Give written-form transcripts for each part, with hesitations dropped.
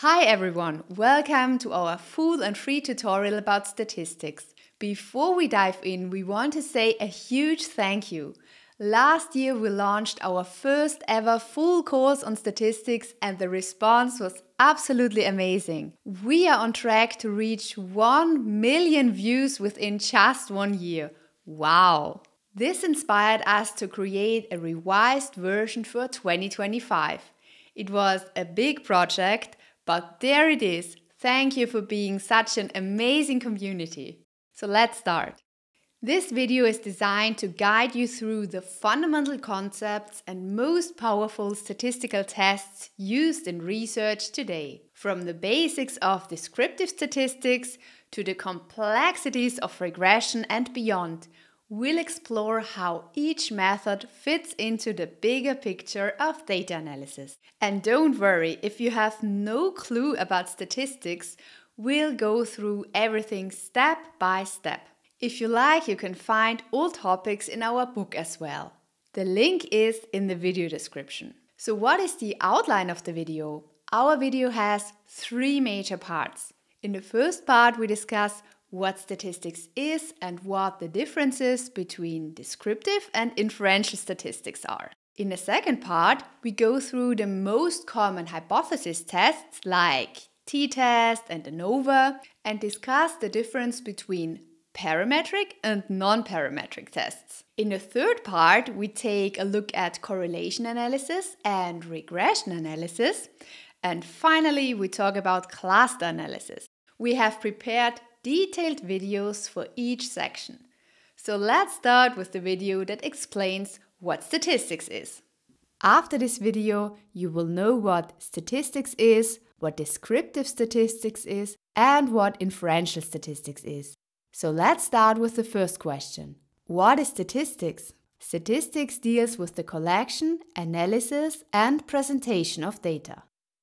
Hi everyone, welcome to our full and free tutorial about statistics. Before we dive in, we want to say a huge thank you. Last year we launched our first ever full course on statistics and the response was absolutely amazing. We are on track to reach 1 million views within just 1 year. Wow! This inspired us to create a revised version for 2025. It was a big project, but there it is. Thank you for being such an amazing community. So let's start. This video is designed to guide you through the fundamental concepts and most powerful statistical tests used in research today. From the basics of descriptive statistics to the complexities of regression and beyond, we'll explore how each method fits into the bigger picture of data analysis. And don't worry, if you have no clue about statistics, we'll go through everything step by step. If you like, you can find all topics in our book as well. The link is in the video description. So what is the outline of the video? Our video has 3 major parts. In the first part, we discuss what statistics is and what the differences between descriptive and inferential statistics are. In the second part, we go through the most common hypothesis tests like t-test and ANOVA and discuss the difference between parametric and non-parametric tests. In the third part, we take a look at correlation analysis and regression analysis. And finally, we talk about cluster analysis. We have prepared detailed videos for each section. So let's start with the video that explains what statistics is. After this video, you will know what statistics is, what descriptive statistics is, and what inferential statistics is. So let's start with the first question. What is statistics? Statistics deals with the collection, analysis, and presentation of data.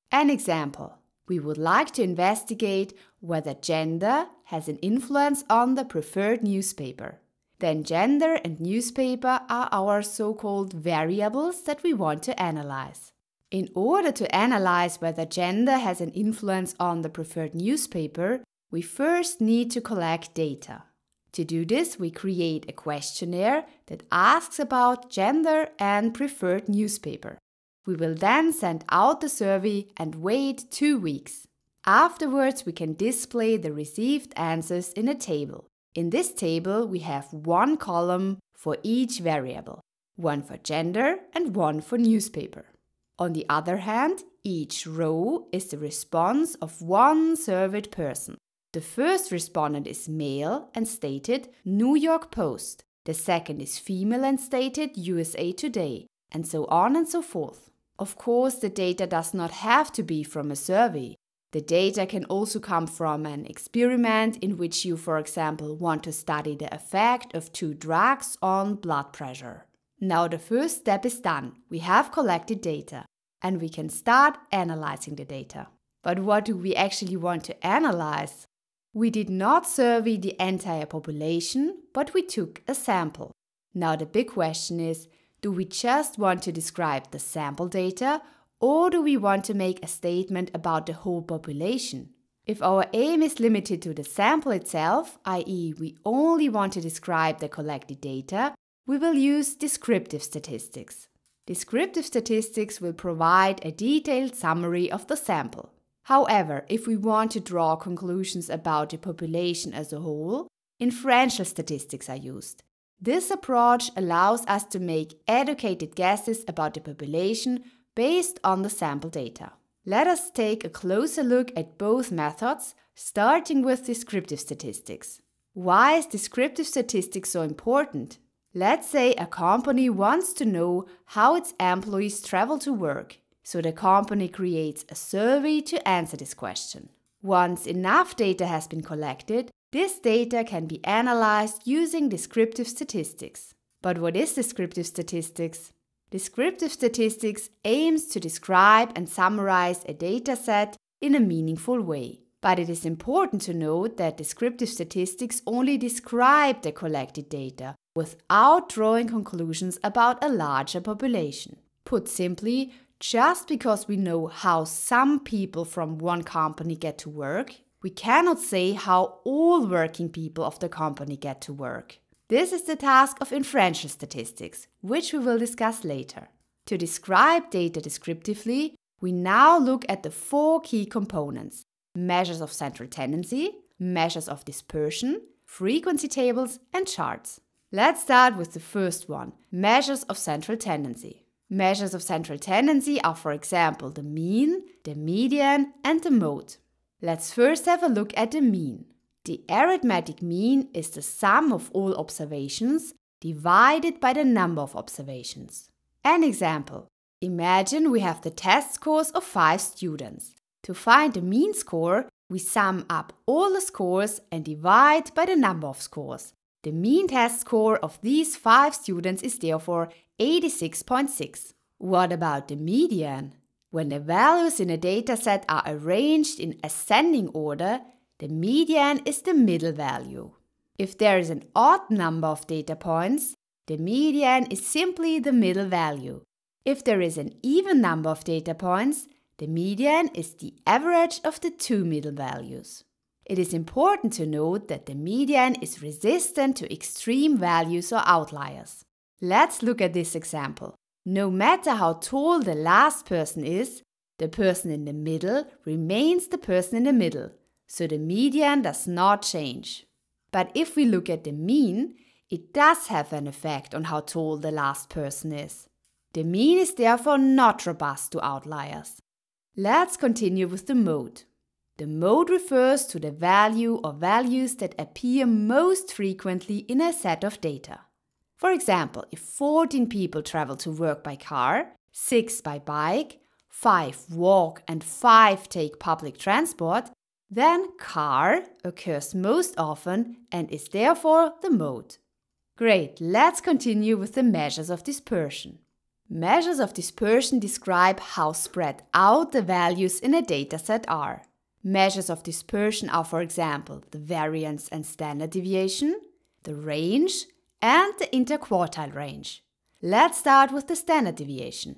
An example. We would like to investigate whether gender has an influence on the preferred newspaper. Then gender and newspaper are our so-called variables that we want to analyze. In order to analyze whether gender has an influence on the preferred newspaper, we first need to collect data. To do this, we create a questionnaire that asks about gender and preferred newspaper. We will then send out the survey and wait 2 weeks. Afterwards, we can display the received answers in a table. In this table, we have 1 column for each variable, 1 for gender and 1 for newspaper. On the other hand, each row is the response of 1 surveyed person. The first respondent is male and stated New York Post. The second is female and stated USA Today, and so on and so forth. Of course, the data does not have to be from a survey. The data can also come from an experiment in which you, for example, want to study the effect of 2 drugs on blood pressure. Now the first step is done. We have collected data and we can start analyzing the data. But what do we actually want to analyze? We did not survey the entire population, but we took a sample. Now the big question is, do we just want to describe the sample data, or do we want to make a statement about the whole population? If our aim is limited to the sample itself, i.e. we only want to describe the collected data, we will use descriptive statistics. Descriptive statistics will provide a detailed summary of the sample. However, if we want to draw conclusions about the population as a whole, inferential statistics are used. This approach allows us to make educated guesses about the population based on the sample data. Let us take a closer look at both methods, starting with descriptive statistics. Why is descriptive statistics so important? Let's say a company wants to know how its employees travel to work, so the company creates a survey to answer this question. Once enough data has been collected, this data can be analyzed using descriptive statistics. But what is descriptive statistics? Descriptive statistics aims to describe and summarize a data set in a meaningful way. But it is important to note that descriptive statistics only describe the collected data without drawing conclusions about a larger population. Put simply, Just because we know how some people from one company get to work, we cannot say how all working people of the company get to work. This is the task of inferential statistics, which we will discuss later. To describe data descriptively, we now look at the 4 key components: measures of central tendency, measures of dispersion, frequency tables, and charts. Let's start with the first one, measures of central tendency. Measures of central tendency are, for example, the mean, the median, and the mode. Let's first have a look at the mean. The arithmetic mean is the sum of all observations divided by the number of observations. An example: imagine we have the test scores of 5 students. To find the mean score, we sum up all the scores and divide by the number of scores. The mean test score of these 5 students is therefore 86.6. What about the median? When the values in a dataset are arranged in ascending order, the median is the middle value. If there is an odd number of data points, the median is simply the middle value. If there is an even number of data points, the median is the average of the 2 middle values. It is important to note that the median is resistant to extreme values or outliers. Let's look at this example. No matter how tall the last person is, the person in the middle remains the person in the middle, so the median does not change. But if we look at the mean, it does have an effect on how tall the last person is. The mean is therefore not robust to outliers. Let's continue with the mode. The mode refers to the value or values that appear most frequently in a set of data. For example, if 14 people travel to work by car, 6 by bike, 5 walk and 5 take public transport, then car occurs most often and is therefore the mode. Great, let's continue with the measures of dispersion. Measures of dispersion describe how spread out the values in a dataset are. Measures of dispersion are, for example, the variance and standard deviation, the range, and the interquartile range. Let's start with the standard deviation.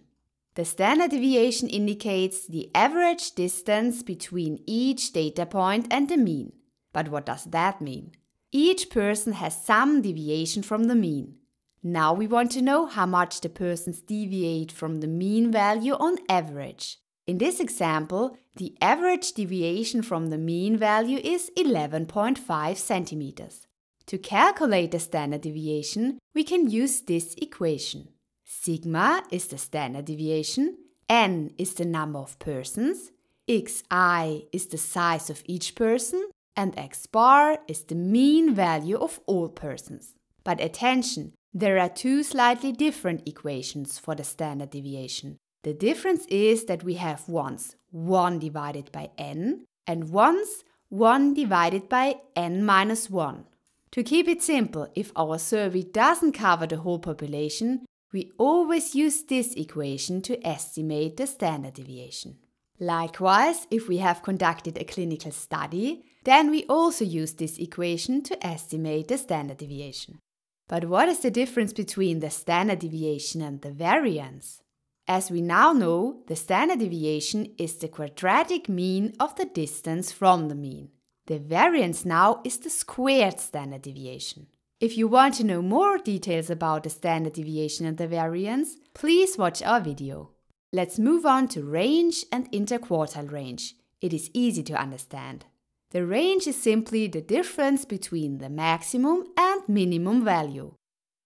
The standard deviation indicates the average distance between each data point and the mean. But what does that mean? Each person has some deviation from the mean. Now we want to know how much the persons deviate from the mean value on average. In this example, the average deviation from the mean value is 11.5 centimeters. To calculate the standard deviation, we can use this equation. Sigma is the standard deviation, n is the number of persons, xi is the size of each person, and x bar is the mean value of all persons. But attention, there are 2 slightly different equations for the standard deviation. The difference is that we have once 1 divided by n and once 1 divided by n minus 1. To keep it simple, if our survey doesn't cover the whole population, we always use this equation to estimate the standard deviation. Likewise, if we have conducted a clinical study, then we also use this equation to estimate the standard deviation. But what is the difference between the standard deviation and the variance? As we now know, the standard deviation is the quadratic mean of the distance from the mean. The variance now is the squared standard deviation. If you want to know more details about the standard deviation and the variance, please watch our video. Let's move on to range and interquartile range. It is easy to understand. The range is simply the difference between the maximum and minimum value.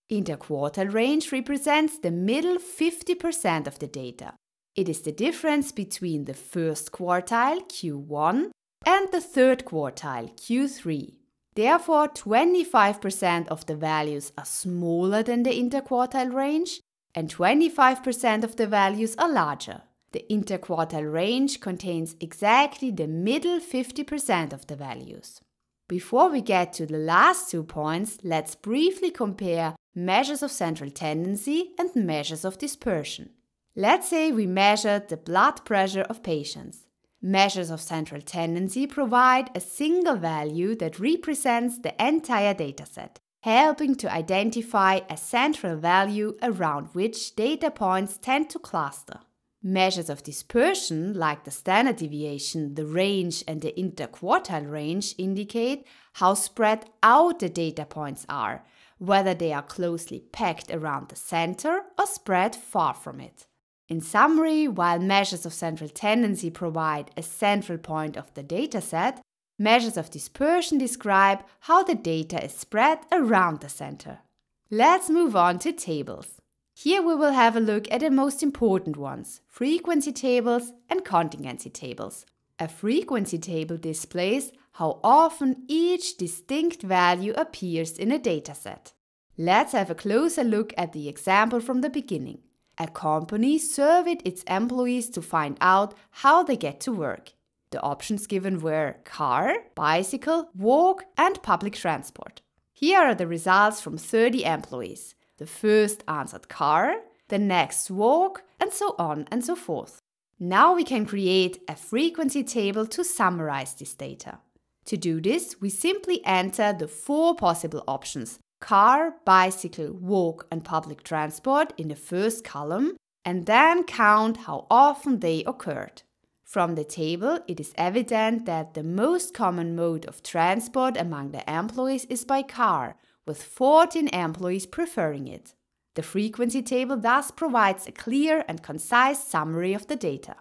Interquartile range represents the middle 50% of the data. It is the difference between the first quartile, Q1, and the third quartile, Q3. Therefore, 25% of the values are smaller than the interquartile range, and 25% of the values are larger. The interquartile range contains exactly the middle 50% of the values. Before we get to the last 2 points, let's briefly compare measures of central tendency and measures of dispersion. Let's say we measured the blood pressure of patients. Measures of central tendency provide a single value that represents the entire dataset, helping to identify a central value around which data points tend to cluster. Measures of dispersion, like the standard deviation, the range, and the interquartile range, indicate how spread out the data points are, whether they are closely packed around the center or spread far from it. In summary, while measures of central tendency provide a central point of the dataset, measures of dispersion describe how the data is spread around the center. Let's move on to tables. Here we will have a look at the most important ones: frequency tables and contingency tables. A frequency table displays how often each distinct value appears in a dataset. Let's have a closer look at the example from the beginning. A company surveyed its employees to find out how they get to work. The options given were car, bicycle, walk, and public transport. Here are the results from 30 employees. The first answered car, the next walk, and so on and so forth. Now we can create a frequency table to summarize this data. To do this, we simply enter the 4 possible options: car, bicycle, walk, and public transport in the first column, and then count how often they occurred. From the table, it is evident that the most common mode of transport among the employees is by car, with 14 employees preferring it. The frequency table thus provides a clear and concise summary of the data.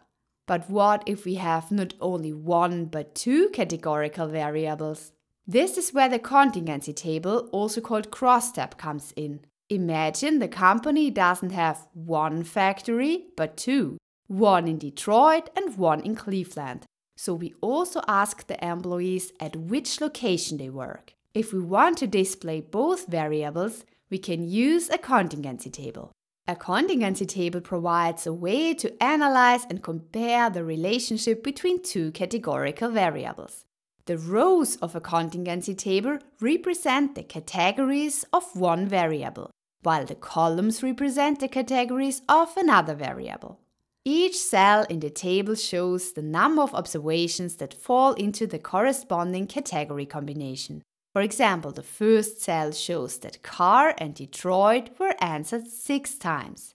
But what if we have not only 1 but 2 categorical variables? This is where the contingency table, also called cross-step, comes in. Imagine the company doesn't have 1 factory but 2. 1 in Detroit and 1 in Cleveland. So we also ask the employees at which location they work. If we want to display both variables, we can use a contingency table. A contingency table provides a way to analyze and compare the relationship between 2 categorical variables. The rows of a contingency table represent the categories of one variable, while the columns represent the categories of another variable. Each cell in the table shows the number of observations that fall into the corresponding category combination. For example, the first cell shows that car and Detroit were answered 6 times.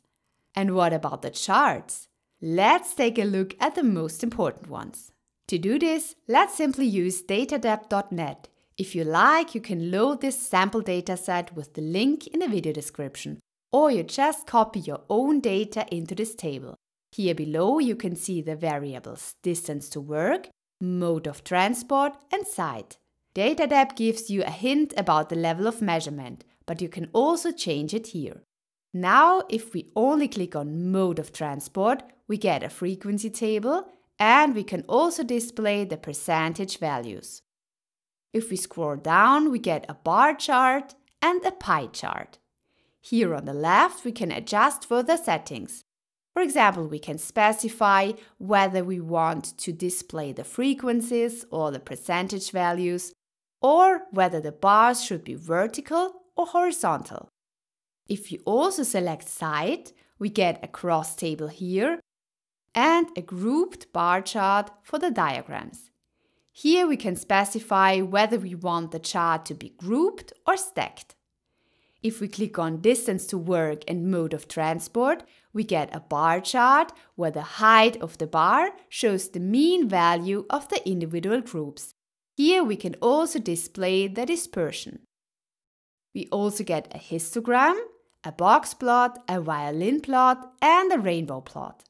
And what about the charts? Let's take a look at the most important ones. To do this, let's simply use datadep.net. If you like, you can load this sample dataset with the link in the video description, or you just copy your own data into this table. Here below you can see the variables distance to work, mode of transport, and site. Datadep gives you a hint about the level of measurement, but you can also change it here. Now, if we only click on mode of transport, we get a frequency table, and we can also display the percentage values. If we scroll down, we get a bar chart and a pie chart. Here on the left, we can adjust further settings. For example, we can specify whether we want to display the frequencies or the percentage values, or whether the bars should be vertical or horizontal. If you also select site, we get a cross table here and a grouped bar chart for the diagrams. Here we can specify whether we want the chart to be grouped or stacked. If we click on distance to work and mode of transport, we get a bar chart where the height of the bar shows the mean value of the individual groups. Here we can also display the dispersion. We also get a histogram, a box plot, a violin plot, and a rainbow plot.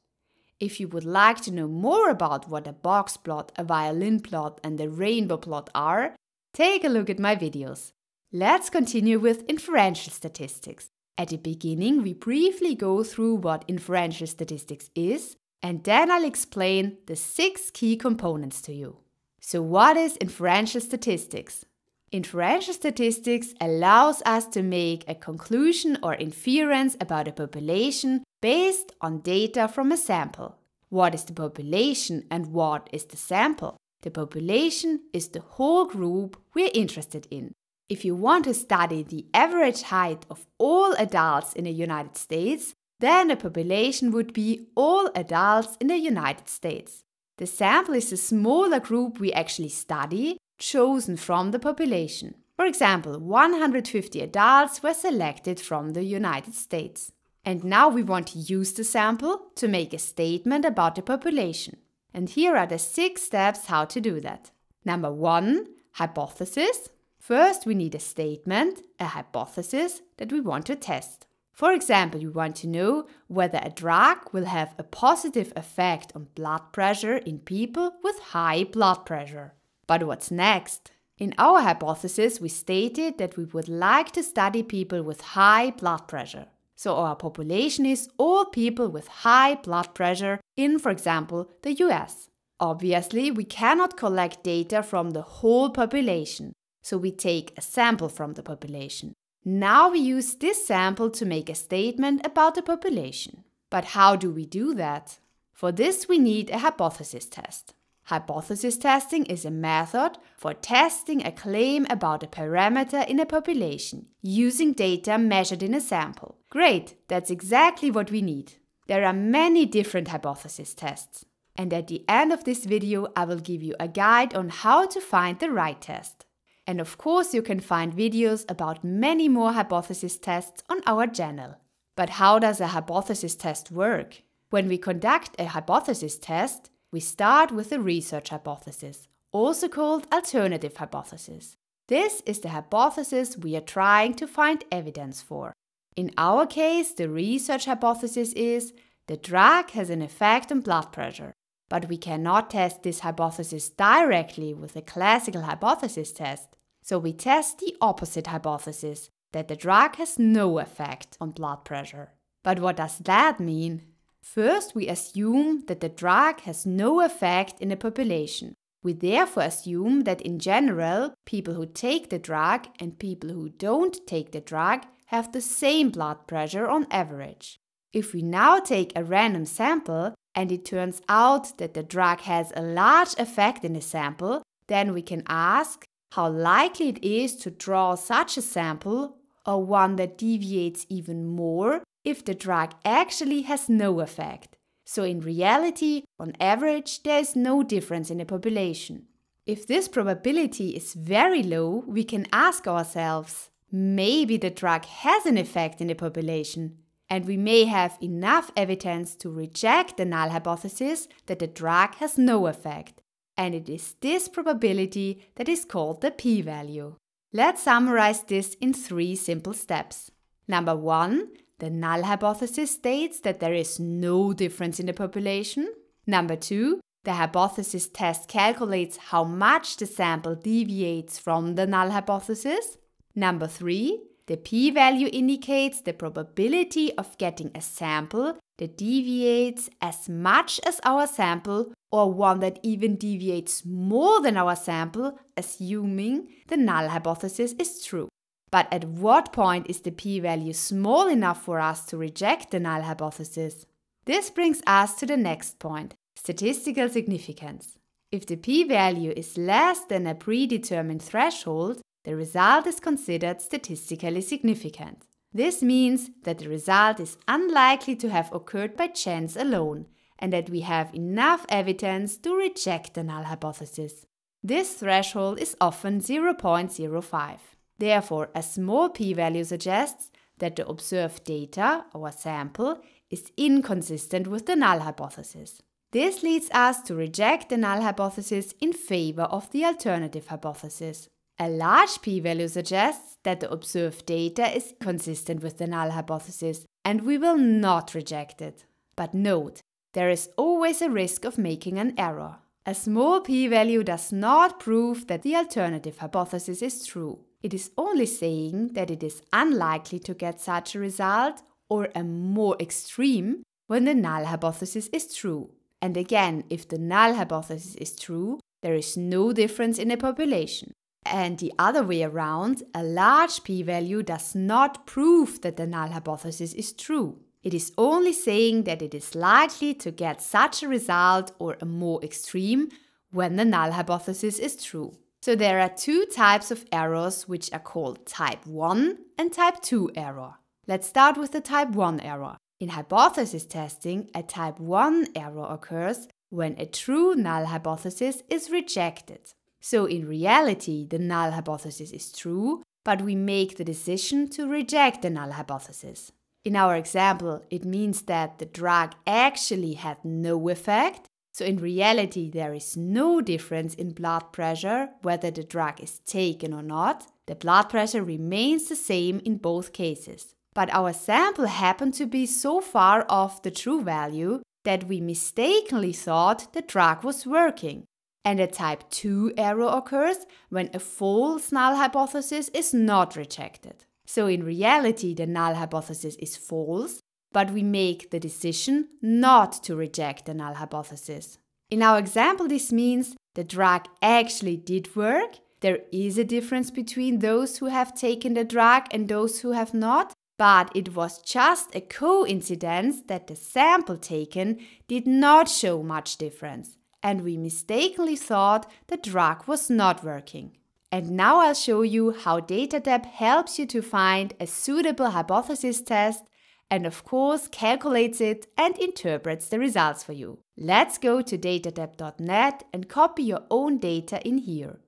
If you would like to know more about what a box plot, a violin plot, and a rainbow plot are, take a look at my videos. Let's continue with inferential statistics. At the beginning, we briefly go through what inferential statistics is, and then I'll explain the 6 key components to you. So what is inferential statistics? Inferential statistics allows us to make a conclusion or inference about a population based on data from a sample. What is the population and what is the sample? The population is the whole group we're interested in. If you want to study the average height of all adults in the United States, then the population would be all adults in the United States. The sample is a smaller group we actually study, chosen from the population. For example, 150 adults were selected from the United States. And now we want to use the sample to make a statement about the population. And here are the 6 steps how to do that. Number 1, hypothesis. First, we need a statement, a hypothesis that we want to test. For example, we want to know whether a drug will have a positive effect on blood pressure in people with high blood pressure. But what's next? In our hypothesis, we stated that we would like to study people with high blood pressure. So our population is all people with high blood pressure in, for example, the US. Obviously, we cannot collect data from the whole population, so we take a sample from the population. Now we use this sample to make a statement about the population. But how do we do that? For this, we need a hypothesis test. Hypothesis testing is a method for testing a claim about a parameter in a population using data measured in a sample. Great, that's exactly what we need. There are many different hypothesis tests. And at the end of this video, I will give you a guide on how to find the right test. And of course, you can find videos about many more hypothesis tests on our channel. But how does a hypothesis test work? When we conduct a hypothesis test, we start with a research hypothesis, also called alternative hypothesis. This is the hypothesis we are trying to find evidence for. In our case, the research hypothesis is the drug has an effect on blood pressure. But we cannot test this hypothesis directly with a classical hypothesis test. So we test the opposite hypothesis, that the drug has no effect on blood pressure. But what does that mean? First, we assume that the drug has no effect in a population. We therefore assume that in general, people who take the drug and people who don't take the drug have the same blood pressure on average. If we now take a random sample and it turns out that the drug has a large effect in the sample, then we can ask how likely it is to draw such a sample or one that deviates even more if the drug actually has no effect. So in reality, on average, there is no difference in the population. If this probability is very low, we can ask ourselves, maybe the drug has an effect in the population, and we may have enough evidence to reject the null hypothesis that the drug has no effect. And it is this probability that is called the p-value. Let's summarize this in 3 simple steps. Number 1, the null hypothesis states that there is no difference in the population. Number 2, the hypothesis test calculates how much the sample deviates from the null hypothesis. Number 3, the p-value indicates the probability of getting a sample that deviates as much as our sample or one that even deviates more than our sample, assuming the null hypothesis is true. But at what point is the p-value small enough for us to reject the null hypothesis? This brings us to the next point, statistical significance. If the p-value is less than a predetermined threshold, the result is considered statistically significant. This means that the result is unlikely to have occurred by chance alone, and that we have enough evidence to reject the null hypothesis. This threshold is often 0.05. Therefore, a small p-value suggests that the observed data, our sample, is inconsistent with the null hypothesis. This leads us to reject the null hypothesis in favor of the alternative hypothesis. A large p-value suggests that the observed data is consistent with the null hypothesis, and we will not reject it. But note, there is always a risk of making an error. A small p-value does not prove that the alternative hypothesis is true. It is only saying that it is unlikely to get such a result or a more extreme when the null hypothesis is true. And again, if the null hypothesis is true, there is no difference in the population. And the other way around, a large p-value does not prove that the null hypothesis is true. It is only saying that it is likely to get such a result or a more extreme when the null hypothesis is true. So there are 2 types of errors which are called type 1 and type 2 error. Let's start with the type 1 error. In hypothesis testing, a type 1 error occurs when a true null hypothesis is rejected. So in reality, the null hypothesis is true, but we make the decision to reject the null hypothesis. In our example, it means that the drug actually had no effect. So in reality, there is no difference in blood pressure whether the drug is taken or not. The blood pressure remains the same in both cases. But our sample happened to be so far off the true value that we mistakenly thought the drug was working. And a type 2 error occurs when a false null hypothesis is not rejected. So in reality, the null hypothesis is false, but we make the decision not to reject the null hypothesis. In our example, this means the drug actually did work. There is a difference between those who have taken the drug and those who have not, but it was just a coincidence that the sample taken did not show much difference, and we mistakenly thought the drug was not working. And now I'll show you how DataTab helps you to find a suitable hypothesis test and of course calculates it and interprets the results for you. Let's go to datatab.net and copy your own data in here.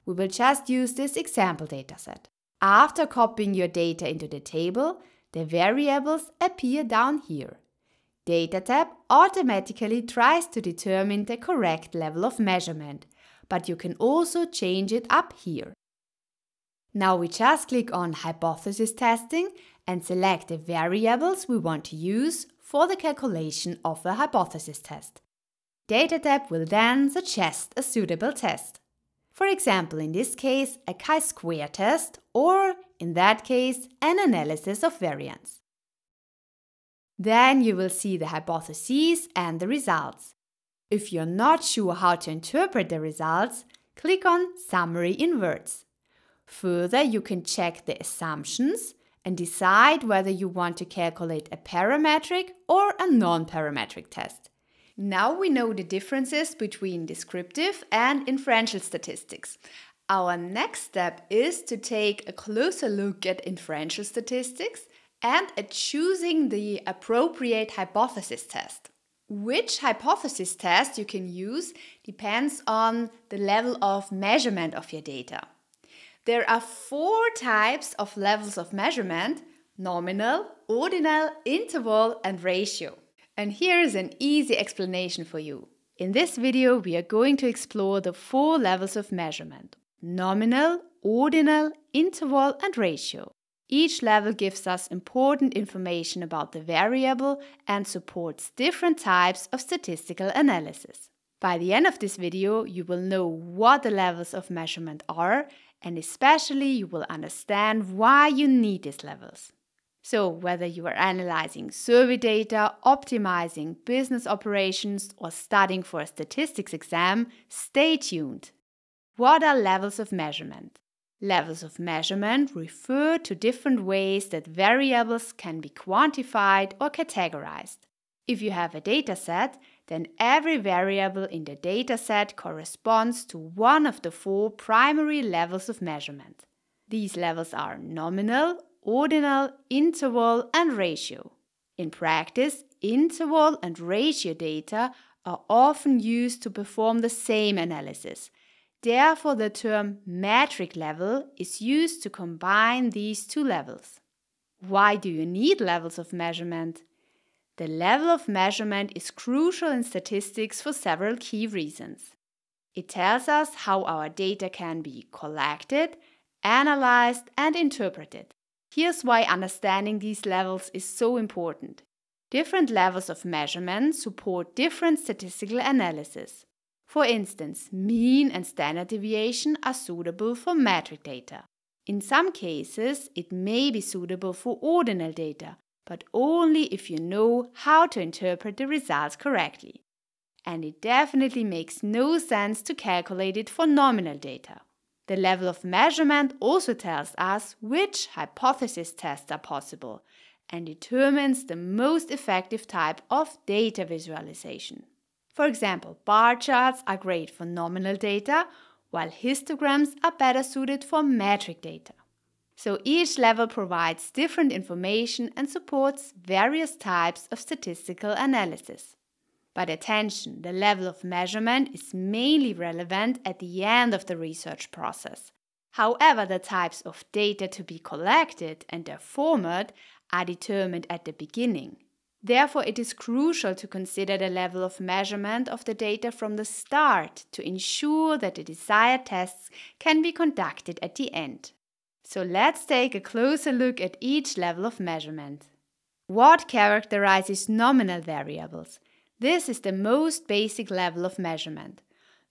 We will just use this example dataset. After copying your data into the table, the variables appear down here. DataTab automatically tries to determine the correct level of measurement, but you can also change it up here. Now we just click on Hypothesis Testing and select the variables we want to use for the calculation of the hypothesis test. DataTab will then suggest a suitable test. For example, in this case, a chi-square test, or in that case, an analysis of variance. Then you will see the hypotheses and the results. If you're not sure how to interpret the results, click on Summary in Words. Further, you can check the assumptions and decide whether you want to calculate a parametric or a non-parametric test. Now we know the differences between descriptive and inferential statistics. Our next step is to take a closer look at inferential statistics and at choosing the appropriate hypothesis test. Which hypothesis test you can use depends on the level of measurement of your data. There are 4 types of levels of measurement: nominal, ordinal, interval, and ratio. And here is an easy explanation for you. In this video, we are going to explore the 4 levels of measurement: nominal, ordinal, interval, and ratio. Each level gives us important information about the variable and supports different types of statistical analysis. By the end of this video, you will know what the levels of measurement are, and especially you will understand why you need these levels. So whether you are analyzing survey data, optimizing business operations, or studying for a statistics exam, stay tuned. What are levels of measurement? Levels of measurement refer to different ways that variables can be quantified or categorized. If you have a dataset, then every variable in the dataset corresponds to one of the 4 primary levels of measurement. These levels are nominal, ordinal, interval, and ratio. In practice, interval and ratio data are often used to perform the same analysis. Therefore, the term metric level is used to combine these 2 levels. Why do you need levels of measurement? The level of measurement is crucial in statistics for several key reasons. It tells us how our data can be collected, analyzed, and interpreted. Here's why understanding these levels is so important. Different levels of measurement support different statistical analysis. For instance, mean and standard deviation are suitable for metric data. In some cases, it may be suitable for ordinal data, but only if you know how to interpret the results correctly. And it definitely makes no sense to calculate it for nominal data. The level of measurement also tells us which hypothesis tests are possible and determines the most effective type of data visualization. For example, bar charts are great for nominal data, while histograms are better suited for metric data. So each level provides different information and supports various types of statistical analysis. But attention, the level of measurement is mainly relevant at the end of the research process. However, the types of data to be collected and their format are determined at the beginning. Therefore, it is crucial to consider the level of measurement of the data from the start to ensure that the desired tests can be conducted at the end. So let's take a closer look at each level of measurement. What characterizes nominal variables? This is the most basic level of measurement.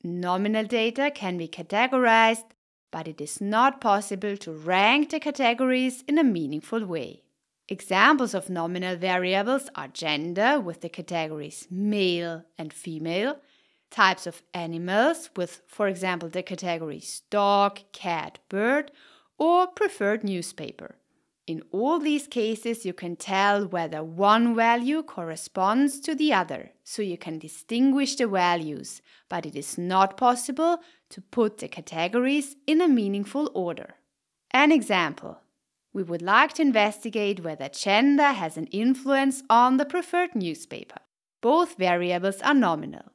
Nominal data can be categorized, but it is not possible to rank the categories in a meaningful way. Examples of nominal variables are gender with the categories male and female, types of animals with, for example, the categories dog, cat, bird, or preferred newspaper. In all these cases, you can tell whether one value corresponds to the other, so you can distinguish the values, but it is not possible to put the categories in a meaningful order. An example. We would like to investigate whether gender has an influence on the preferred newspaper. Both variables are nominal.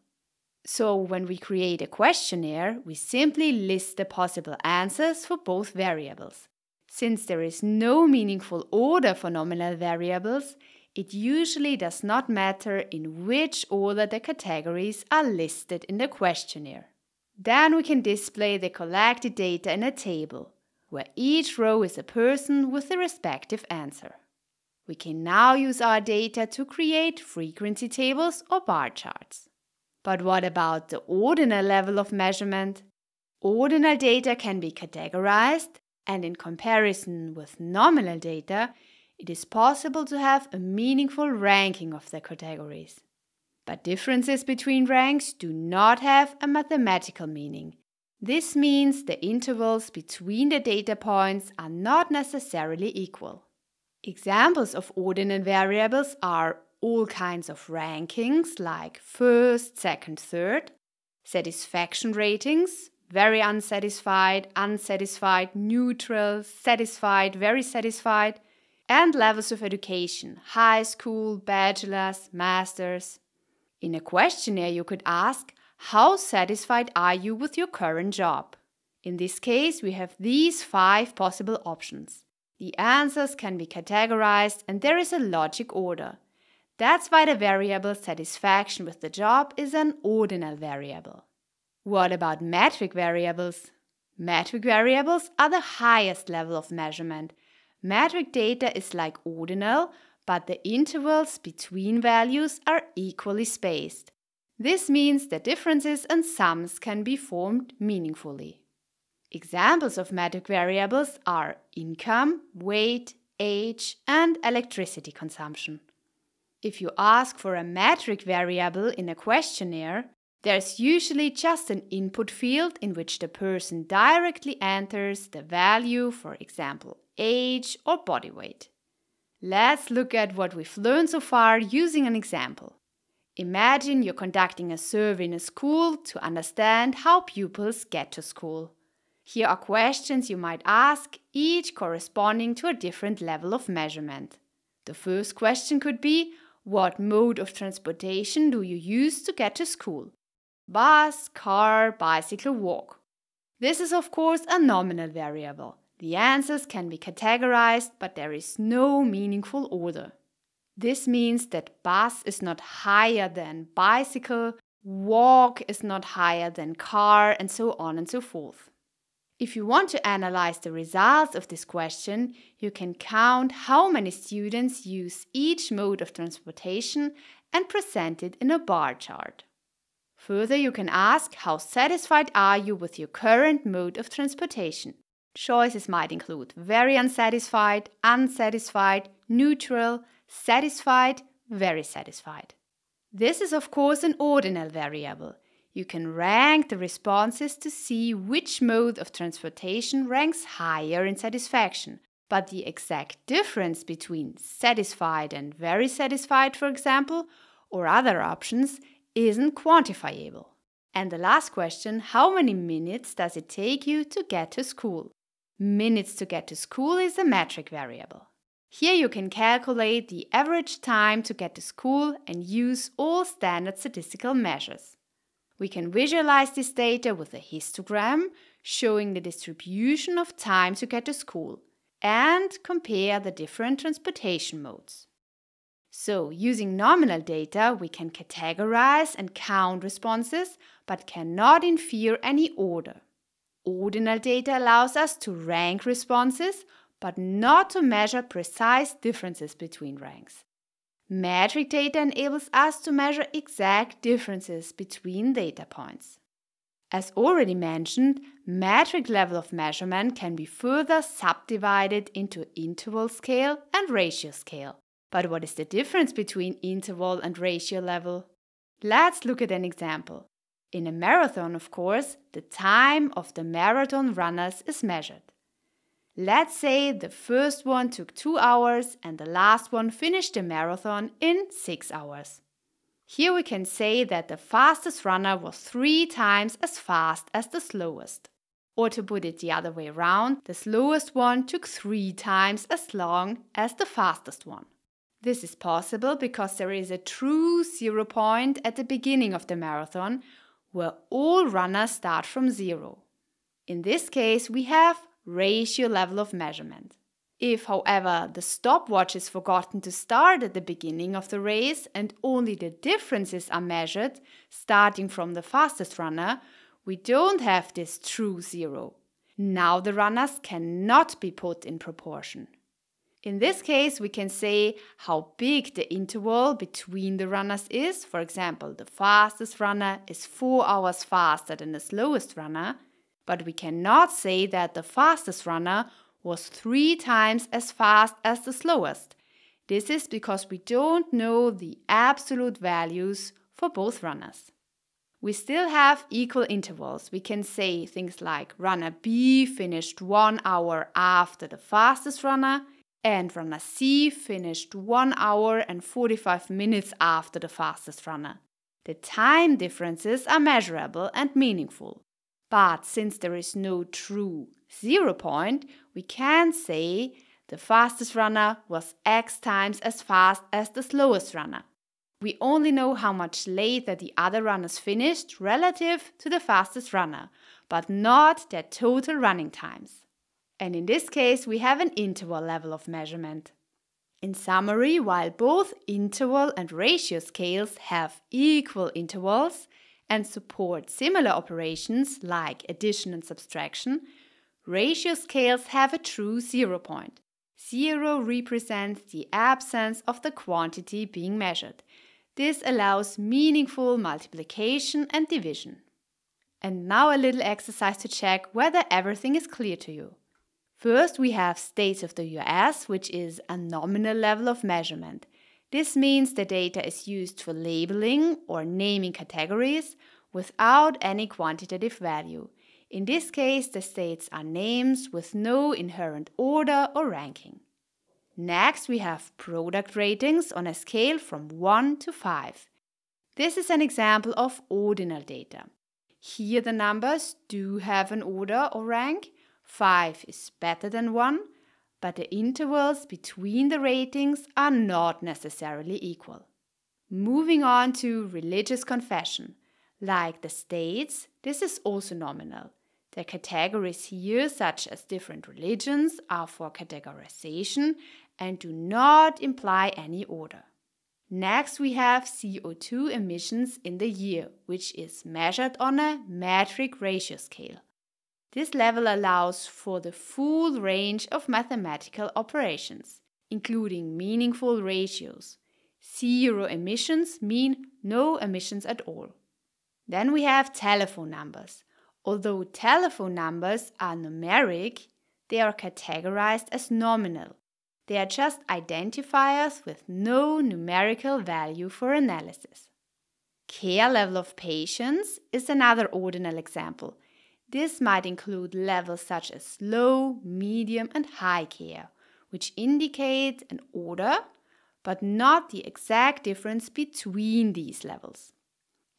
So when we create a questionnaire, we simply list the possible answers for both variables. Since there is no meaningful order for nominal variables, it usually does not matter in which order the categories are listed in the questionnaire. Then we can display the collected data in a table, where each row is a person with the respective answer. We can now use our data to create frequency tables or bar charts. But what about the ordinal level of measurement? Ordinal data can be categorized, and in comparison with nominal data, it is possible to have a meaningful ranking of the categories. But differences between ranks do not have a mathematical meaning. This means the intervals between the data points are not necessarily equal. Examples of ordinal variables are all kinds of rankings like first, second, third, satisfaction ratings, very unsatisfied, unsatisfied, neutral, satisfied, very satisfied, and levels of education, high school, bachelor's, master's. In a questionnaire, you could ask, how satisfied are you with your current job? In this case, we have these 5 possible options. The answers can be categorized and there is a logic order. That's why the variable satisfaction with the job is an ordinal variable. What about metric variables? Metric variables are the highest level of measurement. Metric data is like ordinal, but the intervals between values are equally spaced. This means that differences and sums can be formed meaningfully. Examples of metric variables are income, weight, age, and electricity consumption. If you ask for a metric variable in a questionnaire, there's usually just an input field in which the person directly enters the value, for example, age or body weight. Let's look at what we've learned so far using an example. Imagine you're conducting a survey in a school to understand how pupils get to school. Here are questions you might ask, each corresponding to a different level of measurement. The first question could be, what mode of transportation do you use to get to school? Bus, car, bicycle, walk. This is of course a nominal variable. The answers can be categorized, but there is no meaningful order. This means that bus is not higher than bicycle, walk is not higher than car, and so on and so forth. If you want to analyze the results of this question, you can count how many students use each mode of transportation and present it in a bar chart. Further, you can ask, how satisfied are you with your current mode of transportation? Choices might include very unsatisfied, unsatisfied, neutral, satisfied, very satisfied. This is of course an ordinal variable. You can rank the responses to see which mode of transportation ranks higher in satisfaction, but the exact difference between satisfied and very satisfied, for example, or other options isn't quantifiable. And the last question, how many minutes does it take you to get to school? Minutes to get to school is a metric variable. Here you can calculate the average time to get to school and use all standard statistical measures. We can visualize this data with a histogram showing the distribution of time to get to school. and compare the different transportation modes. So, using nominal data, we can categorize and count responses, but cannot infer any order. Ordinal data allows us to rank responses, but not to measure precise differences between ranks. Metric data enables us to measure exact differences between data points. As already mentioned, metric level of measurement can be further subdivided into interval scale and ratio scale. But what is the difference between interval and ratio level? Let's look at an example. In a marathon, of course, the time of the marathon runners is measured. Let's say the first one took 2 hours and the last one finished the marathon in 6 hours. Here we can say that the fastest runner was 3 times as fast as the slowest. Or to put it the other way around, the slowest one took 3 times as long as the fastest one. This is possible because there is a true 0 point at the beginning of the marathon where all runners start from 0. In this case, we have ratio level of measurement. If, however, the stopwatch is forgotten to start at the beginning of the race and only the differences are measured, starting from the fastest runner, we don't have this true 0. Now the runners cannot be put in proportion. In this case, we can say how big the interval between the runners is. For example, the fastest runner is 4 hours faster than the slowest runner, but we cannot say that the fastest runner was 3 times as fast as the slowest. This is because we don't know the absolute values for both runners. We still have equal intervals. We can say things like runner B finished 1 hour after the fastest runner, and runner C finished 1 hour and 45 minutes after the fastest runner. The time differences are measurable and meaningful. But since there is no true 0 point, we can say the fastest runner was X times as fast as the slowest runner. We only know how much later the other runners finished relative to the fastest runner, but not their total running times. And in this case, we have an interval level of measurement. In summary, while both interval and ratio scales have equal intervals and support similar operations like addition and subtraction, ratio scales have a true 0 point. 0 represents the absence of the quantity being measured. This allows meaningful multiplication and division. And now a little exercise to check whether everything is clear to you. First, we have states of the US, which is a nominal level of measurement. This means the data is used for labeling or naming categories without any quantitative value. In this case, the states are names with no inherent order or ranking. Next, we have product ratings on a scale from 1 to 5. This is an example of ordinal data. Here the numbers do have an order or rank. 5 is better than 1, but the intervals between the ratings are not necessarily equal. Moving on to religious confession. Like the states, this is also nominal. The categories here, such as different religions, are for categorization and do not imply any order. Next, we have CO2 emissions in the year, which is measured on a metric ratio scale. This level allows for the full range of mathematical operations, including meaningful ratios. 0 emissions mean no emissions at all. Then we have telephone numbers. Although telephone numbers are numeric, they are categorized as nominal. They are just identifiers with no numerical value for analysis. Care level of patients is another ordinal example. This might include levels such as low, medium, and high care, which indicate an order, but not the exact difference between these levels.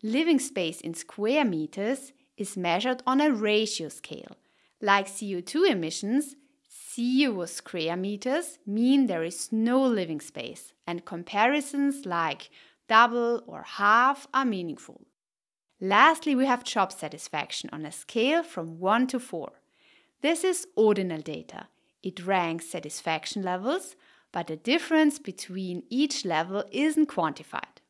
Living space in square meters is measured on a ratio scale. Like CO2 emissions, 0 square meters mean there is no living space, and comparisons like double or half are meaningful. Lastly, we have job satisfaction on a scale from 1 to 4. This is ordinal data. It ranks satisfaction levels, but the difference between each level isn't quantified.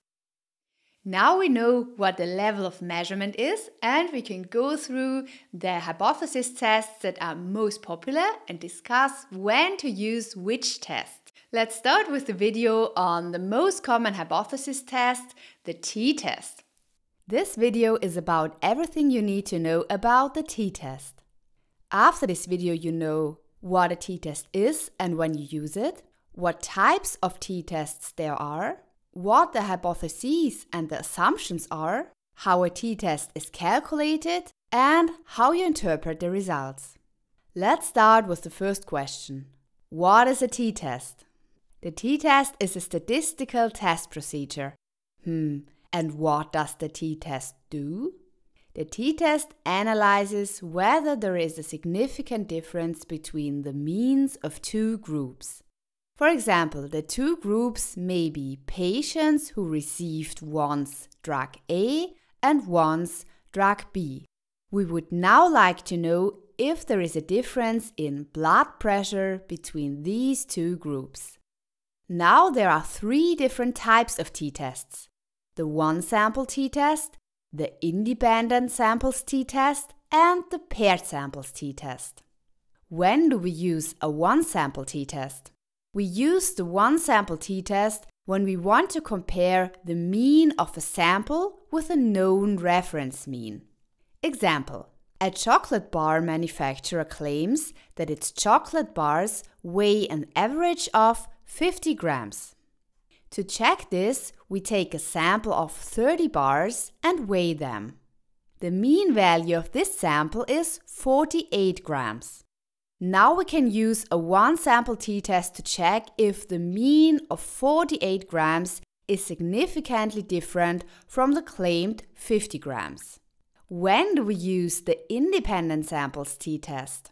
Now we know what the level of measurement is, and we can go through the hypothesis tests that are most popular and discuss when to use which test. Let's start with the video on the most common hypothesis test, the t-test. This video is about everything you need to know about the t-test. After this video you know what a t-test is and when you use it, what types of t-tests there are, what the hypotheses and the assumptions are, how a t-test is calculated, and how you interpret the results. Let's start with the first question. What is a t-test? The t-test is a statistical test procedure. And what does the t-test do? The t-test analyzes whether there is a significant difference between the means of two groups. For example, the two groups may be patients who received once drug A and once drug B. We would now like to know if there is a difference in blood pressure between these two groups. Now there are three different types of t-tests: the one-sample t-test, the independent samples t-test, and the paired samples t-test. When do we use a one-sample t-test? We use the one-sample t-test when we want to compare the mean of a sample with a known reference mean. Example: a chocolate bar manufacturer claims that its chocolate bars weigh an average of 50 grams. To check this, we take a sample of 30 bars and weigh them. The mean value of this sample is 48 grams. Now we can use a one-sample t-test to check if the mean of 48 grams is significantly different from the claimed 50 grams. When do we use the independent samples t-test?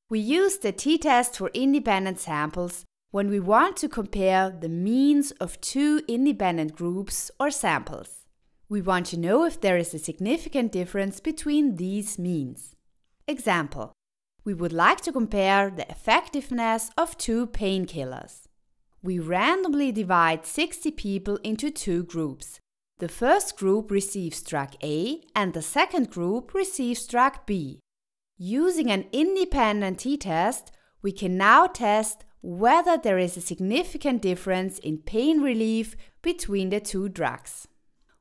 We use the t-test for independent samples when we want to compare the means of two independent groups or samples. We want to know if there is a significant difference between these means. Example: we would like to compare the effectiveness of two painkillers. We randomly divide 60 people into two groups. The first group receives drug A and the second group receives drug B. Using an independent t-test, we can now test whether there is a significant difference in pain relief between the two drugs.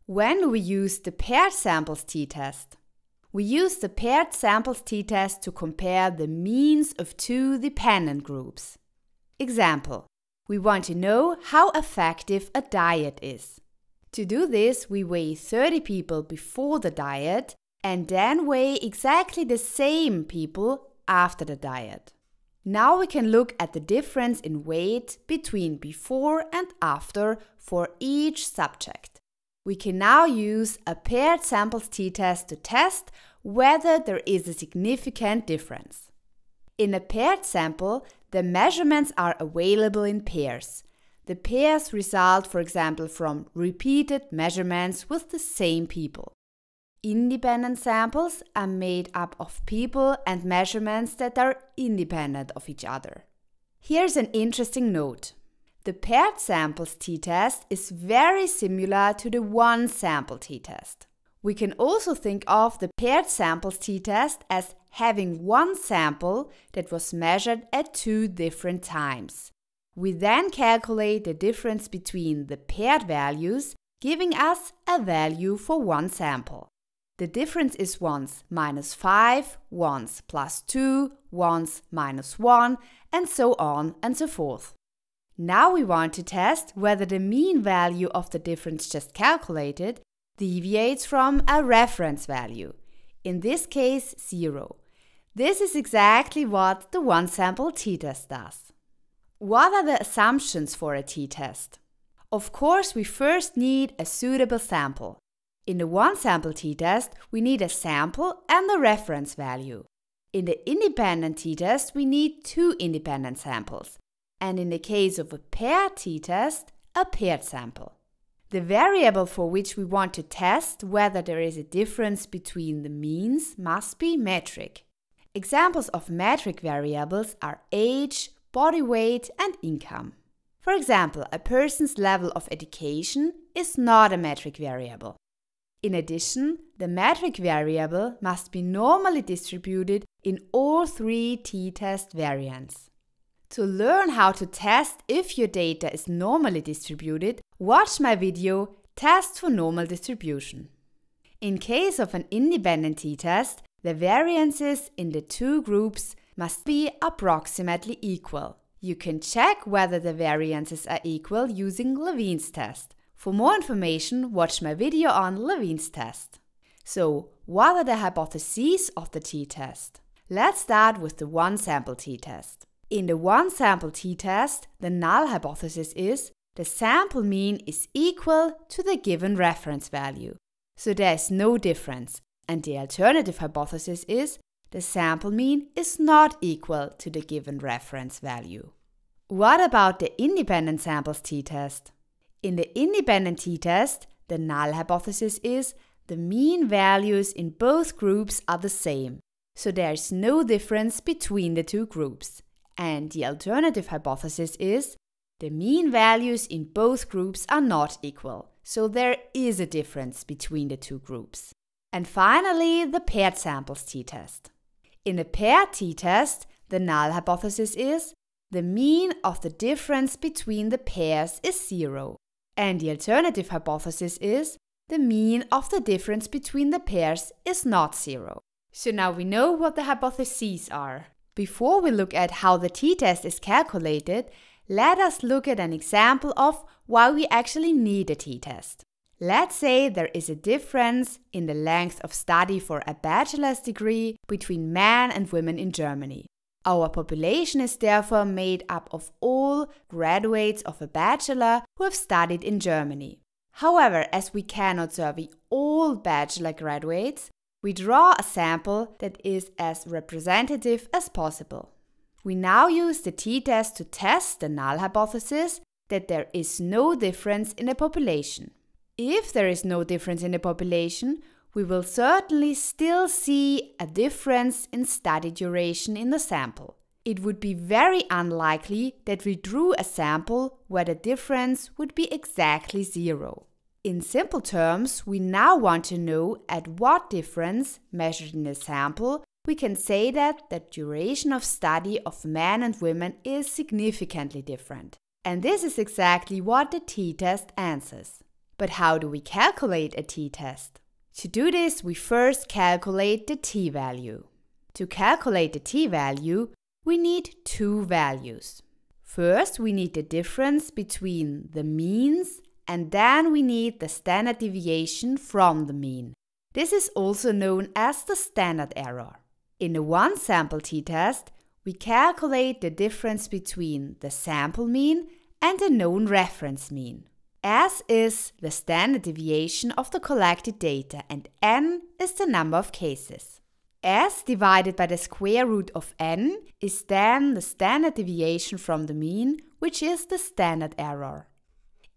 When do we use the paired samples t-test? We use the paired samples t-test to compare the means of two dependent groups. Example: we want to know how effective a diet is. To do this, we weigh 30 people before the diet and then weigh exactly the same people after the diet. Now we can look at the difference in weight between before and after for each subject. We can now use a paired samples t-test to test whether there is a significant difference. In a paired sample, the measurements are available in pairs. The pairs result, for example, from repeated measurements with the same people. Independent samples are made up of people and measurements that are independent of each other. Here's an interesting note. The paired samples t-test is very similar to the one-sample t-test. We can also think of the paired samples t-test as having one sample that was measured at two different times. We then calculate the difference between the paired values, giving us a value for one sample. The difference is once -5, once +2, once -1, and so on and so forth. Now we want to test whether the mean value of the difference just calculated deviates from a reference value, in this case 0. This is exactly what the one-sample t-test does. What are the assumptions for a t-test? Of course, we first need a suitable sample. In the one-sample t-test, we need a sample and a reference value. In the independent t-test, we need two independent samples. And in the case of a paired t-test, a paired sample. The variable for which we want to test whether there is a difference between the means must be metric. Examples of metric variables are age, body weight, and income. For example, a person's level of education is not a metric variable. In addition, the metric variable must be normally distributed in all 3 t-test variants. To learn how to test if your data is normally distributed, watch my video Test for Normal Distribution. In case of an independent t-test, the variances in the 2 groups must be approximately equal. You can check whether the variances are equal using Levene's test. For more information, watch my video on Levene's test. So, what are the hypotheses of the t-test? Let's start with the one-sample t-test. In the one-sample t-test, the null hypothesis is the sample mean is equal to the given reference value. So there is no difference. And the alternative hypothesis is the sample mean is not equal to the given reference value. What about the independent samples t-test? In the independent t-test, the null hypothesis is the mean values in both groups are the same, so there is no difference between the 2 groups. And the alternative hypothesis is the mean values in both groups are not equal, so there is a difference between the 2 groups. And finally, the paired samples t-test. In a paired t-test, the null hypothesis is the mean of the difference between the pairs is 0. And the alternative hypothesis is the mean of the difference between the pairs is not 0. So now we know what the hypotheses are. Before we look at how the t-test is calculated, let us look at an example of why we actually need a t-test. Let's say there is a difference in the length of study for a bachelor's degree between men and women in Germany. Our population is therefore made up of all graduates of a bachelor who have studied in Germany. However, as we cannot survey all bachelor graduates, we draw a sample that is as representative as possible. We now use the t-test to test the null hypothesis that there is no difference in the population. If there is no difference in the population, we will certainly still see a difference in study duration in the sample. It would be very unlikely that we drew a sample where the difference would be exactly 0. In simple terms, we now want to know at what difference, measured in the sample, we can say that the duration of study of men and women is significantly different. And this is exactly what the t-test answers. But how do we calculate a t-test? To do this, we first calculate the t-value. To calculate the t-value, we need 2 values. First, we need the difference between the means, and then we need the standard deviation from the mean. This is also known as the standard error. In a one-sample t-test, we calculate the difference between the sample mean and the known reference mean. S is the standard deviation of the collected data and n is the number of cases. S divided by the square root of n is then the standard deviation from the mean, which is the standard error.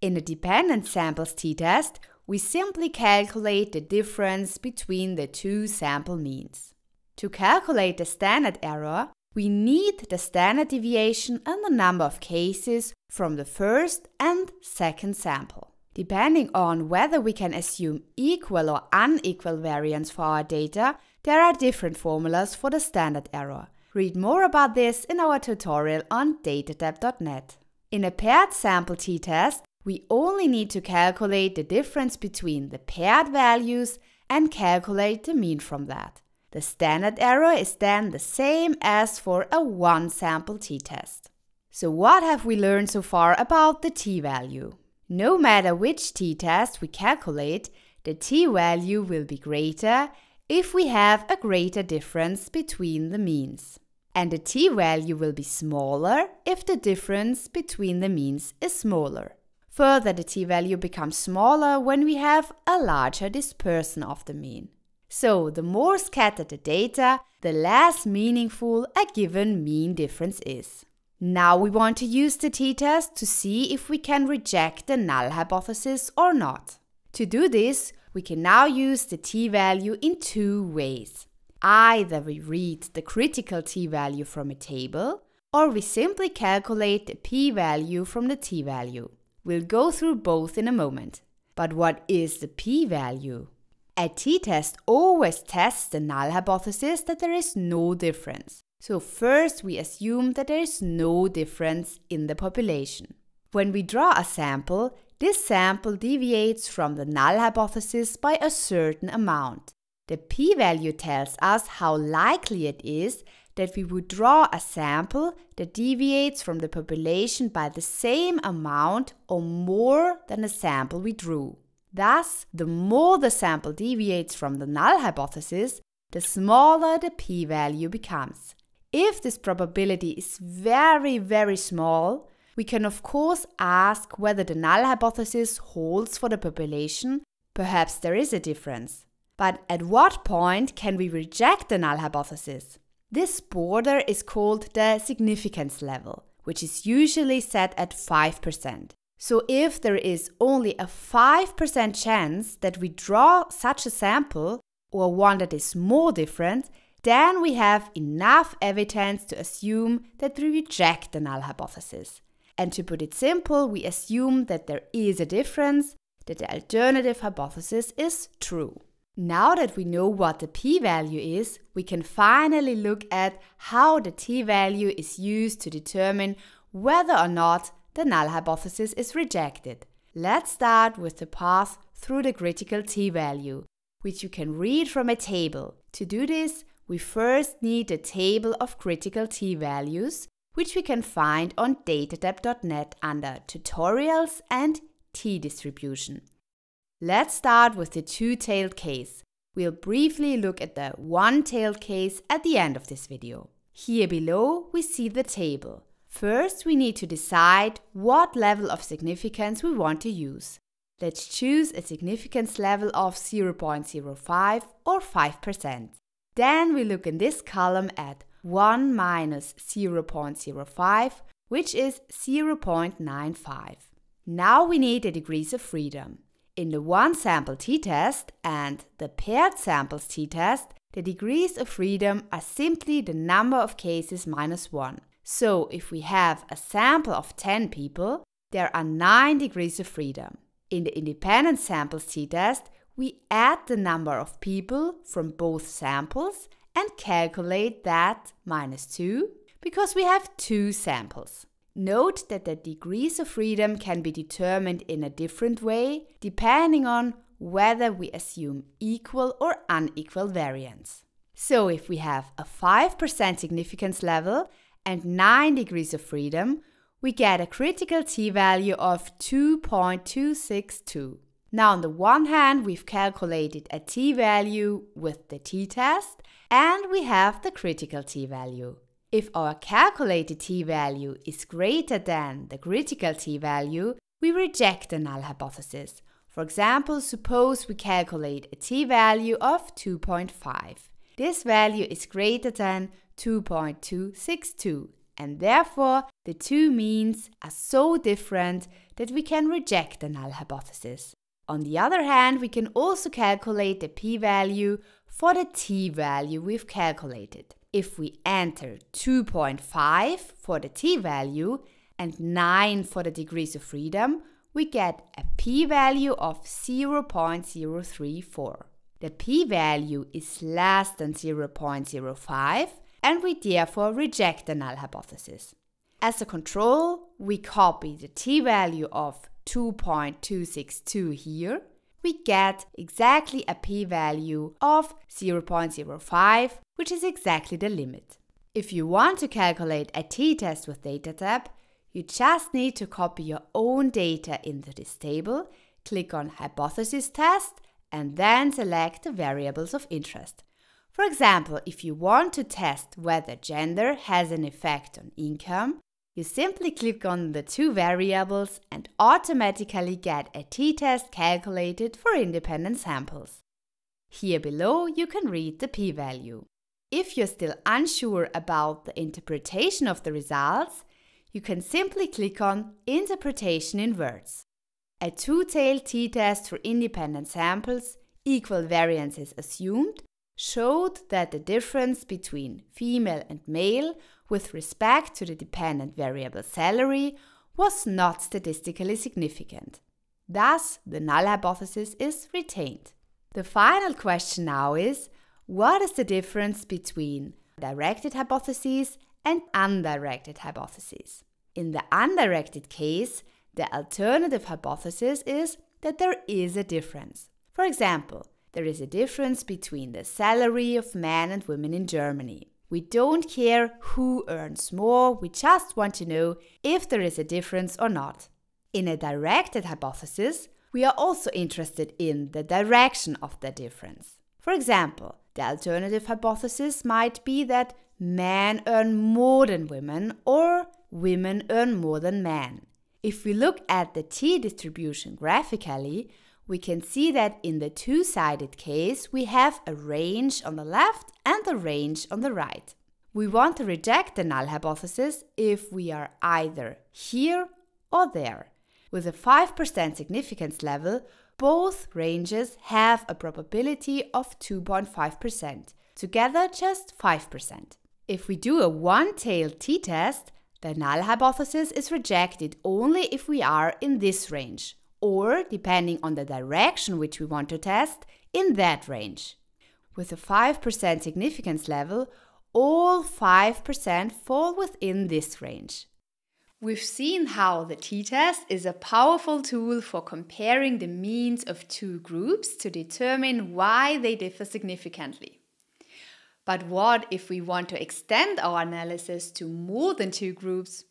In a dependent samples t-test, we simply calculate the difference between the 2 sample means. To calculate the standard error, we need the standard deviation and the number of cases from the first and second sample. Depending on whether we can assume equal or unequal variance for our data, there are different formulas for the standard error. Read more about this in our tutorial on datatab.net. In a paired sample t-test, we only need to calculate the difference between the paired values and calculate the mean from that. The standard error is then the same as for a one-sample t-test. So what have we learned so far about the t-value? No matter which t-test we calculate, the t-value will be greater if we have a greater difference between the means. And the t-value will be smaller if the difference between the means is smaller. Further, the t-value becomes smaller when we have a larger dispersion of the mean. So, the more scattered the data, the less meaningful a given mean difference is. Now we want to use the t-test to see if we can reject the null hypothesis or not. To do this, we can now use the t-value in 2 ways. either we read the critical t-value from a table, or we simply calculate the p-value from the t-value. We'll go through both in a moment. But what is the p-value? A t-test always tests the null hypothesis that there is no difference. So first we assume that there is no difference in the population. When we draw a sample, this sample deviates from the null hypothesis by a certain amount. The p-value tells us how likely it is that we would draw a sample that deviates from the population by the same amount or more than the sample we drew. Thus, the more the sample deviates from the null hypothesis, the smaller the p-value becomes. If this probability is very, very small, we can of course ask whether the null hypothesis holds for the population. Perhaps there is a difference. But at what point can we reject the null hypothesis? This border is called the significance level, which is usually set at 5%. So if there is only a 5% chance that we draw such a sample, or one that is more different, then we have enough evidence to assume that we reject the null hypothesis. And to put it simple, we assume that there is a difference, that the alternative hypothesis is true. Now that we know what the p-value is, we can finally look at how the t-value is used to determine whether or not the null hypothesis is rejected. Let's start with the path through the critical t-value, which you can read from a table. To do this, we first need a table of critical t-values, which we can find on datatab.net under Tutorials and T-distribution. Let's start with the two-tailed case. We'll briefly look at the one-tailed case at the end of this video. Here below we see the table. First we need to decide what level of significance we want to use. Let's choose a significance level of 0.05 or 5%. Then we look in this column at 1 minus 0.05, which is 0.95. Now we need the degrees of freedom. In the one-sample t-test and the paired samples t-test, the degrees of freedom are simply the number of cases minus 1. So if we have a sample of 10 people, there are 9 degrees of freedom. In the independent samples t-test, we add the number of people from both samples and calculate that minus 2 because we have 2 samples. Note that the degrees of freedom can be determined in a different way depending on whether we assume equal or unequal variance. So if we have a 5% significance level and 9 degrees of freedom, we get a critical t-value of 2.262. Now on the one hand, we've calculated a t-value with the t-test and we have the critical t-value. If our calculated t-value is greater than the critical t-value, we reject the null hypothesis. For example, suppose we calculate a t-value of 2.5. This value is greater than 2.262, and therefore the two means are so different that we can reject the null hypothesis. On the other hand, we can also calculate the p-value for the t-value we've calculated. If we enter 2.5 for the t-value and 9 for the degrees of freedom, we get a p-value of 0.034. The p-value is less than 0.05 and we therefore reject the null hypothesis. As a control, we copy the t-value of 2.262 here. We get exactly a p-value of 0.05, which is exactly the limit. If you want to calculate a t-test with DataTab, you just need to copy your own data into this table, click on Hypothesis Test, and then select the variables of interest. For example, if you want to test whether gender has an effect on income, you simply click on the two variables and automatically get a t-test calculated for independent samples. Here below you can read the p-value. If you're still unsure about the interpretation of the results, you can simply click on Interpretation in Words. A two-tailed t-test for independent samples, equal variances assumed, showed that the difference between female and male with respect to the dependent variable salary was not statistically significant. Thus, the null hypothesis is retained. The final question now is, what is the difference between directed hypotheses and undirected hypotheses? In the undirected case, the alternative hypothesis is that there is a difference. For example, there is a difference between the salary of men and women in Germany. We don't care who earns more, we just want to know if there is a difference or not. In a directed hypothesis, we are also interested in the direction of the difference. For example, the alternative hypothesis might be that men earn more than women or women earn more than men. If we look at the t-distribution graphically, we can see that in the two-sided case we have a range on the left and a range on the right. We want to reject the null hypothesis if we are either here or there. With a 5% significance level, both ranges have a probability of 2.5%, together just 5%. If we do a one-tailed t-test, the null hypothesis is rejected only if we are in this range, or, depending on the direction which we want to test, in that range. With a 5% significance level, all 5% fall within this range. We've seen how the t-test is a powerful tool for comparing the means of two groups to determine why they differ significantly. But what if we want to extend our analysis to more than two groups?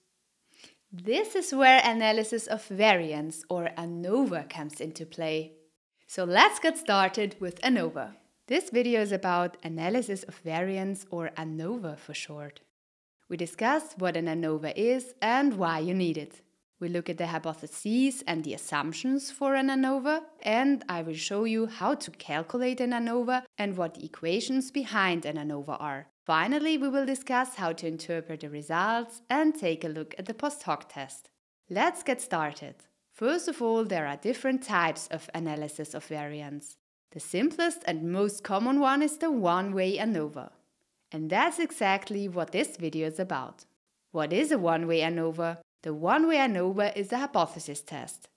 This is where analysis of variance, or ANOVA, comes into play. So let's get started with ANOVA. This video is about analysis of variance, or ANOVA for short. We discuss what an ANOVA is and why you need it. We look at the hypotheses and the assumptions for an ANOVA, and I will show you how to calculate an ANOVA and what the equations behind an ANOVA are. Finally, we will discuss how to interpret the results and take a look at the post hoc test. Let's get started. First of all, there are different types of analysis of variance. The simplest and most common one is the one-way ANOVA. And that's exactly what this video is about. What is a one-way ANOVA? The one-way ANOVA is a hypothesis test.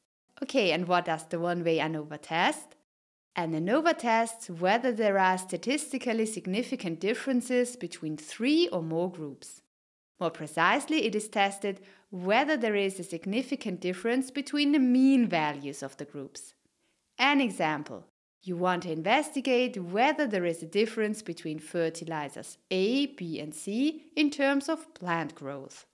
Okay, and what does the one-way ANOVA test? An ANOVA tests whether there are statistically significant differences between three or more groups. More precisely, it is tested whether there is a significant difference between the mean values of the groups. An example. You want to investigate whether there is a difference between fertilizers A, B and C in terms of plant growth.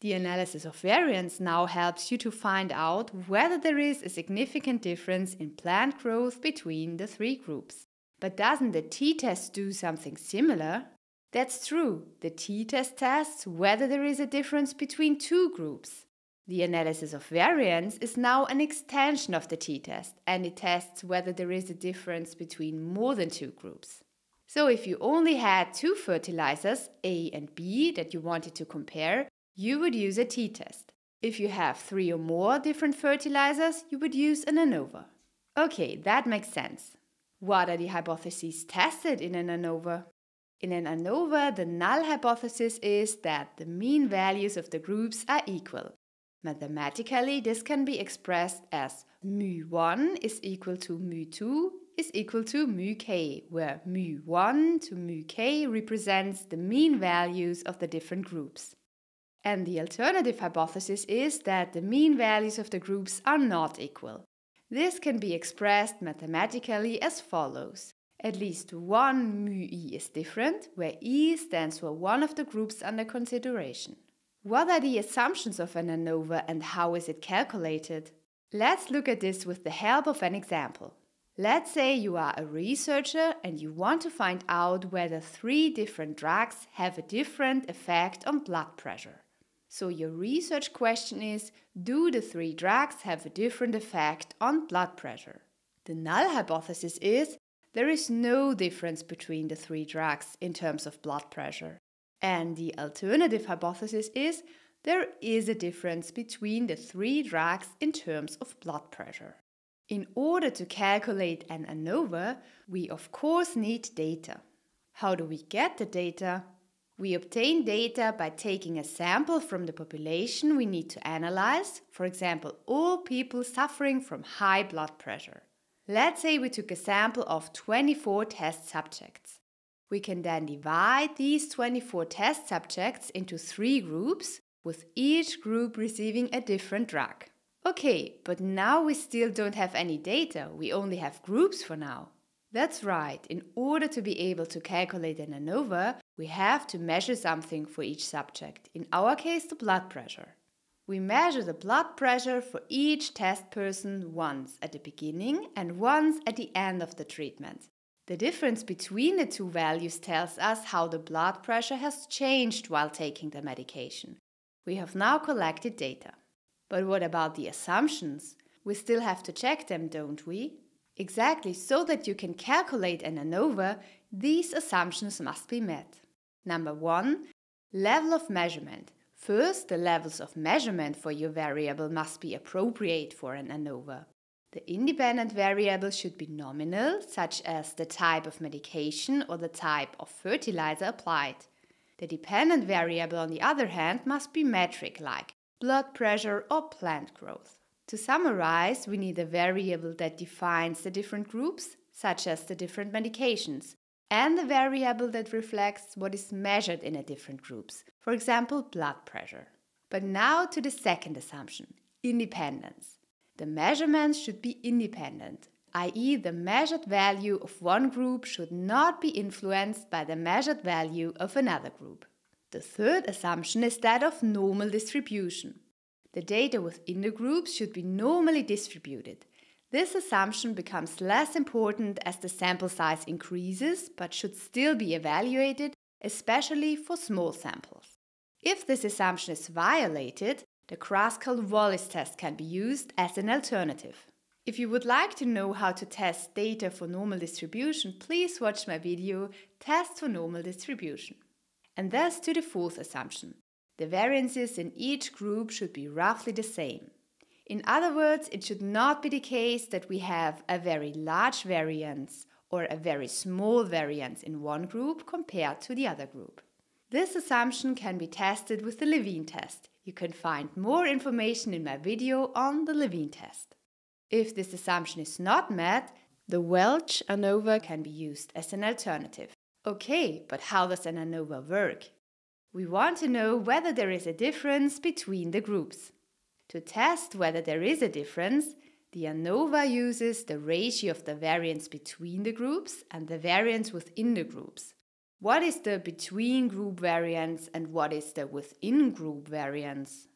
The analysis of variance now helps you to find out whether there is a significant difference in plant growth between the three groups. But doesn't the t-test do something similar? That's true, the t-test tests whether there is a difference between two groups. The analysis of variance is now an extension of the t-test, and it tests whether there is a difference between more than two groups. So if you only had two fertilizers, A and B, that you wanted to compare, you would use a t-test. If you have three or more different fertilizers, you would use an ANOVA. Okay, that makes sense. What are the hypotheses tested in an ANOVA? In an ANOVA, the null hypothesis is that the mean values of the groups are equal. Mathematically, this can be expressed as μ1 is equal to μ2 is equal to μk, where μ1 to μk represents the mean values of the different groups. And the alternative hypothesis is that the mean values of the groups are not equal. This can be expressed mathematically as follows. At least one μe is different, where e stands for one of the groups under consideration. What are the assumptions of an ANOVA and how is it calculated? Let's look at this with the help of an example. Let's say you are a researcher and you want to find out whether three different drugs have a different effect on blood pressure. So your research question is, do the three drugs have a different effect on blood pressure? The null hypothesis is, there is no difference between the three drugs in terms of blood pressure. And the alternative hypothesis is, there is a difference between the three drugs in terms of blood pressure. In order to calculate an ANOVA, we of course need data. How do we get the data? We obtain data by taking a sample from the population we need to analyze, for example, all people suffering from high blood pressure. Let's say we took a sample of 24 test subjects. We can then divide these 24 test subjects into 3 groups, with each group receiving a different drug. Okay, but now we still don't have any data, we only have groups for now. That's right, in order to be able to calculate an ANOVA, we have to measure something for each subject, in our case the blood pressure. We measure the blood pressure for each test person once at the beginning and once at the end of the treatment. The difference between the two values tells us how the blood pressure has changed while taking the medication. We have now collected data. But what about the assumptions? We still have to check them, don't we? Exactly, so that you can calculate an ANOVA, these assumptions must be met. Number 1, level of measurement. First, the levels of measurement for your variable must be appropriate for an ANOVA. The independent variable should be nominal, such as the type of medication or the type of fertilizer applied. The dependent variable, on the other hand, must be metric, like blood pressure or plant growth. To summarize, we need a variable that defines the different groups, such as the different medications, and a variable that reflects what is measured in the different groups, for example, blood pressure. But now to the second assumption, independence. The measurements should be independent, i.e. the measured value of one group should not be influenced by the measured value of another group. The third assumption is that of normal distribution. The data within the groups should be normally distributed. This assumption becomes less important as the sample size increases, but should still be evaluated, especially for small samples. If this assumption is violated, the Kruskal-Wallis-Test can be used as an alternative. If you would like to know how to test data for normal distribution, please watch my video, Test for Normal Distribution. And thus to the fourth assumption. The variances in each group should be roughly the same. In other words, it should not be the case that we have a very large variance or a very small variance in one group compared to the other group. This assumption can be tested with the Levene test. You can find more information in my video on the Levene test. If this assumption is not met, the Welch ANOVA can be used as an alternative. Okay, but how does an ANOVA work? We want to know whether there is a difference between the groups. To test whether there is a difference, the ANOVA uses the ratio of the variance between the groups and the variance within the groups. What is the between group variance and what is the within group variance?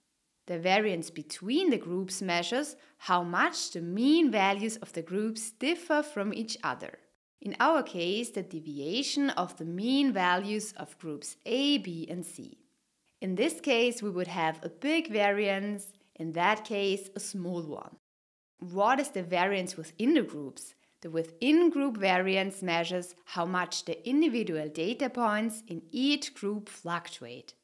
The variance between the groups measures how much the mean values of the groups differ from each other. In our case, the deviation of the mean values of groups A, B and C. In this case, we would have a big variance, in that case a small one. What is the variance within the groups? The within group variance measures how much the individual data points in each group fluctuate.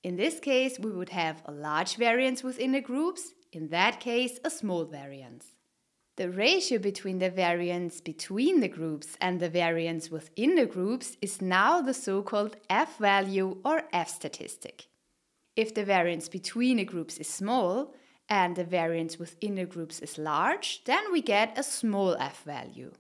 In this case, we would have a large variance within the groups, in that case a small variance. The ratio between the variance between the groups and the variance within the groups is now the so-called F-value or F-statistic. If the variance between the groups is small and the variance within the groups is large, then we get a small F-value.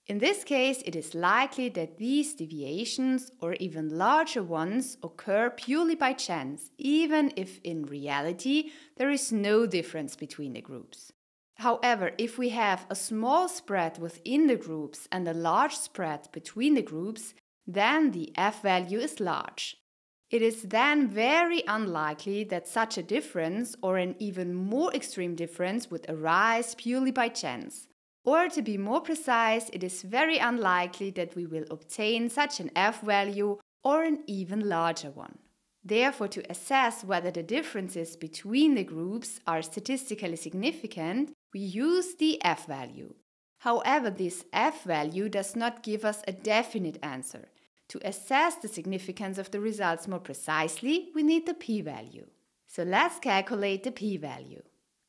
In this case, it is likely that these deviations or even larger ones occur purely by chance, even if in reality there is no difference between the groups. However, if we have a small spread within the groups and a large spread between the groups, then the F-value is large. It is then very unlikely that such a difference or an even more extreme difference would arise purely by chance. Or to be more precise, it is very unlikely that we will obtain such an F-value or an even larger one. Therefore, to assess whether the differences between the groups are statistically significant, we use the F-value. However, this F-value does not give us a definite answer. To assess the significance of the results more precisely, we need the p-value. So let's calculate the p-value.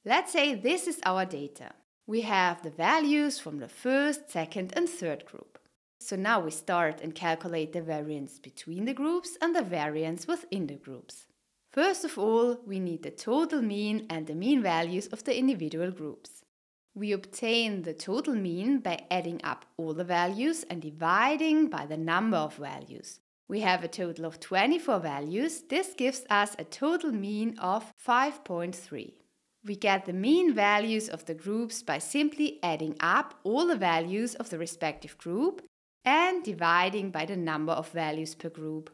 Let's say this is our data. We have the values from the first, second and third group. So now we start and calculate the variance between the groups and the variance within the groups. First of all, we need the total mean and the mean values of the individual groups. We obtain the total mean by adding up all the values and dividing by the number of values. We have a total of 24 values. This gives us a total mean of 5.3. We get the mean values of the groups by simply adding up all the values of the respective group and dividing by the number of values per group.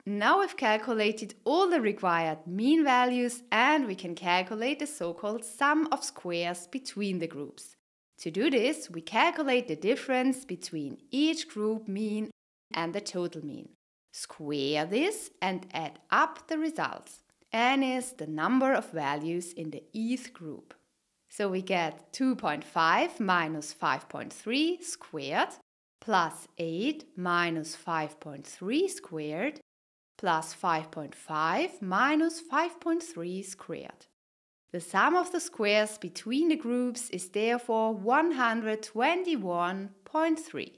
Now we've calculated all the required mean values and we can calculate the so-called sum of squares between the groups. To do this, we calculate the difference between each group mean and the total mean. Square this and add up the results. N is the number of values in the eth group. So we get 2.5 minus 5.3 squared plus 8 minus 5.3 squared plus 5.5 minus 5.3 squared. The sum of the squares between the groups is therefore 121.3.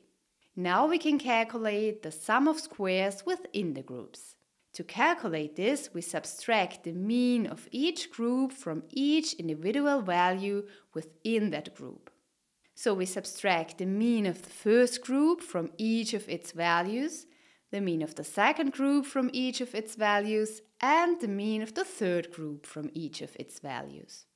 Now we can calculate the sum of squares within the groups. To calculate this, we subtract the mean of each group from each individual value within that group. So we subtract the mean of the first group from each of its values, the mean of the second group from each of its values, and the mean of the third group from each of its values.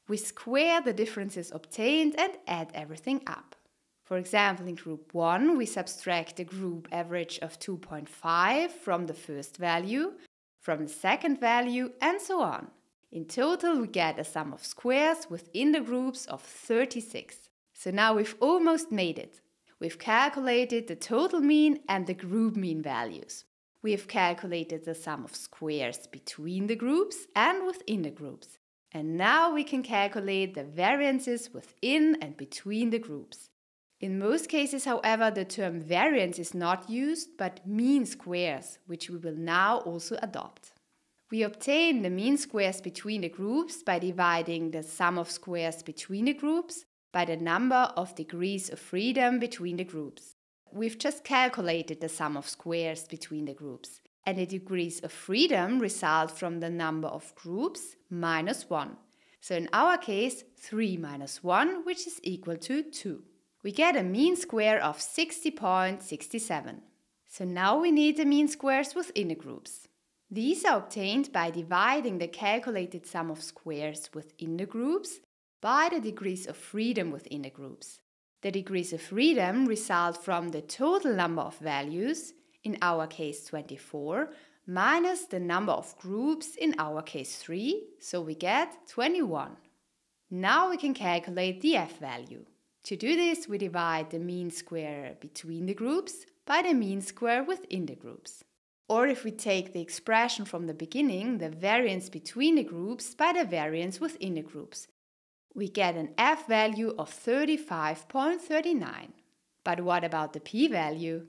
We square the differences obtained and add everything up. For example, in group 1, we subtract the group average of 2.5 from the first value, from the second value, and so on. In total, we get a sum of squares within the groups of 36. So now we've almost made it. We've calculated the total mean and the group mean values. We have calculated the sum of squares between the groups and within the groups. And now we can calculate the variances within and between the groups. In most cases, however, the term variance is not used, but mean squares, which we will now also adopt. We obtain the mean squares between the groups by dividing the sum of squares between the groups by the number of degrees of freedom between the groups. We've just calculated the sum of squares between the groups, and the degrees of freedom result from the number of groups minus 1. So in our case, 3 minus 1, which is equal to 2. We get a mean square of 60.67. So now we need the mean squares within the groups. These are obtained by dividing the calculated sum of squares within the groups by the degrees of freedom within the groups. The degrees of freedom result from the total number of values, in our case 24, minus the number of groups, in our case 3, so we get 21. Now we can calculate the F value. To do this, we divide the mean square between the groups by the mean square within the groups. Or if we take the expression from the beginning, the variance between the groups by the variance within the groups, we get an F value of 35.39. But what about the p-value?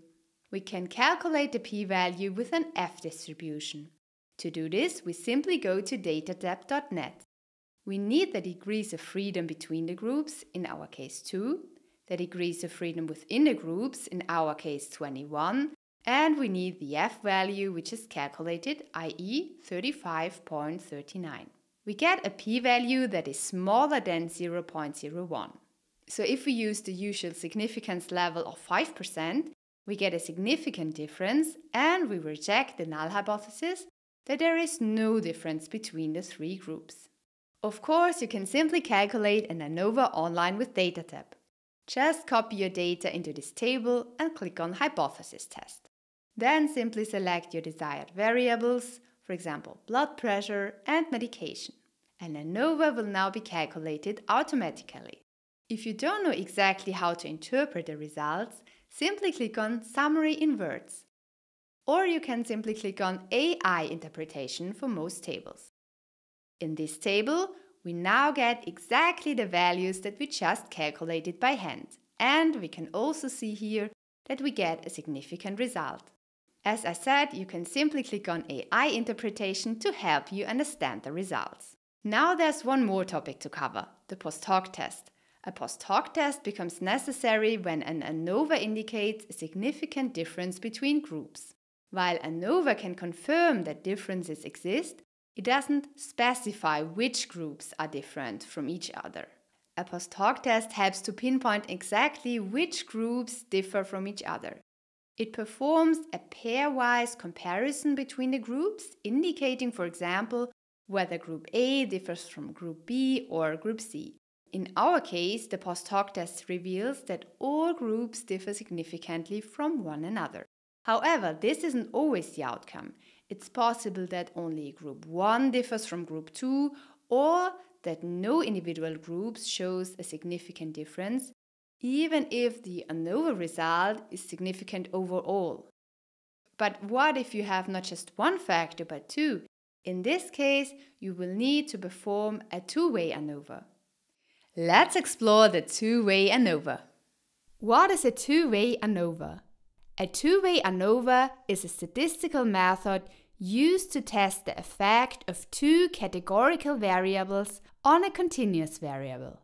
We can calculate the p-value with an F distribution. To do this, we simply go to datatab.net. We need the degrees of freedom between the groups, in our case 2, the degrees of freedom within the groups, in our case 21, and we need the F value, which is calculated, i.e. 35.39. We get a p-value that is smaller than 0.01. So if we use the usual significance level of 5%, we get a significant difference and we reject the null hypothesis that there is no difference between the three groups. Of course, you can simply calculate an ANOVA online with Datatab. Just copy your data into this table and click on Hypothesis Test. Then simply select your desired variables, for example, blood pressure and medication. And ANOVA will now be calculated automatically. If you don't know exactly how to interpret the results, simply click on Summary in Words. Or you can simply click on AI interpretation for most tables. In this table, we now get exactly the values that we just calculated by hand. And we can also see here that we get a significant result. As I said, you can simply click on AI interpretation to help you understand the results. Now there's one more topic to cover, the post hoc test. A post-hoc test becomes necessary when an ANOVA indicates a significant difference between groups. While ANOVA can confirm that differences exist, it doesn't specify which groups are different from each other. A post-hoc test helps to pinpoint exactly which groups differ from each other. It performs a pairwise comparison between the groups, indicating, for example, whether group A differs from group B or group C. In our case, the post-hoc test reveals that all groups differ significantly from one another. However, this isn't always the outcome. It's possible that only group 1 differs from group 2, or that no individual group shows a significant difference, even if the ANOVA result is significant overall. But what if you have not just one factor but two? In this case, you will need to perform a two-way ANOVA. Let's explore the two-way ANOVA. What is a two-way ANOVA? A two-way ANOVA is a statistical method used to test the effect of two categorical variables on a continuous variable.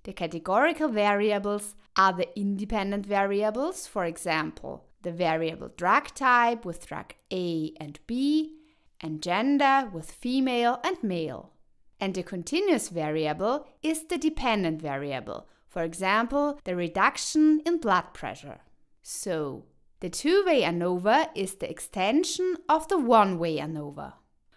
The categorical variables are the independent variables, for example, the variable drug type with drug A and B, and gender with female and male. And the continuous variable is the dependent variable, for example, the reduction in blood pressure. So, the two-way ANOVA is the extension of the one-way ANOVA.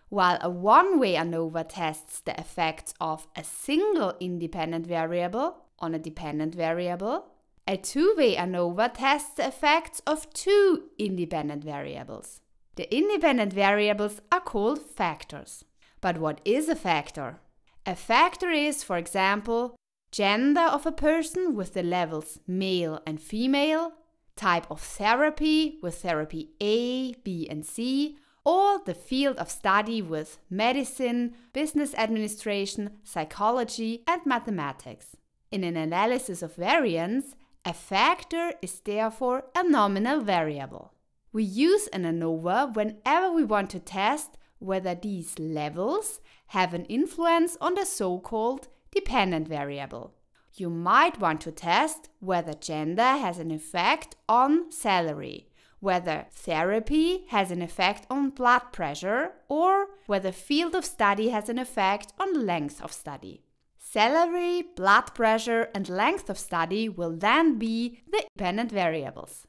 While a one-way ANOVA tests the effects of a single independent variable on a dependent variable, a two-way ANOVA tests the effects of two independent variables. The independent variables are called factors. But what is a factor? A factor is, for example, gender of a person with the levels male and female, type of therapy with therapy A, B and C, or the field of study with medicine, business administration, psychology and mathematics. In an analysis of variance, a factor is therefore a nominal variable. We use an ANOVA whenever we want to test whether these levels have an influence on the so-called dependent variable. You might want to test whether gender has an effect on salary, whether therapy has an effect on blood pressure, or whether field of study has an effect on length of study. Salary, blood pressure, and length of study will then be the dependent variables.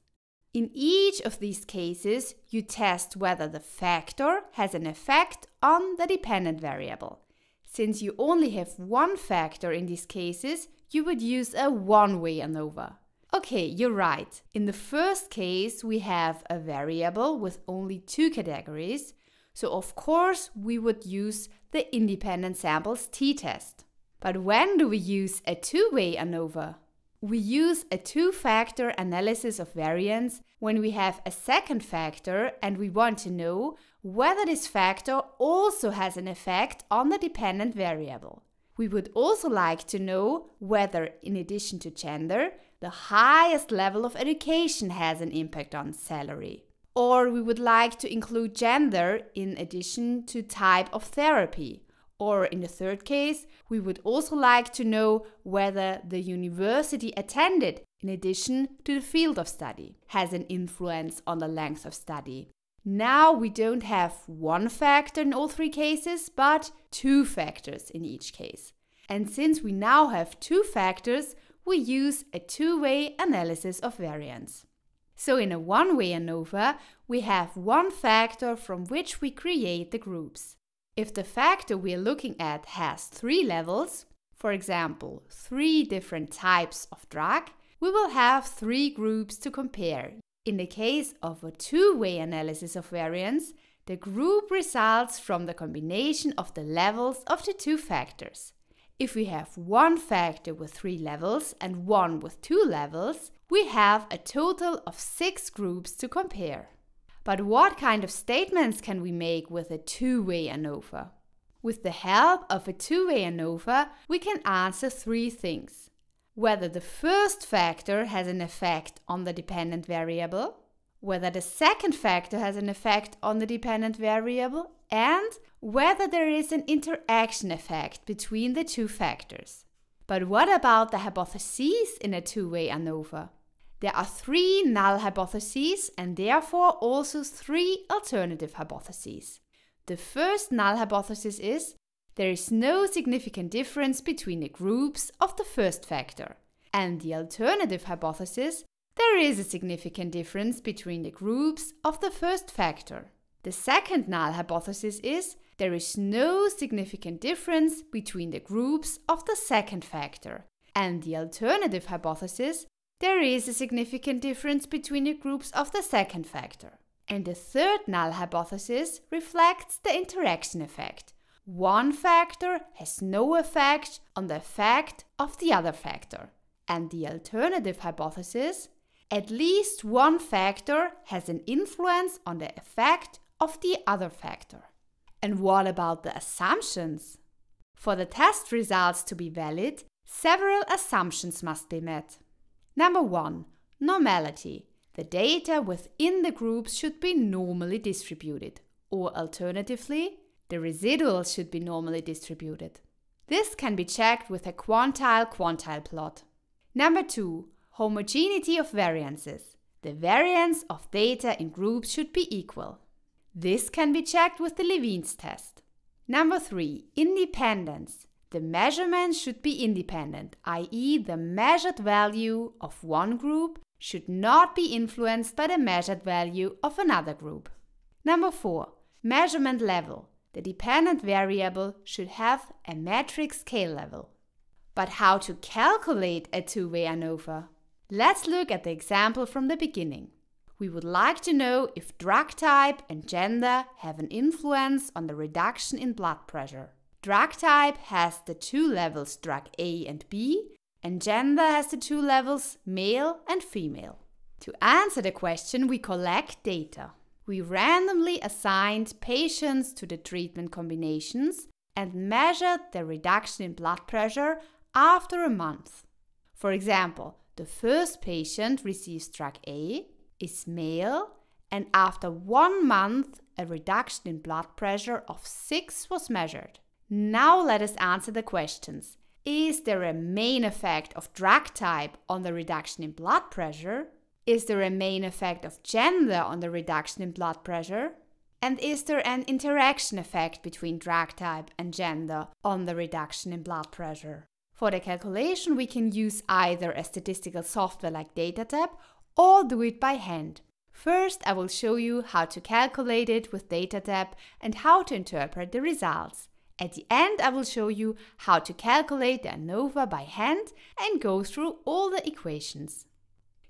In each of these cases, you test whether the factor has an effect on the dependent variable. Since you only have one factor in these cases, you would use a one-way ANOVA. Okay, you're right. In the first case, we have a variable with only two categories, so of course we would use the independent samples t-test. But when do we use a two-way ANOVA? We use a two-factor analysis of variance when we have a second factor and we want to know whether this factor also has an effect on the dependent variable. We would also like to know whether, in addition to gender, the highest level of education has an impact on salary. Or we would like to include gender in addition to type of therapy. Or in the third case, we would also like to know whether the university attended, in addition to the field of study, has an influence on the length of study. Now we don't have one factor in all three cases, but two factors in each case. And since we now have two factors, we use a two-way analysis of variance. So in a one-way ANOVA, we have one factor from which we create the groups. If the factor we are looking at has three levels, for example, three different types of drug, we will have three groups to compare. In the case of a two-way analysis of variance, the group results from the combination of the levels of the two factors. If we have one factor with three levels and one with two levels, we have a total of 6 groups to compare. But what kind of statements can we make with a two-way ANOVA? With the help of a two-way ANOVA, we can answer 3 things. Whether the first factor has an effect on the dependent variable, whether the second factor has an effect on the dependent variable, and whether there is an interaction effect between the two factors. But what about the hypotheses in a two-way ANOVA? There are 3 null hypotheses and therefore also 3 alternative hypotheses. The first null hypothesis is there is no significant difference between the groups of the first factor. And the alternative hypothesis, there is a significant difference between the groups of the first factor. The second null hypothesis is there is no significant difference between the groups of the second factor. And the alternative hypothesis, there is a significant difference between the groups of the second factor. And the third null hypothesis reflects the interaction effect. One factor has no effect on the effect of the other factor. And the alternative hypothesis, at least one factor has an influence on the effect of the other factor. And what about the assumptions? For the test results to be valid, several assumptions must be met. Number 1. Normality. The data within the groups should be normally distributed, or alternatively, the residuals should be normally distributed. This can be checked with a quantile-quantile plot. Number 2. Homogeneity of variances. The variance of data in groups should be equal. This can be checked with the Levene's test. Number 3. Independence. The measurements should be independent, i.e. the measured value of one group should not be influenced by the measured value of another group. Number 4. Measurement level. The dependent variable should have a metric scale level. But how to calculate a two-way ANOVA? Let's look at the example from the beginning. We would like to know if drug type and gender have an influence on the reduction in blood pressure. Drug type has the 2 levels drug A and B, and gender has the 2 levels male and female. To answer the question, we collect data. We randomly assigned patients to the treatment combinations and measured the reduction in blood pressure after a month. For example, the first patient receives drug A, is male, and after 1 month a reduction in blood pressure of 6 was measured. Now let us answer the questions. Is there a main effect of drug type on the reduction in blood pressure? Is there a main effect of gender on the reduction in blood pressure? And is there an interaction effect between drug type and gender on the reduction in blood pressure? For the calculation, we can use either a statistical software like DataTab or do it by hand. First, I will show you how to calculate it with DataTab and how to interpret the results. At the end, I will show you how to calculate the ANOVA by hand and go through all the equations.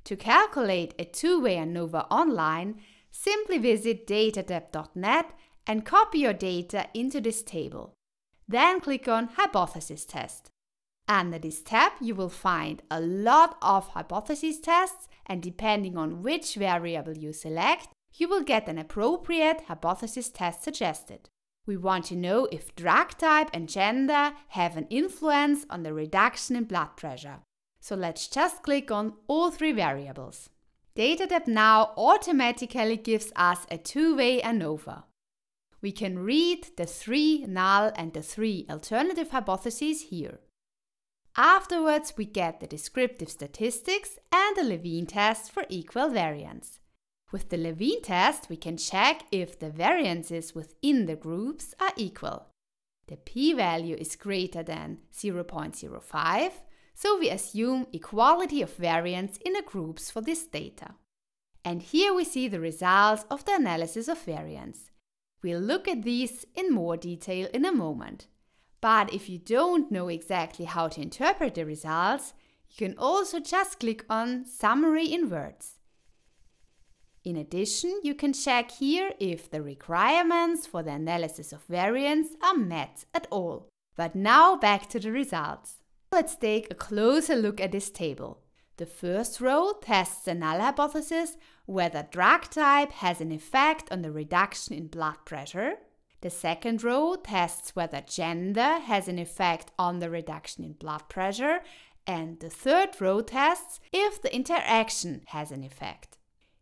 To calculate a two-way ANOVA online, simply visit datatab.net and copy your data into this table. Then click on Hypothesis Test. Under this tab, you will find a lot of hypothesis tests, and depending on which variable you select, you will get an appropriate hypothesis test suggested. We want to know if drug type and gender have an influence on the reduction in blood pressure. So let's just click on all 3 variables. DataTab now automatically gives us a two-way ANOVA. We can read the 3 null and the 3 alternative hypotheses here. Afterwards, we get the descriptive statistics and the Levene test for equal variance. With the Levene test, we can check if the variances within the groups are equal. The p-value is greater than 0.05, so we assume equality of variance in the groups for this data. And here we see the results of the analysis of variance. We'll look at these in more detail in a moment. But if you don't know exactly how to interpret the results, you can also just click on Summary in Words. In addition, you can check here if the requirements for the analysis of variance are met at all. But now back to the results. Let's take a closer look at this table. The first row tests the null hypothesis whether drug type has an effect on the reduction in blood pressure. The second row tests whether gender has an effect on the reduction in blood pressure. And the third row tests if the interaction has an effect.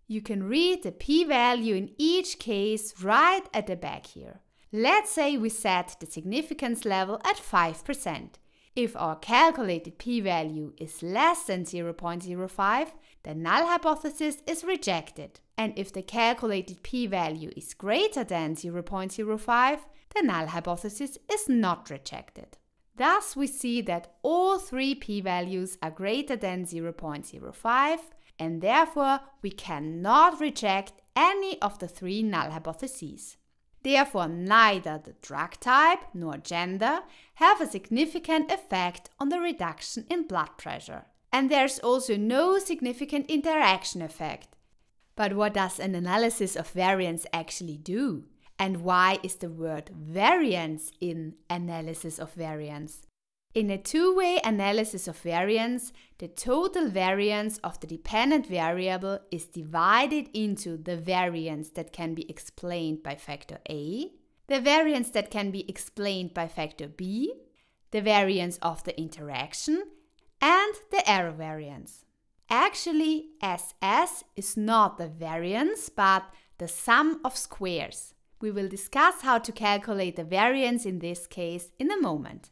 You can read the p-value in each case right at the back here. Let's say we set the significance level at 5%. If our calculated p-value is less than 0.05, the null hypothesis is rejected. And if the calculated p-value is greater than 0.05, the null hypothesis is not rejected. Thus, we see that all three p-values are greater than 0.05, and therefore we cannot reject any of the three null hypotheses. Therefore, neither the drug type nor gender have a significant effect on the reduction in blood pressure. And there's also no significant interaction effect. But what does an analysis of variance actually do? And why is the word variance in analysis of variance? In a two-way analysis of variance, the total variance of the dependent variable is divided into the variance that can be explained by factor A, the variance that can be explained by factor B, the variance of the interaction, and the error variance. Actually, SS is not the variance, but the sum of squares. We will discuss how to calculate the variance in this case in a moment.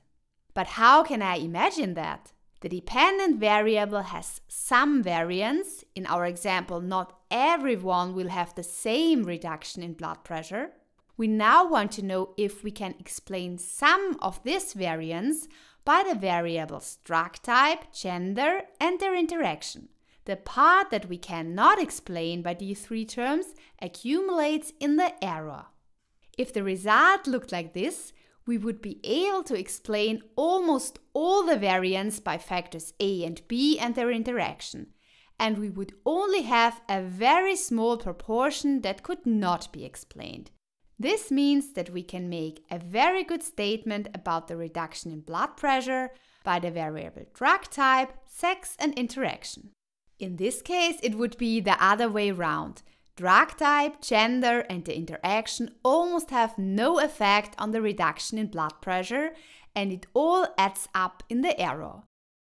But how can I imagine that? The dependent variable has some variance. In our example, not everyone will have the same reduction in blood pressure. We now want to know if we can explain some of this variance by the variables drug type, gender, and their interaction. The part that we cannot explain by these three terms accumulates in the error. If the result looked like this, we would be able to explain almost all the variance by factors A and B and their interaction, and we would only have a very small proportion that could not be explained. This means that we can make a very good statement about the reduction in blood pressure by the variable drug type, sex, and interaction. In this case, it would be the other way round. Drug type, gender, and the interaction almost have no effect on the reduction in blood pressure, and it all adds up in the error.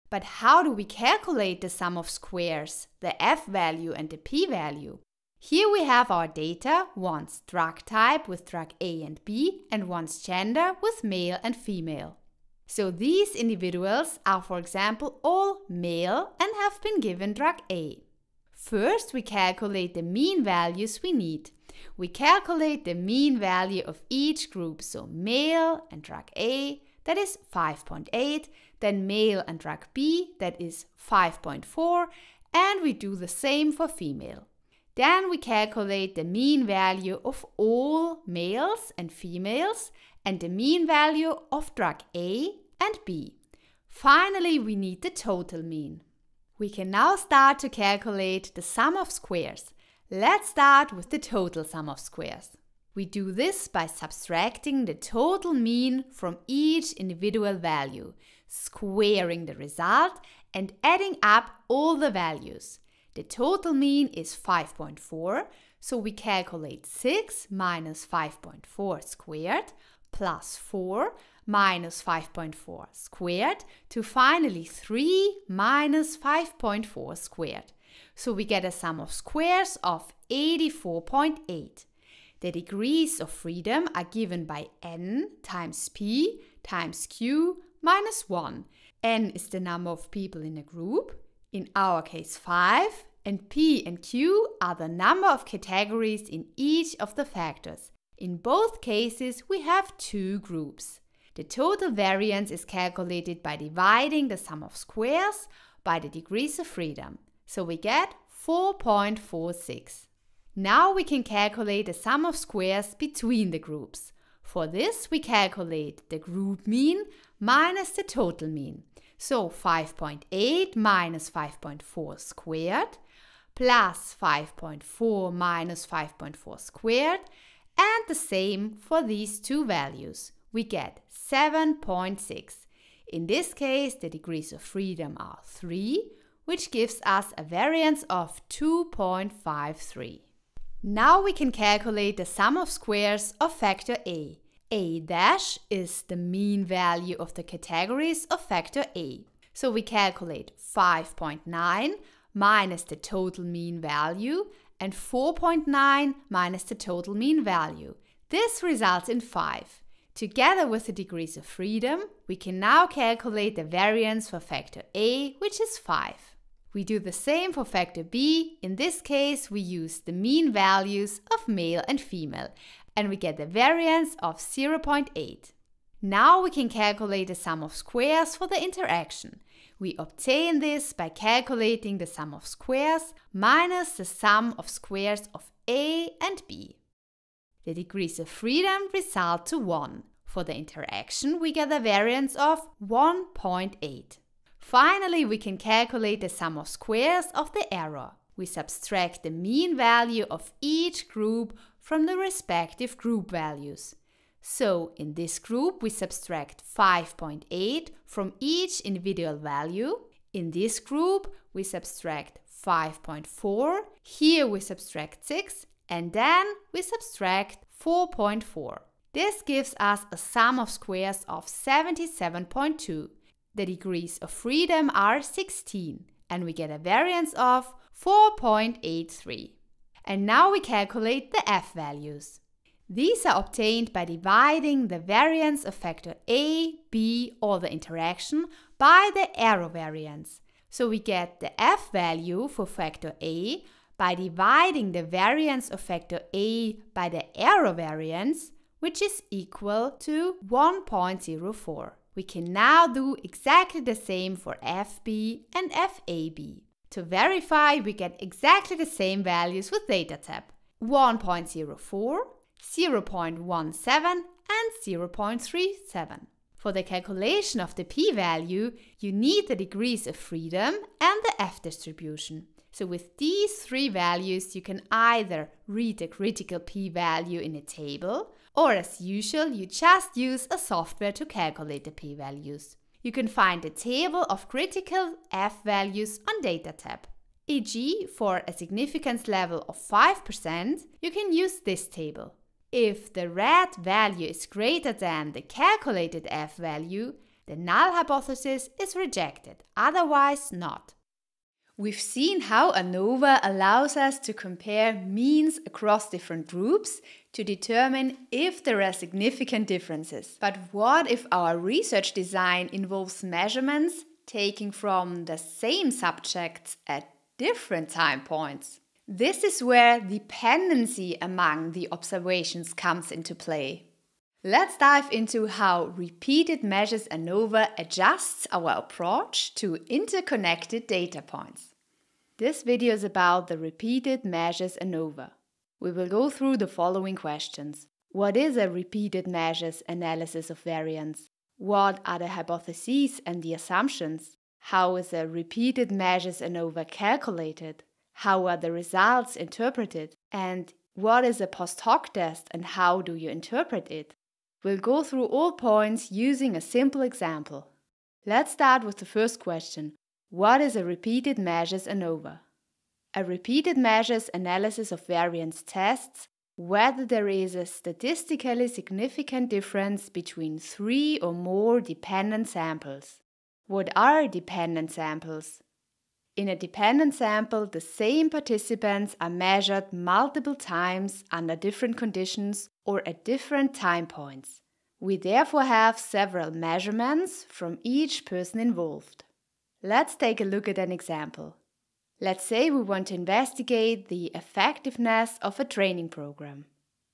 But how do we calculate the sum of squares, the F value and the P value? Here we have our data, once drug type with drug A and B, and once gender with male and female. So these individuals are, for example, all male and have been given drug A. First, we calculate the mean values we need. We calculate the mean value of each group, so male and drug A, that is 5.8, then male and drug B, that is 5.4, and we do the same for female. Then we calculate the mean value of all males and females and the mean value of drug A and B. Finally, we need the total mean. We can now start to calculate the sum of squares. Let's start with the total sum of squares. We do this by subtracting the total mean from each individual value, squaring the result, and adding up all the values. The total mean is 5.4, so we calculate 6 minus 5.4 squared plus 4 minus 5.4 squared to finally 3 minus 5.4 squared. So we get a sum of squares of 84.8. The degrees of freedom are given by n times p times q minus 1. N is the number of people in a group, in our case 5, and p and q are the number of categories in each of the factors. In both cases, we have two groups. The total variance is calculated by dividing the sum of squares by the degrees of freedom. So we get 4.46. Now we can calculate the sum of squares between the groups. For this, we calculate the group mean minus the total mean. So 5.8 minus 5.4 squared plus 5.4 minus 5.4 squared, and the same for these two values. We get 7.6. In this case, the degrees of freedom are 3, which gives us a variance of 2.53. Now we can calculate the sum of squares of factor A. A dash is the mean value of the categories of factor A. So we calculate 5.9 minus the total mean value and 4.9 minus the total mean value. This results in 5. Together with the degrees of freedom, we can now calculate the variance for factor A, which is 5. We do the same for factor B. In this case, we use the mean values of male and female, and we get the variance of 0.8. Now we can calculate the sum of squares for the interaction. We obtain this by calculating the sum of squares minus the sum of squares of A and B. The degrees of freedom result to 1. For the interaction, we get a variance of 1.8. Finally, we can calculate the sum of squares of the error. We subtract the mean value of each group from the respective group values. So, in this group, we subtract 5.8 from each individual value. In this group, we subtract 5.4. Here we subtract 6. And then we subtract 4.4. This gives us a sum of squares of 77.2. The degrees of freedom are 16, and we get a variance of 4.83. And now we calculate the F values. These are obtained by dividing the variance of factor A, B, or the interaction by the error variance. So we get the F value for factor A by dividing the variance of factor A by the error variance, which is equal to 1.04. We can now do exactly the same for FB and FAB. To verify, we get exactly the same values with data-tab: 1.04, 0.17 and 0.37. For the calculation of the p-value, you need the degrees of freedom and the F distribution. So with these three values, you can either read the critical p-value in a table, or as usual, you just use a software to calculate the p-values. You can find a table of critical F values on data-tab. E.g., for a significance level of 5%, you can use this table. If the red value is greater than the calculated F value, the null hypothesis is rejected, otherwise not. We've seen how ANOVA allows us to compare means across different groups to determine if there are significant differences. But what if our research design involves measurements taken from the same subjects at different time points? This is where dependency among the observations comes into play. Let's dive into how repeated measures ANOVA adjusts our approach to interconnected data points. This video is about the repeated measures ANOVA. We will go through the following questions. What is a repeated measures analysis of variance? What are the hypotheses and the assumptions? How is a repeated measures ANOVA calculated? How are the results interpreted? And what is a post hoc test and how do you interpret it? We'll go through all points using a simple example. Let's start with the first question. What is a repeated measures ANOVA? A repeated measures analysis of variance tests whether there is a statistically significant difference between 3 or more dependent samples. What are dependent samples? In a dependent sample, the same participants are measured multiple times under different conditions or at different time points. We therefore have several measurements from each person involved. Let's take a look at an example. Let's say we want to investigate the effectiveness of a training program.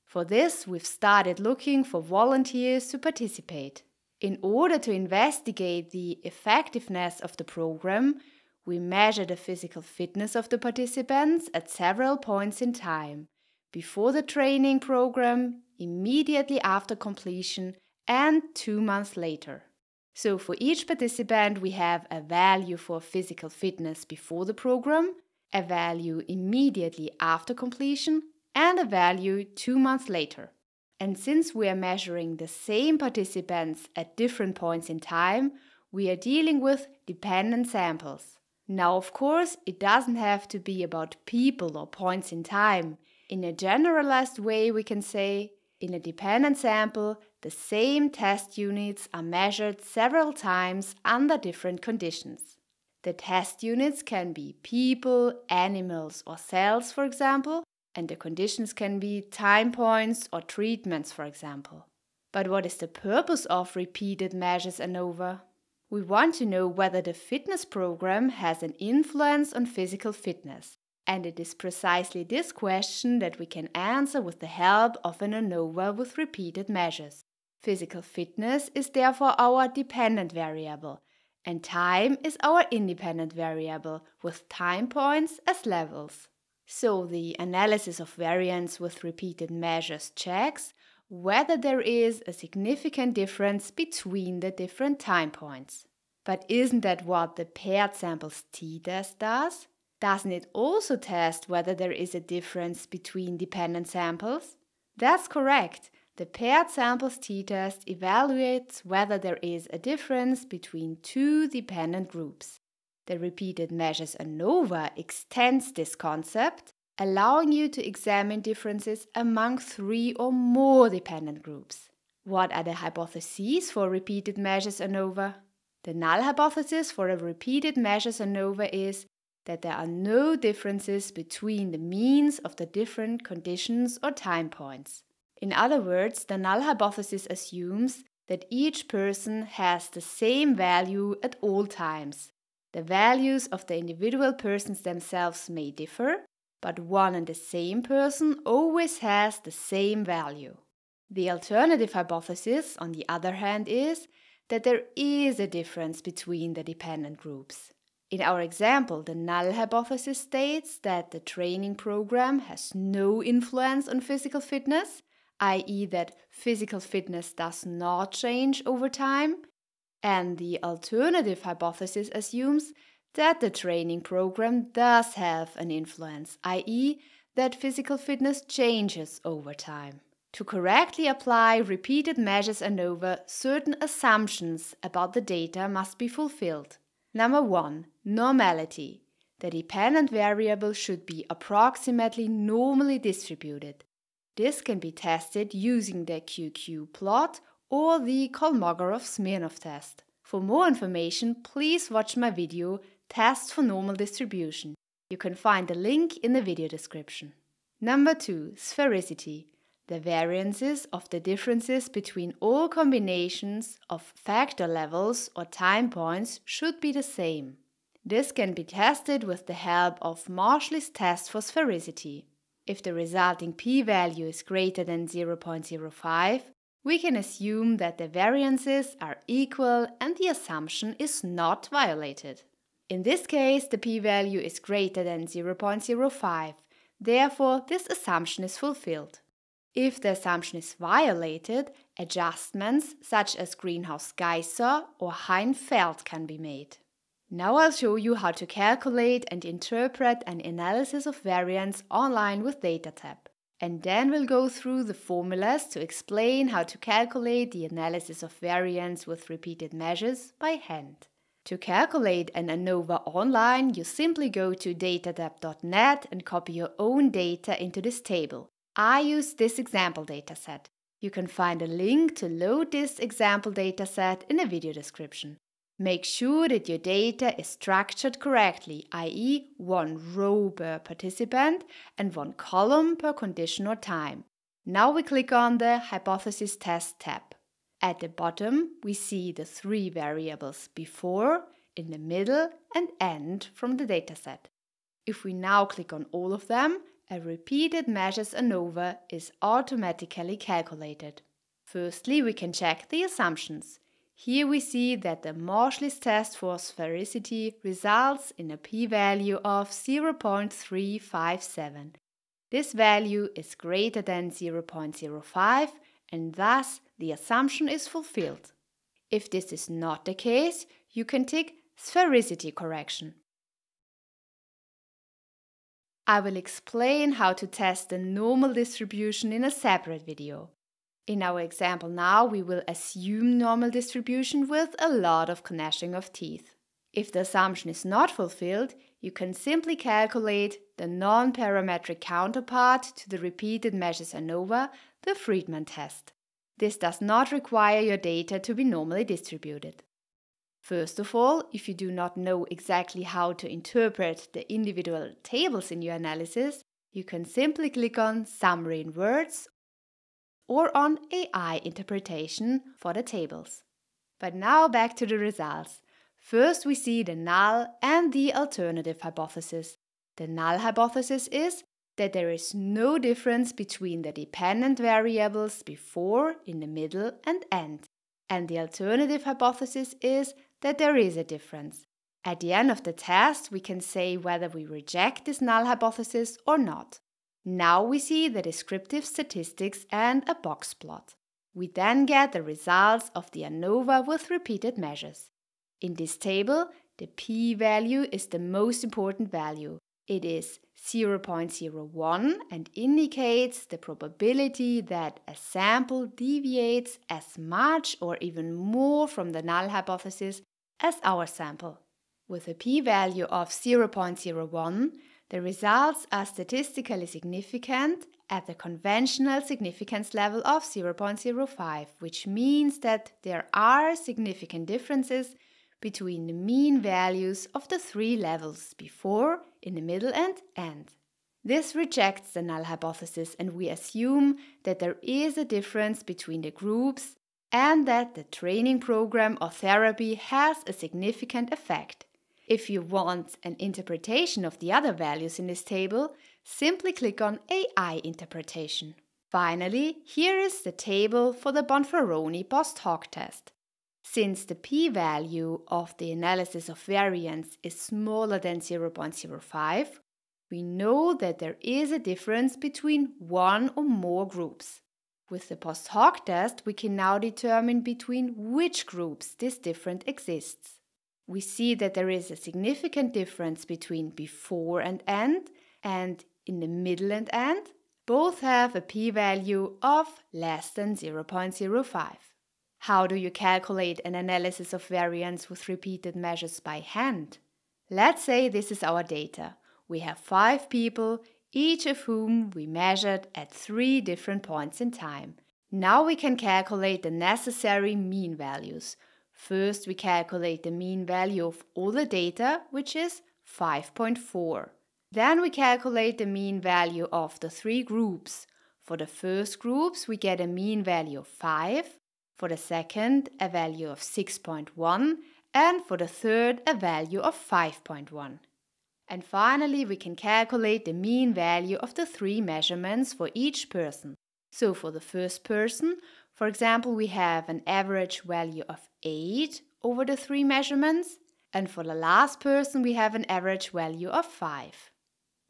For this, we've started looking for volunteers to participate. In order to investigate the effectiveness of the program, we measure the physical fitness of the participants at several points in time, before the training program, immediately after completion, and 2 months later. So for each participant, we have a value for physical fitness before the program, a value immediately after completion, and a value 2 months later. And since we are measuring the same participants at different points in time, we are dealing with dependent samples. Now, of course, it doesn't have to be about people or points in time. In a generalized way, we can say, in a dependent sample, the same test units are measured several times under different conditions. The test units can be people, animals, or cells, for example, and the conditions can be time points or treatments, for example. But what is the purpose of repeated measures ANOVA? We want to know whether the fitness program has an influence on physical fitness. And it is precisely this question that we can answer with the help of an ANOVA with repeated measures. Physical fitness is therefore our dependent variable, and time is our independent variable, with time points as levels. So the analysis of variance with repeated measures checks whether there is a significant difference between the different time points. But isn't that what the paired samples t-test does? Doesn't it also test whether there is a difference between dependent samples? That's correct. The paired samples t-test evaluates whether there is a difference between two dependent groups. The repeated measures ANOVA extends this concept, allowing you to examine differences among 3 or more dependent groups. What are the hypotheses for repeated measures ANOVA? The null hypothesis for a repeated measures ANOVA is that there are no differences between the means of the different conditions or time points. In other words, the null hypothesis assumes that each person has the same value at all times. The values of the individual persons themselves may differ, but one and the same person always has the same value. The alternative hypothesis, on the other hand, is that there is a difference between the dependent groups. In our example, the null hypothesis states that the training program has no influence on physical fitness, i.e. that physical fitness does not change over time, and the alternative hypothesis assumes that the training program does have an influence, i.e. that physical fitness changes over time. To correctly apply repeated measures ANOVA, certain assumptions about the data must be fulfilled. Number 1. Normality. The dependent variable should be approximately normally distributed. This can be tested using the QQ plot or the Kolmogorov-Smirnov test. For more information, please watch my video Test for Normal Distribution. You can find the link in the video description. Number 2. Sphericity. The variances of the differences between all combinations of factor levels or time points should be the same. This can be tested with the help of Marshall's test for sphericity. If the resulting p-value is greater than 0.05, we can assume that the variances are equal and the assumption is not violated. In this case, the p-value is greater than 0.05. Therefore, this assumption is fulfilled. If the assumption is violated, adjustments such as Greenhouse-Geiser or Hein-Feld can be made. Now I'll show you how to calculate and interpret an analysis of variance online with DataTab. And then we'll go through the formulas to explain how to calculate the analysis of variance with repeated measures by hand. To calculate an ANOVA online, you simply go to datatab.net and copy your own data into this table. I use this example dataset. You can find a link to load this example dataset in the video description. Make sure that your data is structured correctly, i.e. one row per participant and one column per condition or time. Now we click on the Hypothesis Test tab. At the bottom, we see the 3 variables before, in the middle and end from the dataset. If we now click on all of them, a repeated measures ANOVA is automatically calculated. Firstly, we can check the assumptions. Here we see that the Marshall's test for sphericity results in a p-value of 0.357. This value is greater than 0.05 and thus the assumption is fulfilled. If this is not the case, you can tick sphericity correction. I will explain how to test the normal distribution in a separate video. In our example now, we will assume normal distribution with a lot of gnashing of teeth. If the assumption is not fulfilled, you can simply calculate the non-parametric counterpart to the repeated measures ANOVA, the Friedman test. This does not require your data to be normally distributed. First of all, if you do not know exactly how to interpret the individual tables in your analysis, you can simply click on Summary in Words or on AI interpretation for the tables. But now back to the results. First we see the null and the alternative hypothesis. The null hypothesis is that there is no difference between the dependent variables before, in the middle and end. And the alternative hypothesis is that there is a difference. At the end of the test, we can say whether we reject this null hypothesis or not. Now we see the descriptive statistics and a box plot. We then get the results of the ANOVA with repeated measures. In this table, the p-value is the most important value. It is 0.01 and indicates the probability that a sample deviates as much or even more from the null hypothesis as our sample. With a p-value of 0.01, the results are statistically significant at the conventional significance level of 0.05, which means that there are significant differences between the mean values of the three levels before, in the middle and end. This rejects the null hypothesis and we assume that there is a difference between the groups and that the training program or therapy has a significant effect. If you want an interpretation of the other values in this table, simply click on AI interpretation. Finally, here is the table for the Bonferroni post-hoc test. Since the p-value of the analysis of variance is smaller than 0.05, we know that there is a difference between one or more groups. With the post-hoc test, we can now determine between which groups this difference exists. We see that there is a significant difference between before and end, and in the middle and end. Both have a p-value of less than 0.05. How do you calculate an analysis of variance with repeated measures by hand? Let's say this is our data. We have 5 people, each of whom we measured at 3 different points in time. Now we can calculate the necessary mean values. First, we calculate the mean value of all the data, which is 5.4. Then we calculate the mean value of the 3 groups. For the first groups, we get a mean value of 5. For the second, a value of 6.1, and for the third, a value of 5.1. And finally, we can calculate the mean value of the 3 measurements for each person. So for the first person, for example, we have an average value of 8 over the 3 measurements, and for the last person, we have an average value of 5.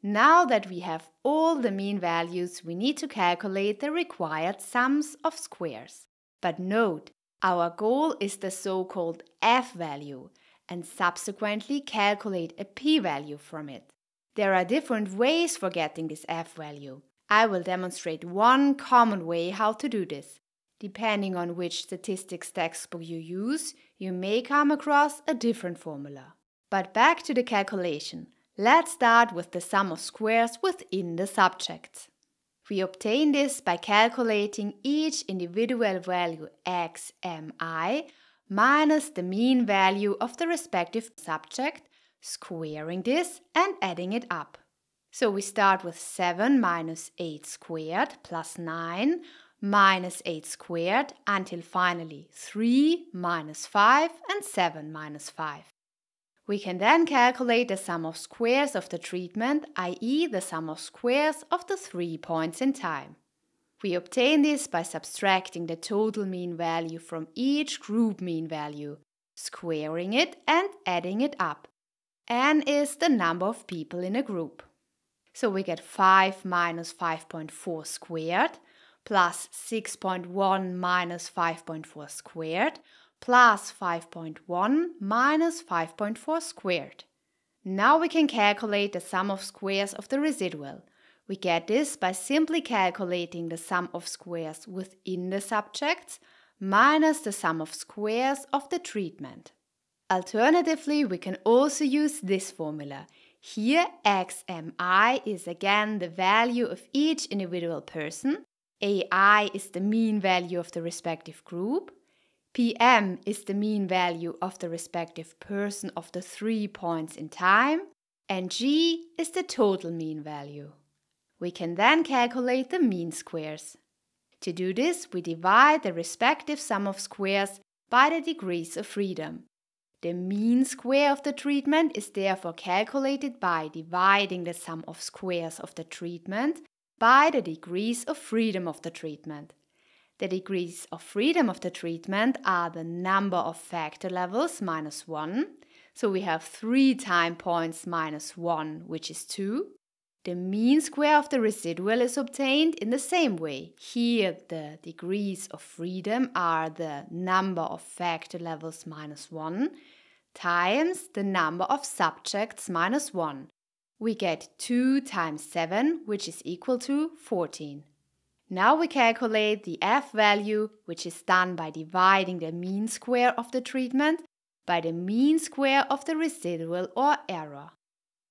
Now that we have all the mean values, we need to calculate the required sums of squares. But note, our goal is the so-called f-value and subsequently calculate a p-value from it. There are different ways for getting this f-value. I will demonstrate one common way how to do this. Depending on which statistics textbook you use, you may come across a different formula. But back to the calculation. Let's start with the sum of squares within the subjects. We obtain this by calculating each individual value xmi minus the mean value of the respective subject, squaring this and adding it up. So we start with 7 minus 8 squared plus 9 minus 8 squared until finally 3 minus 5 and 7 minus 5. We can then calculate the sum of squares of the treatment, i.e. the sum of squares of the 3 points in time. We obtain this by subtracting the total mean value from each group mean value, squaring it and adding it up. N is the number of people in a group. So we get 5 minus 5.4 squared plus 6.1 minus 5.4 squared plus 5.1 minus 5.4 squared. Now we can calculate the sum of squares of the residual. We get this by simply calculating the sum of squares within the subjects minus the sum of squares of the treatment. Alternatively, we can also use this formula. Here, xmi is again the value of each individual person, ai is the mean value of the respective group, pm is the mean value of the respective person of the 3 points in time, and g is the total mean value. We can then calculate the mean squares. To do this, we divide the respective sum of squares by the degrees of freedom. The mean square of the treatment is therefore calculated by dividing the sum of squares of the treatment by the degrees of freedom of the treatment. The degrees of freedom of the treatment are the number of factor levels minus 1. So we have 3 time points minus 1, which is 2. The mean square of the residual is obtained in the same way. Here the degrees of freedom are the number of factor levels minus 1 times the number of subjects minus 1. We get 2 times 7, which is equal to 14. Now we calculate the F value, which is done by dividing the mean square of the treatment by the mean square of the residual or error.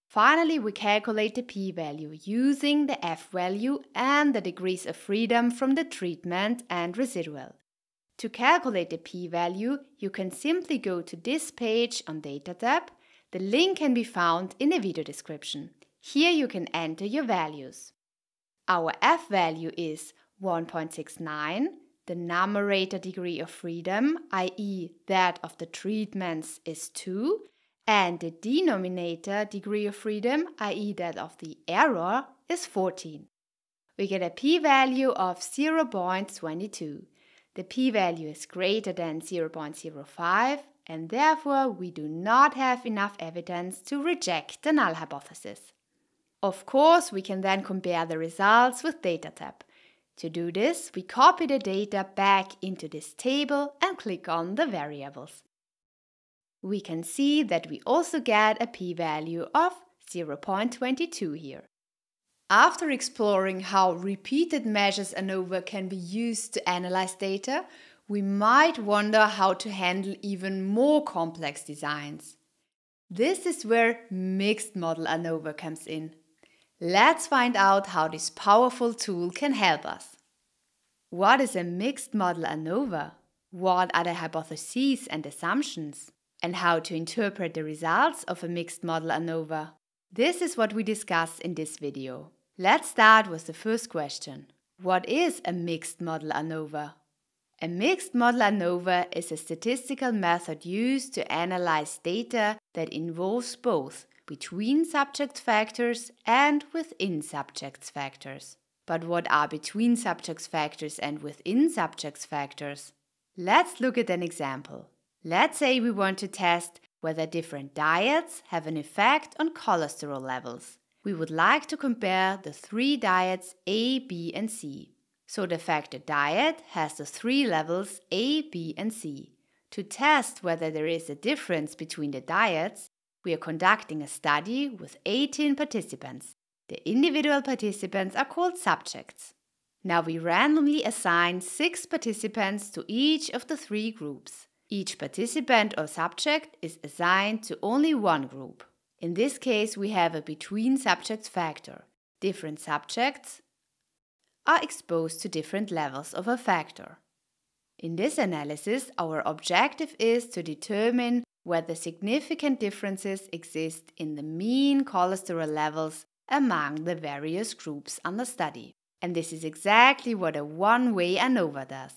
Finally, we calculate the p-value using the F value and the degrees of freedom from the treatment and residual. To calculate the p-value, you can simply go to this page on Data tab. The link can be found in the video description. Here you can enter your values. Our F value is 1.69, the numerator degree of freedom, i.e. that of the treatments, is 2, and the denominator degree of freedom, i.e. that of the error, is 14. We get a p-value of 0.22. The p-value is greater than 0.05, and therefore we do not have enough evidence to reject the null hypothesis. Of course, we can then compare the results with Data tab. To do this, we copy the data back into this table and click on the variables. We can see that we also get a p-value of 0.22 here. After exploring how repeated measures ANOVA can be used to analyze data, we might wonder how to handle even more complex designs. This is where mixed model ANOVA comes in. Let's find out how this powerful tool can help us. What is a mixed model ANOVA? What are the hypotheses and assumptions? And how to interpret the results of a mixed model ANOVA? This is what we discuss in this video. Let's start with the first question. What is a mixed model ANOVA? A mixed model ANOVA is a statistical method used to analyze data that involves both between subject factors and within subject factors. But what are between subject factors and within subject factors? Let's look at an example. Let's say we want to test whether different diets have an effect on cholesterol levels. We would like to compare the 3 diets A, B and C. So the factor diet has the 3 levels A, B and C. To test whether there is a difference between the diets, we are conducting a study with 18 participants. The individual participants are called subjects. Now we randomly assign 6 participants to each of the 3 groups. Each participant or subject is assigned to only one group. In this case, we have a between subjects factor. Different subjects are exposed to different levels of a factor. In this analysis, our objective is to determine whether significant differences exist in the mean cholesterol levels among the various groups under study. And this is exactly what a one-way ANOVA does.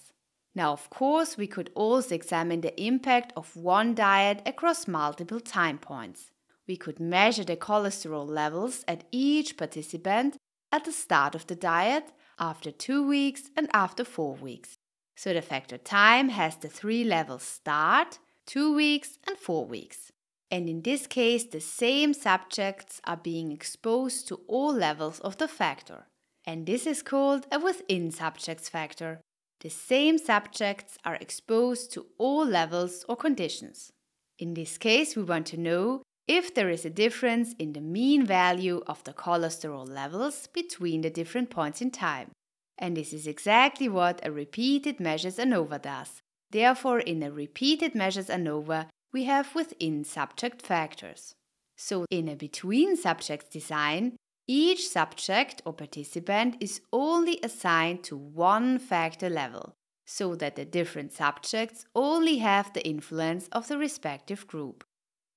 Now, of course, we could also examine the impact of one diet across multiple time points. We could measure the cholesterol levels at each participant at the start of the diet, after 2 weeks and after 4 weeks. So the factor time has the 3 levels start, 2 weeks and 4 weeks. And in this case, the same subjects are being exposed to all levels of the factor. And this is called a within subjects factor. The same subjects are exposed to all levels or conditions. In this case, we want to know if there is a difference in the mean value of the cholesterol levels between the different points in time. And this is exactly what a repeated measures ANOVA does. Therefore, in a repeated measures ANOVA, we have within subject factors. So in a between subjects design, each subject or participant is only assigned to one factor level, so that the different subjects only have the influence of the respective group.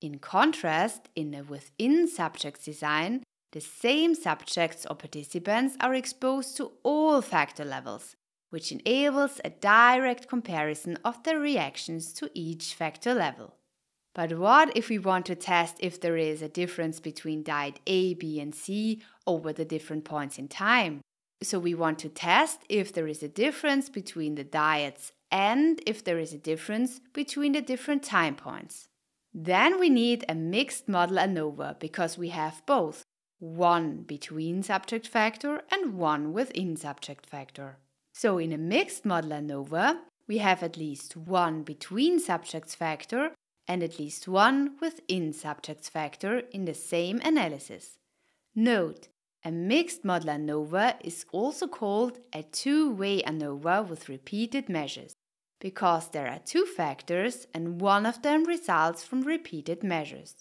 In contrast, in a within subjects design, the same subjects or participants are exposed to all factor levels, which enables a direct comparison of the reactions to each factor level. But what if we want to test if there is a difference between diet A, B, and C over the different points in time? So we want to test if there is a difference between the diets and if there is a difference between the different time points. Then we need a mixed model ANOVA because we have both, one between subject factor and one within subject factor. So in a mixed model ANOVA, we have at least one between subjects factor and at least one within subjects factor in the same analysis. Note, a mixed model ANOVA is also called a two-way ANOVA with repeated measures, because there are two factors and one of them results from repeated measures.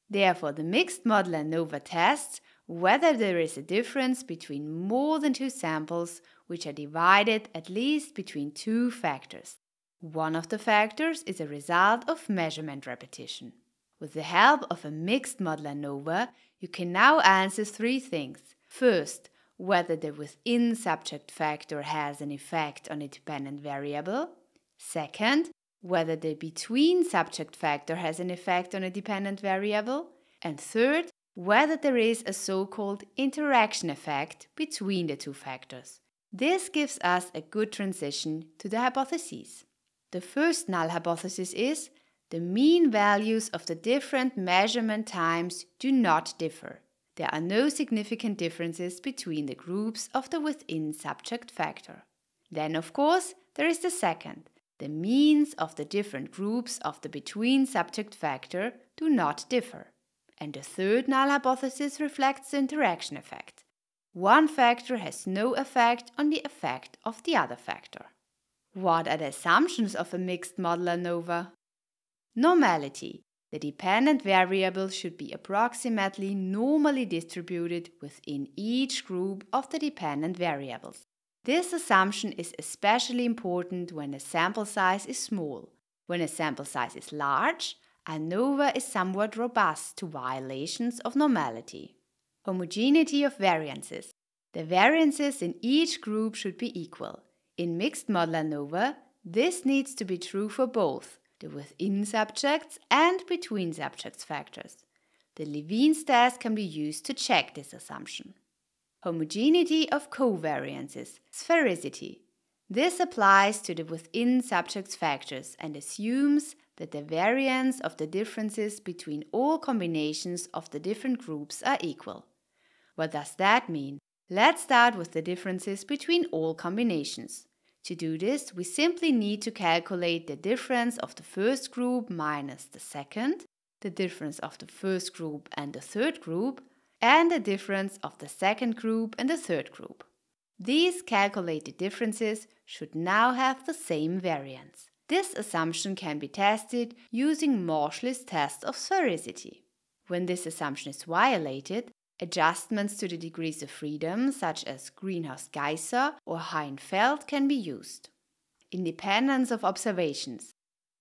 Therefore, the mixed model ANOVA tests whether there is a difference between more than two samples which are divided at least between two factors. One of the factors is a result of measurement repetition. With the help of a mixed model ANOVA, you can now answer three things. First, whether the within subject factor has an effect on a dependent variable. Second, whether the between subject factor has an effect on a dependent variable. And third, whether there is a so-called interaction effect between the two factors. This gives us a good transition to the hypotheses. The first null hypothesis is the mean values of the different measurement times do not differ. There are no significant differences between the groups of the within subject factor. Then, of course, there is the second. The means of the different groups of the between subject factor do not differ. And the third null hypothesis reflects the interaction effect. One factor has no effect on the effect of the other factor. What are the assumptions of a mixed model ANOVA? Normality. The dependent variable should be approximately normally distributed within each group of the dependent variables. This assumption is especially important when the sample size is small. When a sample size is large, ANOVA is somewhat robust to violations of normality. Homogeneity of variances. The variances in each group should be equal. In mixed model ANOVA, this needs to be true for both the within subjects and between subjects factors. The Levene's test can be used to check this assumption. Homogeneity of covariances, sphericity. This applies to the within subjects factors and assumes that the variance of the differences between all combinations of the different groups are equal. What does that mean? Let's start with the differences between all combinations. To do this, we simply need to calculate the difference of the first group minus the second, the difference of the first group and the third group, and the difference of the second group and the third group. These calculated differences should now have the same variance. This assumption can be tested using Marshall's test of sphericity. When this assumption is violated, adjustments to the degrees of freedom, such as Greenhouse-Geiser or Hein-Feld, can be used. Independence of observations.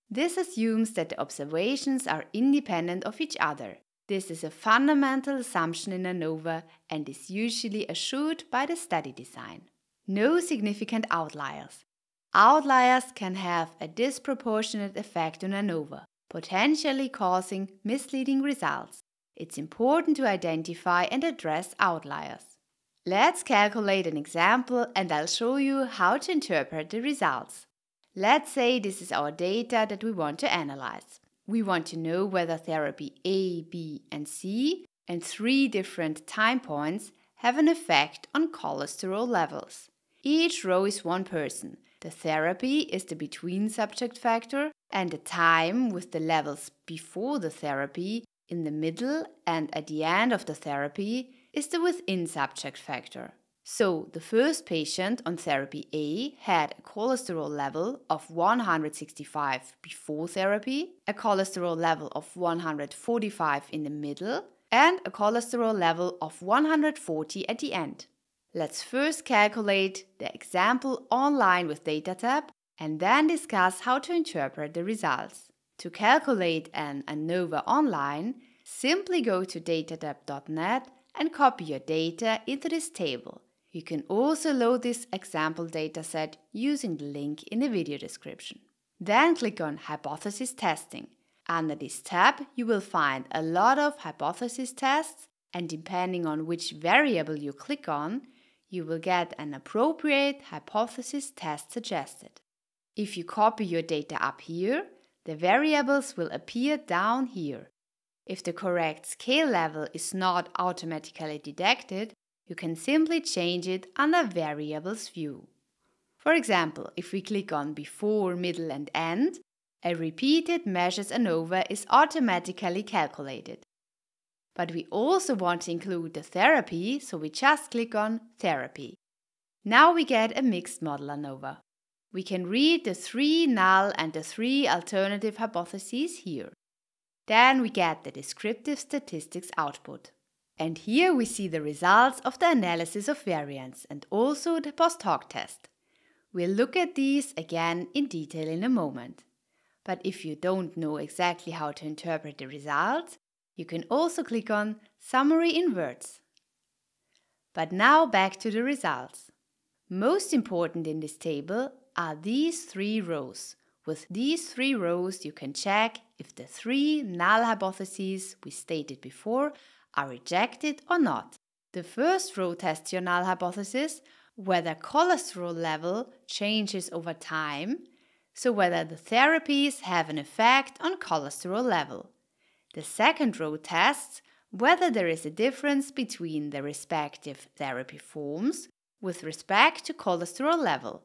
This assumes that the observations are independent of each other. This is a fundamental assumption in ANOVA and is usually assured by the study design. No significant outliers. Outliers can have a disproportionate effect on ANOVA, potentially causing misleading results. It's important to identify and address outliers. Let's calculate an example and I'll show you how to interpret the results. Let's say this is our data that we want to analyze. We want to know whether therapy A, B, and C and 3 different time points have an effect on cholesterol levels. Each row is one person. The therapy is the between subject factor and the time with the levels before the therapy in the middle and at the end of the therapy is the within subject factor. So the first patient on therapy A had a cholesterol level of 165 before therapy, a cholesterol level of 145 in the middle, and a cholesterol level of 140 at the end. Let's first calculate the example online with DataTab and then discuss how to interpret the results. To calculate an ANOVA online, simply go to datatab.net and copy your data into this table. You can also load this example dataset using the link in the video description. Then click on Hypothesis Testing. Under this tab, you will find a lot of hypothesis tests, and depending on which variable you click on, you will get an appropriate hypothesis test suggested. If you copy your data up here, the variables will appear down here. If the correct scale level is not automatically detected, you can simply change it under Variables view. For example, if we click on Before, Middle and End, a repeated measures ANOVA is automatically calculated. But we also want to include the therapy, so we just click on Therapy. Now we get a mixed model ANOVA. We can read the 3 null and the 3 alternative hypotheses here. Then we get the descriptive statistics output. And here we see the results of the analysis of variance and also the post-hoc test. We'll look at these again in detail in a moment. But if you don't know exactly how to interpret the results, you can also click on Summary in Words. But now back to the results. Most important in this table are these 3 rows. With these 3 rows you can check if the 3 null hypotheses we stated before are rejected or not. The first row tests your null hypothesis, whether cholesterol level changes over time, so whether the therapies have an effect on cholesterol level. The second row tests whether there is a difference between the respective therapy forms with respect to cholesterol level.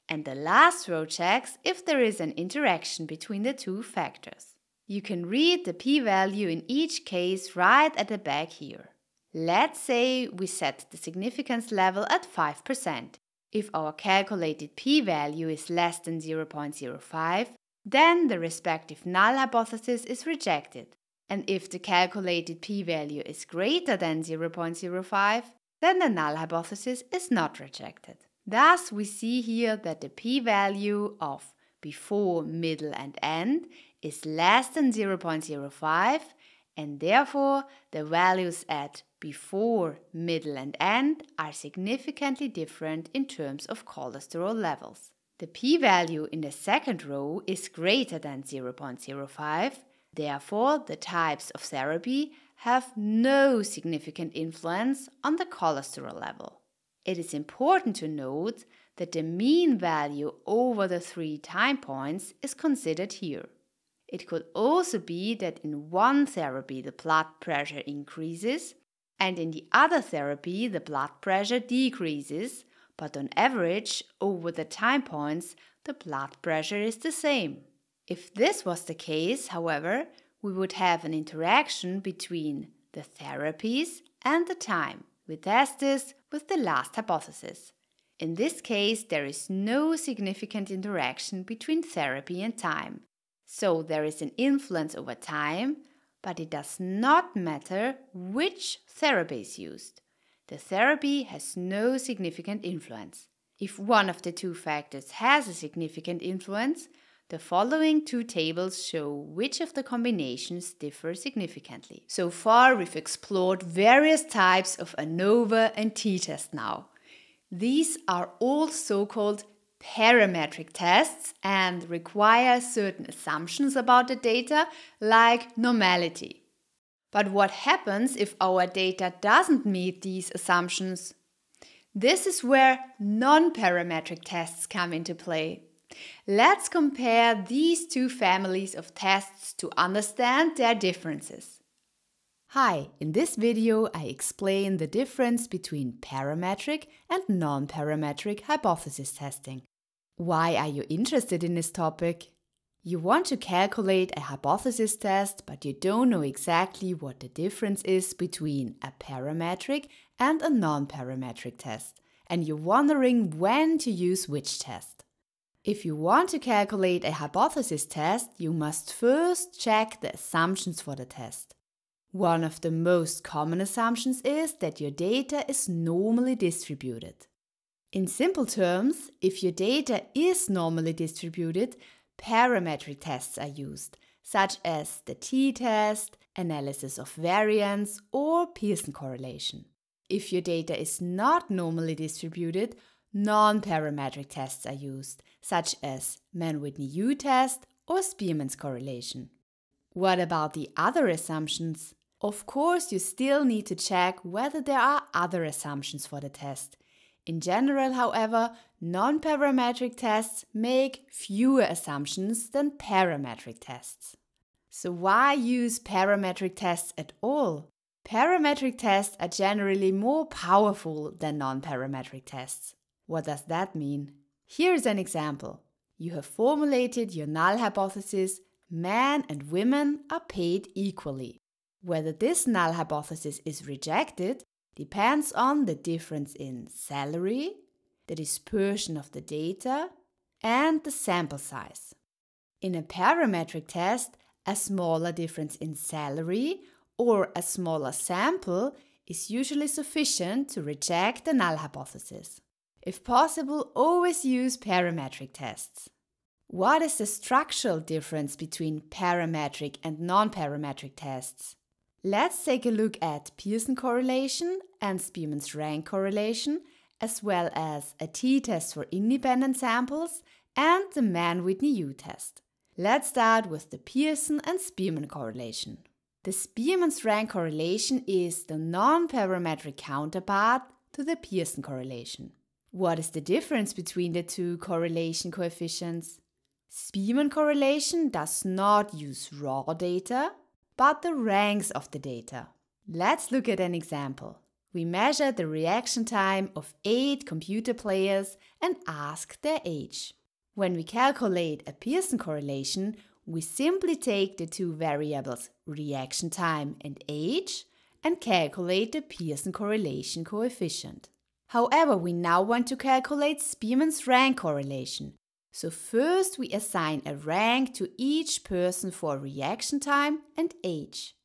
And the last row checks if there is an interaction between the 2 factors. You can read the p-value in each case right at the back here. Let's say we set the significance level at 5%. If our calculated p-value is less than 0.05, then the respective null hypothesis is rejected. And if the calculated p-value is greater than 0.05, then the null hypothesis is not rejected. Thus, we see here that the p-value of before, middle and end is less than 0.05, and therefore the values at before, middle and end are significantly different in terms of cholesterol levels. The p-value in the second row is greater than 0.05, therefore the types of therapy have no significant influence on the cholesterol level. It is important to note that the mean value over the 3 time points is considered here. It could also be that in one therapy the blood pressure increases and in the other therapy the blood pressure decreases, but on average over the time points the blood pressure is the same. If this was the case, however, we would have an interaction between the therapies and the time. We test this with the last hypothesis. In this case, there is no significant interaction between therapy and time. So there is an influence over time, but it does not matter which therapy is used. The therapy has no significant influence. If one of the 2 factors has a significant influence, the following 2 tables show which of the combinations differ significantly. So far we've explored various types of ANOVA and t-test now. These are all so-called parametric tests and require certain assumptions about the data, like normality. But what happens if our data doesn't meet these assumptions? This is where non-parametric tests come into play. Let's compare these 2 families of tests to understand their differences. Hi, in this video I explain the difference between parametric and non-parametric hypothesis testing. Why are you interested in this topic? You want to calculate a hypothesis test, but you don't know exactly what the difference is between a parametric and a non-parametric test, and you're wondering when to use which test. If you want to calculate a hypothesis test, you must first check the assumptions for the test. One of the most common assumptions is that your data is normally distributed. In simple terms, if your data is normally distributed, parametric tests are used, such as the t-test, analysis of variance, or Pearson correlation. If your data is not normally distributed, non-parametric tests are used, such as Mann-Whitney U-Test or Spearman's correlation. What about the other assumptions? Of course, you still need to check whether there are other assumptions for the test. In general, however, non-parametric tests make fewer assumptions than parametric tests. So why use parametric tests at all? Parametric tests are generally more powerful than non-parametric tests. What does that mean? Here's an example. You have formulated your null hypothesis: men and women are paid equally. Whether this null hypothesis is rejected depends on the difference in salary, the dispersion of the data, and the sample size. In a parametric test, a smaller difference in salary or a smaller sample is usually sufficient to reject the null hypothesis. If possible, always use parametric tests. What is the structural difference between parametric and non-parametric tests? Let's take a look at Pearson correlation and Spearman's rank correlation, as well as a t-test for independent samples and the Mann-Whitney U-Test. Let's start with the Pearson and Spearman correlation. The Spearman's rank correlation is the non-parametric counterpart to the Pearson correlation. What is the difference between the two correlation coefficients? Spearman correlation does not use raw data, but the ranks of the data. Let's look at an example. We measure the reaction time of 8 computer players and ask their age. When we calculate a Pearson correlation, we simply take the two variables reaction time and age and calculate the Pearson correlation coefficient. However, we now want to calculate Spearman's rank correlation. So first we assign a rank to each person for reaction time and age.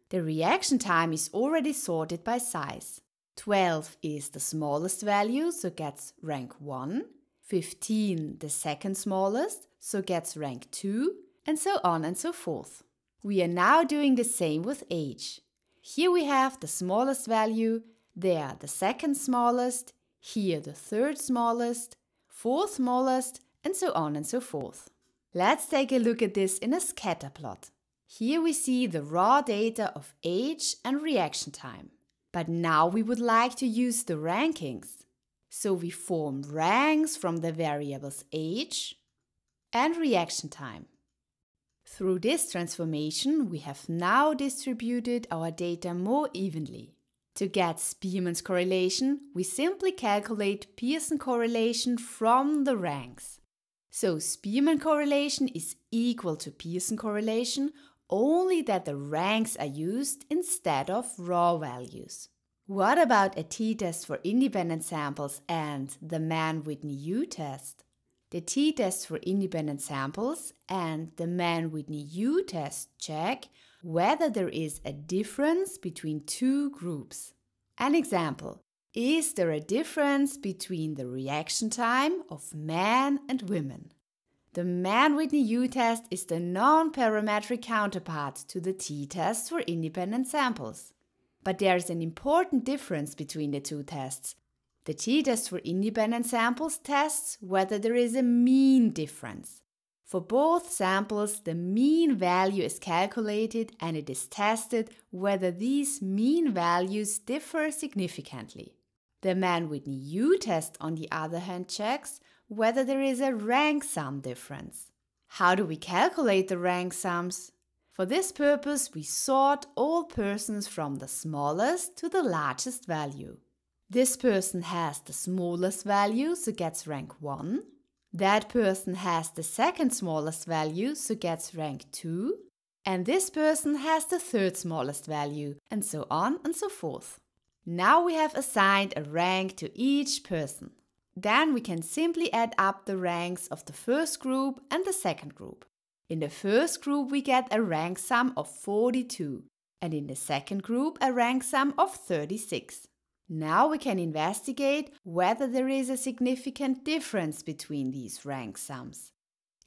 The reaction time is already sorted by size. 12 is the smallest value, so gets rank 1. 15 the second smallest, so gets rank 2, and so on and so forth. We are now doing the same with age. Here we have the smallest value, there the second smallest, here the third smallest, fourth smallest, and so on and so forth. Let's take a look at this in a scatter plot. Here we see the raw data of age and reaction time. But now we would like to use the rankings. So we form ranks from the variables age and reaction time. Through this transformation, we have now distributed our data more evenly. To get Spearman's correlation, we simply calculate Pearson correlation from the ranks. So Spearman correlation is equal to Pearson correlation, only that the ranks are used instead of raw values. What about a t-test for independent samples and the Mann-Whitney U-Test? The t-test for independent samples and the Mann-Whitney U-Test check whether there is a difference between two groups. An example: is there a difference between the reaction time of men and women? The Mann-Whitney U-Test is the non-parametric counterpart to the t-test for independent samples. But there is an important difference between the two tests. The t-test for independent samples tests whether there is a mean difference. For both samples, the mean value is calculated and it is tested whether these mean values differ significantly. The Mann-Whitney U-Test, on the other hand, checks whether there is a rank sum difference. How do we calculate the rank sums? For this purpose, we sort all persons from the smallest to the largest value. This person has the smallest value, so gets rank 1. That person has the second smallest value, so gets rank 2. And this person has the third smallest value, and so on and so forth. Now we have assigned a rank to each person. Then we can simply add up the ranks of the first group and the second group. In the first group we get a rank sum of 42, and in the second group a rank sum of 36. Now we can investigate whether there is a significant difference between these rank sums.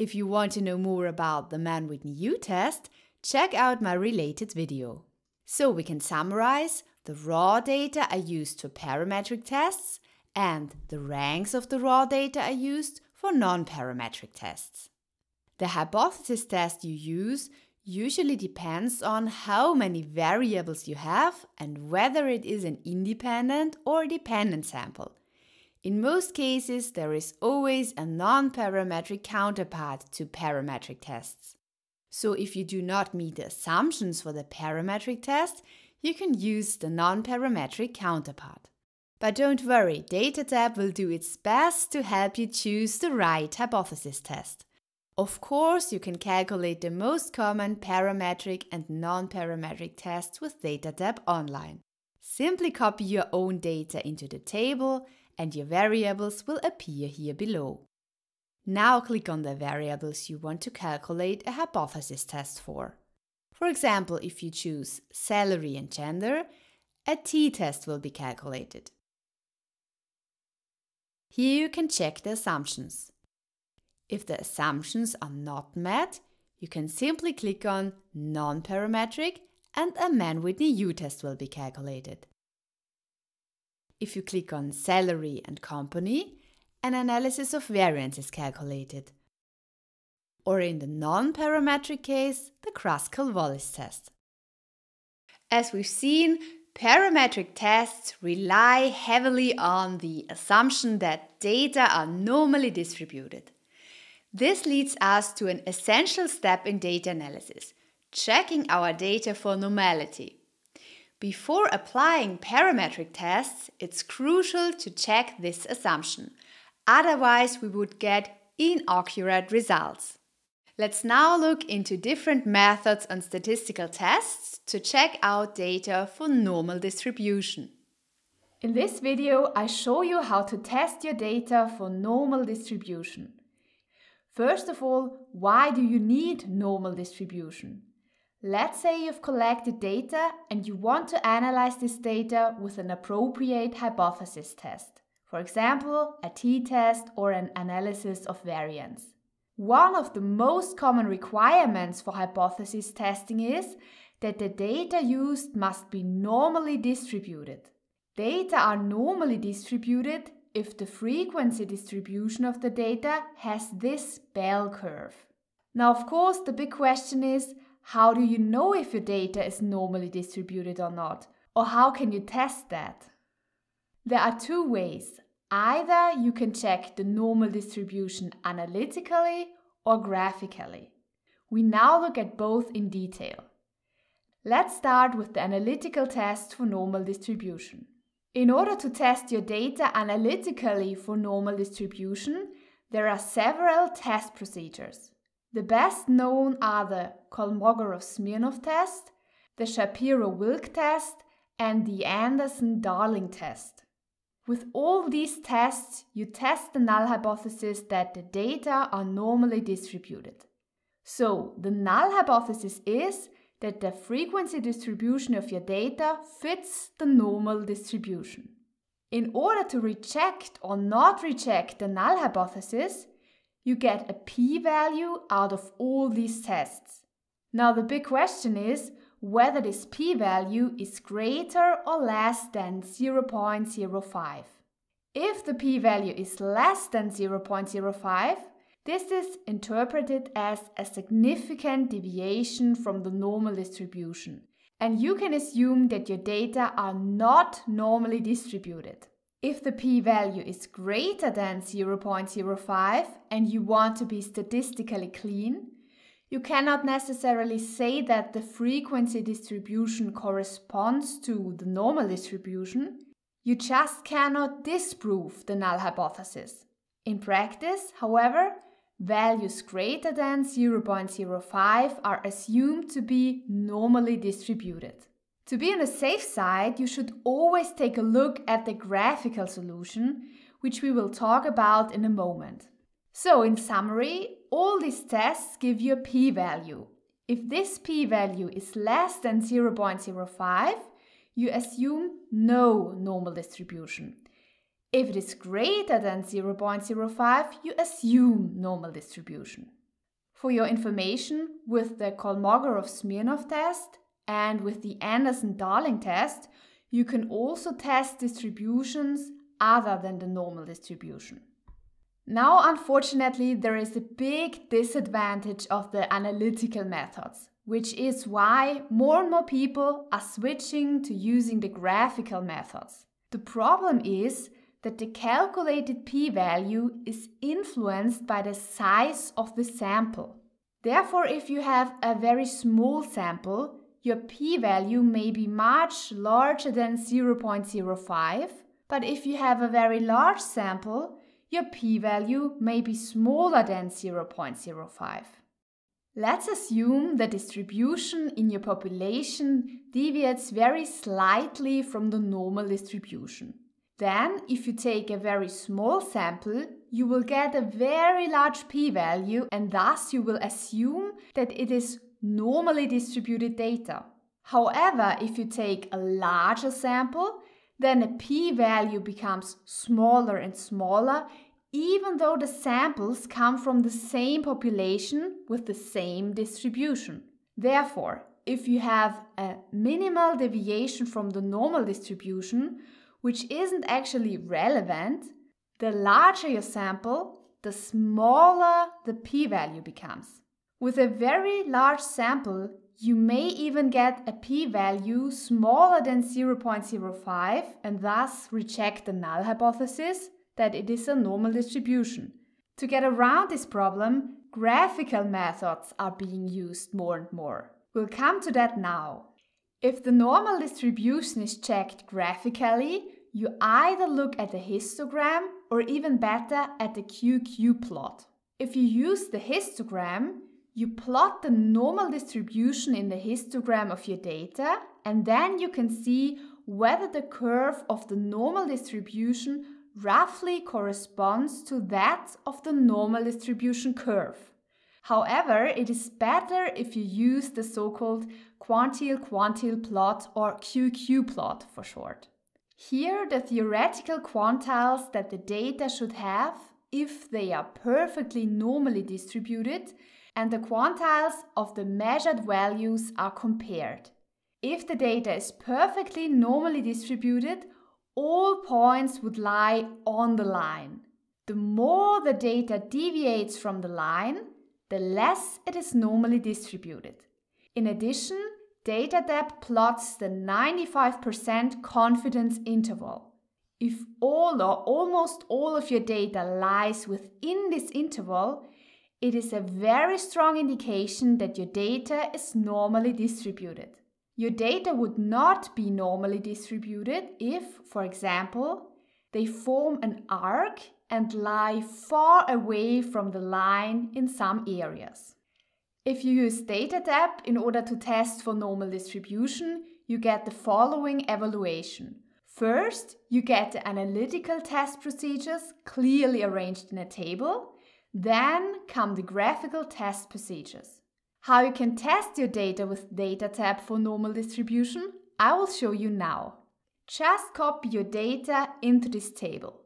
If you want to know more about the Mann-Whitney U-Test, check out my related video. So we can summarize, The raw data are used for parametric tests, and the ranks of the raw data are used for non-parametric tests. The hypothesis test you use usually depends on how many variables you have and whether it is an independent or dependent sample. In most cases, there is always a non-parametric counterpart to parametric tests. So if you do not meet the assumptions for the parametric test, you can use the non-parametric counterpart. But don't worry, DataTab will do its best to help you choose the right hypothesis test. Of course, you can calculate the most common parametric and non-parametric tests with DataTab online. Simply copy your own data into the table and your variables will appear here below. Now click on the variables you want to calculate a hypothesis test for. For example, if you choose salary and gender, a t-test will be calculated. Here you can check the assumptions. If the assumptions are not met, you can simply click on non-parametric and a Mann-Whitney U-Test will be calculated. If you click on salary and company, an analysis of variance is calculated. Or in the non-parametric case, the Kruskal-Wallis-Test. As we've seen, parametric tests rely heavily on the assumption that data are normally distributed. This leads us to an essential step in data analysis, checking our data for normality. Before applying parametric tests, it's crucial to check this assumption. Otherwise, we would get inaccurate results. Let's now look into different methods on statistical tests to check out data for normal distribution. In this video, I show you how to test your data for normal distribution. First of all, why do you need normal distribution? Let's say you've collected data and you want to analyze this data with an appropriate hypothesis test. For example, a t-test or an analysis of variance. One of the most common requirements for hypothesis testing is that the data used must be normally distributed. Data are normally distributed if the frequency distribution of the data has this bell curve. Now, of course, the big question is, how do you know if your data is normally distributed or not? Or how can you test that? There are two ways. Either you can check the normal distribution analytically or graphically. We now look at both in detail. Let's start with the analytical test for normal distribution. In order to test your data analytically for normal distribution, there are several test procedures. The best known are the Kolmogorov-Smirnov test, the Shapiro-Wilk test, and the Anderson-Darling test. With all these tests, you test the null hypothesis that the data are normally distributed. So, the null hypothesis is that the frequency distribution of your data fits the normal distribution. In order to reject or not reject the null hypothesis, you get a p-value out of all these tests. Now the big question is whether this p-value is greater or less than 0.05. If the p-value is less than 0.05, this is interpreted as a significant deviation from the normal distribution, and you can assume that your data are not normally distributed. If the p-value is greater than 0.05 and you want to be statistically clean, you cannot necessarily say that the frequency distribution corresponds to the normal distribution. You just cannot disprove the null hypothesis. In practice, however, values greater than 0.05 are assumed to be normally distributed. To be on the safe side, you should always take a look at the graphical solution, which we will talk about in a moment. So, in summary, all these tests give you a p-value. If this p-value is less than 0.05, you assume no normal distribution. If it is greater than 0.05, you assume normal distribution. For your information, with the Kolmogorov-Smirnov test and with the Anderson-Darling test, You can also test distributions other than the normal distribution. Now, unfortunately, there is a big disadvantage of the analytical methods, which is why more and more people are switching to using the graphical methods. The problem is that the calculated p-value is influenced by the size of the sample. Therefore, if you have a very small sample, your p-value may be much larger than 0.05, but if you have a very large sample, your p-value may be smaller than 0.05. Let's assume the distribution in your population deviates very slightly from the normal distribution. Then, if you take a very small sample, you will get a very large p-value and thus you will assume that it is normally distributed data. However, if you take a larger sample, then the p-value becomes smaller and smaller, even though the samples come from the same population with the same distribution. Therefore, if you have a minimal deviation from the normal distribution, which isn't actually relevant, the larger your sample, the smaller the p-value becomes. With a very large sample, you may even get a p-value smaller than 0.05 and thus reject the null hypothesis that it is a normal distribution. To get around this problem, graphical methods are being used more and more. We'll come to that now. If the normal distribution is checked graphically, you either look at the histogram or even better at the QQ plot. If you use the histogram, you plot the normal distribution in the histogram of your data, and then you can see whether the curve of the normal distribution roughly corresponds to that of the normal distribution curve. However, it is better if you use the so-called quantile-quantile plot, or QQ plot for short. Here, the theoretical quantiles that the data should have if they are perfectly normally distributed, and the quantiles of the measured values are compared. If the data is perfectly normally distributed, all points would lie on the line. The more the data deviates from the line, the less it is normally distributed. In addition, DataDep plots the 95% confidence interval. If all or almost all of your data lies within this interval, it is a very strong indication that your data is normally distributed. Your data would not be normally distributed if, for example, they form an arc and lie far away from the line in some areas. If you use DataDep in order to test for normal distribution, you get the following evaluation. First, you get the analytical test procedures clearly arranged in a table. Then come the graphical test procedures. How you can test your data with DataDep for normal distribution, I will show you now. Just copy your data into this table.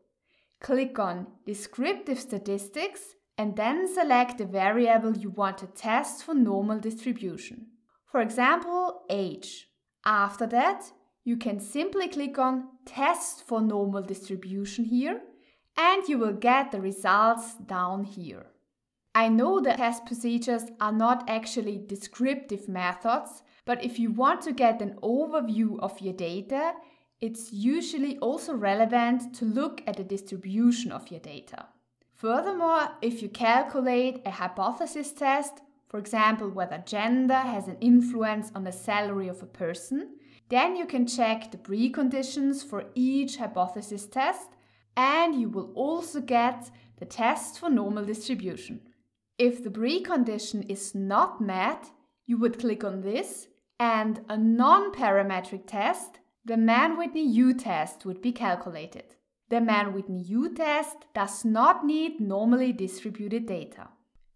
Click on Descriptive Statistics and then select the variable you want to test for normal distribution. For example, age. After that, you can simply click on Test for normal distribution here, and you will get the results down here. I know the test procedures are not actually descriptive methods, but if you want to get an overview of your data, it's usually also relevant to look at the distribution of your data. Furthermore, if you calculate a hypothesis test, for example whether gender has an influence on the salary of a person, then you can check the preconditions for each hypothesis test, and you will also get the test for normal distribution. If the precondition is not met, you would click on this, and a non-parametric test, the Mann-Whitney U-Test, would be calculated. The Mann-Whitney U-Test does not need normally distributed data.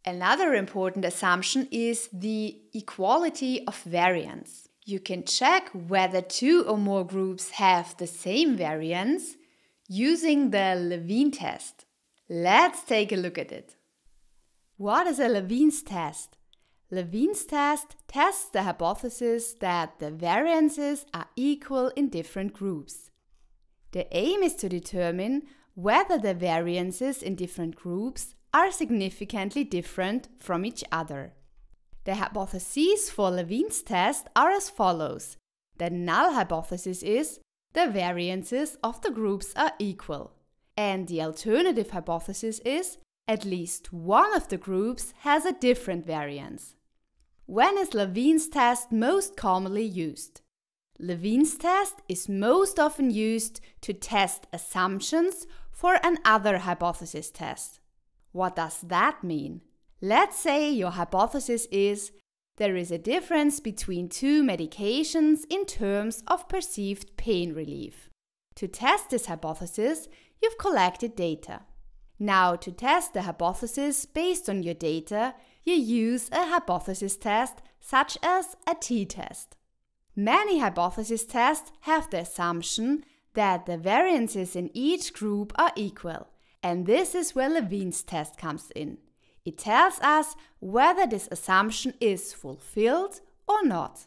Another important assumption is the equality of variance. You can check whether two or more groups have the same variance using the Levene test. Let's take a look at it. What is a Levene's test? Levene's test tests the hypothesis that the variances are equal in different groups. The aim is to determine whether the variances in different groups are significantly different from each other. The hypotheses for Levene's test are as follows. The null hypothesis is the variances of the groups are equal, and the alternative hypothesis is at least one of the groups has a different variance. When is Levene's test most commonly used? Levene's test is most often used to test assumptions for another hypothesis test. What does that mean? Let's say your hypothesis is there is a difference between two medications in terms of perceived pain relief. To test this hypothesis, you've collected data. Now, to test the hypothesis based on your data, you use a hypothesis test such as a t-test. Many hypothesis tests have the assumption that the variances in each group are equal, and this is where Levene's test comes in. It tells us whether this assumption is fulfilled or not.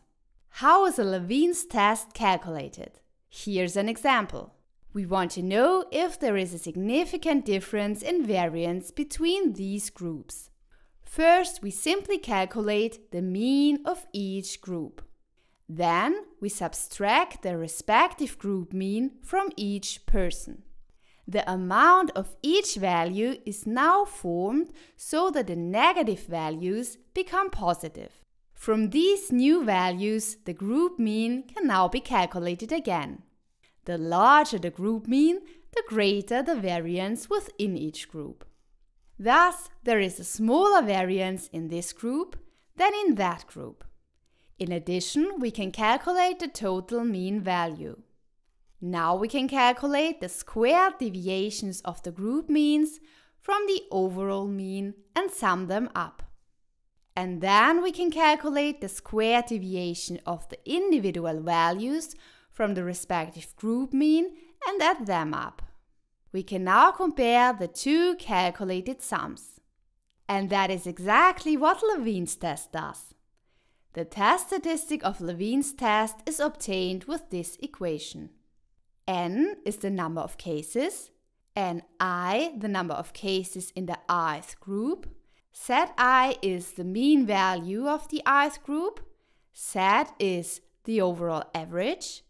How is a Levene's test calculated? Here's an example. We want to know if there is a significant difference in variance between these groups. First, we simply calculate the mean of each group. Then, we subtract the respective group mean from each person. The amount of each value is now formed so that the negative values become positive. From these new values, the group mean can now be calculated again. The larger the group mean, the greater the variance within each group. Thus, there is a smaller variance in this group than in that group. In addition, we can calculate the total mean value. Now we can calculate the squared deviations of the group means from the overall mean and sum them up. And then we can calculate the squared deviation of the individual values from the respective group mean and add them up. We can now compare the two calculated sums. And that is exactly what Levene's test does. The test statistic of Levene's test is obtained with this equation. N is the number of cases, and I the number of cases in the ith group, Zi is the mean value of the ith group, Z is the overall average,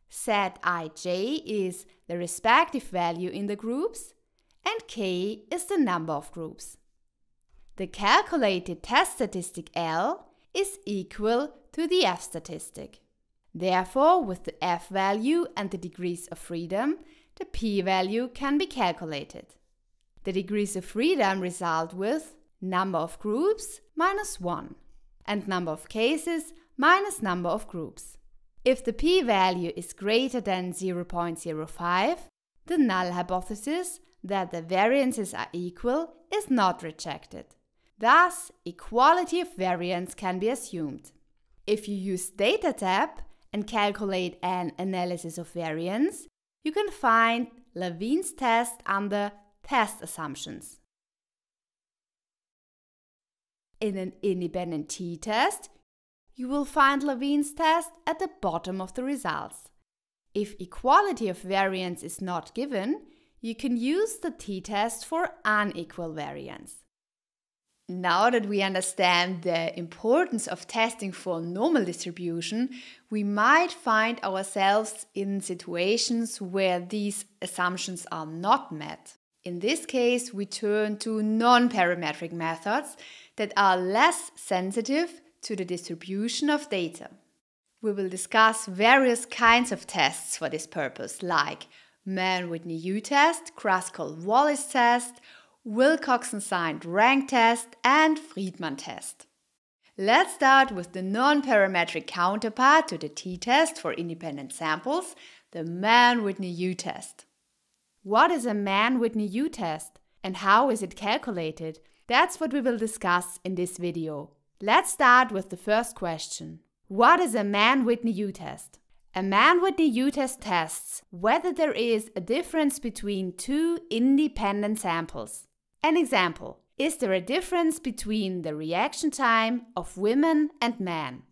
Zij is the respective value in the groups, and K is the number of groups. The calculated test statistic L is equal to the F statistic. Therefore, with the F value and the degrees of freedom, the P value can be calculated. The degrees of freedom result with number of groups minus 1 and number of cases minus number of groups. If the P value is greater than 0.05, the null hypothesis that the variances are equal is not rejected. Thus, equality of variance can be assumed. If you use Data tab and calculate an analysis of variance, you can find Levene's test under Test Assumptions. In an independent t-test, you will find Levene's test at the bottom of the results. If equality of variance is not given, you can use the t-test for unequal variance. Now that we understand the importance of testing for normal distribution, we might find ourselves in situations where these assumptions are not met. In this case, we turn to non-parametric methods that are less sensitive to the distribution of data. We will discuss various kinds of tests for this purpose, like Mann-Whitney U-Test, Kruskal-Wallis-Test, Wilcoxon signed rank test, and Friedman Test. Let's start with the non-parametric counterpart to the t-test for independent samples, the Mann-Whitney U-Test. What is a Mann-Whitney U-Test and how is it calculated? That's what we will discuss in this video. Let's start with the first question. What is a Mann-Whitney U-Test? A Mann-Whitney U-Test tests whether there is a difference between two independent samples. An example, is there a difference between the reaction time of women and men?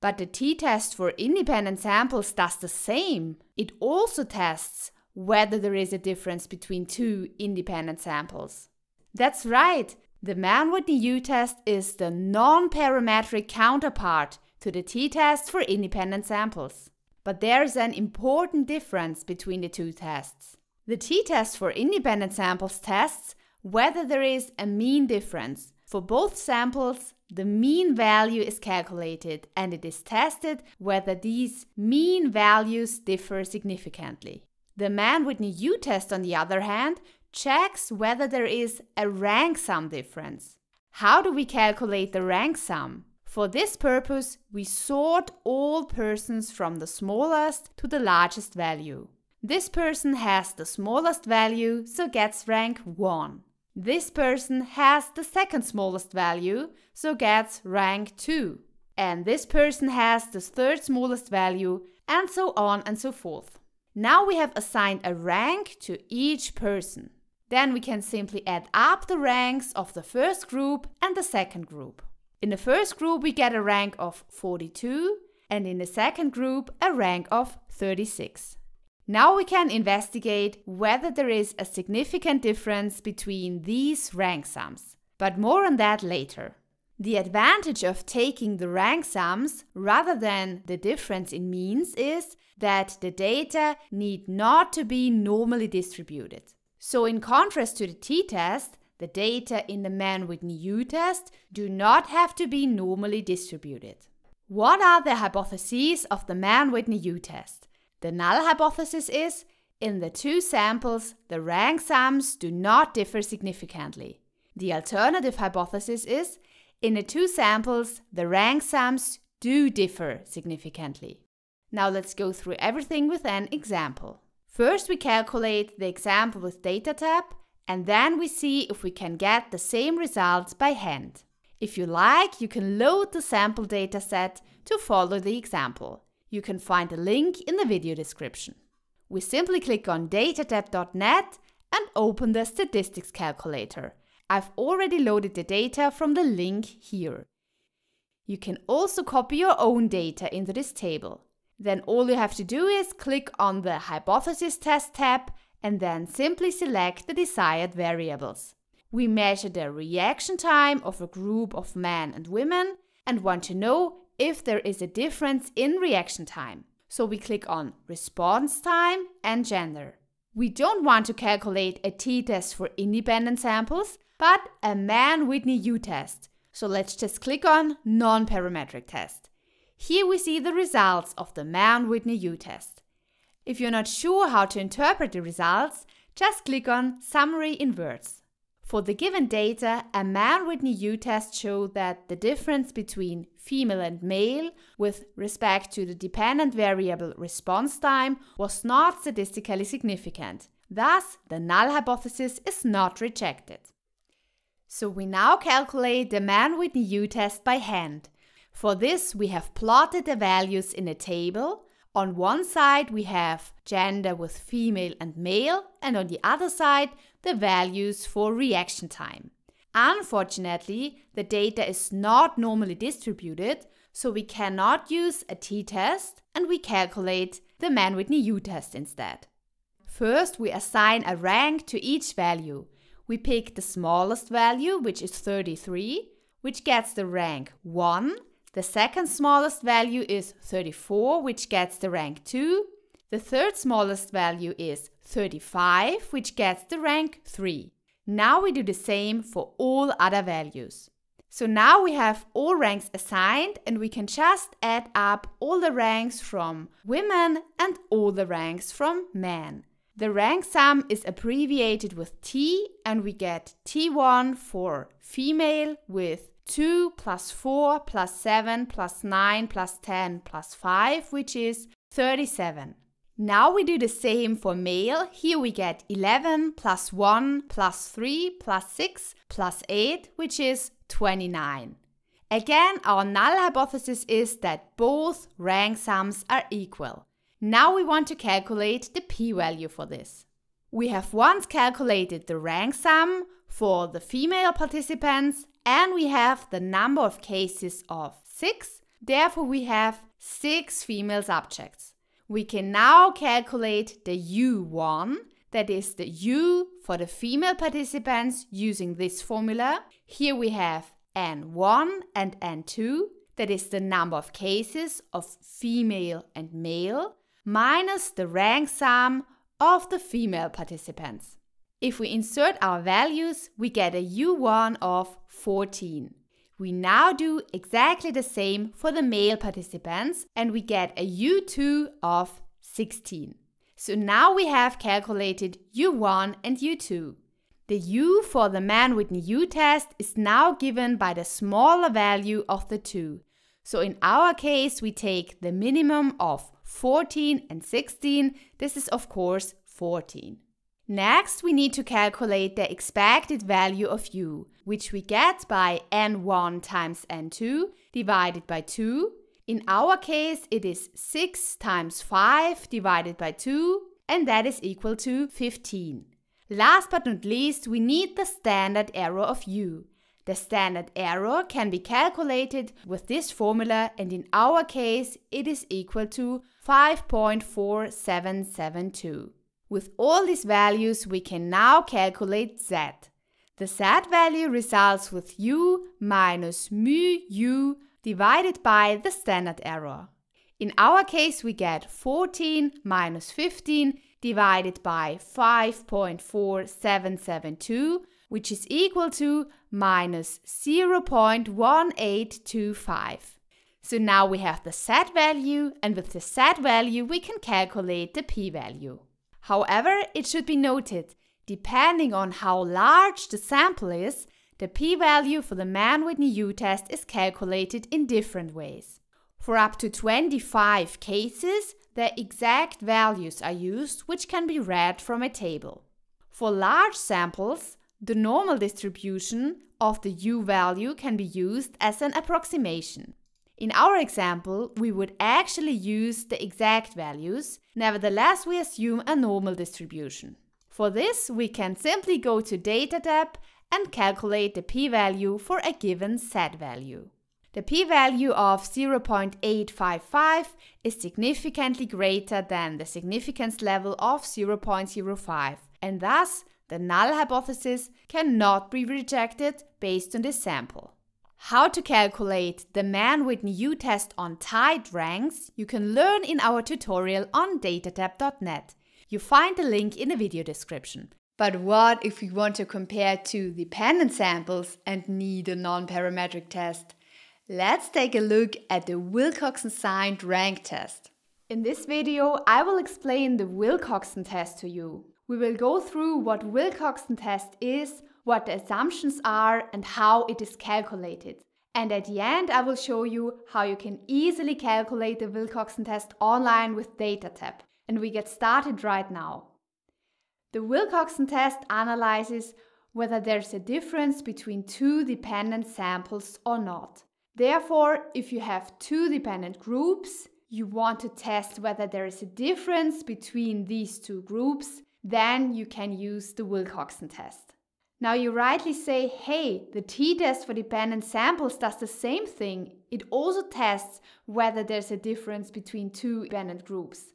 But the t-test for independent samples does the same. It also tests whether there is a difference between two independent samples. That's right, the Mann-Whitney U-Test is the non-parametric counterpart to the t-test for independent samples. But there is an important difference between the two tests. The t-test for independent samples tests whether there is a mean difference. For both samples, the mean value is calculated and it is tested whether these mean values differ significantly. The Mann-Whitney U-Test, on the other hand, checks whether there is a rank sum difference. How do we calculate the rank sum? For this purpose, we sort all persons from the smallest to the largest value. This person has the smallest value, so gets rank 1. This person has the second smallest value, so gets rank 2. And this person has the third smallest value, and so on and so forth. Now we have assigned a rank to each person. Then we can simply add up the ranks of the first group and the second group. In the first group we get a rank of 42 and in the second group a rank of 36. Now we can investigate whether there is a significant difference between these rank sums, but more on that later. The advantage of taking the rank sums rather than the difference in means is that the data need not to be normally distributed. So in contrast to the t-test, the data in the Mann-Whitney U-Test do not have to be normally distributed. What are the hypotheses of the Mann-Whitney U-Test? The null hypothesis is, in the two samples, the rank sums do not differ significantly. The alternative hypothesis is, in the two samples, the rank sums do differ significantly. Now let's go through everything with an example. First we calculate the example with datatab, and then we see if we can get the same results by hand. If you like, you can load the sample dataset to follow the example. You can find a link in the video description. We simply click on datatab.net and open the statistics calculator. I've already loaded the data from the link here. You can also copy your own data into this table. Then all you have to do is click on the Hypothesis Test tab and then simply select the desired variables. We measure the reaction time of a group of men and women and want to know if there is a difference in reaction time. So we click on Response Time and Gender. We don't want to calculate a t-test for independent samples, but a Mann-Whitney U-Test. So let's just click on Non-Parametric Test. Here we see the results of the Mann-Whitney U-Test. If you're not sure how to interpret the results, just click on Summary in Words. For the given data, a Mann-Whitney U-Test showed that the difference between female and male with respect to the dependent variable response time was not statistically significant. Thus, the null hypothesis is not rejected. So we now calculate the Mann-Whitney U-Test by hand. For this, we have plotted the values in a table. On one side, we have gender with female and male, and on the other side, the values for reaction time. Unfortunately, the data is not normally distributed, so we cannot use a t-test, and we calculate the Mann-Whitney U-Test instead. First, we assign a rank to each value. We pick the smallest value, which is 33, which gets the rank 1. The second smallest value is 34, which gets the rank 2. The third smallest value is 35, which gets the rank 3. Now we do the same for all other values. So now we have all ranks assigned and we can just add up all the ranks from women and all the ranks from men. The rank sum is abbreviated with T and we get T1 for female with 2 plus 4 plus 7 plus 9 plus 10 plus 5, which is 37. Now we do the same for male. Here we get 11 plus 1 plus 3 plus 6 plus 8, which is 29. Again, our null hypothesis is that both rank sums are equal. Now we want to calculate the p-value for this. We have once calculated the rank sum for the female participants and we have the number of cases of 6. Therefore, we have 6 female subjects. We can now calculate the U1, that is the U for the female participants using this formula. Here we have N1 and N2, that is the number of cases of female and male, minus the rank sum of the female participants. If we insert our values, we get a U1 of 14. We now do exactly the same for the male participants and we get a U2 of 16. So now we have calculated U1 and U2. The U for the Mann-Whitney U-Test is now given by the smaller value of the two. So in our case, we take the minimum of 14 and 16. This is of course 14. Next, we need to calculate the expected value of U, which we get by N1 times N2 divided by 2. In our case, it is 6 times 5 divided by 2, and that is equal to 15. Last but not least, we need the standard error of U. The standard error can be calculated with this formula, and in our case, it is equal to 5.4772. With all these values, we can now calculate Z. The Z value results with U minus mu U divided by the standard error. In our case, we get 14 minus 15 divided by 5.4772, which is equal to minus 0.1825. So now we have the Z value, and with the Z value, we can calculate the p-value. However, it should be noted, depending on how large the sample is, the p-value for the Mann-Whitney U-Test is calculated in different ways. For up to 25 cases, the exact values are used, which can be read from a table. For large samples, the normal distribution of the U value can be used as an approximation. In our example, we would actually use the exact values, nevertheless we assume a normal distribution. For this, we can simply go to Data tab and calculate the p-value for a given Z value. The p-value of 0.855 is significantly greater than the significance level of 0.05, and thus the null hypothesis cannot be rejected based on this sample. How to calculate the Mann-Whitney U-Test on tied ranks you can learn in our tutorial on datatab.net. You find the link in the video description. But what if we want to compare two dependent samples and need a non-parametric test? Let's take a look at the Wilcoxon signed rank test. In this video, I will explain the Wilcoxon test to you. We will go through what Wilcoxon test is, what the assumptions are, and how it is calculated. And at the end, I will show you how you can easily calculate the Wilcoxon test online with DataTab. And we get started right now. The Wilcoxon test analyzes whether there's a difference between two dependent samples or not. Therefore, if you have two dependent groups, you want to test whether there is a difference between these two groups, then you can use the Wilcoxon test. Now you rightly say, hey, the t-test for dependent samples does the same thing. It also tests whether there's a difference between two dependent groups.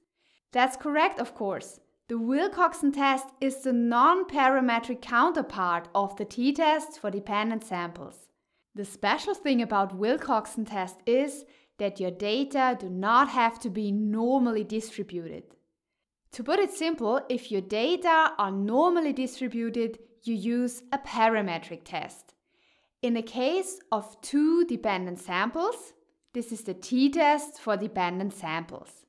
That's correct, of course. The Wilcoxon test is the non-parametric counterpart of the t-test for dependent samples. The special thing about Wilcoxon test is that your data do not have to be normally distributed. To put it simple, if your data are normally distributed, you use a parametric test. In the case of two dependent samples, this is the t-test for dependent samples.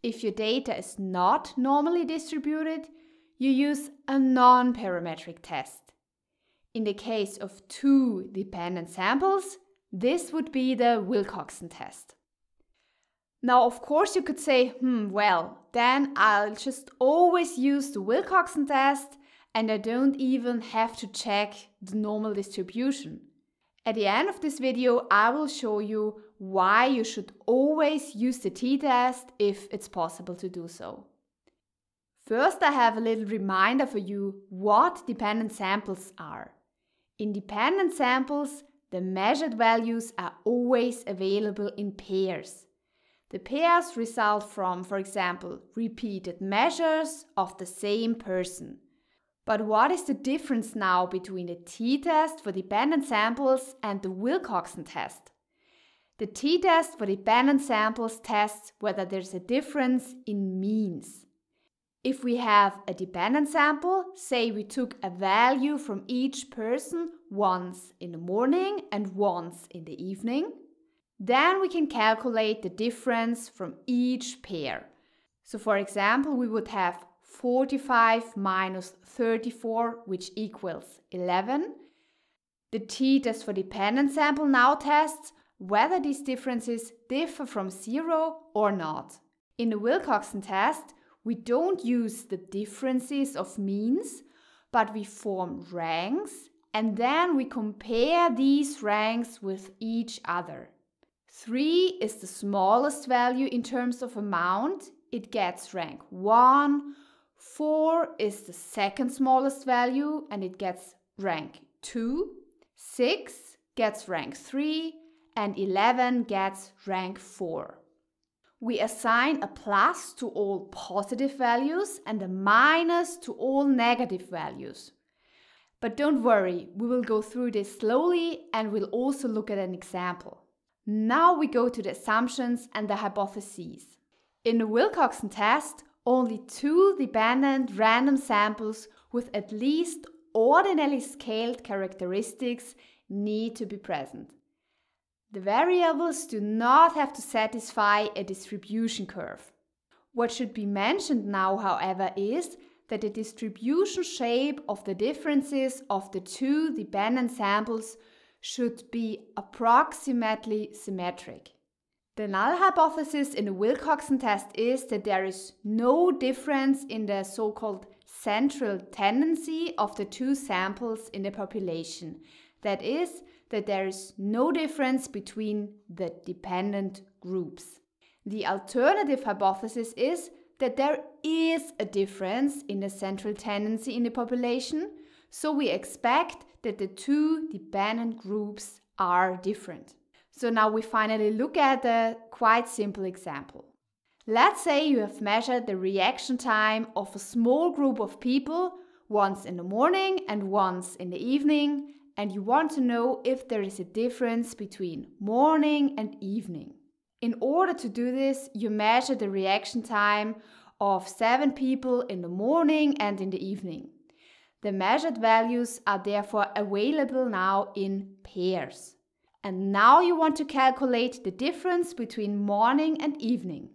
If your data is not normally distributed, you use a non-parametric test. In the case of two dependent samples, this would be the Wilcoxon test. Now, of course, you could say, well, then I'll just always use the Wilcoxon test and I don't even have to check the normal distribution. At the end of this video, I will show you why you should always use the t-test if it's possible to do so. First, I have a little reminder for you what dependent samples are. In dependent samples, the measured values are always available in pairs. The pairs result from, for example, repeated measures of the same person. But what is the difference now between the t-test for dependent samples and the Wilcoxon test? The t-test for dependent samples tests whether there's a difference in means. If we have a dependent sample, say we took a value from each person once in the morning and once in the evening, then we can calculate the difference from each pair. So for example, we would have 45 minus 34, which equals 11. The t-test for dependent sample now tests whether these differences differ from 0 or not. In the Wilcoxon test, we don't use the differences of means, but we form ranks and then we compare these ranks with each other. 3 is the smallest value in terms of amount, it gets rank 1. 4 is the second smallest value and it gets rank 2. 6 gets rank 3 and 11 gets rank 4. We assign a plus to all positive values and a minus to all negative values. But don't worry, we will go through this slowly and we'll also look at an example. Now we go to the assumptions and the hypotheses. In the Wilcoxon test, only 2 dependent random samples with at least ordinally scaled characteristics need to be present. The variables do not have to satisfy a distribution curve. What should be mentioned now, however, is that the distribution shape of the differences of the 2 dependent samples should be approximately symmetric. The null hypothesis in the Wilcoxon test is that there is no difference in the so-called central tendency of the 2 samples in the population. That is, that there is no difference between the dependent groups. The alternative hypothesis is that there is a difference in the central tendency in the population, so we expect that the 2 dependent groups are different. So now we finally look at a quite simple example. Let's say you have measured the reaction time of a small group of people once in the morning and once in the evening, and you want to know if there is a difference between morning and evening. In order to do this, you measure the reaction time of 7 people in the morning and in the evening. The measured values are therefore available now in pairs. And now you want to calculate the difference between morning and evening.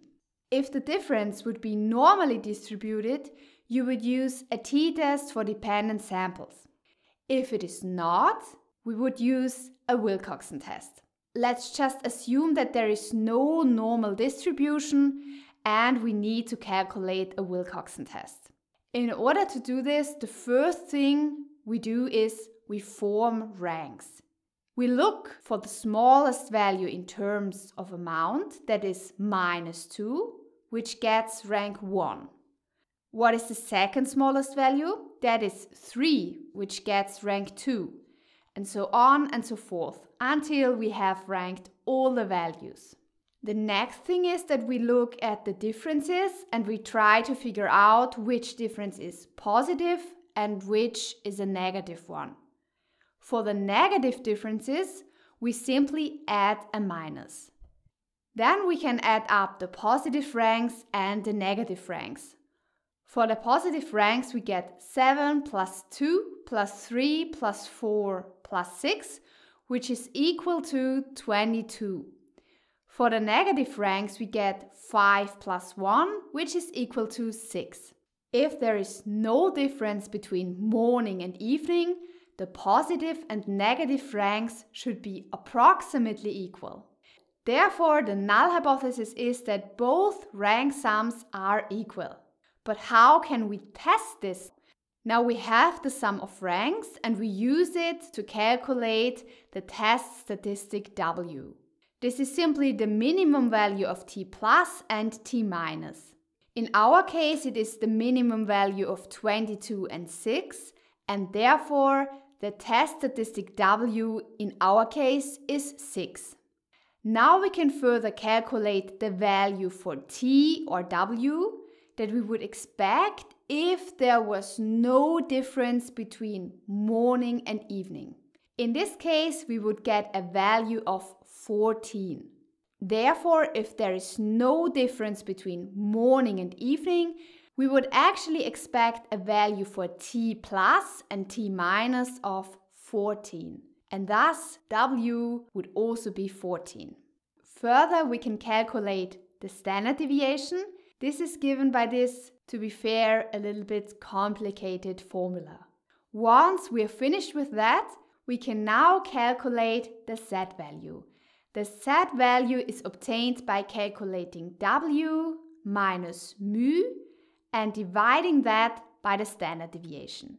If the difference would be normally distributed, you would use a t-test for dependent samples. If it is not, we would use a Wilcoxon test. Let's just assume that there is no normal distribution and we need to calculate a Wilcoxon test. In order to do this, the first thing we do is we form ranks. We look for the smallest value in terms of amount, that is -2, which gets rank 1. What is the second smallest value? That is 3, which gets rank 2, and so on and so forth, until we have ranked all the values. The next thing is that we look at the differences and we try to figure out which difference is positive and which is a negative one. For the negative differences, we simply add a minus. Then we can add up the positive ranks and the negative ranks. For the positive ranks, we get 7 plus 2 plus 3 plus 4 plus 6, which is equal to 22. For the negative ranks, we get 5 plus 1, which is equal to 6. If there is no difference between morning and evening, the positive and negative ranks should be approximately equal. Therefore, the null hypothesis is that both rank sums are equal. But how can we test this? Now we have the sum of ranks and we use it to calculate the test statistic W. This is simply the minimum value of t plus and t minus. In our case, it is the minimum value of 22 and 6, and therefore the test statistic W in our case is 6. Now we can further calculate the value for T or W that we would expect if there was no difference between morning and evening. In this case, we would get a value of 14. Therefore, if there is no difference between morning and evening, we would actually expect a value for T plus and T minus of 14. And thus, W would also be 14. Further, we can calculate the standard deviation. This is given by this, to be fair, a little bit complicated formula. Once we are finished with that, we can now calculate the Z value. The Z value is obtained by calculating W minus mu and dividing that by the standard deviation.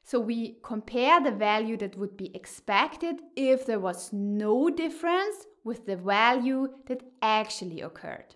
So we compare the value that would be expected if there was no difference with the value that actually occurred.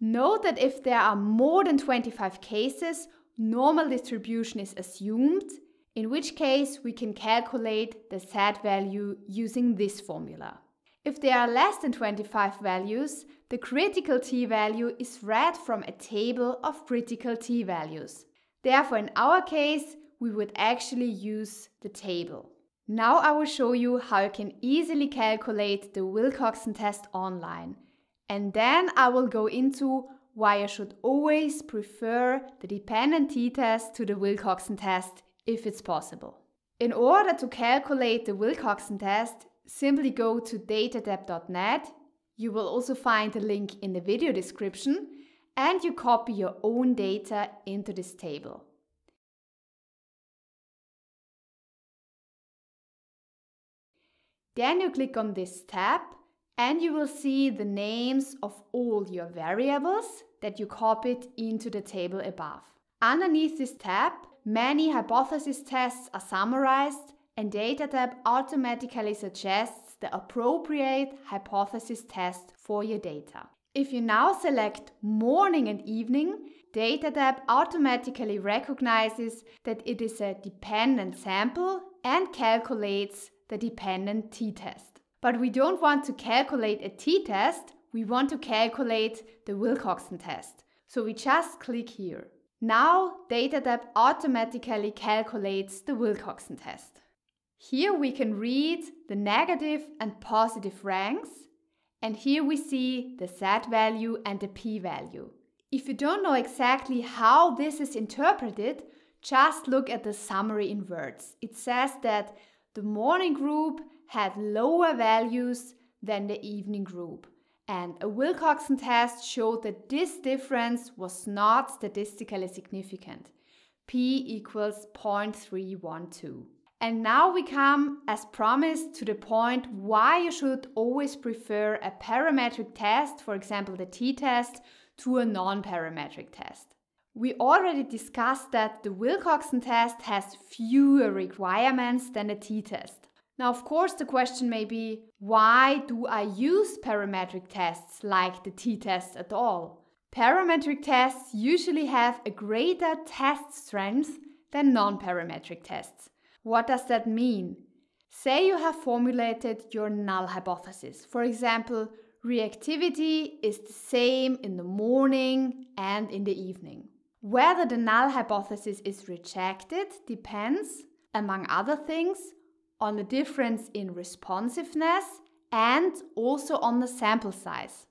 Note that if there are more than 25 cases, normal distribution is assumed, in which case we can calculate the Z value using this formula. If there are less than 25 values, the critical t value is read from a table of critical t values. Therefore, in our case, we would actually use the table. Now I will show you how you can easily calculate the Wilcoxon test online. And then I will go into why you should always prefer the dependent t-test to the Wilcoxon test if it's possible. In order to calculate the Wilcoxon test, simply go to datadep.net. You will also find the link in the video description, and you copy your own data into this table. Then you click on this tab and you will see the names of all your variables that you copied into the table above. Underneath this tab, many hypothesis tests are summarized, and DataTab automatically suggests the appropriate hypothesis test for your data. If you now select morning and evening, DataTab automatically recognizes that it is a dependent sample and calculates the dependent t-test. But we don't want to calculate a t-test, we want to calculate the Wilcoxon test. So we just click here. Now DataTab automatically calculates the Wilcoxon test. Here we can read the negative and positive ranks, and here we see the Z value and the P value. If you don't know exactly how this is interpreted, just look at the summary in words. It says that the morning group had lower values than the evening group, and a Wilcoxon test showed that this difference was not statistically significant. P equals 0.312. And now we come, as promised, to the point why you should always prefer a parametric test, for example the t-test, to a non-parametric test. We already discussed that the Wilcoxon test has fewer requirements than the t-test. Now, of course, the question may be, why do I use parametric tests like the t-test at all? Parametric tests usually have a greater test strength than non-parametric tests. What does that mean? Say you have formulated your null hypothesis. For example, reactivity is the same in the morning and in the evening. Whether the null hypothesis is rejected depends, among other things, on the difference in responsiveness and also on the sample size.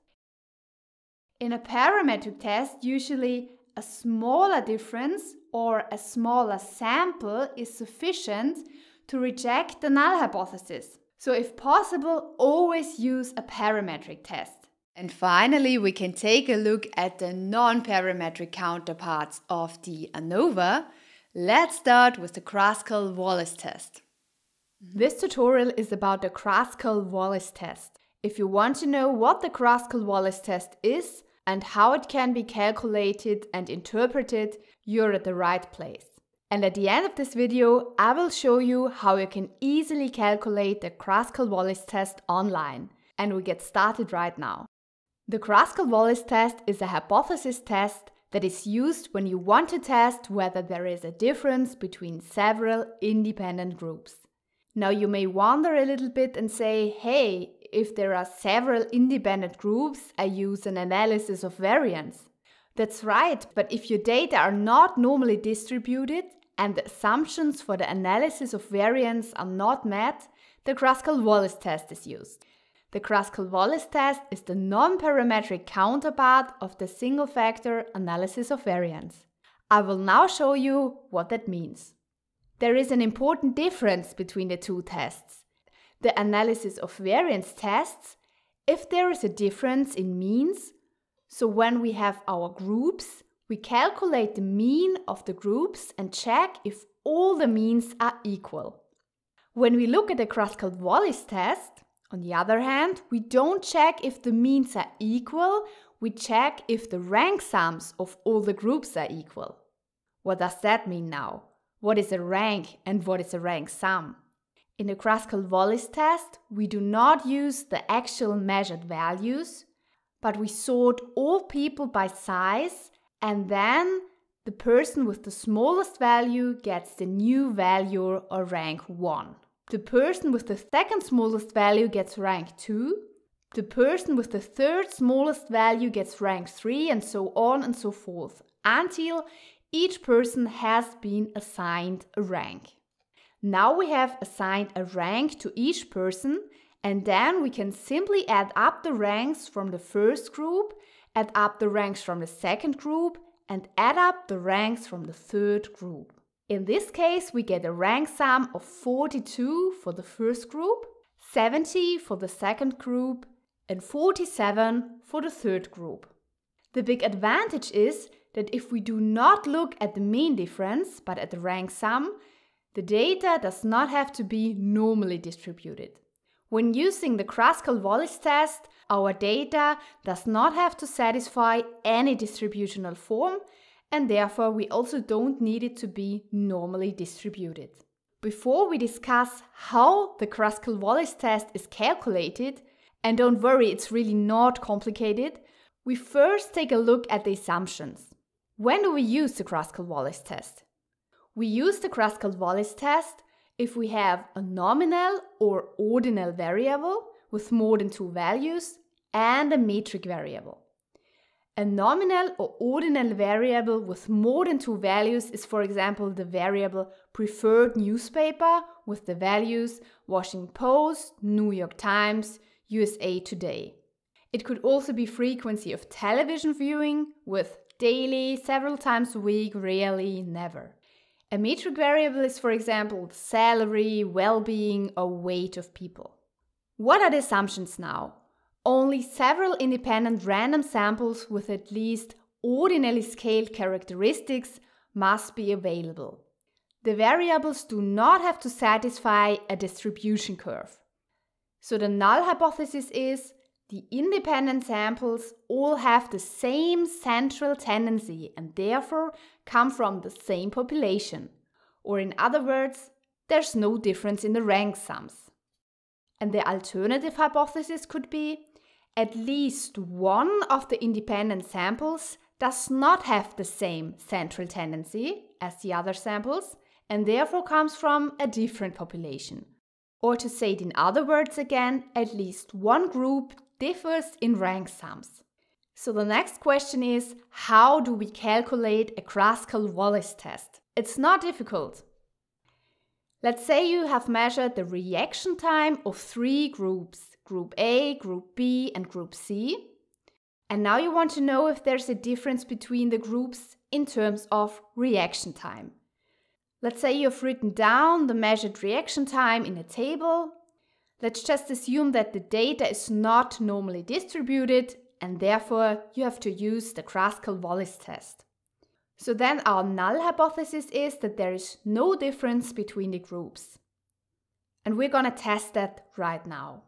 In a parametric test, usually a smaller difference or a smaller sample is sufficient to reject the null hypothesis. So if possible, always use a parametric test. And finally, we can take a look at the non-parametric counterparts of the ANOVA. Let's start with the Kruskal-Wallis-Test. This tutorial is about the Kruskal-Wallis-Test. If you want to know what the Kruskal-Wallis-Test is and how it can be calculated and interpreted, you're at the right place. And at the end of this video, I will show you how you can easily calculate the Kruskal-Wallis-Test online. And we get started right now. The Kruskal-Wallis test is a hypothesis test that is used when you want to test whether there is a difference between several independent groups. Now you may wonder a little bit and say, hey, if there are several independent groups, I use an analysis of variance. That's right, but if your data are not normally distributed and the assumptions for the analysis of variance are not met, the Kruskal-Wallis-Test is used. The Kruskal-Wallis-Test is the non-parametric counterpart of the single-factor analysis of variance. I will now show you what that means. There is an important difference between the two tests. The analysis of variance tests if there is a difference in means. So when we have our groups, we calculate the mean of the groups and check if all the means are equal. When we look at the Kruskal-Wallis-Test, on the other hand, we don't check if the means are equal, we check if the rank sums of all the groups are equal. What does that mean now? What is a rank and what is a rank sum? In the Kruskal-Wallis-Test, we do not use the actual measured values, but we sort all people by size, and then the person with the smallest value gets the new value or rank 1. The person with the second smallest value gets rank 2. The person with the third smallest value gets rank 3, and so on and so forth, until each person has been assigned a rank. Now we have assigned a rank to each person, and then we can simply add up the ranks from the first group, add up the ranks from the second group, and add up the ranks from the third group. In this case, we get a rank sum of 42 for the first group, 70 for the second group, and 47 for the third group. The big advantage is that if we do not look at the mean difference, but at the rank sum, the data does not have to be normally distributed. When using the Kruskal-Wallis-Test, our data does not have to satisfy any distributional form, and therefore we also don't need it to be normally distributed. Before we discuss how the Kruskal-Wallis-Test is calculated, and don't worry, it's really not complicated, we first take a look at the assumptions. When do we use the Kruskal-Wallis-Test? We use the Kruskal-Wallis-Test if we have a nominal or ordinal variable with more than 2 values and a metric variable. A nominal or ordinal variable with more than 2 values is, for example, the variable preferred newspaper with the values Washington Post, New York Times, USA Today. It could also be frequency of television viewing with daily, several times a week, rarely, never. A metric variable is, for example, salary, well-being, or weight of people. What are the assumptions now? Only several independent random samples with at least ordinally scaled characteristics must be available. The variables do not have to satisfy a distribution curve. So the null hypothesis is the independent samples all have the same central tendency and therefore come from the same population. Or in other words, there's no difference in the rank sums. And the alternative hypothesis could be at least one of the independent samples does not have the same central tendency as the other samples and therefore comes from a different population. Or to say it in other words again, at least one group differs in rank sums. So the next question is, how do we calculate a Kruskal-Wallis test? It's not difficult. Let's say you have measured the reaction time of 3 groups, Group A, Group B, and Group C. And now you want to know if there's a difference between the groups in terms of reaction time. Let's say you've written down the measured reaction time in a table. Let's just assume that the data is not normally distributed and therefore you have to use the Kruskal-Wallis test. So then our null hypothesis is that there is no difference between the groups. And we're going to test that right now.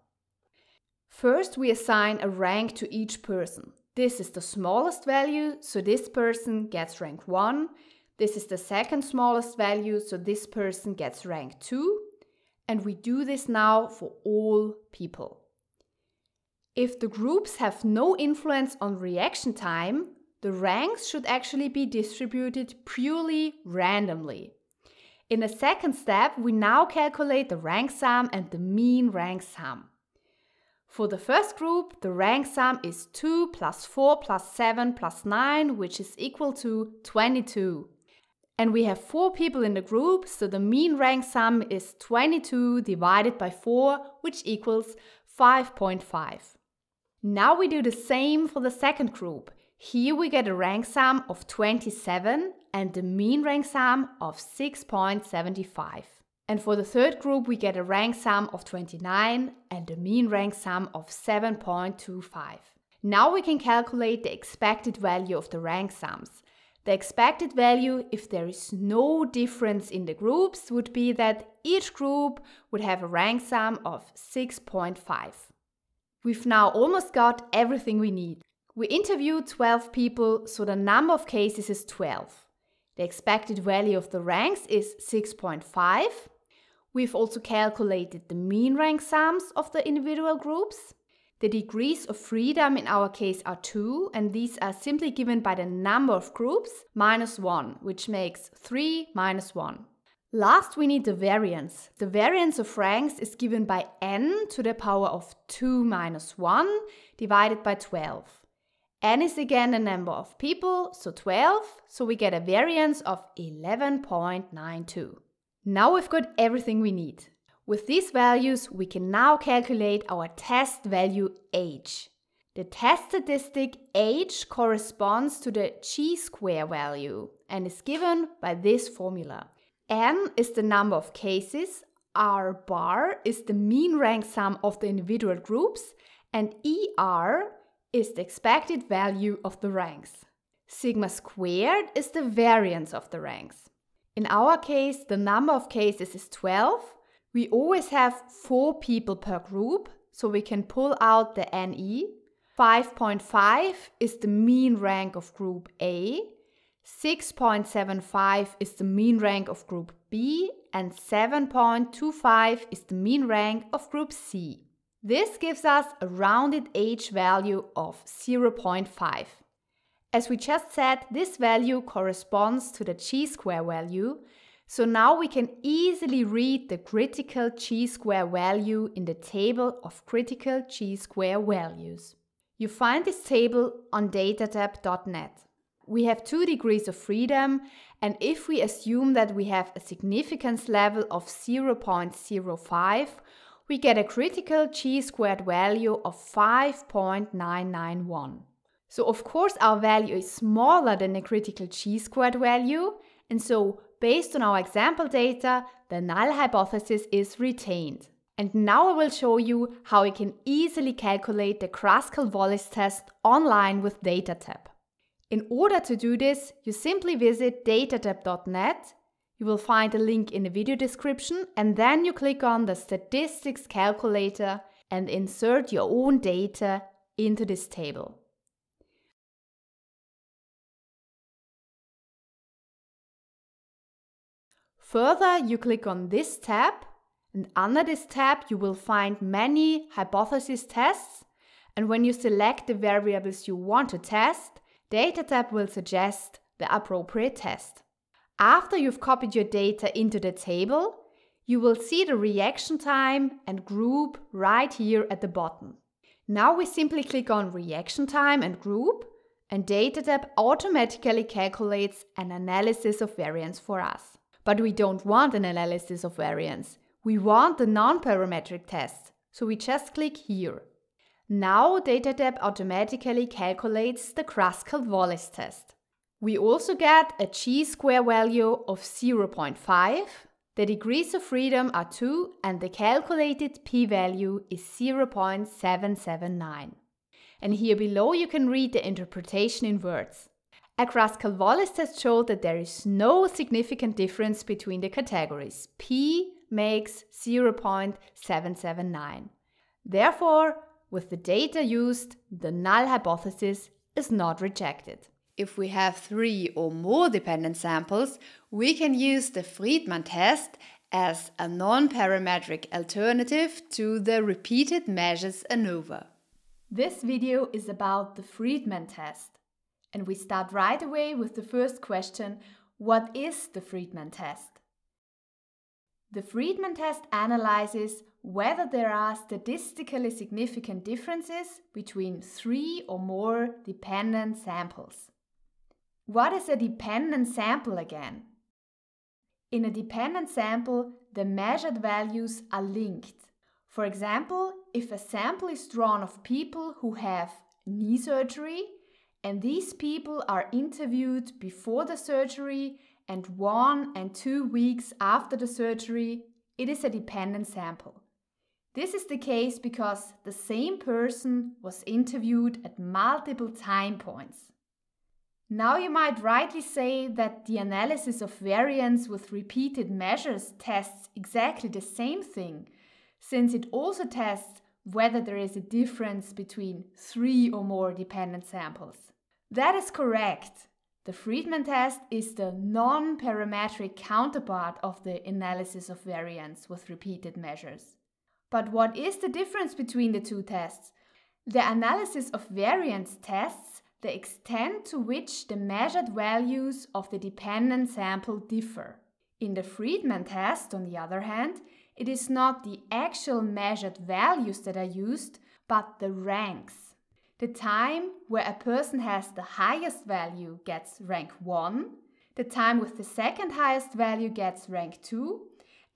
First, we assign a rank to each person. This is the smallest value, so this person gets rank 1. This is the second smallest value, so this person gets rank 2. And we do this now for all people. If the groups have no influence on reaction time, The ranks should actually be distributed purely randomly. In the second step, we now calculate the rank sum and the mean rank sum. For the first group, the rank sum is 2 plus 4 plus 7 plus 9, which is equal to 22. And we have 4 people in the group, so the mean rank sum is 22 divided by 4, which equals 5.5. Now we do the same for the second group. Here we get a rank sum of 27 and the mean rank sum of 6.75. And for the third group we get a rank sum of 29 and a mean rank sum of 7.25. Now we can calculate the expected value of the rank sums. The expected value, if there is no difference in the groups, would be that each group would have a rank sum of 6.5. We've now almost got everything we need. We interviewed 12 people, so the number of cases is 12. The expected value of the ranks is 6.5. We've also calculated the mean rank sums of the individual groups. The degrees of freedom in our case are 2, and these are simply given by the number of groups minus 1, which makes 3 minus 1. Last, we need the variance. The variance of ranks is given by n to the power of 2 minus 1 divided by 12. N is again the number of people, so 12, so we get a variance of 11.92. Now we've got everything we need. With these values, we can now calculate our test value h. The test statistic h corresponds to the chi-square value and is given by this formula. N is the number of cases, R bar is the mean rank sum of the individual groups, and ER is the expected value of the ranks. Sigma squared is the variance of the ranks. In our case, the number of cases is 12. We always have 4 people per group, so we can pull out the NE. 5.5 is the mean rank of group A, 6.75 is the mean rank of group B, and 7.25 is the mean rank of group C. This gives us a rounded H value of 0.5. As we just said, this value corresponds to the chi-square value, so now we can easily read the critical chi-square value in the table of critical chi-square values. You find this table on datatab.net. We have 2 degrees of freedom, and if we assume that we have a significance level of 0.05, we get a critical chi-squared value of 5.991. So of course our value is smaller than the critical chi-squared value, and so based on our example data, the null hypothesis is retained. And now I will show you how we can easily calculate the Kruskal-Wallis-Test online with Datatab. In order to do this, you simply visit datatab.net. You will find a link in the video description, and then you click on the Statistics Calculator and insert your own data into this table. Further, you click on this tab, and under this tab you will find many hypothesis tests, and when you select the variables you want to test, Datatab will suggest the appropriate test. After you've copied your data into the table, you will see the reaction time and group right here at the bottom. Now we simply click on reaction time and group, and Datatab automatically calculates an analysis of variance for us. But we don't want an analysis of variance. We want the non-parametric test, so we just click here. Now Datatab automatically calculates the Kruskal-Wallis-Test. We also get a chi-square value of 0.5, the degrees of freedom are 2, and the calculated p-value is 0.779. And here below you can read the interpretation in words. A Kruskal-Wallis-Test showed that there is no significant difference between the categories. P makes 0.779. Therefore, with the data used, the null hypothesis is not rejected. If we have 3 or more dependent samples, we can use the Friedman test as a non-parametric alternative to the repeated measures ANOVA. This video is about the Friedman test. And we start right away with the first question: what is the Friedman test? The Friedman test analyzes whether there are statistically significant differences between 3 or more dependent samples. What is a dependent sample again? In a dependent sample, the measured values are linked. For example, if a sample is drawn of people who have knee surgery, and these people are interviewed before the surgery and 1 and 2 weeks after the surgery, it is a dependent sample. This is the case because the same person was interviewed at multiple time points. Now you might rightly say that the analysis of variance with repeated measures tests exactly the same thing, since it also tests whether there is a difference between 3 or more dependent samples. That is correct. The Friedman test is the non-parametric counterpart of the analysis of variance with repeated measures. But what is the difference between the two tests? The analysis of variance tests the extent to which the measured values of the dependent sample differ. In the Friedman test, on the other hand, it is not the actual measured values that are used, but the ranks. The time where a person has the highest value gets rank 1, the time with the second highest value gets rank 2,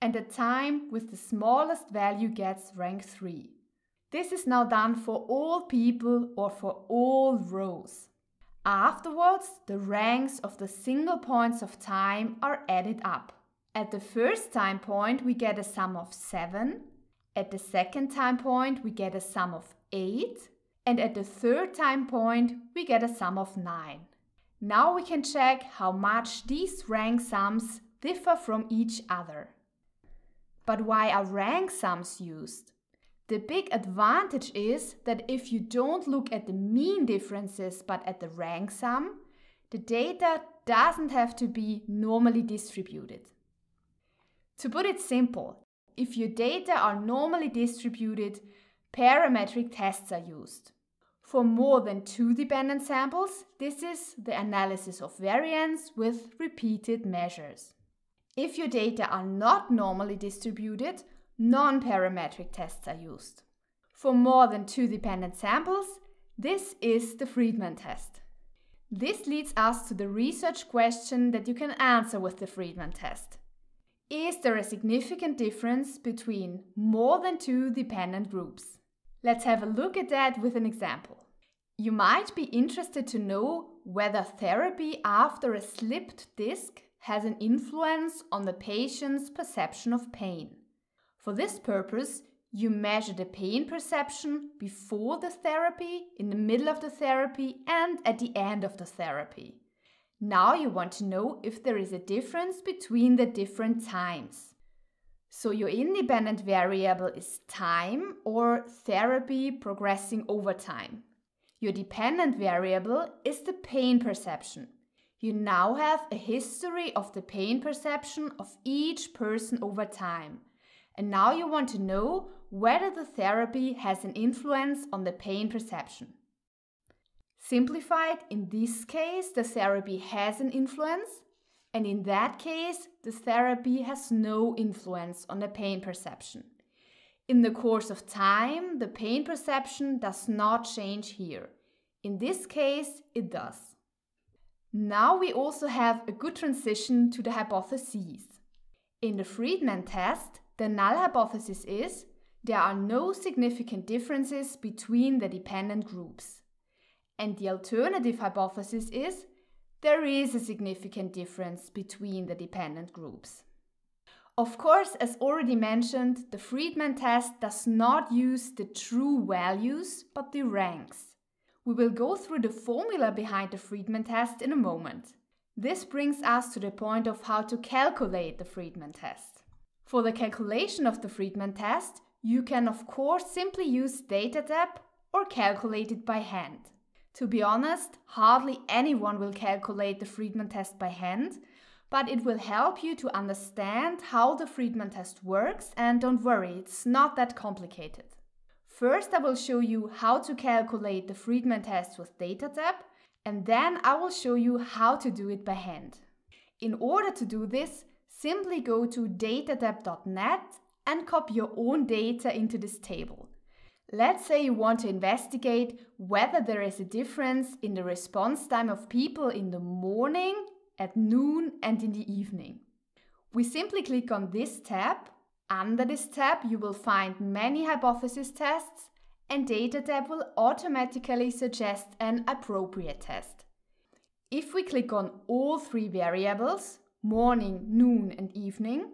and the time with the smallest value gets rank 3. This is now done for all people or for all rows. Afterwards, the ranks of the single points of time are added up. At the first time point, we get a sum of 7. At the second time point, we get a sum of 8. And at the third time point, we get a sum of 9. Now we can check how much these rank sums differ from each other. But why are rank sums used? The big advantage is that if you don't look at the mean differences but at the rank sum, the data doesn't have to be normally distributed. To put it simple, if your data are normally distributed, parametric tests are used. For more than 2 dependent samples, this is the analysis of variance with repeated measures. If your data are not normally distributed, non-parametric tests are used. For more than 2 dependent samples, this is the Friedman test. This leads us to the research question that you can answer with the Friedman test. Is there a significant difference between more than 2 dependent groups? Let's have a look at that with an example. You might be interested to know whether therapy after a slipped disc has an influence on the patient's perception of pain. For this purpose, you measure the pain perception before the therapy, in the middle of the therapy, and at the end of the therapy. Now you want to know if there is a difference between the different times. So your independent variable is time or therapy progressing over time. Your dependent variable is the pain perception. You now have a history of the pain perception of each person over time. And now you want to know whether the therapy has an influence on the pain perception. Simplified, in this case, the therapy has an influence, and in that case, the therapy has no influence on the pain perception. In the course of time, the pain perception does not change here. In this case, it does. Now we also have a good transition to the hypotheses. In the Friedman test, the null hypothesis is there are no significant differences between the dependent groups. And the alternative hypothesis is there is a significant difference between the dependent groups. Of course, as already mentioned, the Friedman test does not use the true values, but the ranks. We will go through the formula behind the Friedman test in a moment. This brings us to the point of how to calculate the Friedman test. For the calculation of the Friedman test, you can of course simply use datatab or calculate it by hand. To be honest, hardly anyone will calculate the Friedman test by hand, but it will help you to understand how the Friedman test works, and don't worry, it's not that complicated. First, I will show you how to calculate the Friedman test with DataTab, and then I will show you how to do it by hand. In order to do this, simply go to datatab.net and copy your own data into this table. Let's say you want to investigate whether there is a difference in the response time of people in the morning, at noon, and in the evening. We simply click on this tab. Under this tab, you will find many hypothesis tests, and DataTab will automatically suggest an appropriate test. If we click on all three variables, morning, noon, and evening,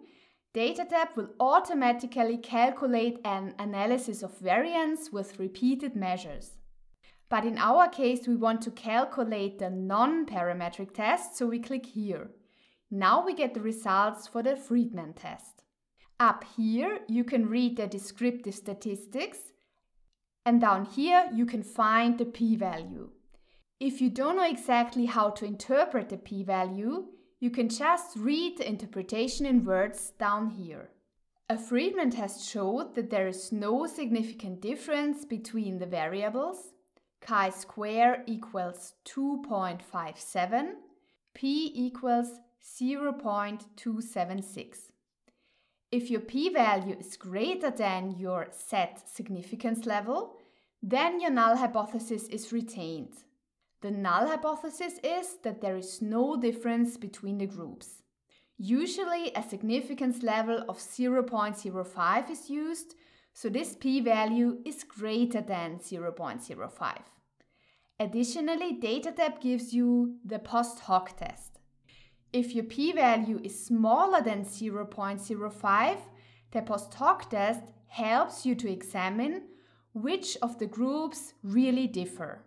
DataTab will automatically calculate an analysis of variance with repeated measures. But in our case, we want to calculate the non-parametric test, so we click here. Now we get the results for the Friedman test. Up here, you can read the descriptive statistics, and down here, you can find the p-value. If you don't know exactly how to interpret the p-value, you can just read the interpretation in words down here. A Friedman test showed that there is no significant difference between the variables chi² equals 2.57, p equals 0.276. If your p-value is greater than your set significance level, then your null hypothesis is retained. The null hypothesis is that there is no difference between the groups. Usually a significance level of 0.05 is used, so this p-value is greater than 0.05. Additionally, DataTab gives you the post hoc test. If your p-value is smaller than 0.05, the post hoc test helps you to examine which of the groups really differ.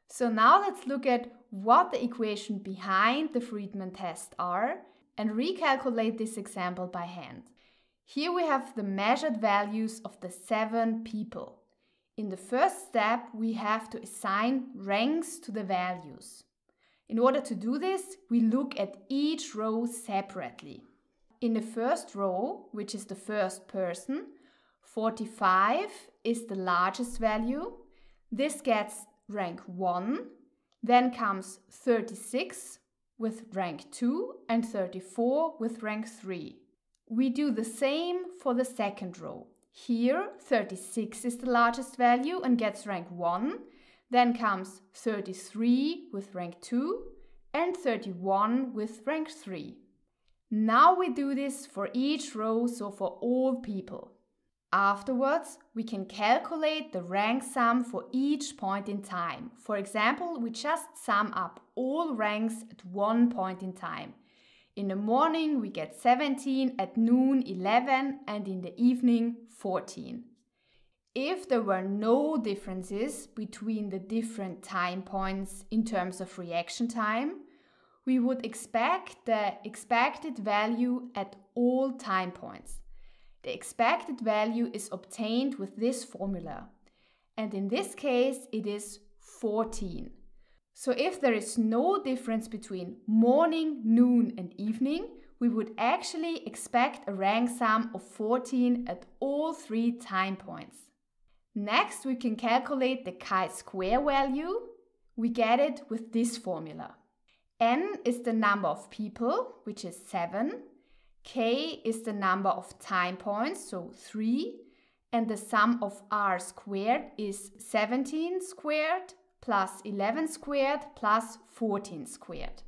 So now let's look at what the equation behind the Friedman test are and recalculate this example by hand. Here we have the measured values of the 7 people. In the first step, we have to assign ranks to the values. In order to do this, we look at each row separately. In the first row, which is the first person, 45 is the largest value. This gets rank 1, then comes 36 with rank 2 and 34 with rank 3. We do the same for the second row. Here 36 is the largest value and gets rank 1, then comes 33 with rank 2 and 31 with rank 3. Now we do this for each row, so for all people. Afterwards, we can calculate the rank sum for each point in time. For example, we just sum up all ranks at one point in time. In the morning, we get 17, at noon 11, and in the evening 14. If there were no differences between the different time points in terms of reaction time, we would expect the expected value at all time points. The expected value is obtained with this formula, and in this case it is 14. So if there is no difference between morning, noon and evening, we would actually expect a rank sum of 14 at all 3 time points. Next, we can calculate the chi-square value. We get it with this formula. N is the number of people, which is 7. K is the number of time points, so 3, and the sum of r squared is 17 squared plus 11 squared plus 14 squared.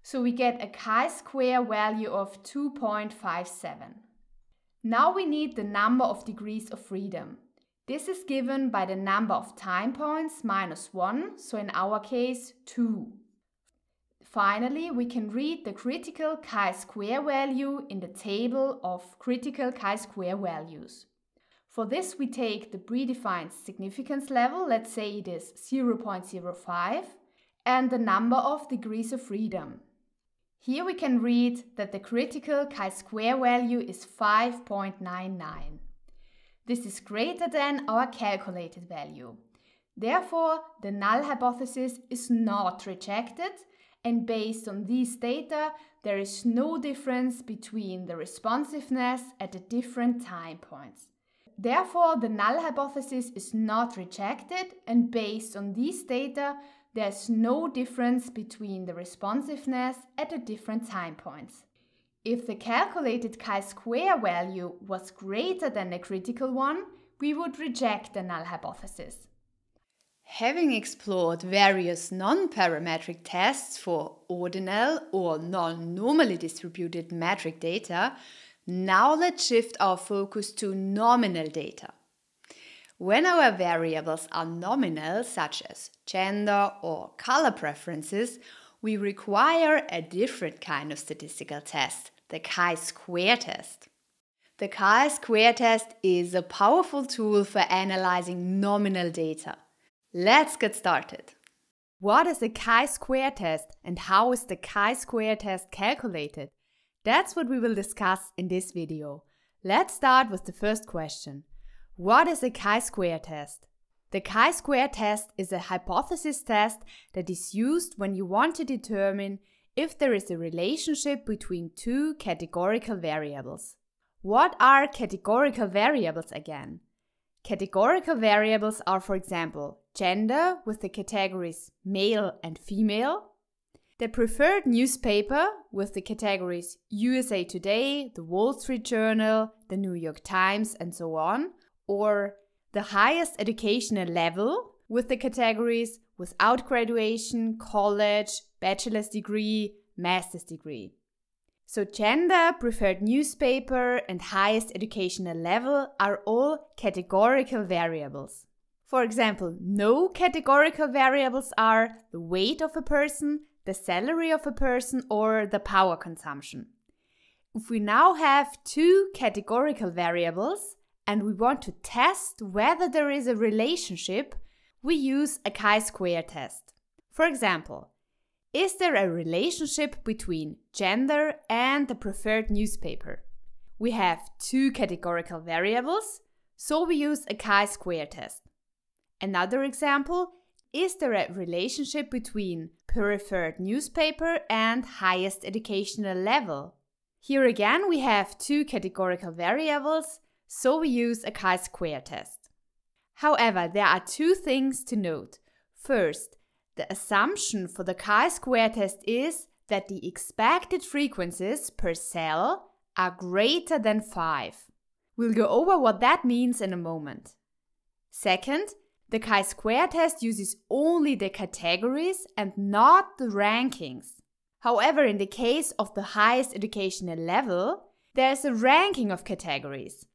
So we get a chi-square value of 2.57. Now we need the number of degrees of freedom. This is given by the number of time points minus 1, so in our case 2. Finally, we can read the critical chi-square value in the table of critical chi-square values. For this, we take the predefined significance level, let's say it is 0.05, and the number of degrees of freedom. Here we can read that the critical chi-square value is 5.99. This is greater than our calculated value. Therefore, the null hypothesis is not rejected, and based on these data, there is no difference between the responsiveness at the different time points. Therefore, the null hypothesis is not rejected, and based on these data, there's no difference between the responsiveness at the different time points. If the calculated chi-square value was greater than the critical one, we would reject the null hypothesis. Having explored various non-parametric tests for ordinal or non-normally distributed metric data, now let's shift our focus to nominal data. When our variables are nominal, such as gender or color preferences, we require a different kind of statistical test, the chi-square test. The chi-square test is a powerful tool for analyzing nominal data. Let's get started. What is the chi-square test and how is the chi-square test calculated? That's what we will discuss in this video. Let's start with the first question. What is a chi-square test? The chi-square test is a hypothesis test that is used when you want to determine if there is a relationship between two categorical variables. What are categorical variables again? Categorical variables are, for example, gender with the categories male and female, the preferred newspaper with the categories USA Today, the Wall Street Journal, the New York Times, and so on, or the highest educational level with the categories without graduation, college, bachelor's degree, master's degree. So gender, preferred newspaper, and highest educational level are all categorical variables. For example, no categorical variables are the weight of a person, the salary of a person, or the power consumption. If we now have two categorical variables and we want to test whether there is a relationship, we use a chi-square test. For example, is there a relationship between gender and the preferred newspaper? We have two categorical variables, so we use a chi-square test. Another example, is there a relationship between preferred newspaper and highest educational level? Here again we have two categorical variables, so we use a chi-square test. However, there are two things to note. First, the assumption for the chi-square test is that the expected frequencies per cell are greater than 5. We'll go over what that means in a moment. Second, the chi-square test uses only the categories and not the rankings. However, in the case of the highest educational level, there is a ranking of categories.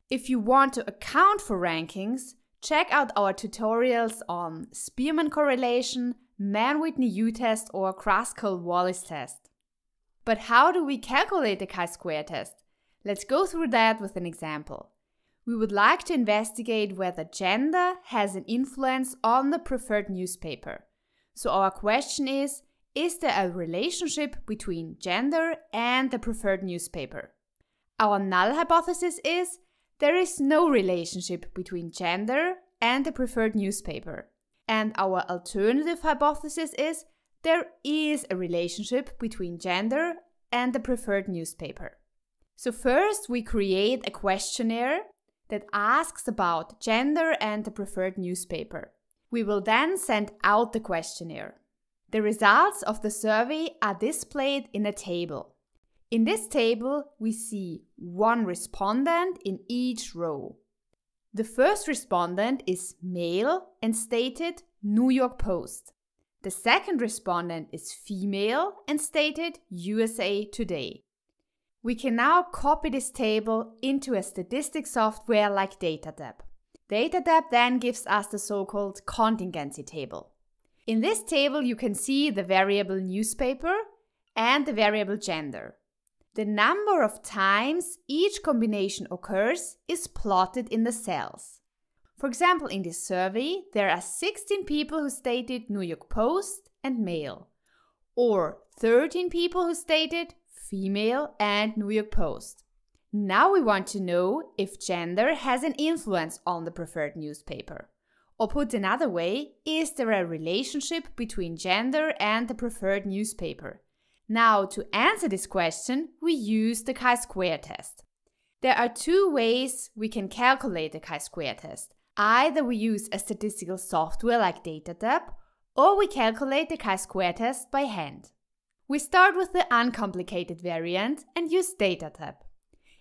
If you want to account for rankings, check out our tutorials on Spearman correlation, Mann-Whitney U-Test, or Kruskal-Wallis-Test. But how do we calculate the chi-square test? Let's go through that with an example. We would like to investigate whether gender has an influence on the preferred newspaper. So our question is there a relationship between gender and the preferred newspaper? Our null hypothesis is there is no relationship between gender and the preferred newspaper. And our alternative hypothesis is there is a relationship between gender and the preferred newspaper. So first we create a questionnaire that asks about gender and the preferred newspaper. We will then send out the questionnaire. The results of the survey are displayed in a table. In this table, we see one respondent in each row. The first respondent is male and stated New York Post. The second respondent is female and stated USA Today. We can now copy this table into a statistics software like DataTab. DataTab then gives us the so-called contingency table. In this table you can see the variable newspaper and the variable gender. The number of times each combination occurs is plotted in the cells. For example, in this survey there are 16 people who stated New York Post and male, or 13 people who stated female and New York Post. Now we want to know if gender has an influence on the preferred newspaper. Or put another way, is there a relationship between gender and the preferred newspaper? Now to answer this question, we use the chi-square test. There are two ways we can calculate the chi-square test. Either we use a statistical software like DataTab, or we calculate the chi-square test by hand. We start with the uncomplicated variant and use DataTab.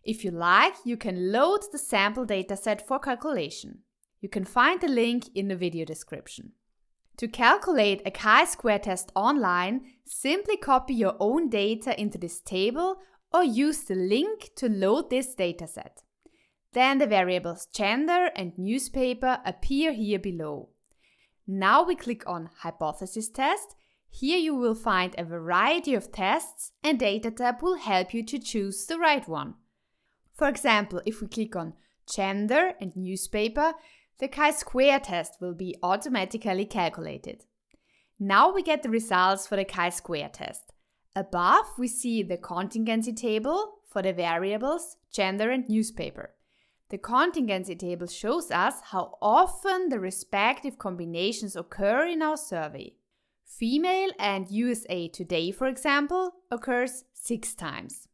If you like, you can load the sample dataset for calculation. You can find the link in the video description. To calculate a chi-square test online, simply copy your own data into this table or use the link to load this dataset. Then the variables gender and newspaper appear here below. Now we click on Hypothesis Test. Here you will find a variety of tests and DataTab will help you to choose the right one. For example, if we click on Gender and Newspaper, the chi-square test will be automatically calculated. Now we get the results for the chi-square test. Above we see the contingency table for the variables gender and newspaper. The contingency table shows us how often the respective combinations occur in our survey. Female and USA Today, for example, occurs 6 times.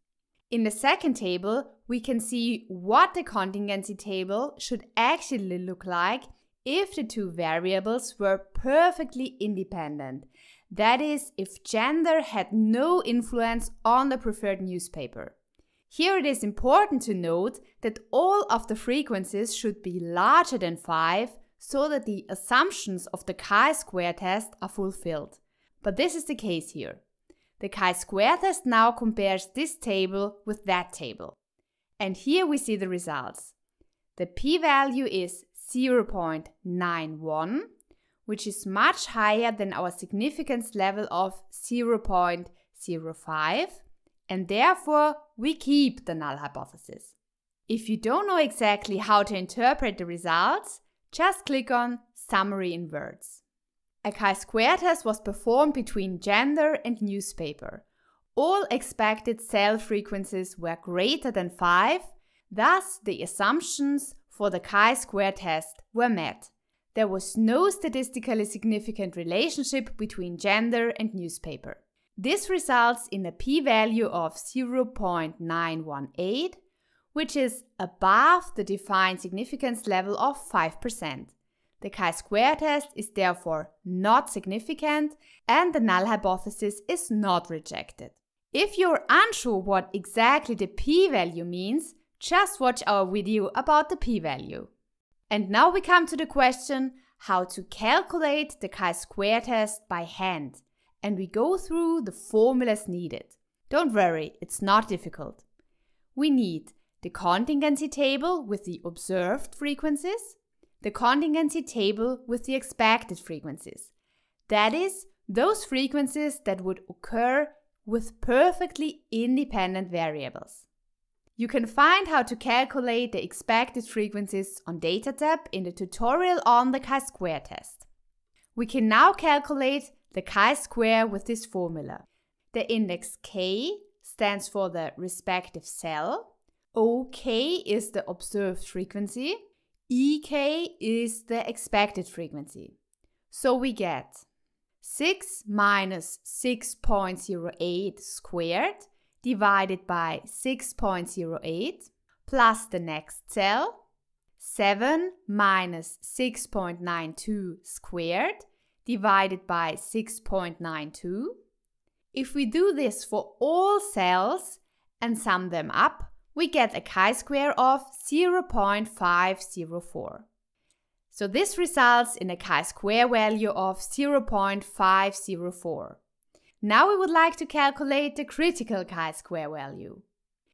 In the second table, we can see what the contingency table should actually look like if the two variables were perfectly independent. That is, if gender had no influence on the preferred newspaper. Here it is important to note that all of the frequencies should be larger than 5 so that the assumptions of the chi-square test are fulfilled. But this is the case here. The chi-square test now compares this table with that table. And here we see the results. The p-value is 0.91, which is much higher than our significance level of 0.05, and therefore we keep the null hypothesis. If you don't know exactly how to interpret the results, just click on Summary in Words. A chi-square test was performed between gender and newspaper. All expected cell frequencies were greater than 5, thus the assumptions for the chi-square test were met. There was no statistically significant relationship between gender and newspaper. This results in a p-value of 0.918, which is above the defined significance level of 5%. The chi-square test is therefore not significant and the null hypothesis is not rejected. If you're unsure what exactly the p-value means, just watch our video about the p-value. And now we come to the question how to calculate the chi-square test by hand. And we go through the formulas needed. Don't worry, it's not difficult. We need the contingency table with the observed frequencies, the contingency table with the expected frequencies. That is, those frequencies that would occur with perfectly independent variables. You can find how to calculate the expected frequencies on DataTab in the tutorial on the chi-square test. We can now calculate the chi-square with this formula. The index k stands for the respective cell, OK is the observed frequency, EK is the expected frequency. So we get 6 minus 6.08 squared divided by 6.08 plus the next cell, 7 minus 6.92 squared divided by 6.92. If we do this for all cells and sum them up, we get a chi-square of 0.504. So this results in a chi-square value of 0.504. Now we would like to calculate the critical chi-square value.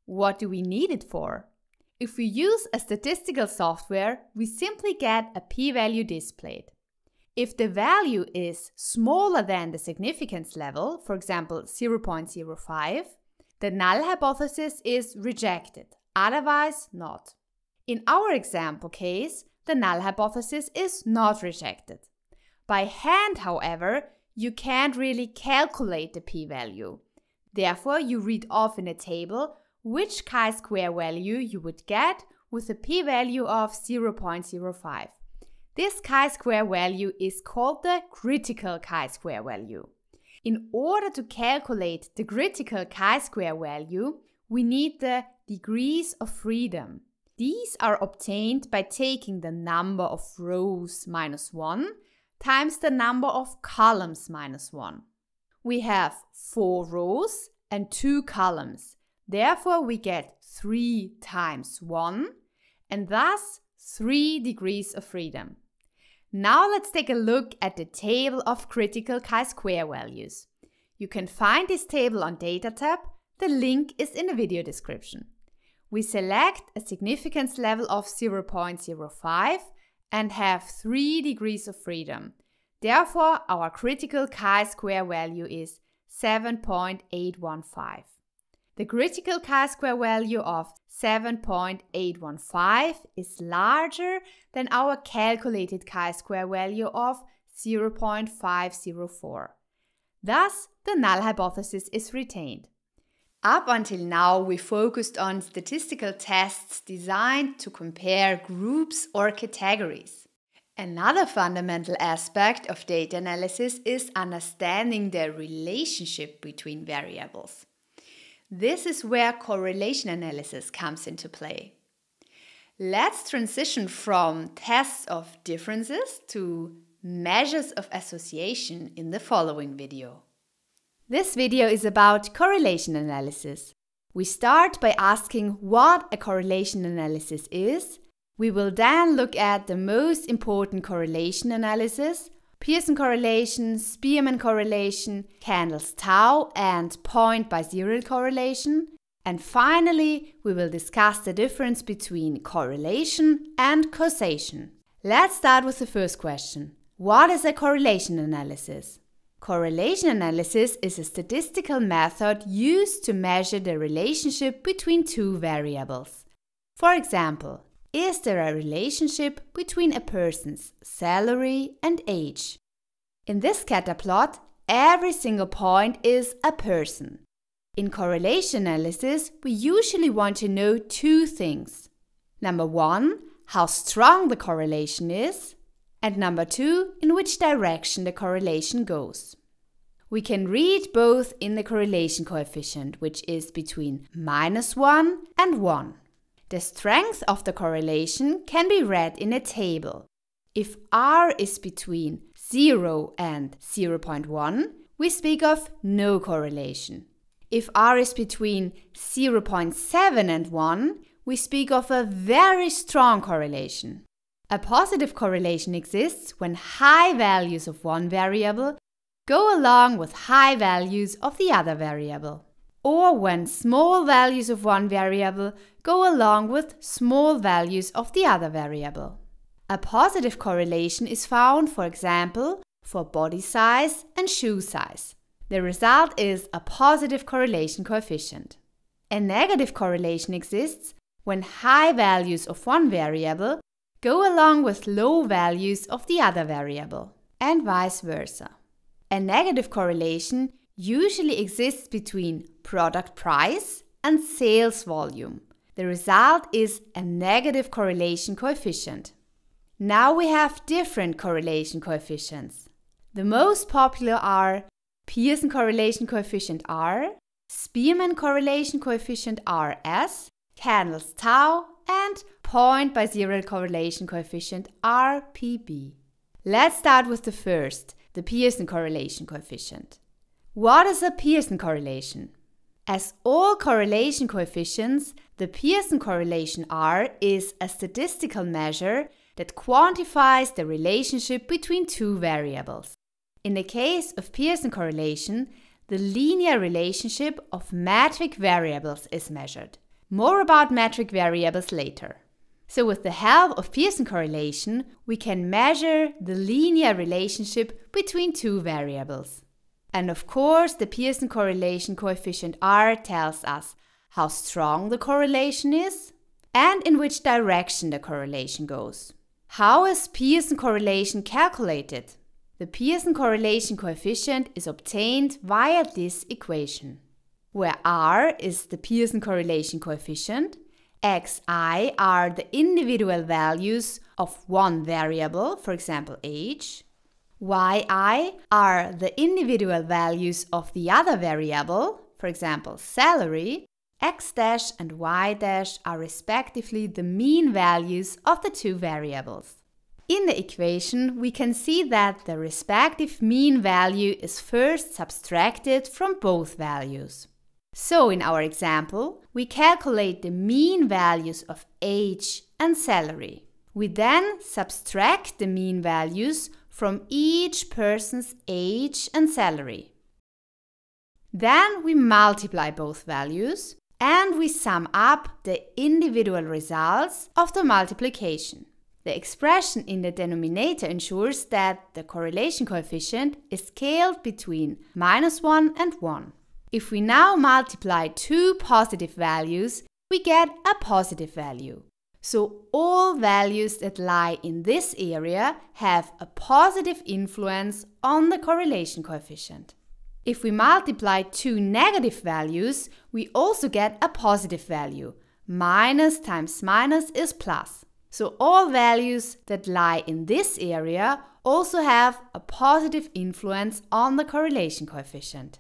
What do we need it for? If we use a statistical software, we simply get a p-value displayed. If the value is smaller than the significance level, for example 0.05, the null hypothesis is rejected, otherwise not. In our example case, the null hypothesis is not rejected. By hand, however, you can't really calculate the p-value. Therefore, you read off in a table which chi-square value you would get with a p-value of 0.05. This chi-square value is called the critical chi-square value. In order to calculate the critical chi-square value, we need the degrees of freedom. These are obtained by taking the number of rows minus 1 times the number of columns minus 1. We have 4 rows and 2 columns. Therefore, we get 3 times 1 and thus 3 degrees of freedom. Now let's take a look at the table of critical chi-square values. You can find this table on Data tab. The link is in the video description. We select a significance level of 0.05 and have 3 degrees of freedom. Therefore, our critical chi-square value is 7.815. The critical chi-square value of 7.815 is larger than our calculated chi-square value of 0.504. Thus, the null hypothesis is retained. Up until now, we focused on statistical tests designed to compare groups or categories. Another fundamental aspect of data analysis is understanding the relationship between variables. This is where correlation analysis comes into play. Let's transition from tests of differences to measures of association in the following video. This video is about correlation analysis. We start by asking what a correlation analysis is. We will then look at the most important correlation analysis, Pearson correlation, Spearman correlation, Candle's tau and point biserial correlation. And finally, we will discuss the difference between correlation and causation. Let's start with the first question. What is a correlation analysis? Correlation analysis is a statistical method used to measure the relationship between two variables. For example, is there a relationship between a person's salary and age? In this scatter plot, every single point is a person. In correlation analysis, we usually want to know two things. Number one, how strong the correlation is. And number two, in which direction the correlation goes. We can read both in the correlation coefficient, which is between -1 and 1. The strength of the correlation can be read in a table. If R is between 0 and 0.1, we speak of no correlation. If R is between 0.7 and 1, we speak of a very strong correlation. A positive correlation exists when high values of one variable go along with high values of the other variable, or when small values of one variable go along with small values of the other variable. A positive correlation is found, for example, for body size and shoe size. The result is a positive correlation coefficient. A negative correlation exists when high values of one variable go along with low values of the other variable, and vice versa. A negative correlation usually exists between product price and sales volume. The result is a negative correlation coefficient. Now we have different correlation coefficients. The most popular are Pearson correlation coefficient R, Spearman correlation coefficient RS, Candle's tau, and point biserial correlation coefficient RPB. Let's start with the first, the Pearson correlation coefficient. What is a Pearson correlation? As all correlation coefficients, the Pearson correlation R is a statistical measure that quantifies the relationship between two variables. In the case of Pearson correlation, the linear relationship of metric variables is measured. More about metric variables later. So with the help of Pearson correlation, we can measure the linear relationship between two variables. And of course, the Pearson correlation coefficient R tells us how strong the correlation is and in which direction the correlation goes. How is Pearson correlation calculated? The Pearson correlation coefficient is obtained via this equation, where R is the Pearson correlation coefficient, xi are the individual values of one variable, for example age, yi are the individual values of the other variable, for example salary, x dash and y dash are respectively the mean values of the two variables. In the equation, we can see that the respective mean value is first subtracted from both values. So in our example, we calculate the mean values of age and salary. We then subtract the mean values from each person's age and salary. Then we multiply both values and we sum up the individual results of the multiplication. The expression in the denominator ensures that the correlation coefficient is scaled between -1 and 1. If we now multiply two positive values, we get a positive value. So all values that lie in this area have a positive influence on the correlation coefficient. If we multiply two negative values, we also get a positive value. Minus times minus is plus. So all values that lie in this area also have a positive influence on the correlation coefficient.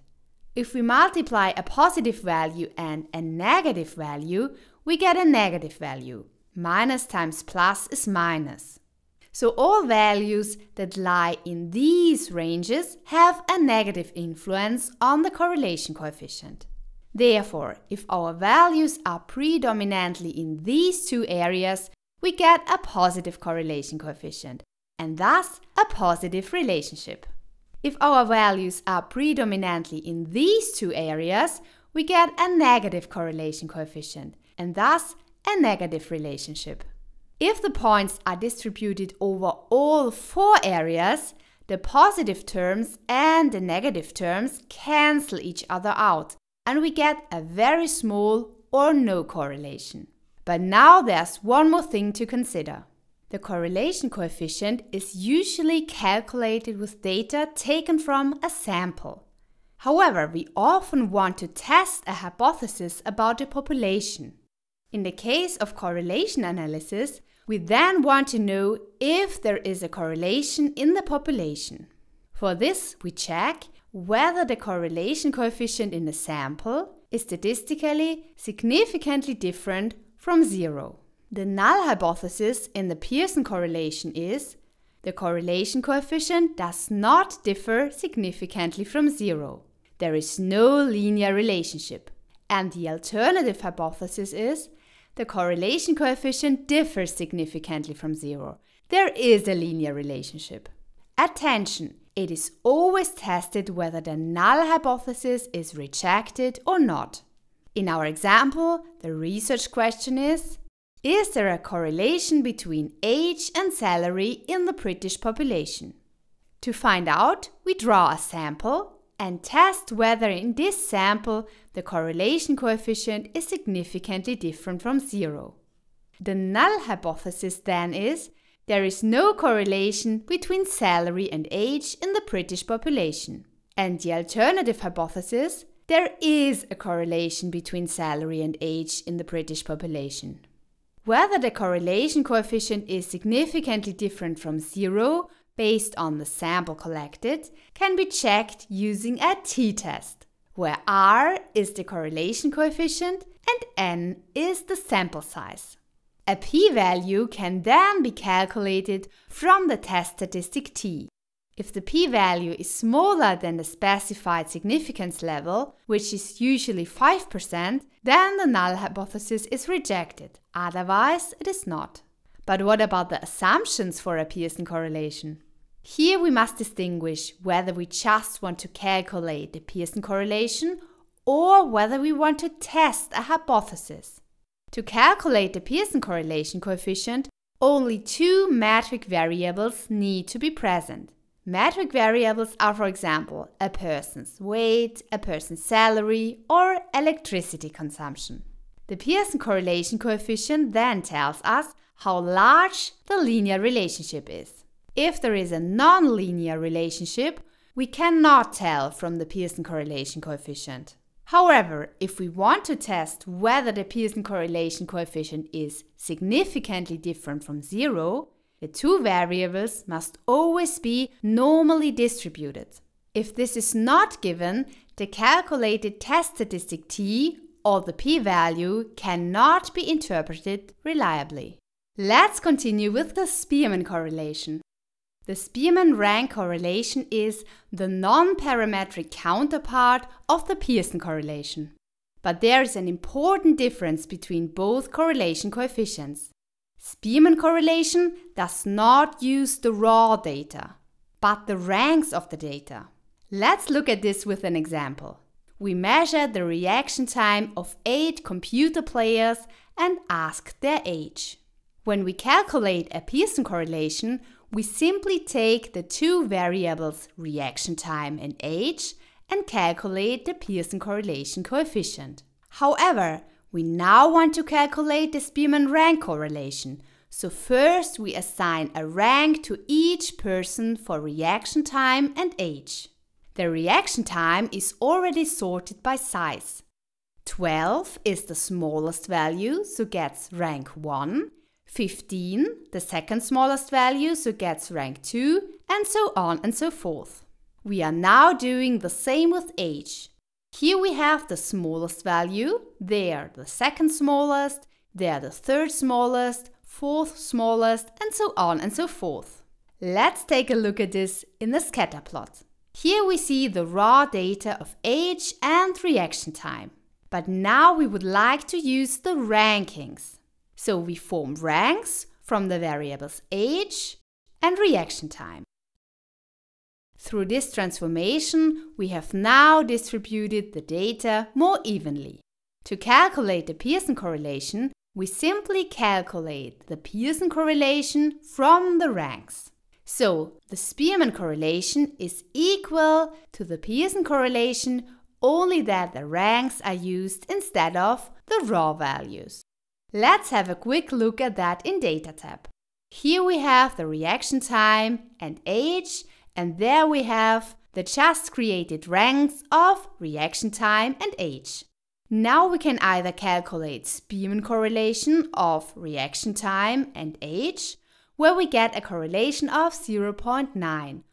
If we multiply a positive value and a negative value, we get a negative value. Minus times plus is minus. So all values that lie in these ranges have a negative influence on the correlation coefficient. Therefore, if our values are predominantly in these two areas, we get a positive correlation coefficient and thus a positive relationship. If our values are predominantly in these two areas, we get a negative correlation coefficient and thus a negative relationship. If the points are distributed over all four areas, the positive terms and the negative terms cancel each other out and we get a very small or no correlation. But now there's one more thing to consider. The correlation coefficient is usually calculated with data taken from a sample. However, we often want to test a hypothesis about the population. In the case of correlation analysis, we then want to know if there is a correlation in the population. For this, we check whether the correlation coefficient in the sample is statistically significantly different from 0. The null hypothesis in the Pearson correlation is the correlation coefficient does not differ significantly from 0. There is no linear relationship. And the alternative hypothesis is the correlation coefficient differs significantly from 0. There is a linear relationship. Attention! It is always tested whether the null hypothesis is rejected or not. In our example, the research question is there a correlation between age and salary in the British population? To find out, we draw a sample and test whether in this sample the correlation coefficient is significantly different from 0. The null hypothesis then is there is no correlation between salary and age in the British population. And the alternative hypothesis, there is a correlation between salary and age in the British population. Whether the correlation coefficient is significantly different from 0 based on the sample collected can be checked using a t-test, where R is the correlation coefficient and N is the sample size. A p-value can then be calculated from the test statistic t. If the p-value is smaller than the specified significance level, which is usually 5%, then the null hypothesis is rejected. Otherwise, it is not. But what about the assumptions for a Pearson correlation? Here we must distinguish whether we just want to calculate the Pearson correlation or whether we want to test a hypothesis. To calculate the Pearson correlation coefficient, only two metric variables need to be present. Metric variables are, for example, a person's weight, a person's salary, or electricity consumption. The Pearson correlation coefficient then tells us how large the linear relationship is. If there is a non-linear relationship, we cannot tell from the Pearson correlation coefficient. However, if we want to test whether the Pearson correlation coefficient is significantly different from 0, the two variables must always be normally distributed. If this is not given, the calculated test statistic t or the p-value cannot be interpreted reliably. Let's continue with the Spearman correlation. The Spearman rank correlation is the non-parametric counterpart of the Pearson correlation. But there is an important difference between both correlation coefficients. Spearman correlation does not use the raw data, but the ranks of the data. Let's look at this with an example. We measure the reaction time of 8 computer players and ask their age. When we calculate a Pearson correlation, we simply take the two variables reaction time and age and calculate the Pearson correlation coefficient. However, we now want to calculate the Spearman rank correlation. So first we assign a rank to each person for reaction time and age. The reaction time is already sorted by size. 12 is the smallest value, so gets rank 1. 15, the second smallest value, so gets rank 2, and so on and so forth. We are now doing the same with age. Here we have the smallest value, there the second smallest, there the third smallest, fourth smallest, and so on and so forth. Let's take a look at this in the scatter plot. Here we see the raw data of age and reaction time. But now we would like to use the rankings. So we form ranks from the variables age and reaction time. Through this transformation, we have now distributed the data more evenly. To calculate the Pearson correlation, we simply calculate the Pearson correlation from the ranks. So the Spearman correlation is equal to the Pearson correlation, only that the ranks are used instead of the raw values. Let's have a quick look at that in Data tab. Here we have the reaction time and age, and there we have the just created ranks of reaction time and age. Now we can either calculate Spearman correlation of reaction time and age, where we get a correlation of 0.9.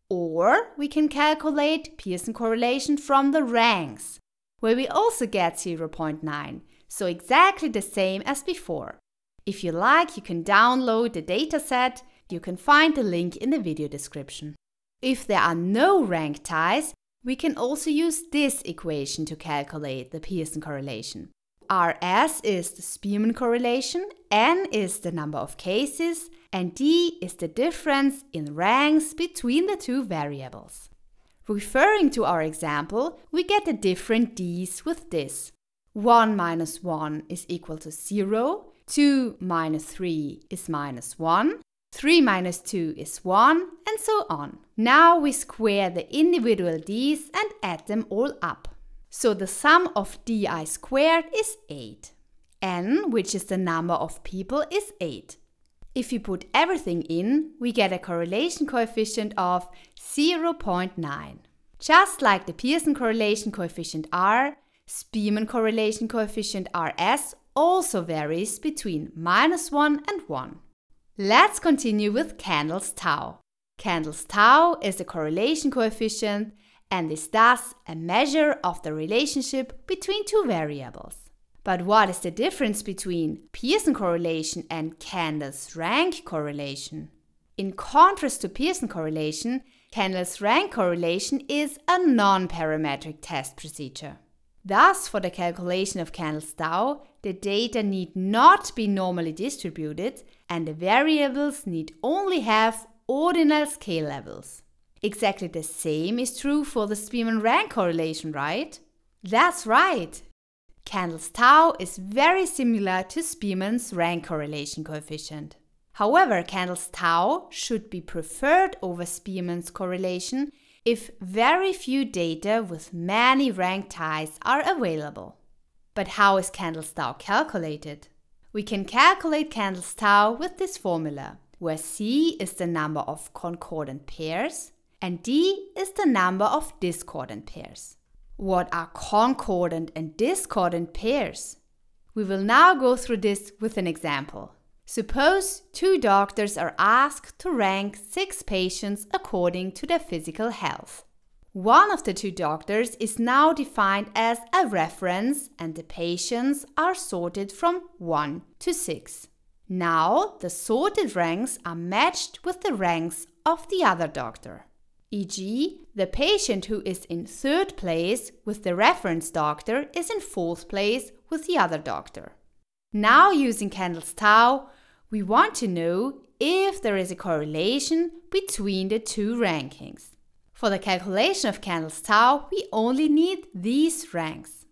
Or we can calculate Pearson correlation from the ranks, where we also get 0.9, so exactly the same as before. If you like, you can download the dataset. You can find the link in the video description. If there are no rank ties, we can also use this equation to calculate the Pearson correlation. RS is the Spearman correlation, N is the number of cases, and D is the difference in ranks between the two variables. Referring to our example, we get the different D's with this. 1 minus 1 is equal to 0, 2 minus 3 is minus 1, 3 minus 2 is 1, and so on. Now we square the individual D's and add them all up. So the sum of Di squared is 8. N, which is the number of people, is 8. If you put everything in, we get a correlation coefficient of 0.9. Just like the Pearson correlation coefficient R, Spearman correlation coefficient RS also varies between -1 and 1. Let's continue with Candle's tau. Candle's tau is the correlation coefficient and is thus a measure of the relationship between two variables. But what is the difference between Pearson correlation and Candle's rank correlation? In contrast to Pearson correlation, Candle's rank correlation is a non-parametric test procedure. Thus, for the calculation of Candle's tau, the data need not be normally distributed and the variables need only have ordinal scale levels. Exactly the same is true for the Spearman rank correlation, right? That's right! Candle's tau is very similar to Spearman's rank correlation coefficient. However, Candle's tau should be preferred over Spearman's correlation if very few data with many rank ties are available. But how is Candle's tau calculated? We can calculate Candle's tau with this formula, where C is the number of concordant pairs and D is the number of discordant pairs. What are concordant and discordant pairs? We will now go through this with an example. Suppose two doctors are asked to rank 6 patients according to their physical health. One of the two doctors is now defined as a reference and the patients are sorted from 1 to 6. Now the sorted ranks are matched with the ranks of the other doctor. E.g., the patient who is in 3rd place with the reference doctor is in 4th place with the other doctor. Now using Kendall's tau, we want to know if there is a correlation between the two rankings. For the calculation of Kendall's tau, we only need these ranks.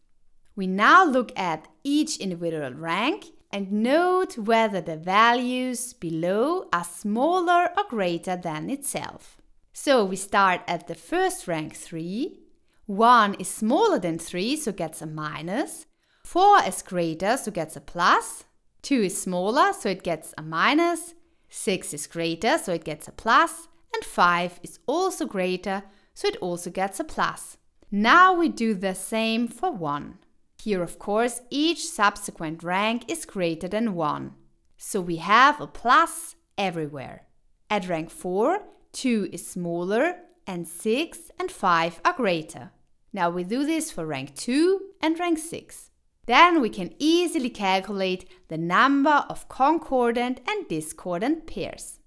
We now look at each individual rank and note whether the values below are smaller or greater than itself. So we start at the first rank 3. 1 is smaller than 3, so gets a minus. 4 is greater, so gets a plus. 2 is smaller, so it gets a minus. 6 is greater, so it gets a plus. And 5 is also greater, so it also gets a plus. Now we do the same for 1. Here, of course, each subsequent rank is greater than 1. So we have a plus everywhere. At rank 4, 2 is smaller and 6 and 5 are greater. Now we do this for rank 2 and rank 6. Then we can easily calculate the number of concordant and discordant pairs.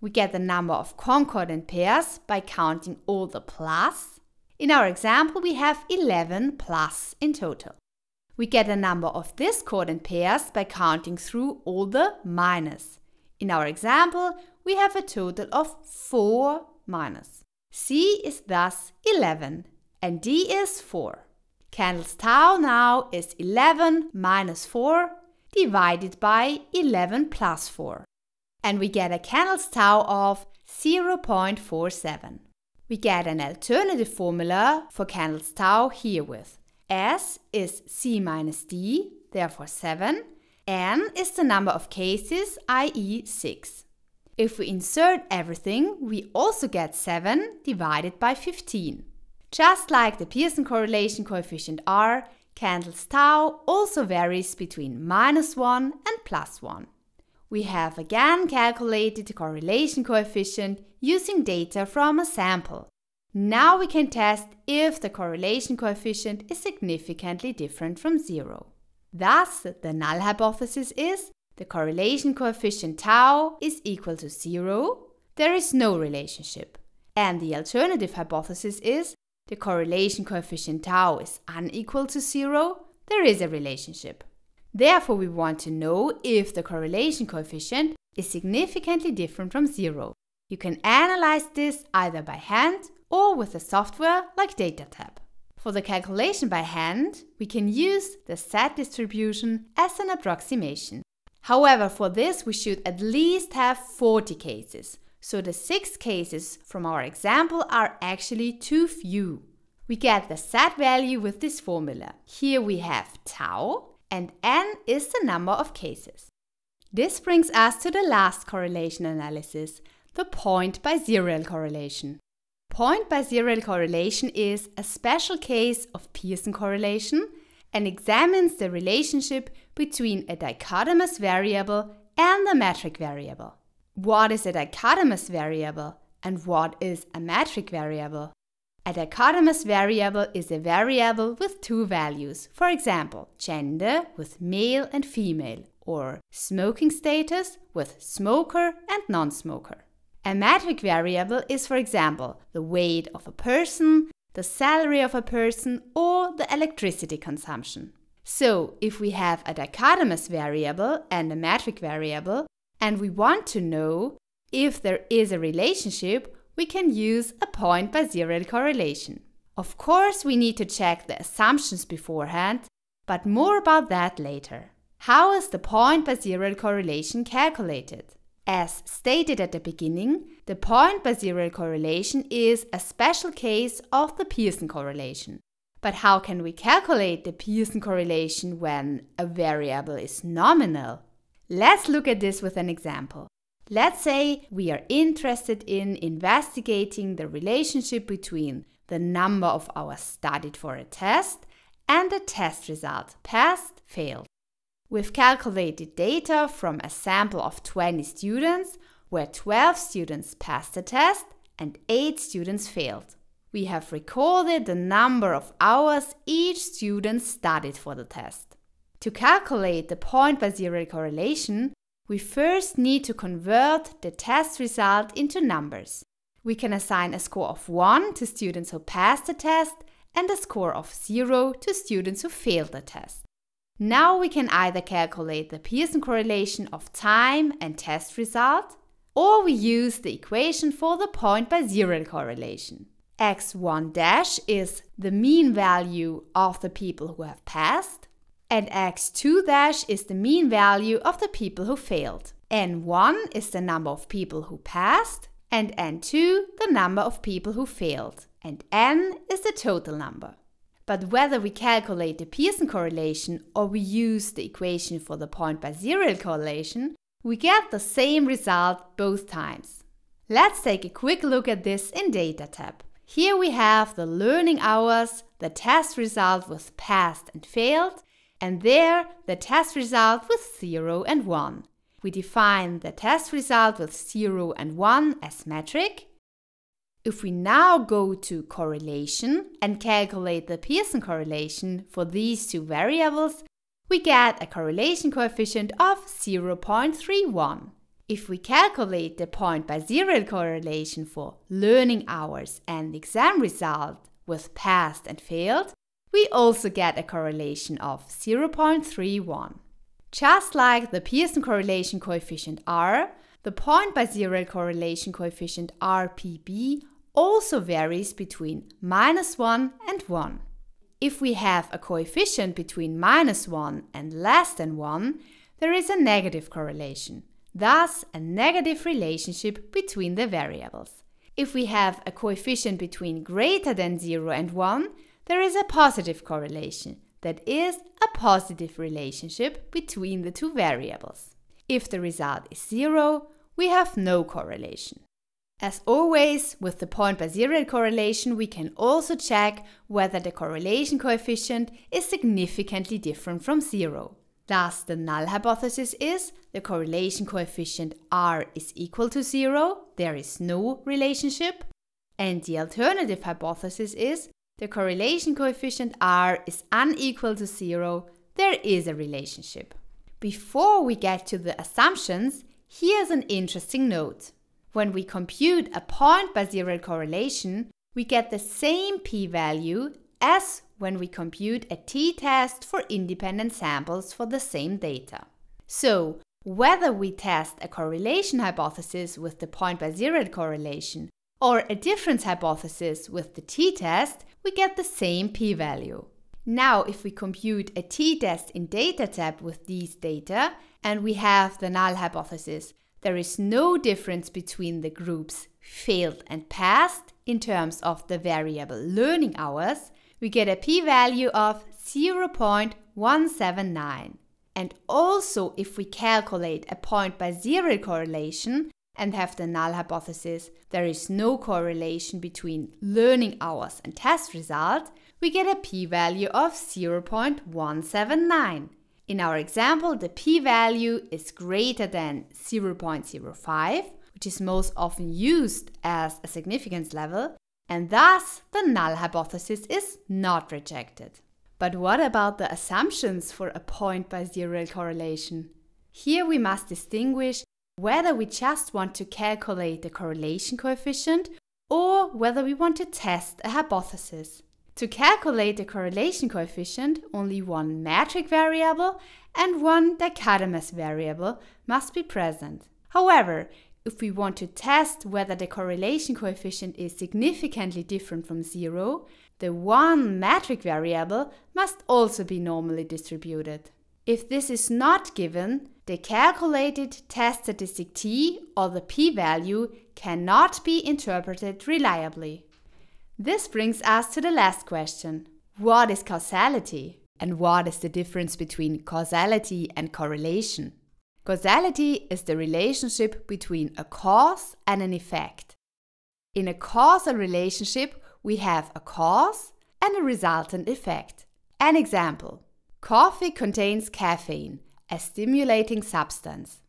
We get the number of concordant pairs by counting all the plus. In our example, we have 11 plus in total. We get the number of discordant pairs by counting through all the minus. In our example, we have a total of 4 minus. C is thus 11 and D is 4. Kendall's tau now is 11 minus 4 divided by 11 plus 4. And we get a Kendall's tau of 0.47. We get an alternative formula for Kendall's tau herewith. S is C minus D, therefore 7. N is the number of cases, i.e. 6. If we insert everything, we also get 7 divided by 15. Just like the Pearson correlation coefficient R, Kendall's tau also varies between -1 and +1. We have again calculated the correlation coefficient using data from a sample. Now we can test if the correlation coefficient is significantly different from 0. Thus, the null hypothesis is the correlation coefficient tau is equal to 0, there is no relationship. And the alternative hypothesis is the correlation coefficient tau is unequal to 0, there is a relationship. Therefore, we want to know if the correlation coefficient is significantly different from 0. You can analyze this either by hand or with a software like DataTab. For the calculation by hand, we can use the set distribution as an approximation. However, for this we should at least have 40 cases, so the 6 cases from our example are actually too few. We get the set value with this formula. Here we have tau, and n is the number of cases. This brings us to the last correlation analysis, the point-by-zerial correlation. Point-by-zerial correlation is a special case of Pearson correlation and examines the relationship between a dichotomous variable and a metric variable. What is a dichotomous variable and what is a metric variable? A dichotomous variable is a variable with two values, for example, gender with male and female, or smoking status with smoker and non-smoker. A metric variable is, for example, the weight of a person, the salary of a person, or the electricity consumption. So, if we have a dichotomous variable and a metric variable, and we want to know if there is a relationship, we can use a point-by-zerial correlation. Of course, we need to check the assumptions beforehand, but more about that later. How is the point-by-zerial correlation calculated? As stated at the beginning, the point-by-zerial correlation is a special case of the Pearson correlation. But how can we calculate the Pearson correlation when a variable is nominal? Let's look at this with an example. Let's say we are interested in investigating the relationship between the number of hours studied for a test and the test result, passed, failed. We've calculated data from a sample of 20 students where 12 students passed the test and 8 students failed. we have recorded the number of hours each student studied for the test. To calculate the point-by-zero correlation, we first need to convert the test result into numbers. We can assign a score of 1 to students who passed the test and a score of 0 to students who failed the test. Now we can either calculate the Pearson correlation of time and test result, or we use the equation for the point-by-zero correlation. x1 dash is the mean value of the people who have passed, and x2 dash is the mean value of the people who failed. n1 is the number of people who passed, and n2 the number of people who failed, and n is the total number. But whether we calculate the Pearson correlation or we use the equation for the point-by-zero correlation, we get the same result both times. Let's take a quick look at this in Data tab. Here we have the learning hours, the test result with passed and failed, and there the test result with 0 and 1. We define the test result with 0 and 1 as metric. If we now go to correlation and calculate the Pearson correlation for these two variables, we get a correlation coefficient of 0.31. If we calculate the point-by-zero correlation for learning hours and exam result with passed and failed, we also get a correlation of 0.31. Just like the Pearson correlation coefficient R, the point-by-zero correlation coefficient RPB also varies between -1 and 1. If we have a coefficient between -1 and less than 1, there is a negative correlation, thus a negative relationship between the variables. If we have a coefficient between greater than 0 and 1, there is a positive correlation, that is a positive relationship between the two variables. If the result is 0, we have no correlation. As always, with the point-by-zero correlation, we can also check whether the correlation coefficient is significantly different from 0. Thus, the null hypothesis is the correlation coefficient R is equal to 0, there is no relationship, and the alternative hypothesis is the correlation coefficient R is unequal to 0, there is a relationship. Before we get to the assumptions, here's an interesting note. When we compute a point-by-zero correlation, we get the same p-value as when we compute a t-test for independent samples for the same data. So, whether we test a correlation hypothesis with the point-by-zero correlation or a difference hypothesis with the t-test, we get the same p-value. Now, if we compute a t-test in Data tab with these data and we have the null hypothesis, there is no difference between the groups failed and passed in terms of the variable learning hours, we get a p-value of 0.179. And also, if we calculate a point-by-zero correlation and have the null hypothesis, there is no correlation between learning hours and test result, we get a p-value of 0.179. In our example, the p-value is greater than 0.05, which is most often used as a significance level, and thus the null hypothesis is not rejected. But what about the assumptions for a point-by-zero correlation? Here we must distinguish whether we just want to calculate the correlation coefficient or whether we want to test a hypothesis. To calculate the correlation coefficient, only one metric variable and one dichotomous variable must be present. However, if we want to test whether the correlation coefficient is significantly different from 0, the one metric variable must also be normally distributed. If this is not given, the calculated test statistic t, or the p-value, cannot be interpreted reliably. This brings us to the last question. What is causality? And what is the difference between causality and correlation? Causality is the relationship between a cause and an effect. In a causal relationship, we have a cause and a resultant effect. An example: coffee contains caffeine, a stimulating substance.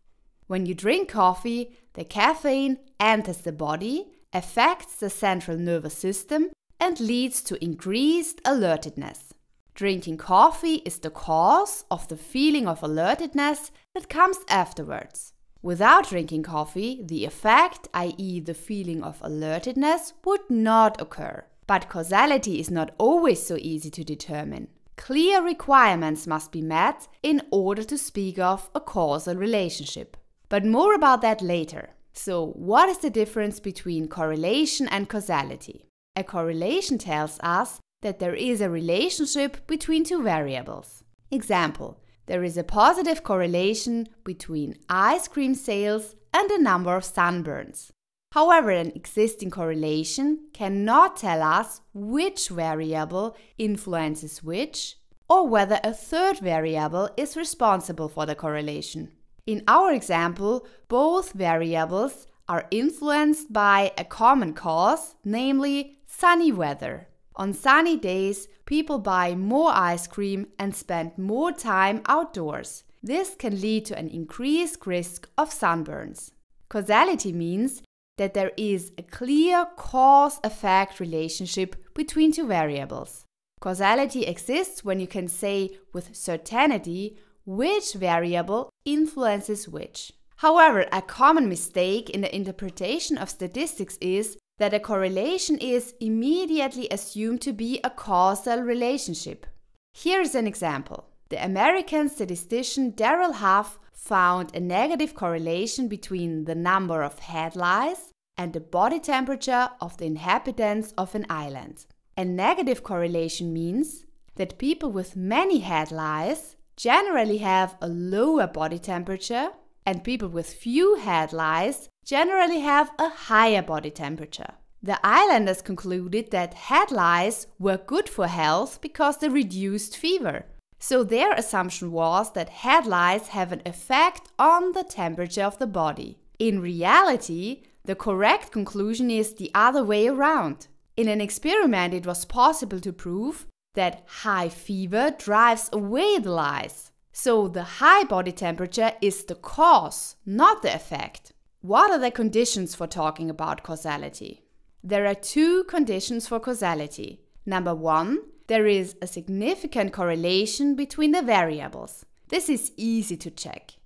When you drink coffee, the caffeine enters the body, affects the central nervous system, and leads to increased alertedness. Drinking coffee is the cause of the feeling of alertedness that comes afterwards. Without drinking coffee, the effect, i.e. the feeling of alertedness, would not occur. But causality is not always so easy to determine. Clear requirements must be met in order to speak of a causal relationship. But more about that later. So, what is the difference between correlation and causality? A correlation tells us that there is a relationship between two variables. Example, there is a positive correlation between ice cream sales and the number of sunburns. However, an existing correlation cannot tell us which variable influences which, or whether a third variable is responsible for the correlation. In our example, both variables are influenced by a common cause, namely sunny weather. On sunny days, people buy more ice cream and spend more time outdoors. This can lead to an increased risk of sunburns. Causality means that there is a clear cause-effect relationship between two variables. Causality exists when you can say with certainty which variable influences which. However, a common mistake in the interpretation of statistics is that a correlation is immediately assumed to be a causal relationship. Here is an example. The American statistician Darrell Huff found a negative correlation between the number of head lice and the body temperature of the inhabitants of an island. A negative correlation means that people with many head lice generally have a lower body temperature, and people with few head lice generally have a higher body temperature. The islanders concluded that head lice were good for health because they reduced fever. So their assumption was that head lice have an effect on the temperature of the body. In reality, the correct conclusion is the other way around. In an experiment, it was possible to prove that high fever drives away the lice. So the high body temperature is the cause, not the effect. What are the conditions for talking about causality? There are two conditions for causality. Number one, there is a significant correlation between the variables. This is easy to check.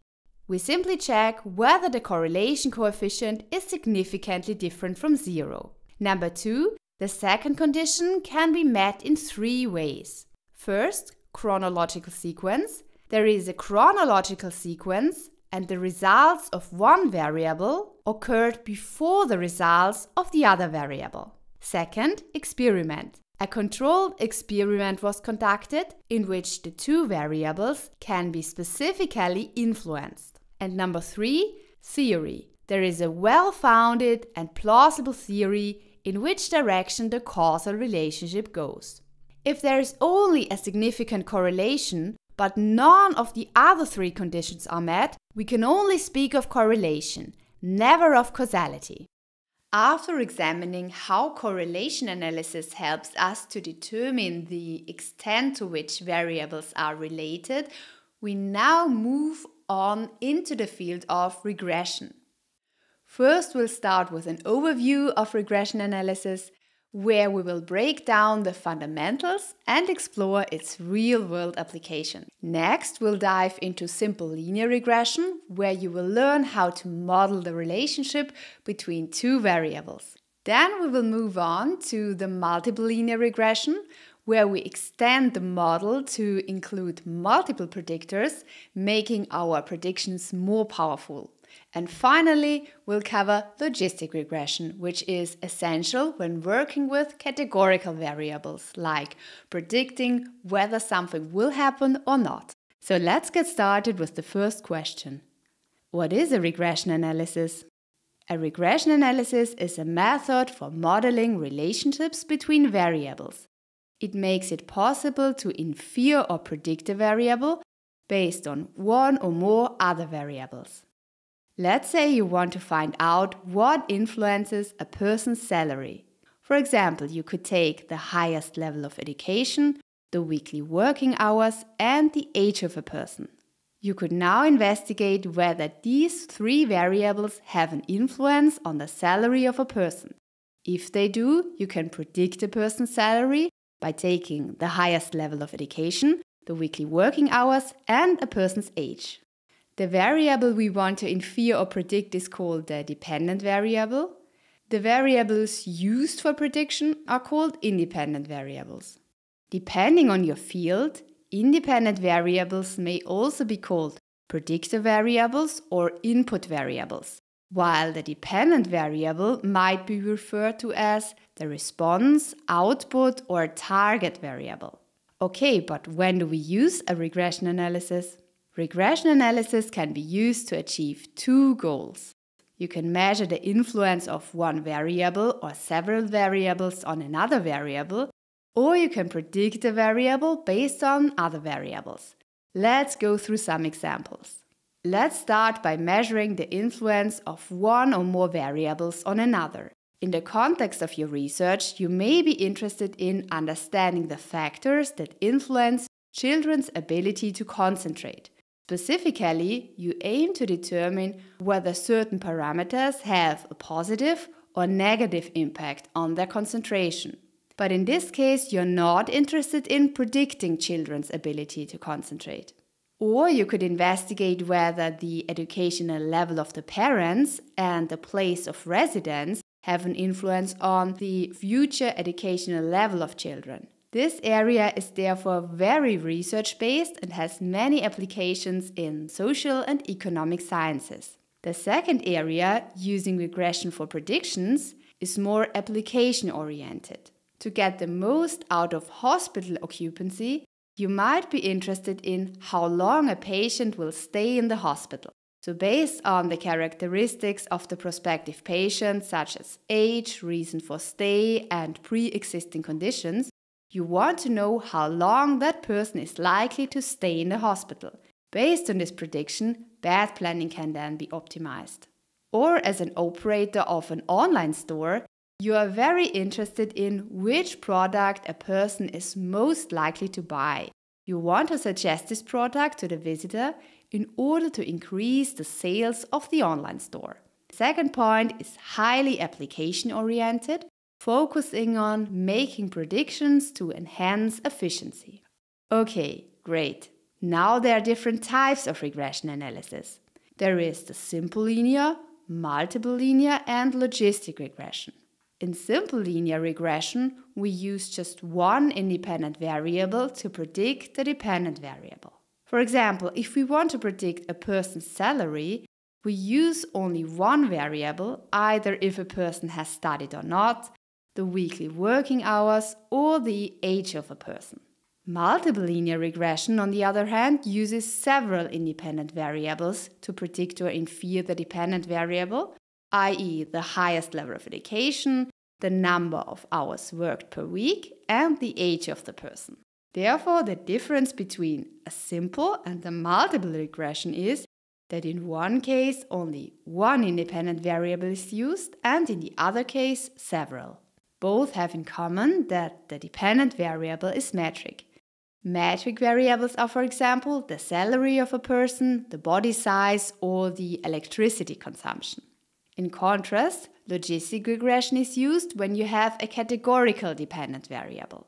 We simply check whether the correlation coefficient is significantly different from 0. Number two, the second condition can be met in three ways. First, chronological sequence. There is a chronological sequence and the results of one variable occurred before the results of the other variable. Second, experiment. A controlled experiment was conducted in which the two variables can be specifically influenced. And number three, theory. There is a well-founded and plausible theory in which direction the causal relationship goes. If there is only a significant correlation, but none of the other three conditions are met, we can only speak of correlation, never of causality. After examining how correlation analysis helps us to determine the extent to which variables are related, we now move on into the field of regression. First, we'll start with an overview of regression analysis, where we will break down the fundamentals and explore its real-world application. Next, we'll dive into simple linear regression, where you will learn how to model the relationship between two variables. Then we will move on to the multiple linear regression, where we extend the model to include multiple predictors, making our predictions more powerful. And finally, we'll cover logistic regression, which is essential when working with categorical variables, like predicting whether something will happen or not. So let's get started with the first question. What is a regression analysis? A regression analysis is a method for modeling relationships between variables. It makes it possible to infer or predict a variable based on one or more other variables. Let's say you want to find out what influences a person's salary. For example, you could take the highest level of education, the weekly working hours, and the age of a person. You could now investigate whether these three variables have an influence on the salary of a person. If they do, you can predict a person's salary by taking the highest level of education, the weekly working hours, and a person's age. The variable we want to infer or predict is called the dependent variable. The variables used for prediction are called independent variables. Depending on your field, independent variables may also be called predictor variables or input variables, while the dependent variable might be referred to as the response, output, or target variable. Okay, but when do we use a regression analysis? Regression analysis can be used to achieve two goals. You can measure the influence of one variable or several variables on another variable, or you can predict a variable based on other variables. Let's go through some examples. Let's start by measuring the influence of one or more variables on another. In the context of your research, you may be interested in understanding the factors that influence children's ability to concentrate. Specifically, you aim to determine whether certain parameters have a positive or negative impact on their concentration. But in this case, you're not interested in predicting children's ability to concentrate. Or you could investigate whether the educational level of the parents and the place of residence have an influence on the future educational level of children. This area is therefore very research-based and has many applications in social and economic sciences. The second area, using regression for predictions, is more application-oriented. To get the most out of hospital occupancy, you might be interested in how long a patient will stay in the hospital. So based on the characteristics of the prospective patient, such as age, reason for stay, and pre-existing conditions, you want to know how long that person is likely to stay in the hospital. Based on this prediction, bed planning can then be optimized. Or as an operator of an online store, you are very interested in which product a person is most likely to buy. You want to suggest this product to the visitor in order to increase the sales of the online store. The second point is highly application-oriented, focusing on making predictions to enhance efficiency. Okay, great. Now there are different types of regression analysis. There is the simple linear, multiple linear, and logistic regression. In simple linear regression, we use just one independent variable to predict the dependent variable. For example, if we want to predict a person's salary, we use only one variable, either if a person has studied or not, the weekly working hours, or the age of a person. Multiple linear regression, on the other hand, uses several independent variables to predict or infer the dependent variable, i.e. the highest level of education, the number of hours worked per week, and the age of the person. Therefore, the difference between a simple and a multiple regression is that in one case only one independent variable is used, and in the other case several. Both have in common that the dependent variable is metric. Metric variables are, for example, the salary of a person, the body size, or the electricity consumption. In contrast, logistic regression is used when you have a categorical dependent variable.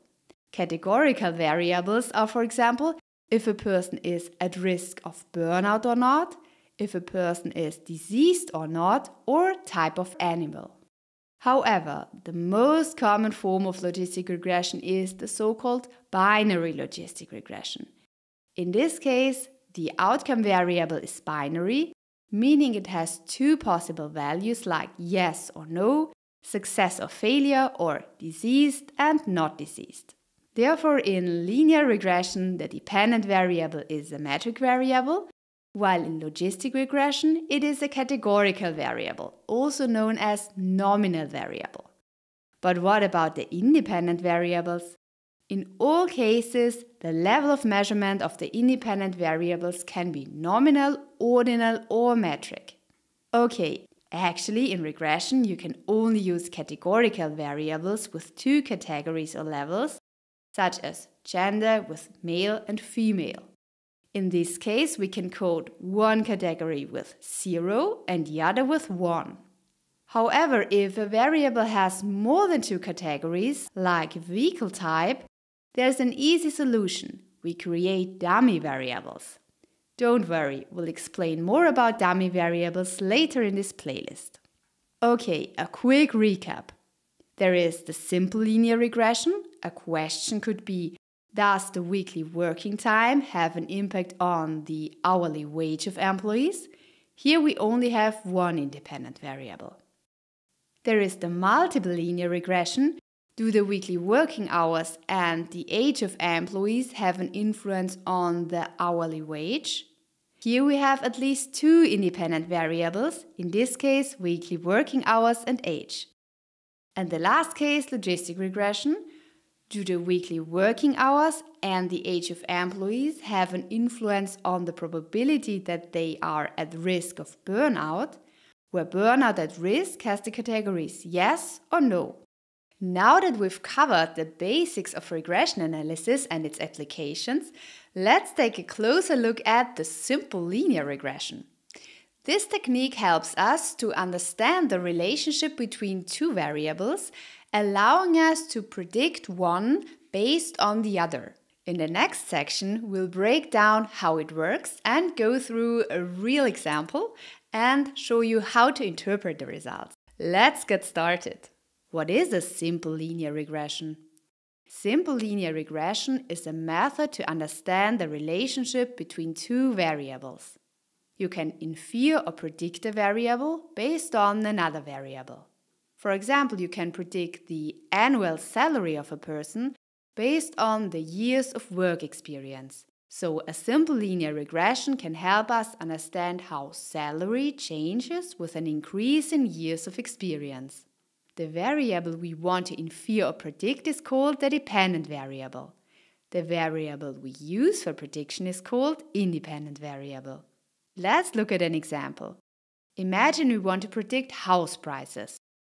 Categorical variables are, for example, if a person is at risk of burnout or not, if a person is diseased or not, or type of animal. However, the most common form of logistic regression is the so-called binary logistic regression. In this case, the outcome variable is binary, meaning it has two possible values like yes or no, success or failure, or diseased and not diseased. Therefore, in linear regression, the dependent variable is a metric variable, while in logistic regression, it is a categorical variable, also known as nominal variable. But what about the independent variables? In all cases, the level of measurement of the independent variables can be nominal, ordinal, or metric. Okay, actually in regression you can only use categorical variables with two categories or levels, such as gender with male and female. In this case, we can code one category with 0 and the other with 1. However, if a variable has more than two categories, like vehicle type, there's an easy solution. We create dummy variables. Don't worry, we'll explain more about dummy variables later in this playlist. Okay, a quick recap. There is the simple linear regression. A question could be, does the weekly working time have an impact on the hourly wage of employees? Here we only have one independent variable. There is the multiple linear regression. Do the weekly working hours and the age of employees have an influence on the hourly wage? Here we have at least two independent variables, in this case weekly working hours and age. And the last case, logistic regression. Do the weekly working hours and the age of employees have an influence on the probability that they are at risk of burnout, where burnout at risk has the categories yes or no? Now that we've covered the basics of regression analysis and its applications, let's take a closer look at the simple linear regression. This technique helps us to understand the relationship between two variables, allowing us to predict one based on the other. In the next section, we'll break down how it works and go through a real example and show you how to interpret the results. Let's get started. What is a simple linear regression? Simple linear regression is a method to understand the relationship between two variables. You can infer or predict a variable based on another variable. For example, you can predict the annual salary of a person based on the years of work experience. So a simple linear regression can help us understand how salary changes with an increase in years of experience. The variable we want to infer or predict is called the dependent variable. The variable we use for prediction is called independent variable. Let's look at an example. Imagine we want to predict house prices.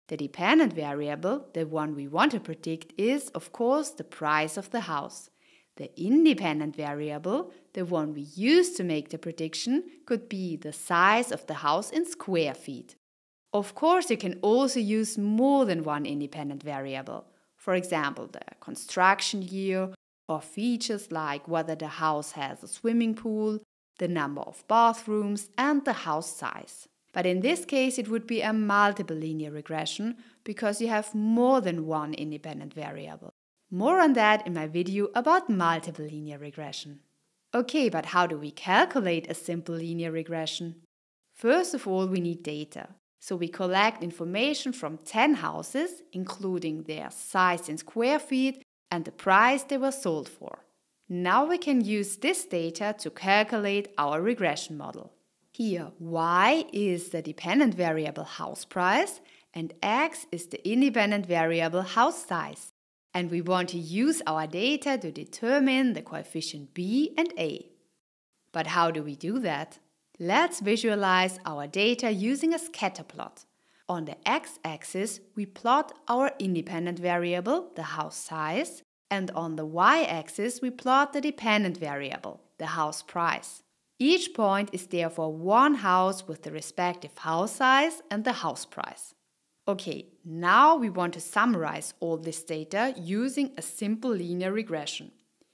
The dependent variable, the one we want to predict, is, of course, the price of the house. The independent variable, the one we use to make the prediction, could be the size of the house in square feet. Of course, you can also use more than one independent variable. For example, the construction year or features like whether the house has a swimming pool, the number of bathrooms, and the house size. But in this case, it would be a multiple linear regression because you have more than one independent variable. More on that in my video about multiple linear regression. Okay, but how do we calculate a simple linear regression? First of all, we need data. So we collect information from 10 houses, including their size in square feet and the price they were sold for. Now we can use this data to calculate our regression model. Here, y is the dependent variable house price and x is the independent variable house size. And we want to use our data to determine the coefficient b and a. But how do we do that? Let's visualize our data using a scatter plot. On the x-axis, we plot our independent variable, the house size, and on the y-axis, we plot the dependent variable, the house price. Each point is therefore one house with the respective house size and the house price. Okay, now we want to summarize all this data using a simple linear regression.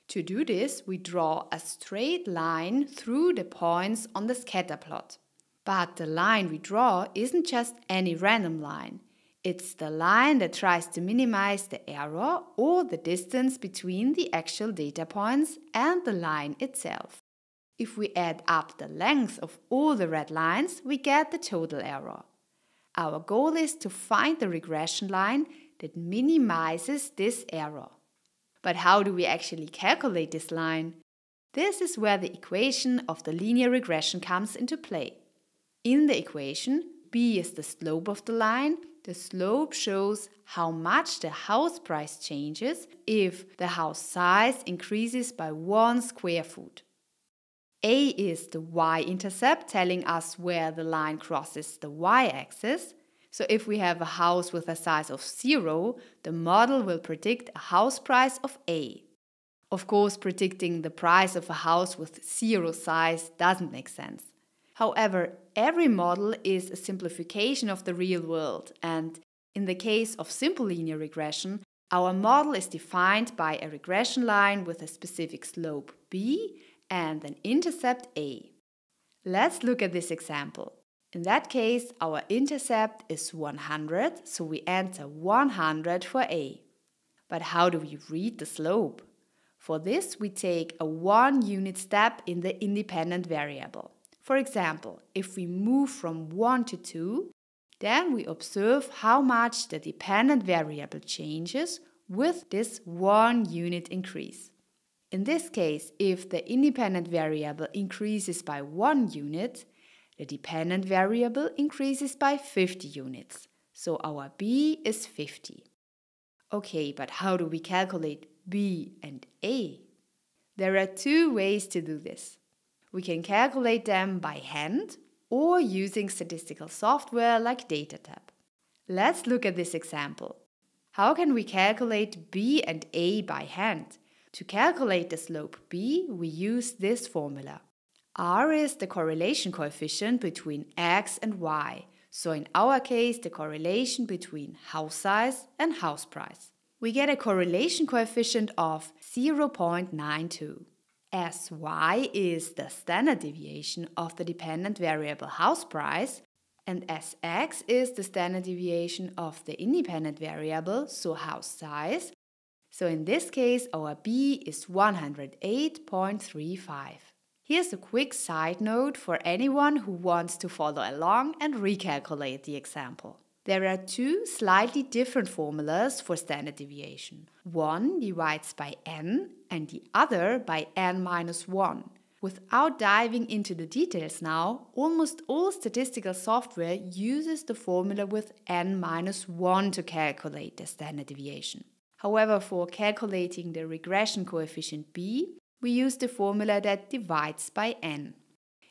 To do this, we draw a straight line through the points on the scatter plot. But the line we draw isn't just any random line. It's the line that tries to minimize the error or the distance between the actual data points and the line itself. If we add up the length of all the red lines, we get the total error. Our goal is to find the regression line that minimizes this error. But how do we actually calculate this line? This is where the equation of the linear regression comes into play. In the equation, b is the slope of the line. The slope shows how much the house price changes if the house size increases by 1 square foot. A is the y-intercept, telling us where the line crosses the y-axis. So if we have a house with a size of 0, the model will predict a house price of A. Of course, predicting the price of a house with 0 size doesn't make sense. However, every model is a simplification of the real world, and in the case of simple linear regression, our model is defined by a regression line with a specific slope b and an intercept a. Let's look at this example. In that case, our intercept is 100, so we enter 100 for a. But how do we read the slope? For this, we take a 1-unit step in the independent variable. For example, if we move from 1 to 2, then we observe how much the dependent variable changes with this 1-unit increase. In this case, if the independent variable increases by 1 unit, the dependent variable increases by 50 units. So our b is 50. Okay, but how do we calculate b and a? There are two ways to do this. We can calculate them by hand or using statistical software like DataTab. Let's look at this example. How can we calculate b and a by hand? To calculate the slope b, we use this formula. R is the correlation coefficient between x and y, so in our case the correlation between house size and house price. We get a correlation coefficient of 0.92. As y is the standard deviation of the dependent variable house price, and as x is the standard deviation of the independent variable, so house size, so in this case our b is 108.35. Here's a quick side note for anyone who wants to follow along and recalculate the example. There are two slightly different formulas for standard deviation. One divides by n and the other by n minus 1. Without diving into the details now, almost all statistical software uses the formula with n minus 1 to calculate the standard deviation. However, for calculating the regression coefficient b, we use the formula that divides by n.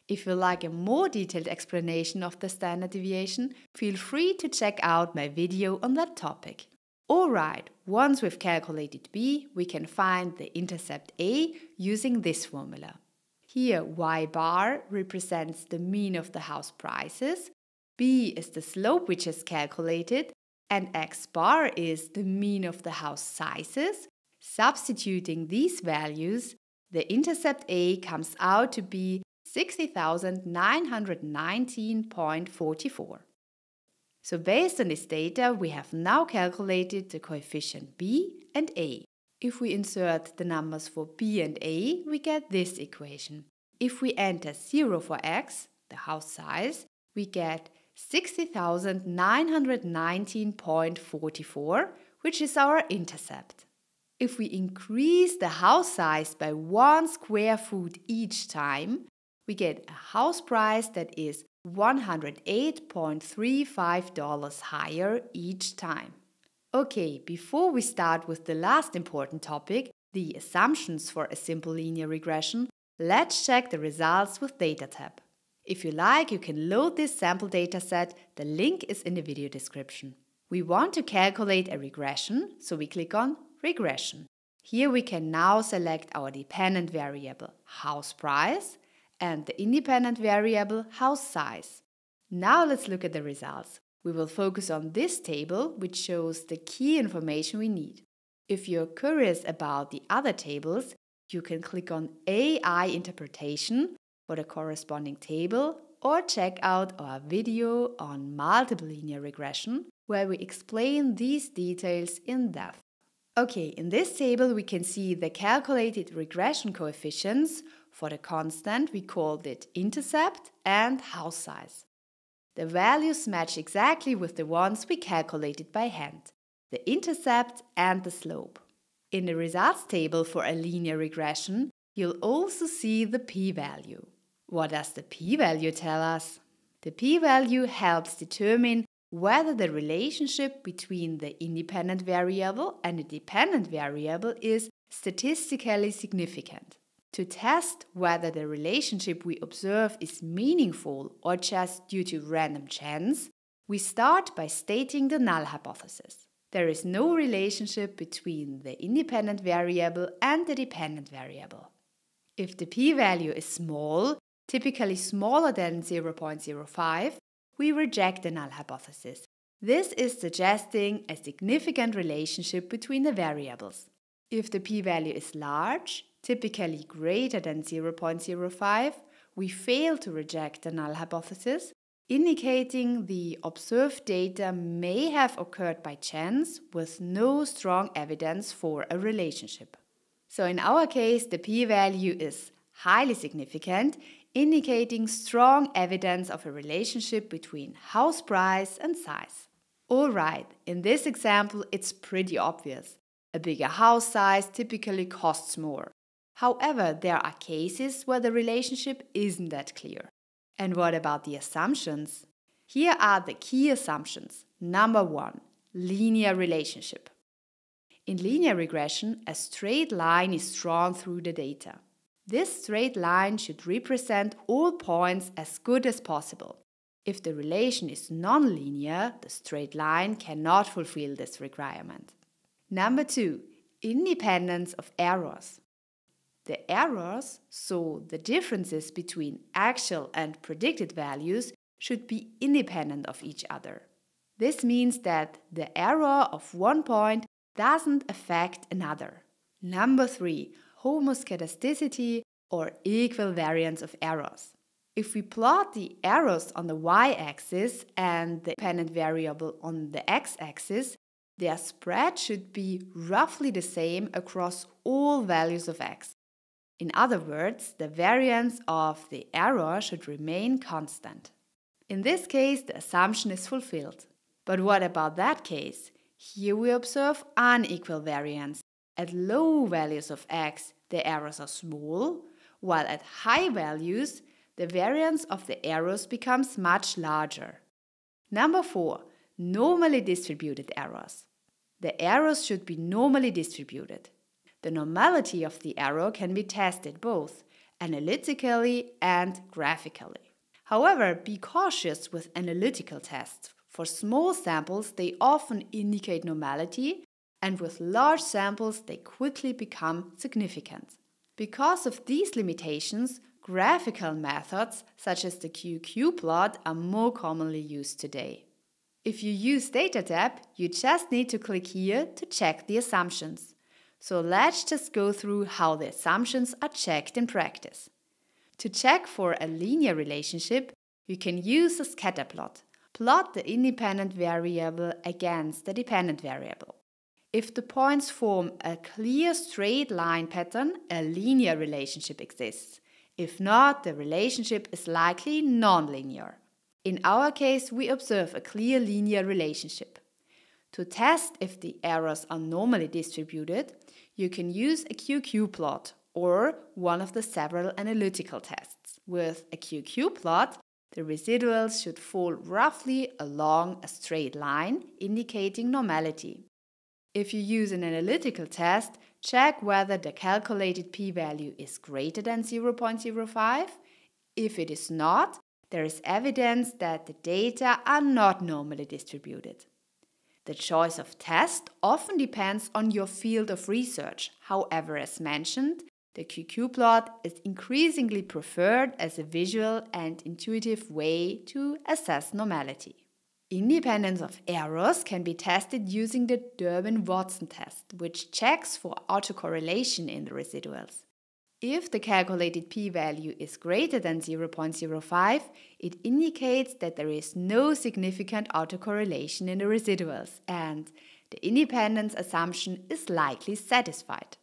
If you like a more detailed explanation of the standard deviation, feel free to check out my video on that topic. Alright, once we've calculated b, we can find the intercept a using this formula. Here y bar represents the mean of the house prices, b is the slope which is calculated, and x bar is the mean of the house sizes. Substituting these values, the intercept a comes out to be 60,919.44. So based on this data, we have now calculated the coefficient b and a. If we insert the numbers for b and a, we get this equation. If we enter 0 for x, the house size, we get 60,919.44, which is our intercept. If we increase the house size by 1 square foot each time, we get a house price that is $108.35 higher each time. Okay, before we start with the last important topic, the assumptions for a simple linear regression, let's check the results with DataTab. If you like, you can load this sample dataset, the link is in the video description. We want to calculate a regression, so we click on Regression. Here we can now select our dependent variable, house price, and the independent variable, house size. Now let's look at the results. We will focus on this table, which shows the key information we need. If you're curious about the other tables, you can click on AI interpretation for the corresponding table or check out our video on multiple linear regression, where we explain these details in depth. Okay, in this table we can see the calculated regression coefficients. For the constant, we called it intercept and house size. The values match exactly with the ones we calculated by hand, the intercept and the slope. In the results table for a linear regression, you'll also see the p-value. What does the p-value tell us? The p-value helps determine whether the relationship between the independent variable and the dependent variable is statistically significant. To test whether the relationship we observe is meaningful or just due to random chance, we start by stating the null hypothesis. There is no relationship between the independent variable and the dependent variable. If the p-value is small, typically smaller than 0.05, we reject the null hypothesis. This is suggesting a significant relationship between the variables. If the p-value is large, typically greater than 0.05, we fail to reject the null hypothesis, indicating the observed data may have occurred by chance with no strong evidence for a relationship. So in our case, the p-value is highly significant, indicating strong evidence of a relationship between house price and size. Alright, in this example it's pretty obvious. A bigger house size typically costs more. However, there are cases where the relationship isn't that clear. And what about the assumptions? Here are the key assumptions. Number 1, linear relationship. In linear regression, a straight line is drawn through the data. This straight line should represent all points as good as possible. If the relation is non-linear, the straight line cannot fulfill this requirement. Number 2, independence of errors. The errors, so the differences between actual and predicted values, should be independent of each other. This means that the error of one point doesn't affect another. Number 3, homoscedasticity or equal variance of errors. If we plot the errors on the y-axis and the dependent variable on the x-axis, their spread should be roughly the same across all values of x. In other words, the variance of the error should remain constant. In this case, the assumption is fulfilled. But what about that case? Here we observe unequal variance. At low values of x, the errors are small, while at high values, the variance of the errors becomes much larger. Number 4, normally distributed errors. The errors should be normally distributed. The normality of the error can be tested both analytically and graphically. However, be cautious with analytical tests. For small samples, they often indicate normality, and with large samples, they quickly become significant. Because of these limitations, graphical methods such as the QQ plot are more commonly used today. If you use Data tab, you just need to click here to check the assumptions. So let's just go through how the assumptions are checked in practice. To check for a linear relationship, you can use a scatter plot. Plot the independent variable against the dependent variable. If the points form a clear straight line pattern, a linear relationship exists. If not, the relationship is likely nonlinear. In our case, we observe a clear linear relationship. To test if the errors are normally distributed, you can use a QQ plot or one of the several analytical tests. With a QQ plot, the residuals should fall roughly along a straight line, indicating normality. If you use an analytical test, check whether the calculated p-value is greater than 0.05. If it is not, there is evidence that the data are not normally distributed. The choice of test often depends on your field of research. However, as mentioned, the QQ plot is increasingly preferred as a visual and intuitive way to assess normality. Independence of errors can be tested using the Durbin-Watson test, which checks for autocorrelation in the residuals. If the calculated p-value is greater than 0.05, it indicates that there is no significant autocorrelation in the residuals and the independence assumption is likely satisfied.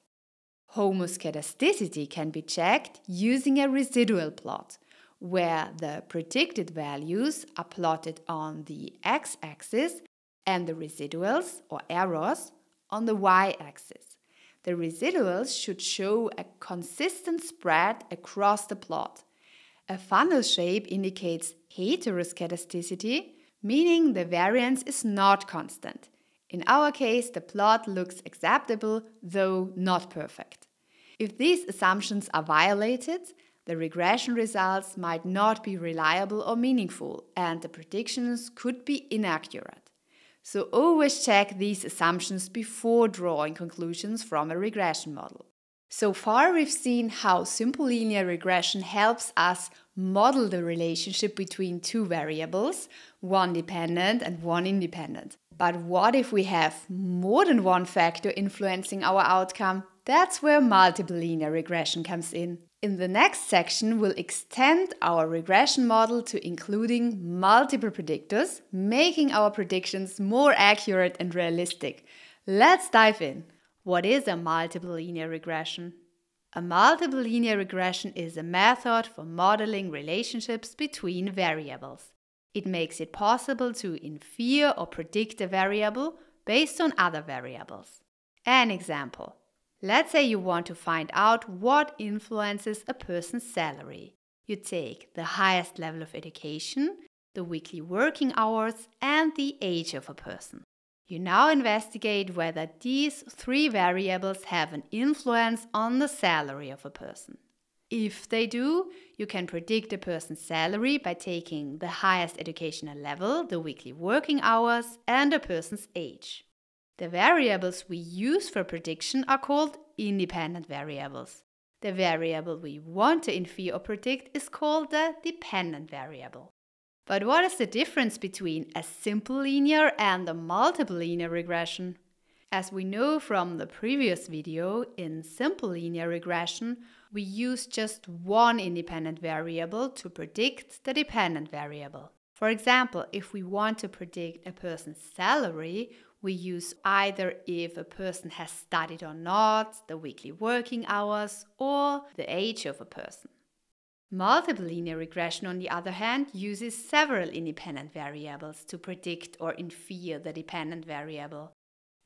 Homoscedasticity can be checked using a residual plot, where the predicted values are plotted on the x-axis and the residuals or errors on the y-axis. The residuals should show a consistent spread across the plot. A funnel shape indicates heteroscedasticity, meaning the variance is not constant. In our case, the plot looks acceptable, though not perfect. If these assumptions are violated, the regression results might not be reliable or meaningful, and the predictions could be inaccurate. So always check these assumptions before drawing conclusions from a regression model. So far we've seen how simple linear regression helps us model the relationship between two variables, one dependent and one independent. But what if we have more than one factor influencing our outcome? That's where multiple linear regression comes in. In the next section, we'll extend our regression model to including multiple predictors, making our predictions more accurate and realistic. Let's dive in. What is a multiple linear regression? A multiple linear regression is a method for modeling relationships between variables. It makes it possible to infer or predict a variable based on other variables. An example. Let's say you want to find out what influences a person's salary. You take the highest level of education, the weekly working hours, and the age of a person. You now investigate whether these three variables have an influence on the salary of a person. If they do, you can predict a person's salary by taking the highest educational level, the weekly working hours, and a person's age. The variables we use for prediction are called independent variables. The variable we want to infer or predict is called the dependent variable. But what is the difference between a simple linear and a multiple linear regression? As we know from the previous video, in simple linear regression, we use just one independent variable to predict the dependent variable. For example, if we want to predict a person's salary, we use either if a person has studied or not, the weekly working hours, or the age of a person. Multiple linear regression, on the other hand, uses several independent variables to predict or infer the dependent variable.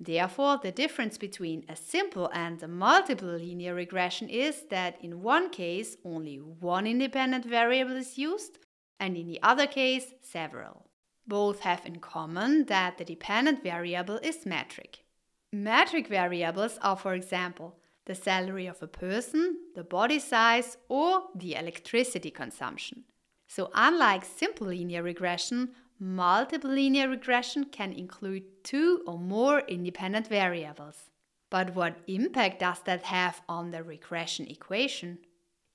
Therefore, the difference between a simple and a multiple linear regression is that in one case only one independent variable is used, and in the other case several. Both have in common that the dependent variable is metric. Metric variables are, for example, the salary of a person, the body size, or the electricity consumption. So unlike simple linear regression, multiple linear regression can include two or more independent variables. But what impact does that have on the regression equation?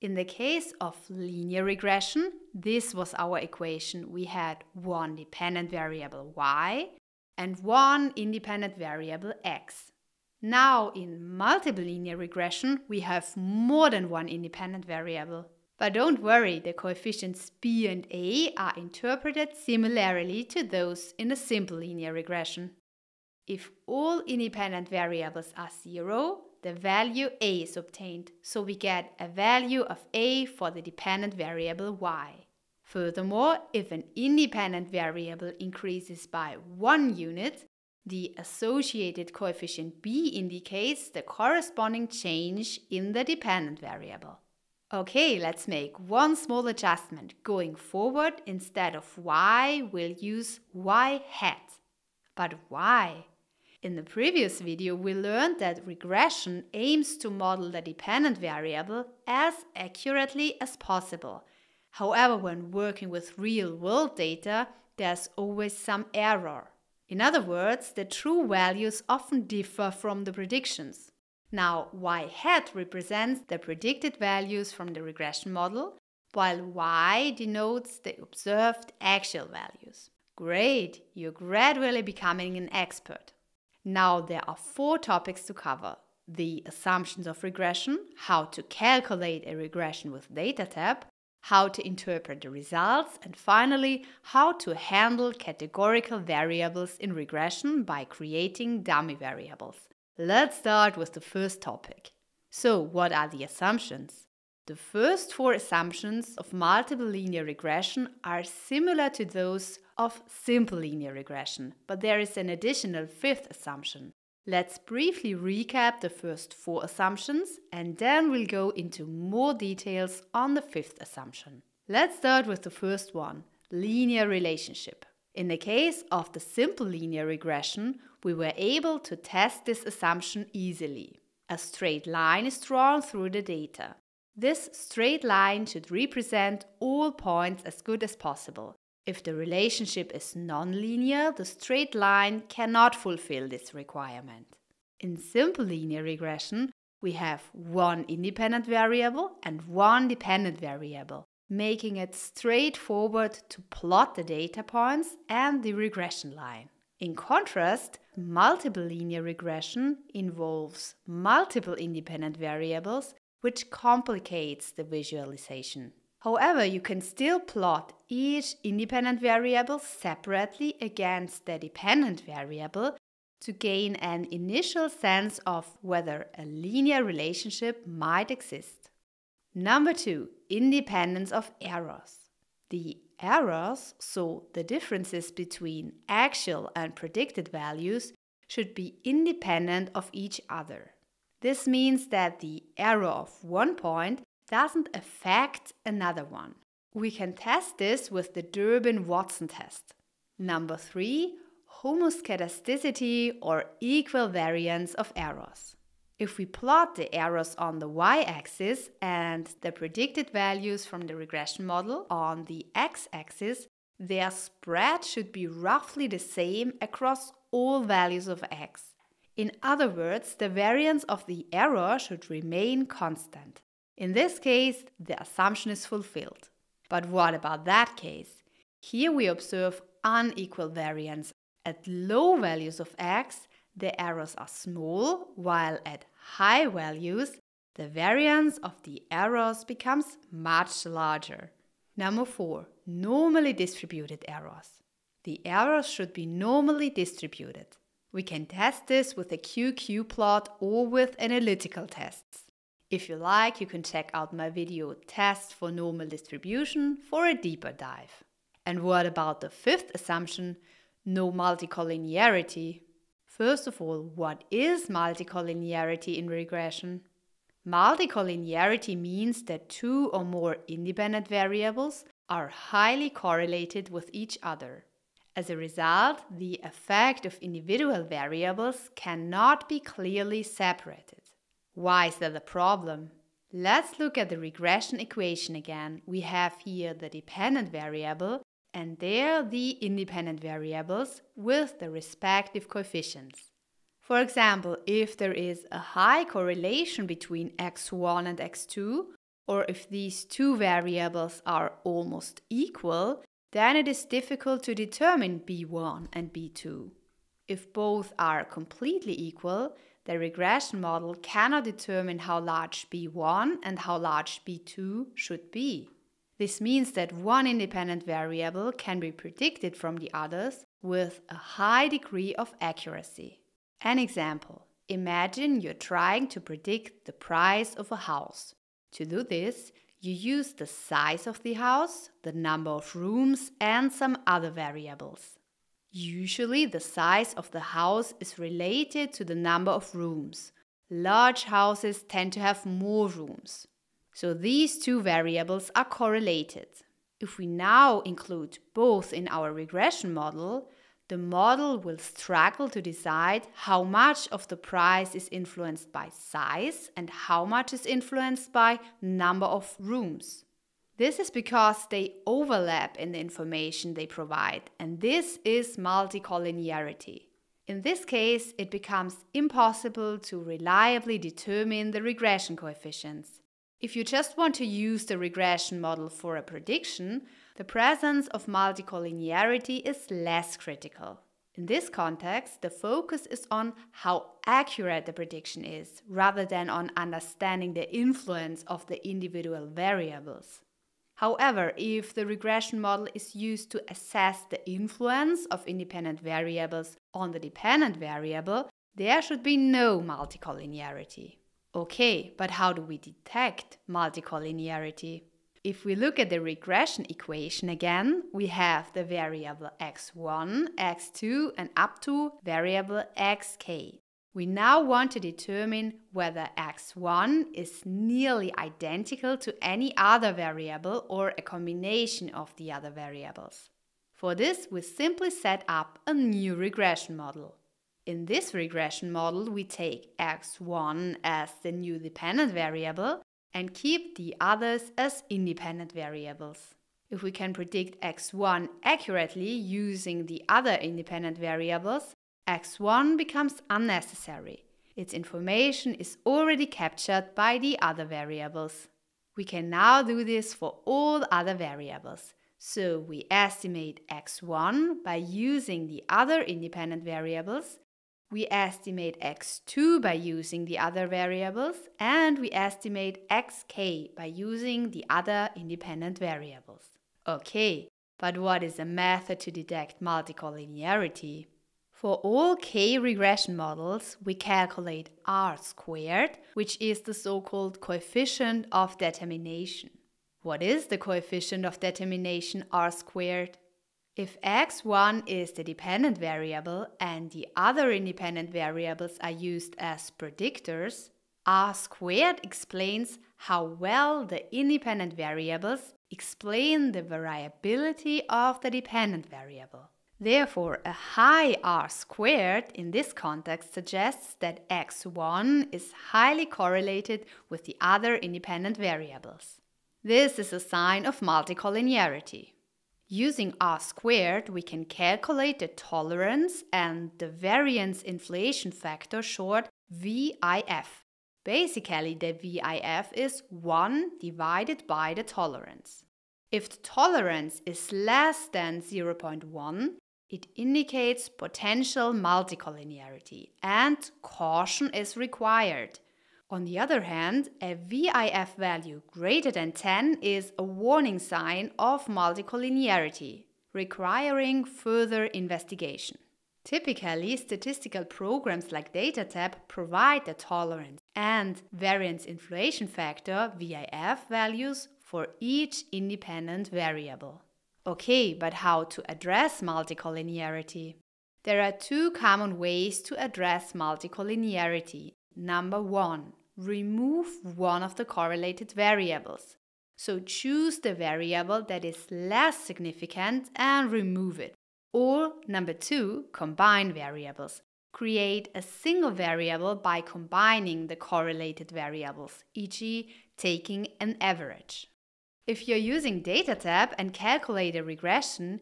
In the case of linear regression, this was our equation. We had one dependent variable y and one independent variable x. Now in multiple linear regression, we have more than one independent variable. But don't worry, the coefficients b and a are interpreted similarly to those in a simple linear regression. If all independent variables are 0, the value a is obtained, so we get a value of a for the dependent variable y. Furthermore, if an independent variable increases by 1 unit, the associated coefficient b indicates the corresponding change in the dependent variable. Okay, let's make one small adjustment. Going forward, instead of y, we'll use y hat. But why? In the previous video, we learned that regression aims to model the dependent variable as accurately as possible. However, when working with real-world data, there's always some error. In other words, the true values often differ from the predictions. Now, y hat represents the predicted values from the regression model, while y denotes the observed actual values. Great, you're gradually becoming an expert. Now there are 4 topics to cover: the assumptions of regression, how to calculate a regression with data type, how to interpret the results, and finally, how to handle categorical variables in regression by creating dummy variables. Let's start with the first topic. So, what are the assumptions? The first 4 assumptions of multiple linear regression are similar to those of simple linear regression, but there is an additional 5th assumption. Let's briefly recap the first 4 assumptions and then we'll go into more details on the 5th assumption. Let's start with the first one, linear relationship. In the case of the simple linear regression, we were able to test this assumption easily. A straight line is drawn through the data. This straight line should represent all points as good as possible. If the relationship is nonlinear, the straight line cannot fulfill this requirement. In simple linear regression, we have one independent variable and one dependent variable. making it straightforward to plot the data points and the regression line. In contrast, multiple linear regression involves multiple independent variables, which complicates the visualization. However, you can still plot each independent variable separately against the dependent variable to gain an initial sense of whether a linear relationship might exist. Number 2, independence of errors. The errors, so the differences between actual and predicted values, should be independent of each other. This means that the error of one point doesn't affect another one. We can test this with the Durbin-Watson test. Number 3, homoscedasticity or equal variance of errors. If we plot the errors on the y-axis and the predicted values from the regression model on the x-axis, their spread should be roughly the same across all values of x. In other words, the variance of the error should remain constant. In this case, the assumption is fulfilled. But what about that case? Here we observe unequal variance. At low values of x, the errors are small, while at high values, the variance of the errors becomes much larger. Number 4, normally distributed errors. The errors should be normally distributed. We can test this with a QQ plot or with analytical tests. If you like, you can check out my video Test for Normal Distribution for a deeper dive. And what about the 5th assumption, no multicollinearity? First of all, what is multicollinearity in regression? Multicollinearity means that two or more independent variables are highly correlated with each other. As a result, the effect of individual variables cannot be clearly separated. Why is that a problem? Let's look at the regression equation again. We have here the dependent variable and there the independent variables with the respective coefficients. For example, if there is a high correlation between x1 and x2, or if these two variables are almost equal, then it is difficult to determine b1 and b2. If both are completely equal, the regression model cannot determine how large b1 and how large b2 should be. This means that one independent variable can be predicted from the others with a high degree of accuracy. An example: imagine you're trying to predict the price of a house. To do this, you use the size of the house, the number of rooms, and some other variables. Usually, the size of the house is related to the number of rooms. Large houses tend to have more rooms. So these two variables are correlated. If we now include both in our regression model, the model will struggle to decide how much of the price is influenced by size and how much is influenced by number of rooms. This is because they overlap in the information they provide, and this is multicollinearity. In this case, it becomes impossible to reliably determine the regression coefficients. If you just want to use the regression model for a prediction, the presence of multicollinearity is less critical. In this context, the focus is on how accurate the prediction is, rather than on understanding the influence of the individual variables. However, if the regression model is used to assess the influence of independent variables on the dependent variable, there should be no multicollinearity. Okay, but how do we detect multicollinearity? If we look at the regression equation again, we have the variable x1, x2 and up to variable xk. We now want to determine whether x1 is nearly identical to any other variable or a combination of the other variables. For this, we simply set up a new regression model. In this regression model, we take x1 as the new dependent variable and keep the others as independent variables. If we can predict x1 accurately using the other independent variables, x1 becomes unnecessary. Its information is already captured by the other variables. We can now do this for all other variables. So we estimate x1 by using the other independent variables, we estimate x2 by using the other variables, and we estimate xk by using the other independent variables. Okay, but what is a method to detect multicollinearity? For all k regression models, we calculate r squared, which is the so-called coefficient of determination. What is the coefficient of determination r squared? If x1 is the dependent variable and the other independent variables are used as predictors, r squared explains how well the independent variables explain the variability of the dependent variable. Therefore, a high r squared in this context suggests that x1 is highly correlated with the other independent variables. This is a sign of multicollinearity. Using r squared, we can calculate the tolerance and the variance inflation factor, short VIF. Basically, the VIF is 1 divided by the tolerance. If the tolerance is less than 0.1, it indicates potential multicollinearity and caution is required. On the other hand, a VIF value greater than 10 is a warning sign of multicollinearity, requiring further investigation. Typically, statistical programs like DataTab provide the tolerance and variance inflation factor VIF values for each independent variable. Okay, but how to address multicollinearity? There are two common ways to address multicollinearity. Number 1, remove one of the correlated variables. So choose the variable that is less significant and remove it. Or number 2, combine variables. Create a single variable by combining the correlated variables, e.g. taking an average. If you're using DataTab and calculate a regression,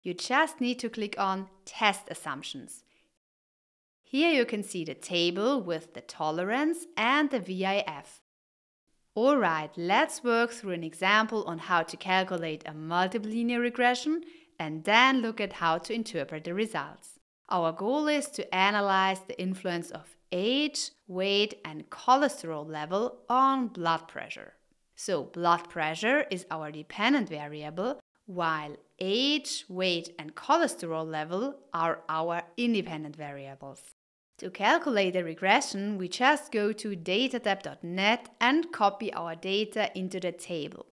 you just need to click on Test Assumptions. Here you can see the table with the tolerance and the VIF. Alright, let's work through an example on how to calculate a multiple linear regression and then look at how to interpret the results. Our goal is to analyze the influence of age, weight, and cholesterol level on blood pressure. So blood pressure is our dependent variable, while age, weight, and cholesterol level are our independent variables. To calculate the regression, we just go to datatab.net and copy our data into the table.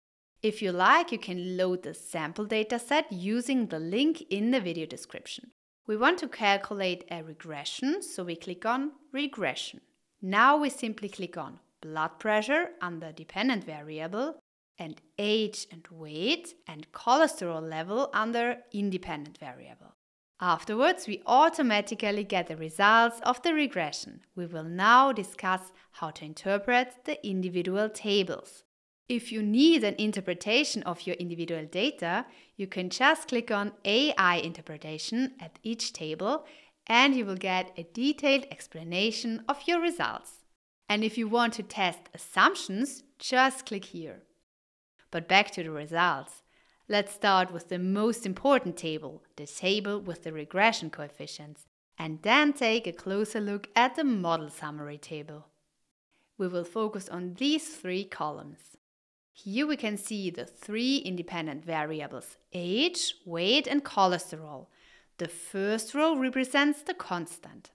If you like, you can load the sample dataset using the link in the video description. We want to calculate a regression, so we click on Regression. Now we simply click on blood pressure under dependent variable and age and weight and cholesterol level under independent variable. Afterwards, we automatically get the results of the regression. We will now discuss how to interpret the individual tables. If you need an interpretation of your individual data, you can just click on AI interpretation at each table and you will get a detailed explanation of your results. And if you want to test assumptions, just click here. But back to the results. Let's start with the most important table, the table with the regression coefficients, and then take a closer look at the model summary table. We will focus on these 3 columns. Here we can see the 3 independent variables, age, weight, and cholesterol. The first row represents the constant.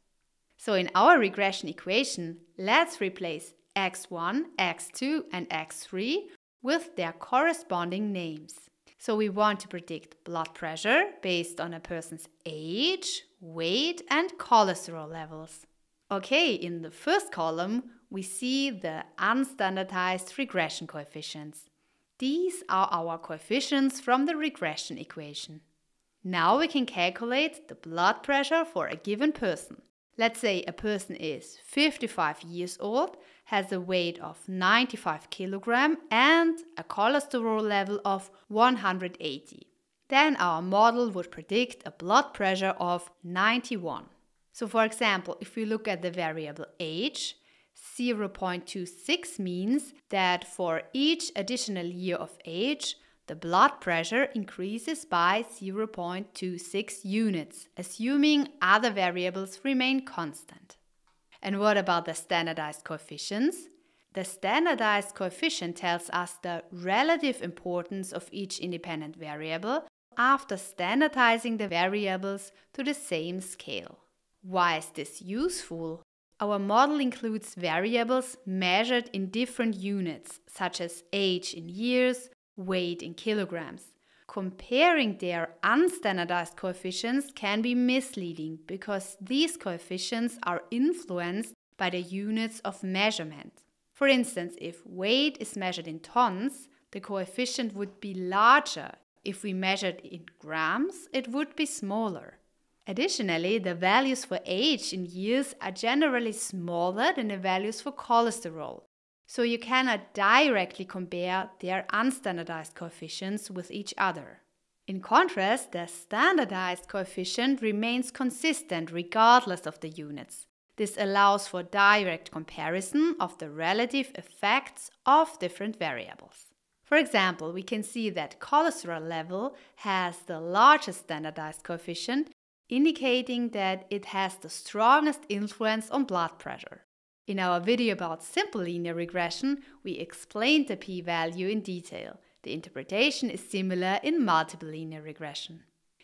So in our regression equation, let's replace x1, x2, and x3 with their corresponding names. So we want to predict blood pressure based on a person's age, weight, and cholesterol levels. Okay, in the first column, we see the unstandardized regression coefficients. These are our coefficients from the regression equation. Now we can calculate the blood pressure for a given person. Let's say a person is 55 years old, has a weight of 95 kg and a cholesterol level of 180. Then our model would predict a blood pressure of 91. So for example, if we look at the variable age, 0.26 means that for each additional year of age, the blood pressure increases by 0.26 units, assuming other variables remain constant. And what about the standardized coefficients? The standardized coefficient tells us the relative importance of each independent variable after standardizing the variables to the same scale. Why is this useful? Our model includes variables measured in different units, such as age in years, weight in kilograms. Comparing their unstandardized coefficients can be misleading because these coefficients are influenced by the units of measurement. For instance, if weight is measured in tons, the coefficient would be larger. If we measured in grams, it would be smaller. Additionally, the values for age in years are generally smaller than the values for cholesterol, so you cannot directly compare their unstandardized coefficients with each other. In contrast, the standardized coefficient remains consistent regardless of the units. This allows for direct comparison of the relative effects of different variables. For example, we can see that cholesterol level has the largest standardized coefficient, indicating that it has the strongest influence on blood pressure. In our video about simple linear regression, we explained the p-value in detail. The interpretation is similar in multiple linear regression.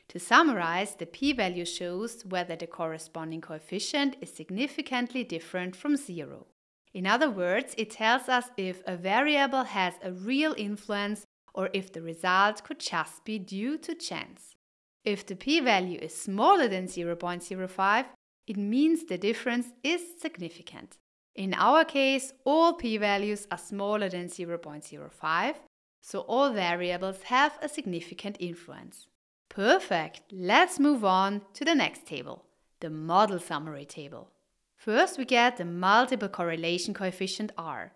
To summarize, the p-value shows whether the corresponding coefficient is significantly different from 0. In other words, it tells us if a variable has a real influence or if the result could just be due to chance. If the p-value is smaller than 0.05, it means the difference is significant. In our case, all p-values are smaller than 0.05, so all variables have a significant influence. Perfect! Let's move on to the next table, the model summary table. First, we get the multiple correlation coefficient R.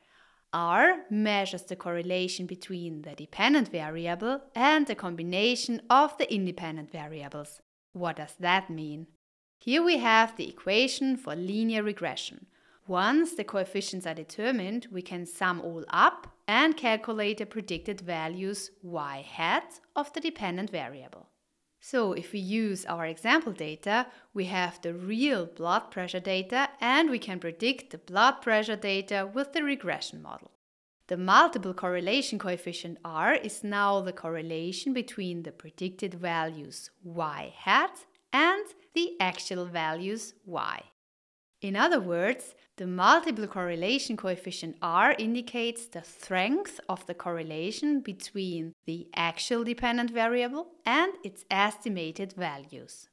R measures the correlation between the dependent variable and the combination of the independent variables. What does that mean? Here we have the equation for linear regression. Once the coefficients are determined, we can sum all up and calculate the predicted values y hat of the dependent variable. So if we use our example data, we have the real blood pressure data and we can predict the blood pressure data with the regression model. The multiple correlation coefficient R is now the correlation between the predicted values y hat and the actual values y. In other words, the multiple correlation coefficient R indicates the strength of the correlation between the actual dependent variable and its estimated values.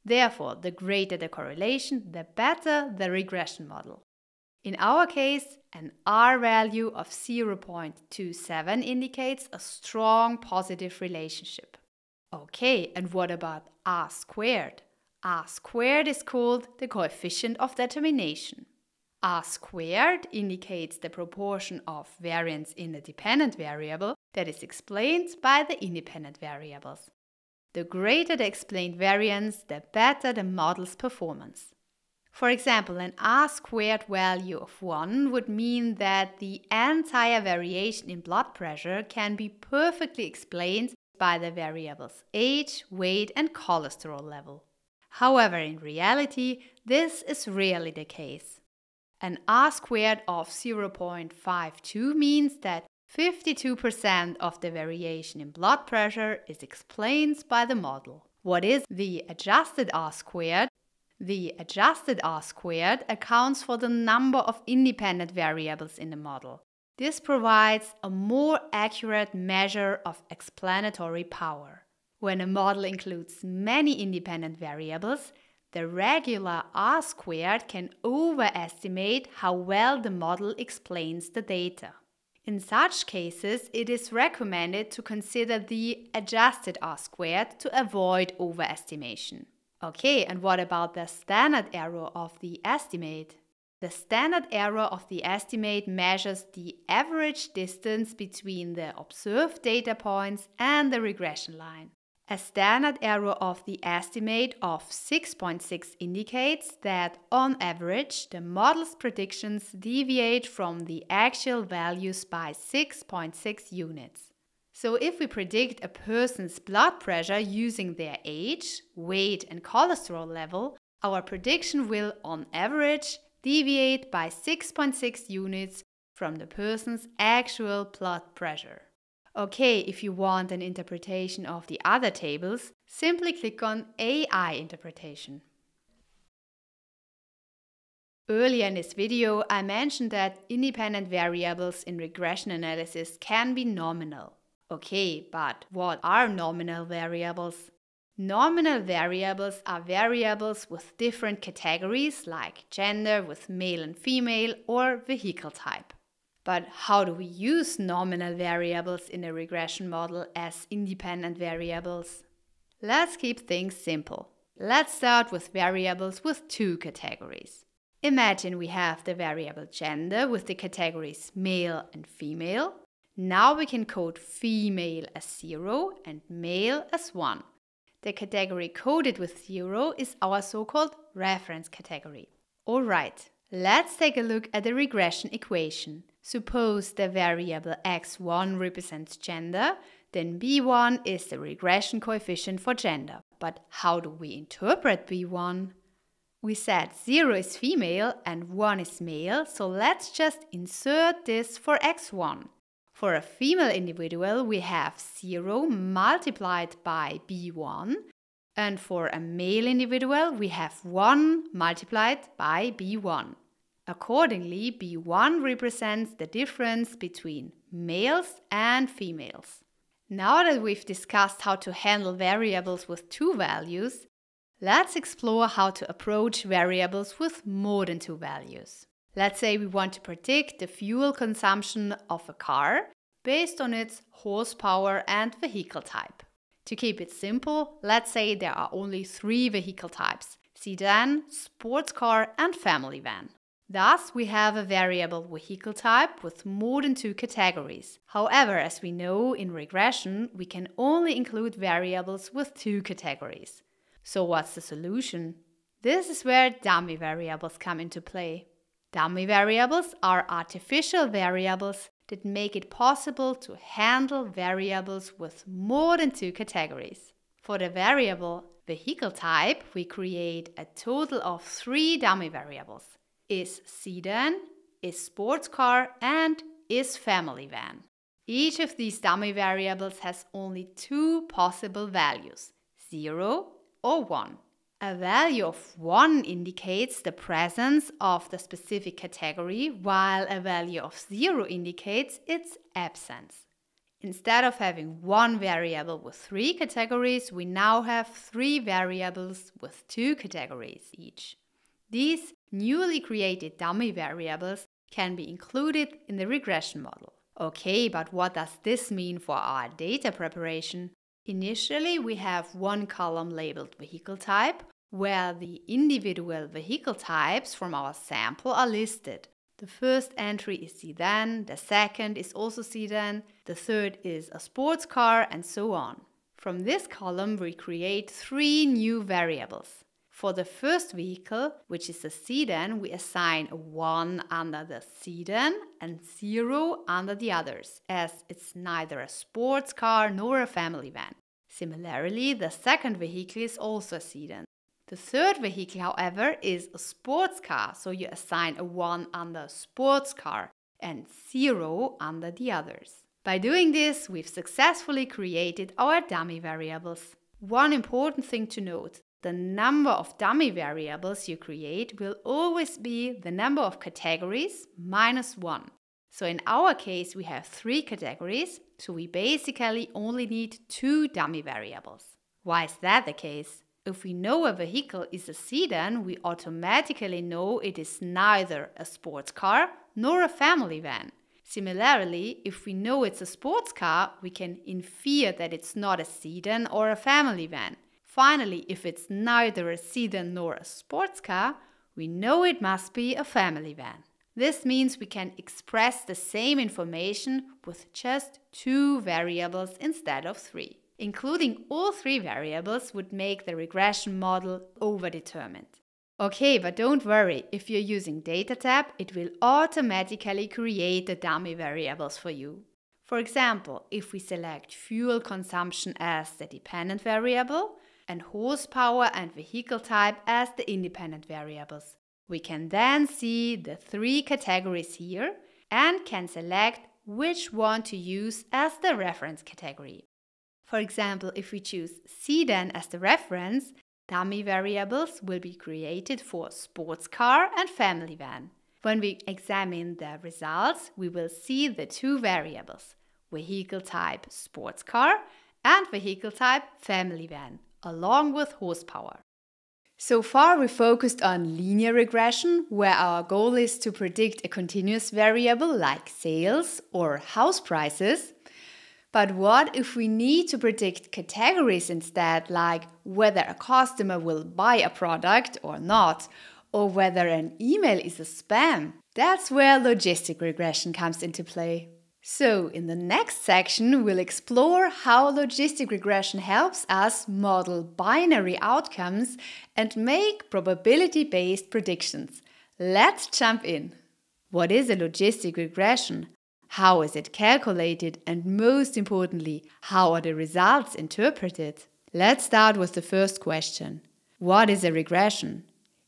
Therefore, the greater the correlation, the better the regression model. In our case, an R value of 0.27 indicates a strong positive relationship. Okay, and what about R squared? R squared is called the coefficient of determination. R squared indicates the proportion of variance in the dependent variable that is explained by the independent variables. The greater the explained variance, the better the model's performance. For example, an R squared value of 1 would mean that the entire variation in blood pressure can be perfectly explained by the variables age, weight, and cholesterol level. However, in reality, this is rarely the case. An R squared of 0.52 means that 52% of the variation in blood pressure is explained by the model. What is the adjusted R squared? The adjusted R squared accounts for the number of independent variables in the model. This provides a more accurate measure of explanatory power. When a model includes many independent variables, the regular R squared can overestimate how well the model explains the data. In such cases, it is recommended to consider the adjusted R squared to avoid overestimation. Okay, and what about the standard error of the estimate? The standard error of the estimate measures the average distance between the observed data points and the regression line. A standard error of the estimate of 6.6 indicates that, on average, the model's predictions deviate from the actual values by 6.6 units. So if we predict a person's blood pressure using their age, weight and cholesterol level, our prediction will, on average, deviate by 6.6 units from the person's actual blood pressure. Okay, if you want an interpretation of the other tables, simply click on AI interpretation. Earlier in this video, I mentioned that independent variables in regression analysis can be nominal. Okay, but what are nominal variables? Nominal variables are variables with different categories like gender with male and female or vehicle type. But how do we use nominal variables in a regression model as independent variables? Let's keep things simple. Let's start with variables with two categories. Imagine we have the variable gender with the categories male and female. Now we can code female as 0 and male as 1. The category coded with 0 is our so-called reference category. Alright, let's take a look at the regression equation. Suppose the variable x1 represents gender, then b1 is the regression coefficient for gender. But how do we interpret b1? We said 0 is female and 1 is male, so let's just insert this for x1. For a female individual, we have 0 multiplied by b1, and for a male individual, we have 1 multiplied by b1. Accordingly, b1 represents the difference between males and females. Now that we've discussed how to handle variables with two values, let's explore how to approach variables with more than two values. Let's say we want to predict the fuel consumption of a car based on its horsepower and vehicle type. To keep it simple, let's say there are only three vehicle types: sedan, sports car and family van. Thus, we have a variable vehicle type with more than two categories. However, as we know in regression, we can only include variables with two categories. So what's the solution? This is where dummy variables come into play. Dummy variables are artificial variables that make it possible to handle variables with more than two categories. For the variable vehicle type, we create a total of three dummy variables: is sedan, is sports car, and is family van. Each of these dummy variables has only two possible values: 0 or 1. A value of 1 indicates the presence of the specific category, while a value of 0 indicates its absence. Instead of having one variable with three categories, we now have three variables with two categories each. These newly created dummy variables can be included in the regression model. Okay, but what does this mean for our data preparation? Initially, we have one column labeled vehicle type, where the individual vehicle types from our sample are listed. The first entry is sedan, the second is also sedan, the third is a sports car, and so on. From this column, we create three new variables. For the first vehicle, which is a sedan, we assign a 1 under the sedan and 0 under the others, as it's neither a sports car nor a family van. Similarly, the second vehicle is also a sedan. The third vehicle, however, is a sports car, so you assign a 1 under sports car and 0 under the others. By doing this, we've successfully created our dummy variables. One important thing to note: the number of dummy variables you create will always be the number of categories minus 1. So in our case, we have three categories, so we basically only need two dummy variables. Why is that the case? If we know a vehicle is a sedan, we automatically know it is neither a sports car nor a family van. Similarly, if we know it's a sports car, we can infer that it's not a sedan or a family van. Finally, if it's neither a sedan nor a sports car, we know it must be a family van. This means we can express the same information with just two variables instead of three. Including all three variables would make the regression model overdetermined. Okay, but don't worry, if you're using DataTab, it will automatically create the dummy variables for you. For example, if we select fuel consumption as the dependent variable and horsepower and vehicle type as the independent variables, we can then see the three categories here and can select which one to use as the reference category. For example, if we choose sedan as the reference, dummy variables will be created for sports car and family van. When we examine the results, we will see the two variables, vehicle type sports car and vehicle type family van, along with horsepower. So far we focused on linear regression, where our goal is to predict a continuous variable like sales or house prices. But what if we need to predict categories instead, like whether a customer will buy a product or not, or whether an email is a spam? That's where logistic regression comes into play. So, in the next section, we'll explore how logistic regression helps us model binary outcomes and make probability-based predictions. Let's jump in. What is a logistic regression? How is it calculated? And most importantly, how are the results interpreted? Let's start with the first question. What is a regression?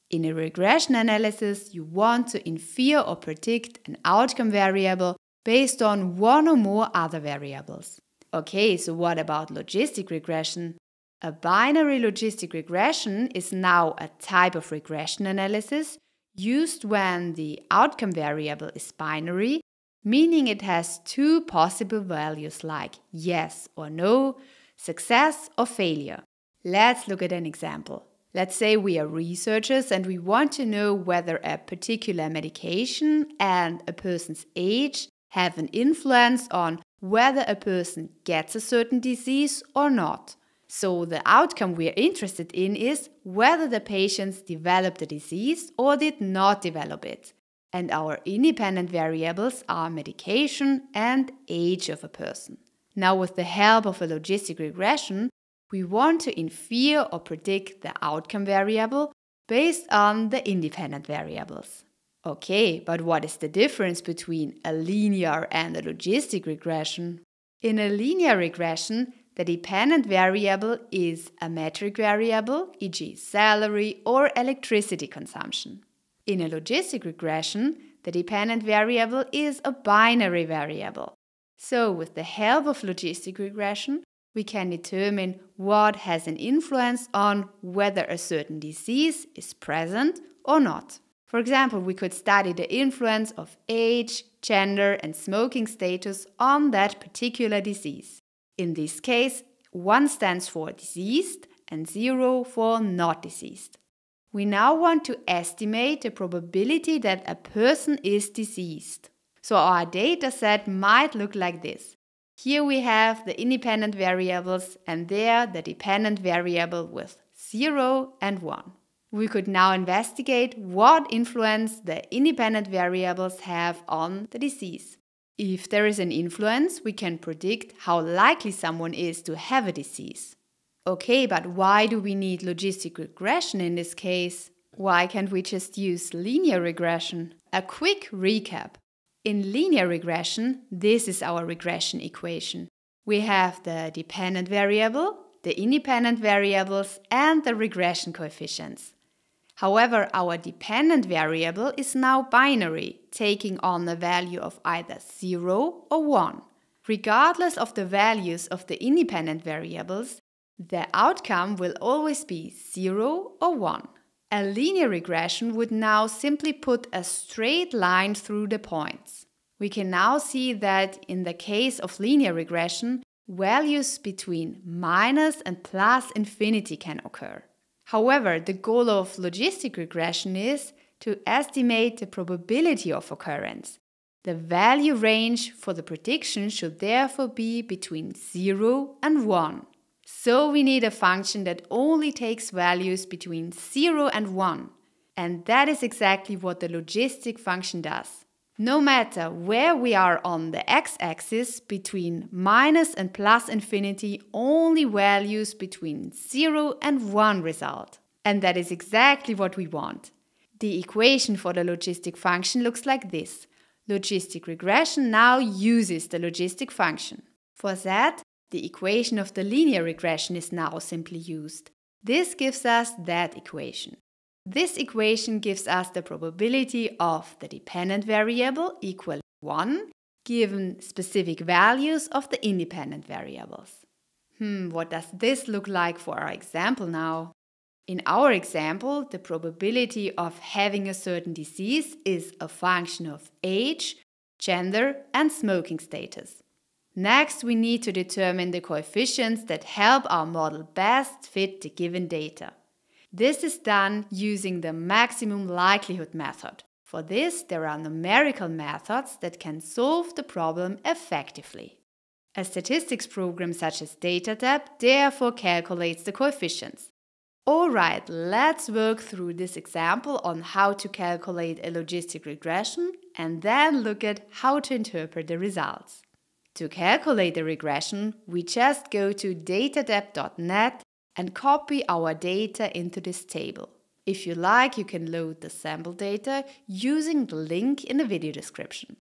In a regression analysis, you want to infer or predict an outcome variable based on one or more other variables. Okay, so what about logistic regression? A binary logistic regression is now a type of regression analysis used when the outcome variable is binary, meaning it has two possible values like yes or no, success or failure. Let's look at an example. Let's say we are researchers and we want to know whether a particular medication and a person's age have an influence on whether a person gets a certain disease or not. So the outcome we are interested in is whether the patients developed the disease or did not develop it. And our independent variables are medication and age of a person. Now, with the help of a logistic regression, we want to infer or predict the outcome variable based on the independent variables. Okay, but what is the difference between a linear and a logistic regression? In a linear regression, the dependent variable is a metric variable, e.g. salary or electricity consumption. In a logistic regression, the dependent variable is a binary variable. So, with the help of logistic regression, we can determine what has an influence on whether a certain disease is present or not. For example, we could study the influence of age, gender, and smoking status on that particular disease. In this case, 1 stands for diseased and 0 for not diseased. We now want to estimate the probability that a person is diseased. So our data set might look like this. Here we have the independent variables and there the dependent variable with 0 and 1. We could now investigate what influence the independent variables have on the disease. If there is an influence, we can predict how likely someone is to have a disease. Okay, but why do we need logistic regression in this case? Why can't we just use linear regression? A quick recap. In linear regression, this is our regression equation. We have the dependent variable, the independent variables, and the regression coefficients. However, our dependent variable is now binary, taking on the value of either 0 or 1. Regardless of the values of the independent variables, the outcome will always be 0 or 1. A linear regression would now simply put a straight line through the points. We can now see that in the case of linear regression, values between minus and plus infinity can occur. However, the goal of logistic regression is to estimate the probability of occurrence. The value range for the prediction should therefore be between 0 and 1. So we need a function that only takes values between 0 and 1. And that is exactly what the logistic function does. No matter where we are on the x-axis, between minus and plus infinity, only values between 0 and 1 result. And that is exactly what we want. The equation for the logistic function looks like this. Logistic regression now uses the logistic function. For that, the equation of the linear regression is now simply used. This gives us that equation. This equation gives us the probability of the dependent variable equal 1 given specific values of the independent variables. What does this look like for our example now? In our example, the probability of having a certain disease is a function of age, gender, and smoking status. Next, we need to determine the coefficients that help our model best fit the given data. This is done using the maximum likelihood method. For this, there are numerical methods that can solve the problem effectively. A statistics program such as DataTab therefore calculates the coefficients. Alright, let's work through this example on how to calculate a logistic regression and then look at how to interpret the results. To calculate the regression, we just go to datatab.net and copy our data into this table. If you like, you can load the sample data using the link in the video description.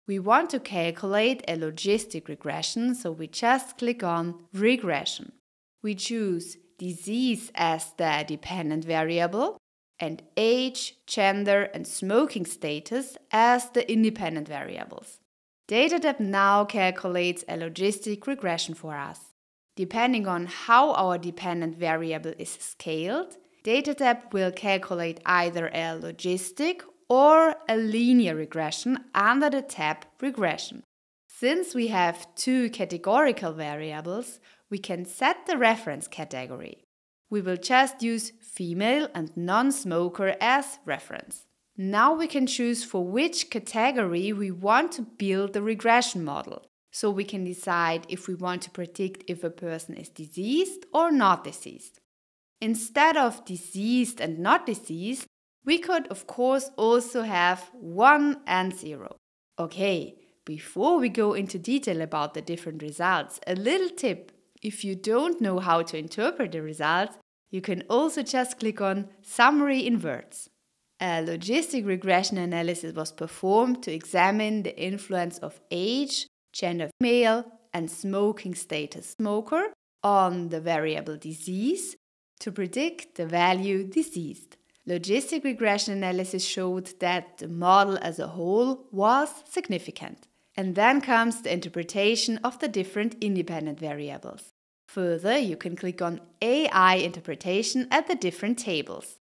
We want to calculate a logistic regression, so we just click on Regression. We choose disease as the dependent variable and age, gender, and smoking status as the independent variables. DataTab now calculates a logistic regression for us. Depending on how our dependent variable is scaled, DataTab will calculate either a logistic or a linear regression under the tab Regression. Since we have two categorical variables, we can set the reference category. We will just use female and non-smoker as reference. Now we can choose for which category we want to build the regression model, so we can decide if we want to predict if a person is diseased or not diseased. Instead of diseased and not diseased, we could of course also have 1 and 0. Okay, before we go into detail about the different results, a little tip. If you don't know how to interpret the results, you can also just click on Summary in Words. A logistic regression analysis was performed to examine the influence of age, gender male, and smoking status smoker on the variable disease to predict the value diseased. Logistic regression analysis showed that the model as a whole was significant. And then comes the interpretation of the different independent variables. Further, you can click on AI interpretation at the different tables.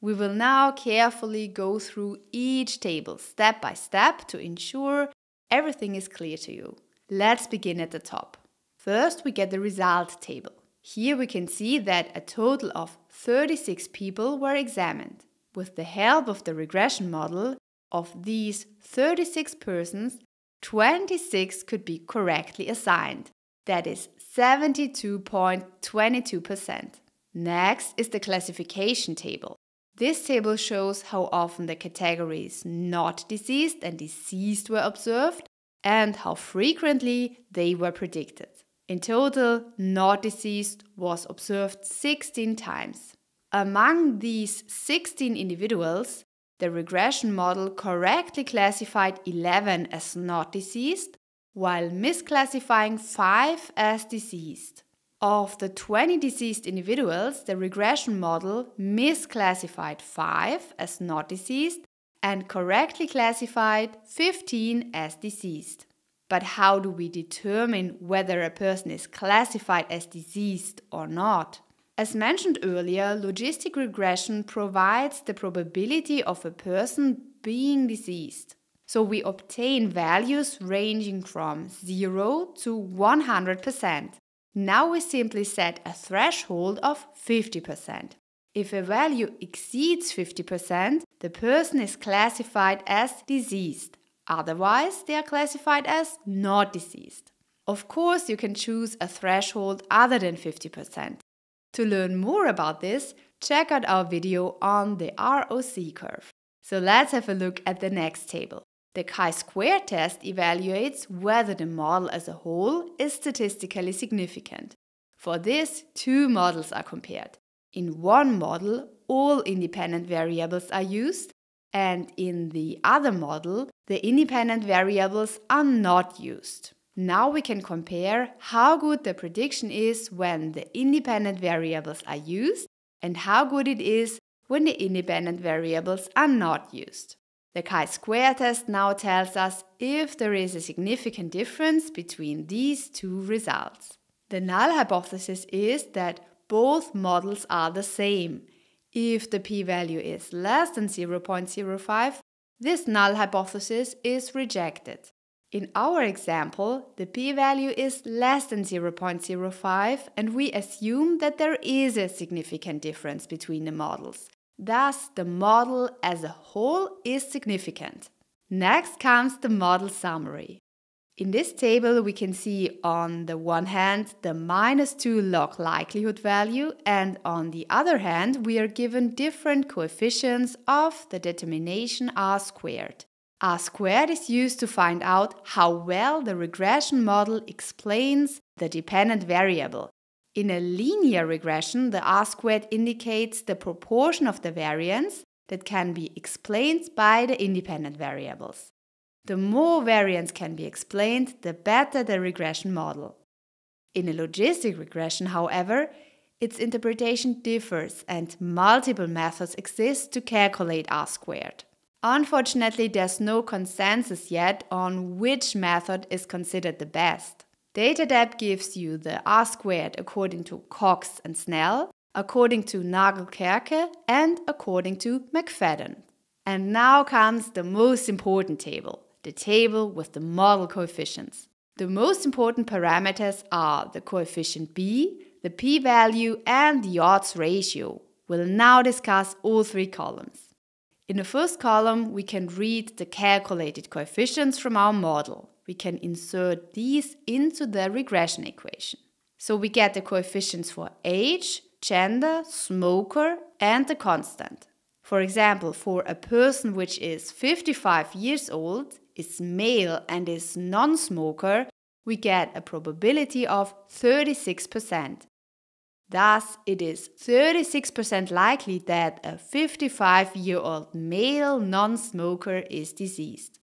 We will now carefully go through each table step by step to ensure everything is clear to you. Let's begin at the top. First, we get the result table. Here we can see that a total of 36 people were examined. With the help of the regression model, of these 36 persons, 26 could be correctly assigned. That is 72.22%. Next is the classification table. This table shows how often the categories not diseased and diseased were observed and how frequently they were predicted. In total, not diseased was observed 16 times. Among these 16 individuals, the regression model correctly classified 11 as not diseased, while misclassifying 5 as diseased. Of the 20 diseased individuals, the regression model misclassified 5 as not diseased and correctly classified 15 as diseased. But how do we determine whether a person is classified as diseased or not? As mentioned earlier, logistic regression provides the probability of a person being diseased. So we obtain values ranging from 0 to 100%. Now we simply set a threshold of 50%. If a value exceeds 50%, the person is classified as diseased. Otherwise, they are classified as not diseased. Of course, you can choose a threshold other than 50%. To learn more about this, check out our video on the ROC curve. So let's have a look at the next table. The chi-square test evaluates whether the model as a whole is statistically significant. For this, two models are compared. In one model, all independent variables are used, and in the other model, the independent variables are not used. Now we can compare how good the prediction is when the independent variables are used and how good it is when the independent variables are not used. The chi-square test now tells us if there is a significant difference between these two results. The null hypothesis is that both models are the same. If the p-value is less than 0.05, this null hypothesis is rejected. In our example, the p-value is less than 0.05 and we assume that there is a significant difference between the models. Thus, the model as a whole is significant. Next comes the model summary. In this table, we can see on the one hand the -2 log likelihood value, and on the other hand, we are given different coefficients of the determination R². R² is used to find out how well the regression model explains the dependent variable. In a linear regression, the R² indicates the proportion of the variance that can be explained by the independent variables. The more variance can be explained, the better the regression model. In a logistic regression, however, its interpretation differs and multiple methods exist to calculate R². Unfortunately, there's no consensus yet on which method is considered the best. DataDept gives you the R² according to Cox and Snell, according to Nagel-Kerke, and according to McFadden. And now comes the most important table, the table with the model coefficients. The most important parameters are the coefficient b, the p-value, and the odds ratio. We'll now discuss all three columns. In the first column, we can read the calculated coefficients from our model. We can insert these into the regression equation. So we get the coefficients for age, gender, smoker, and the constant. For example, for a person which is 55 years old, is male, and is non-smoker, we get a probability of 36%. Thus, it is 36% likely that a 55-year-old male non-smoker is deceased.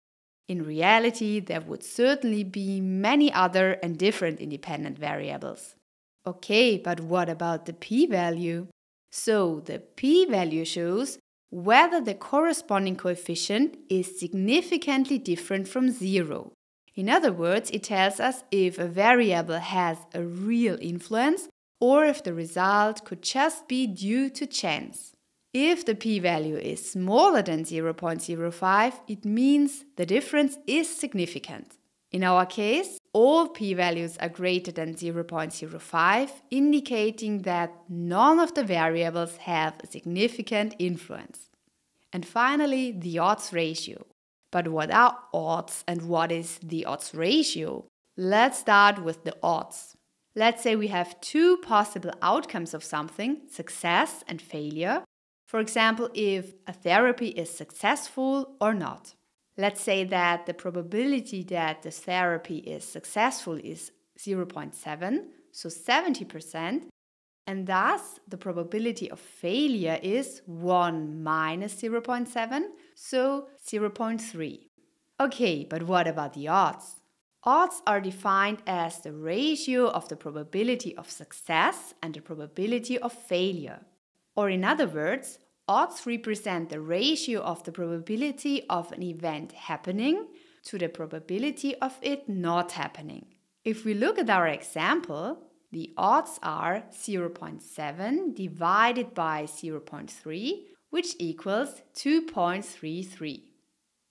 In reality, there would certainly be many other and different independent variables. Okay, but what about the p-value? So, the p-value shows whether the corresponding coefficient is significantly different from 0. In other words, it tells us if a variable has a real influence or if the result could just be due to chance. If the p-value is smaller than 0.05, it means the difference is significant. In our case, all p-values are greater than 0.05, indicating that none of the variables have a significant influence. And finally, the odds ratio. But what are odds and what is the odds ratio? Let's start with the odds. Let's say we have two possible outcomes of something, success and failure. For example, if a therapy is successful or not. Let's say that the probability that the therapy is successful is 0.7, so 70%, and thus the probability of failure is 1 minus 0.7, so 0.3. Okay, but what about the odds? Odds are defined as the ratio of the probability of success and the probability of failure. Or in other words, odds represent the ratio of the probability of an event happening to the probability of it not happening. If we look at our example, the odds are 0.7 divided by 0.3, which equals 2.33.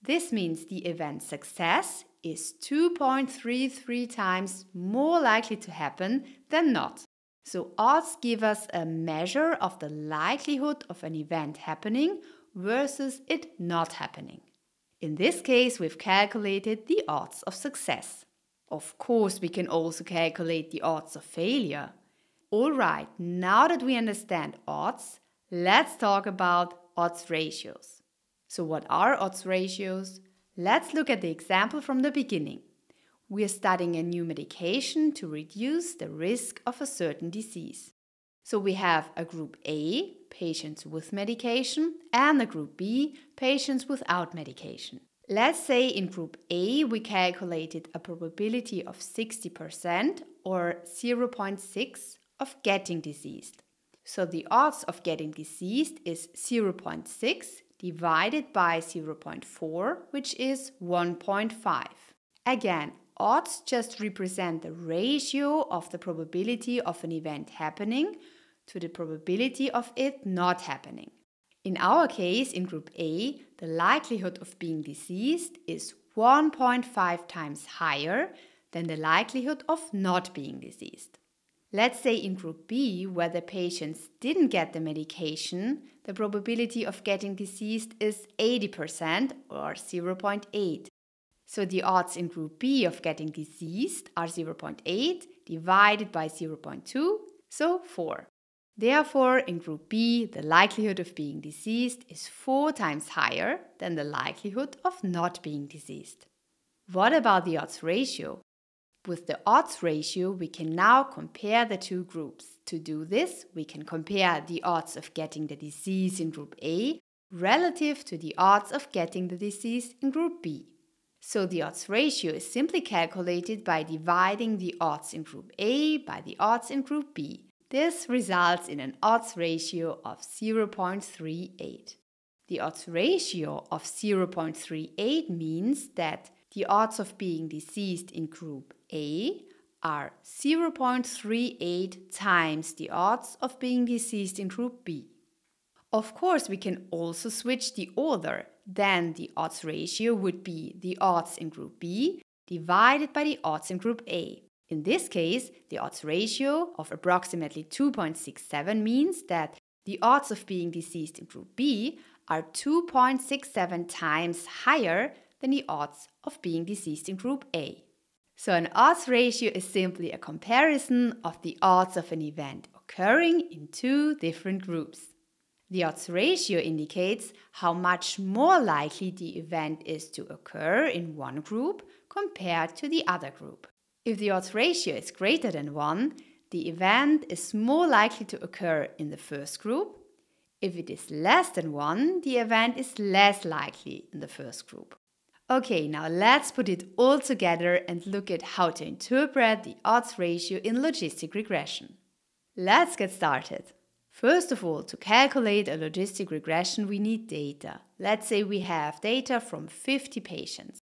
This means the event success is 2.33 times more likely to happen than not. So odds give us a measure of the likelihood of an event happening versus it not happening. In this case, we've calculated the odds of success. Of course, we can also calculate the odds of failure. Alright, now that we understand odds, let's talk about odds ratios. So what are odds ratios? Let's look at the example from the beginning. We are studying a new medication to reduce the risk of a certain disease. So we have a group A, patients with medication, and a group B, patients without medication. Let's say in group A we calculated a probability of 60% or 0.6 of getting diseased. So the odds of getting diseased is 0.6 divided by 0.4, which is 1.5. Again, odds just represent the ratio of the probability of an event happening to the probability of it not happening. In our case, in group A, the likelihood of being diseased is 1.5 times higher than the likelihood of not being diseased. Let's say in group B, where the patients didn't get the medication, the probability of getting diseased is 80% or 0.8. So the odds in group B of getting diseased are 0.8 divided by 0.2, so 4. Therefore, in group B, the likelihood of being diseased is 4 times higher than the likelihood of not being diseased. What about the odds ratio? With the odds ratio, we can now compare the two groups. To do this, we can compare the odds of getting the disease in group A relative to the odds of getting the disease in group B. So the odds ratio is simply calculated by dividing the odds in group A by the odds in group B. This results in an odds ratio of 0.38. The odds ratio of 0.38 means that the odds of being diseased in group A are 0.38 times the odds of being diseased in group B. Of course, we can also switch the order. Then the odds ratio would be the odds in group B divided by the odds in group A. In this case, the odds ratio of approximately 2.67 means that the odds of being diseased in group B are 2.67 times higher than the odds of being diseased in group A. So an odds ratio is simply a comparison of the odds of an event occurring in two different groups. The odds ratio indicates how much more likely the event is to occur in one group compared to the other group. If the odds ratio is greater than 1, the event is more likely to occur in the first group. If it is less than 1, the event is less likely in the first group. Okay, now let's put it all together and look at how to interpret the odds ratio in logistic regression. Let's get started. First of all, to calculate a logistic regression, we need data. Let's say we have data from 50 patients.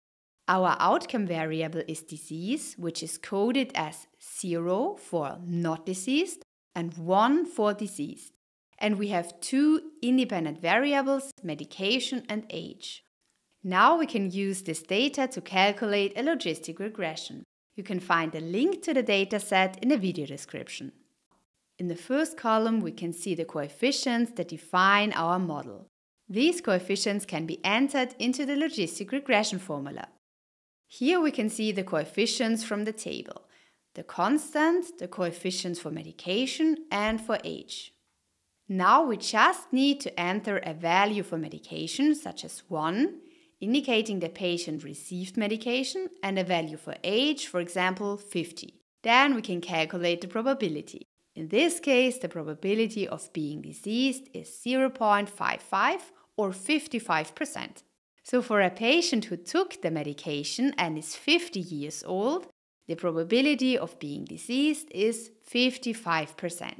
Our outcome variable is disease, which is coded as 0 for not diseased and 1 for diseased. And we have two independent variables, medication and age. Now we can use this data to calculate a logistic regression. You can find a link to the dataset in the video description. In the first column, we can see the coefficients that define our model. These coefficients can be entered into the logistic regression formula. Here we can see the coefficients from the table, the constant, the coefficients for medication and for age. Now we just need to enter a value for medication, such as 1, indicating the patient received medication, and a value for age, for example, 50. Then we can calculate the probability. In this case, the probability of being diseased is 0.55 or 55%. So for a patient who took the medication and is 50 years old, the probability of being diseased is 55%.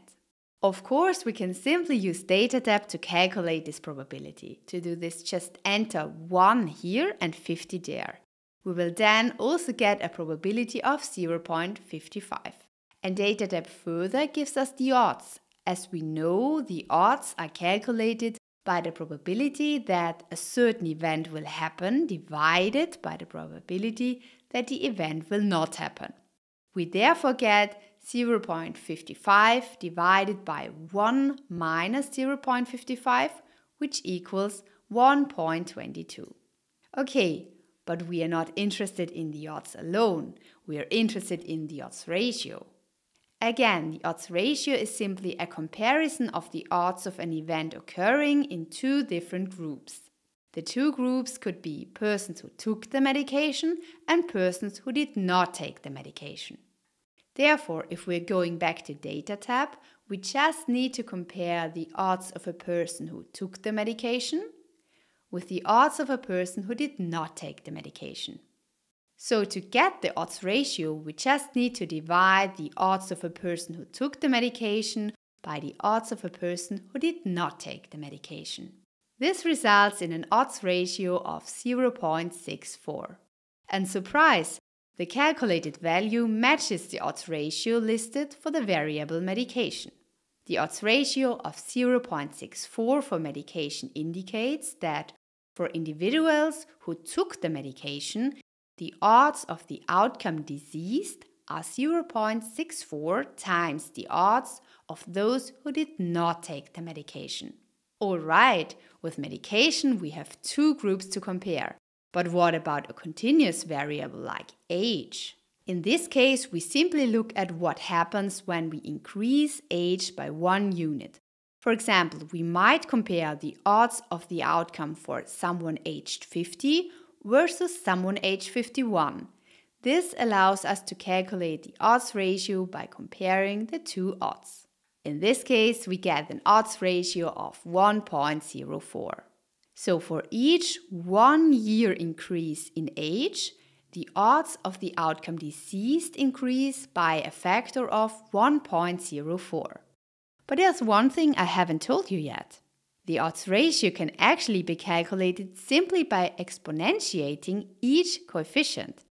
Of course, we can simply use DataTab to calculate this probability. To do this, just enter 1 here and 50 there. We will then also get a probability of 0.55. And DataTab further gives us the odds. As we know, the odds are calculated by the probability that a certain event will happen divided by the probability that the event will not happen. We therefore get 0.55 divided by 1 minus 0.55, which equals 1.22. Okay, but we are not interested in the odds alone. We are interested in the odds ratio. Again, the odds ratio is simply a comparison of the odds of an event occurring in two different groups. The two groups could be persons who took the medication and persons who did not take the medication. Therefore, if we're going back to Data tab, we just need to compare the odds of a person who took the medication with the odds of a person who did not take the medication. So to get the odds ratio, we just need to divide the odds of a person who took the medication by the odds of a person who did not take the medication. This results in an odds ratio of 0.64. And surprise! The calculated value matches the odds ratio listed for the variable medication. The odds ratio of 0.64 for medication indicates that for individuals who took the medication, the odds of the outcome diseased are 0.64 times the odds of those who did not take the medication. Alright, with medication we have two groups to compare. But what about a continuous variable like age? In this case, we simply look at what happens when we increase age by 1 unit. For example, we might compare the odds of the outcome for someone aged 50 versus someone aged 51. This allows us to calculate the odds ratio by comparing the two odds. In this case, we get an odds ratio of 1.04. So for each 1 year increase in age, the odds of the outcome diseased increase by a factor of 1.04. But there's one thing I haven't told you yet. The odds ratio can actually be calculated simply by exponentiating each coefficient.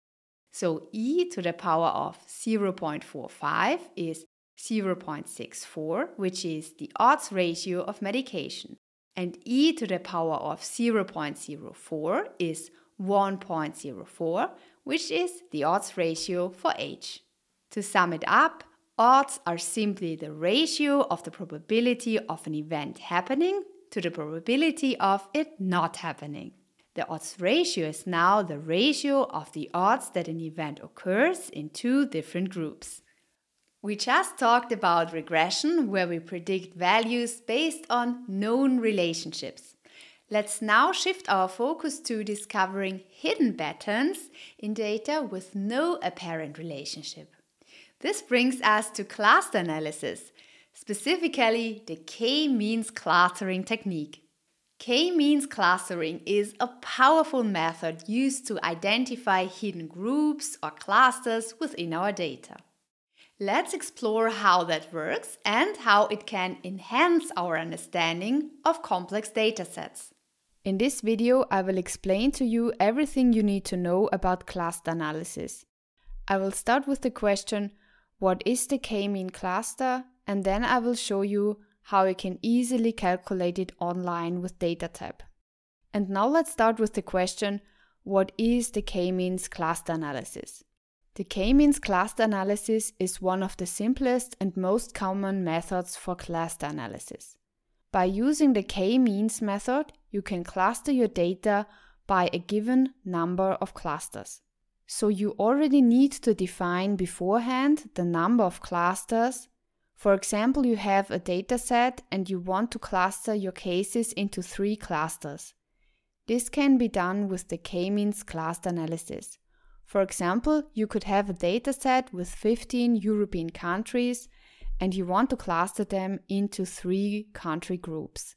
So e to the power of 0.45 is 0.64, which is the odds ratio of medication. And e to the power of 0.04 is 1.04, which is the odds ratio for age. To sum it up, odds are simply the ratio of the probability of an event happening to the probability of it not happening. The odds ratio is now the ratio of the odds that an event occurs in two different groups. We just talked about regression, where we predict values based on known relationships. Let's now shift our focus to discovering hidden patterns in data with no apparent relationship. This brings us to cluster analysis, specifically the k-means clustering technique. K-means clustering is a powerful method used to identify hidden groups or clusters within our data. Let's explore how that works and how it can enhance our understanding of complex datasets. In this video, I will explain to you everything you need to know about cluster analysis. I will start with the question, what is the k-mean cluster? And then I will show you how you can easily calculate it online with Data tab. And now let's start with the question, what is the k-means cluster analysis? The k-means cluster analysis is one of the simplest and most common methods for cluster analysis. By using the k-means method, you can cluster your data by a given number of clusters. So you already need to define beforehand the number of clusters. For example, you have a dataset and you want to cluster your cases into 3 clusters. This can be done with the k-means cluster analysis. For example, you could have a dataset with 15 European countries and you want to cluster them into 3 country groups.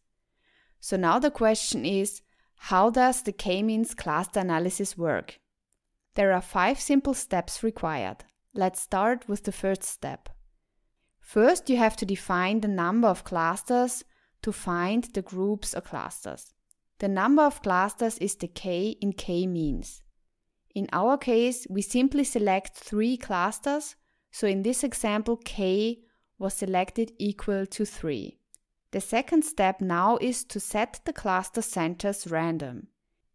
So now the question is, how does the k-means cluster analysis work? There are 5 simple steps required. Let's start with the first step. First, you have to define the number of clusters to find the groups or clusters. The number of clusters is the k in k-means. In our case, we simply select 3 clusters, so in this example k was selected equal to 3. The second step now is to set the cluster centers random.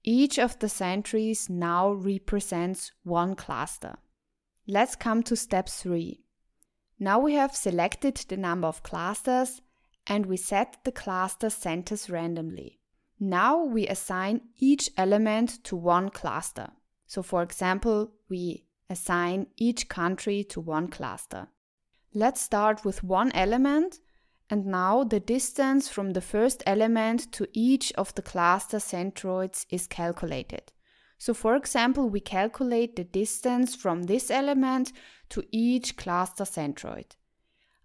Each of the centers now represents 1 cluster. Let's come to step 3. Now we have selected the number of clusters and we set the cluster centers randomly. Now we assign each element to 1 cluster. So for example, we assign each country to 1 cluster. Let's start with 1 element And now the distance from the first element to each of the cluster centroids is calculated. So for example, we calculate the distance from this element to each cluster centroid.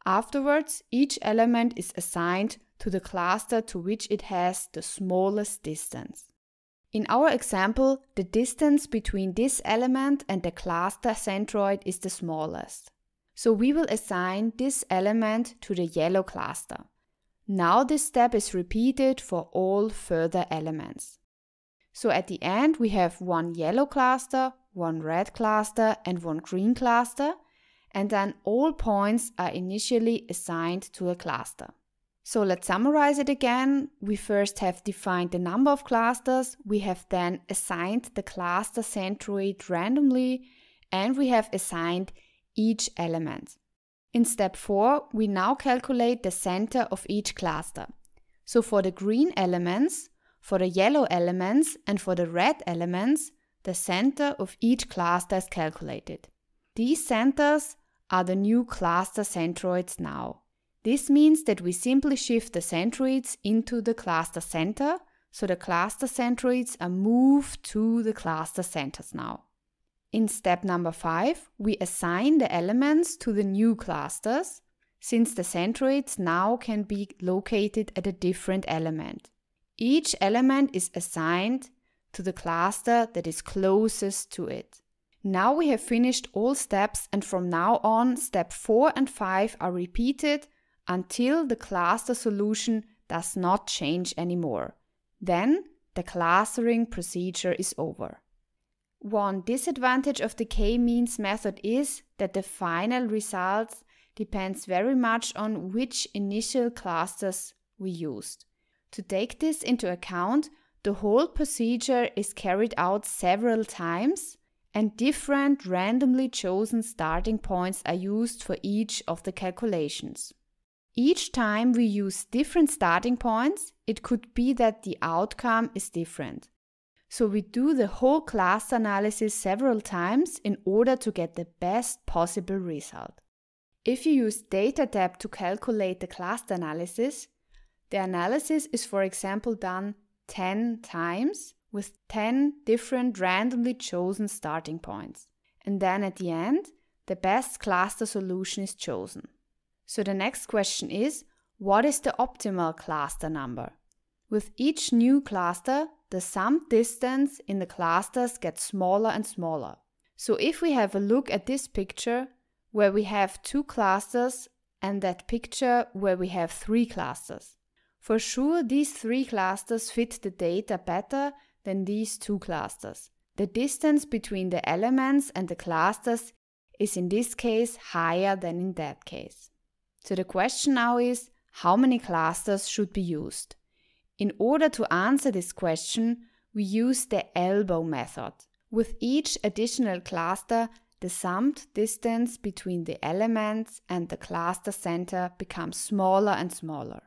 Afterwards, each element is assigned to the cluster to which it has the smallest distance. In our example, the distance between this element and the cluster centroid is the smallest. So we will assign this element to the yellow cluster. Now this step is repeated for all further elements. So at the end we have one yellow cluster, one red cluster and one green cluster, and then all points are initially assigned to a cluster. So let's summarize it again. We first have defined the number of clusters, we have then assigned the cluster centroid randomly, and we have assigned each element. In step 4, we now calculate the center of each cluster. So for the green elements, for the yellow elements and for the red elements, the center of each cluster is calculated. These centers are the new cluster centroids now. This means that we simply shift the centroids into the cluster center, so the cluster centroids are moved to the cluster centers now. In step number 5, we assign the elements to the new clusters, since the centroids now can be located at a different element. Each element is assigned to the cluster that is closest to it. Now we have finished all steps, and from now on, step 4 and 5 are repeated until the cluster solution does not change anymore. Then the clustering procedure is over. One disadvantage of the k-means method is that the final results depends very much on which initial clusters we used. To take this into account, the whole procedure is carried out several times, and different randomly chosen starting points are used for each of the calculations. Each time we use different starting points, it could be that the outcome is different. So we do the whole cluster analysis several times in order to get the best possible result. If you use data tab to calculate the cluster analysis, the analysis is, for example, done 10 times with 10 different randomly chosen starting points. And then at the end, the best cluster solution is chosen. So the next question is, what is the optimal cluster number? With each new cluster, the sum distance in the clusters gets smaller and smaller. So if we have a look at this picture where we have 2 clusters and that picture where we have 3 clusters, for sure these 3 clusters fit the data better than these 2 clusters. The distance between the elements and the clusters is in this case higher than in that case. So the question now is, how many clusters should be used? In order to answer this question, we use the elbow method. With each additional cluster, the summed distance between the elements and the cluster center becomes smaller and smaller.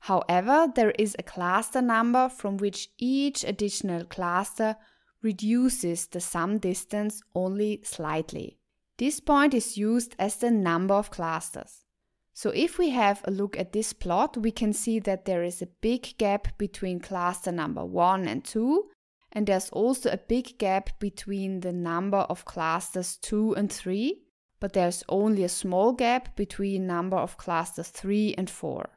However, there is a cluster number from which each additional cluster reduces the sum distance only slightly. This point is used as the number of clusters. So if we have a look at this plot, we can see that there is a big gap between cluster number 1 and 2, and there's also a big gap between the number of clusters 2 and 3, but there's only a small gap between number of clusters 3 and 4.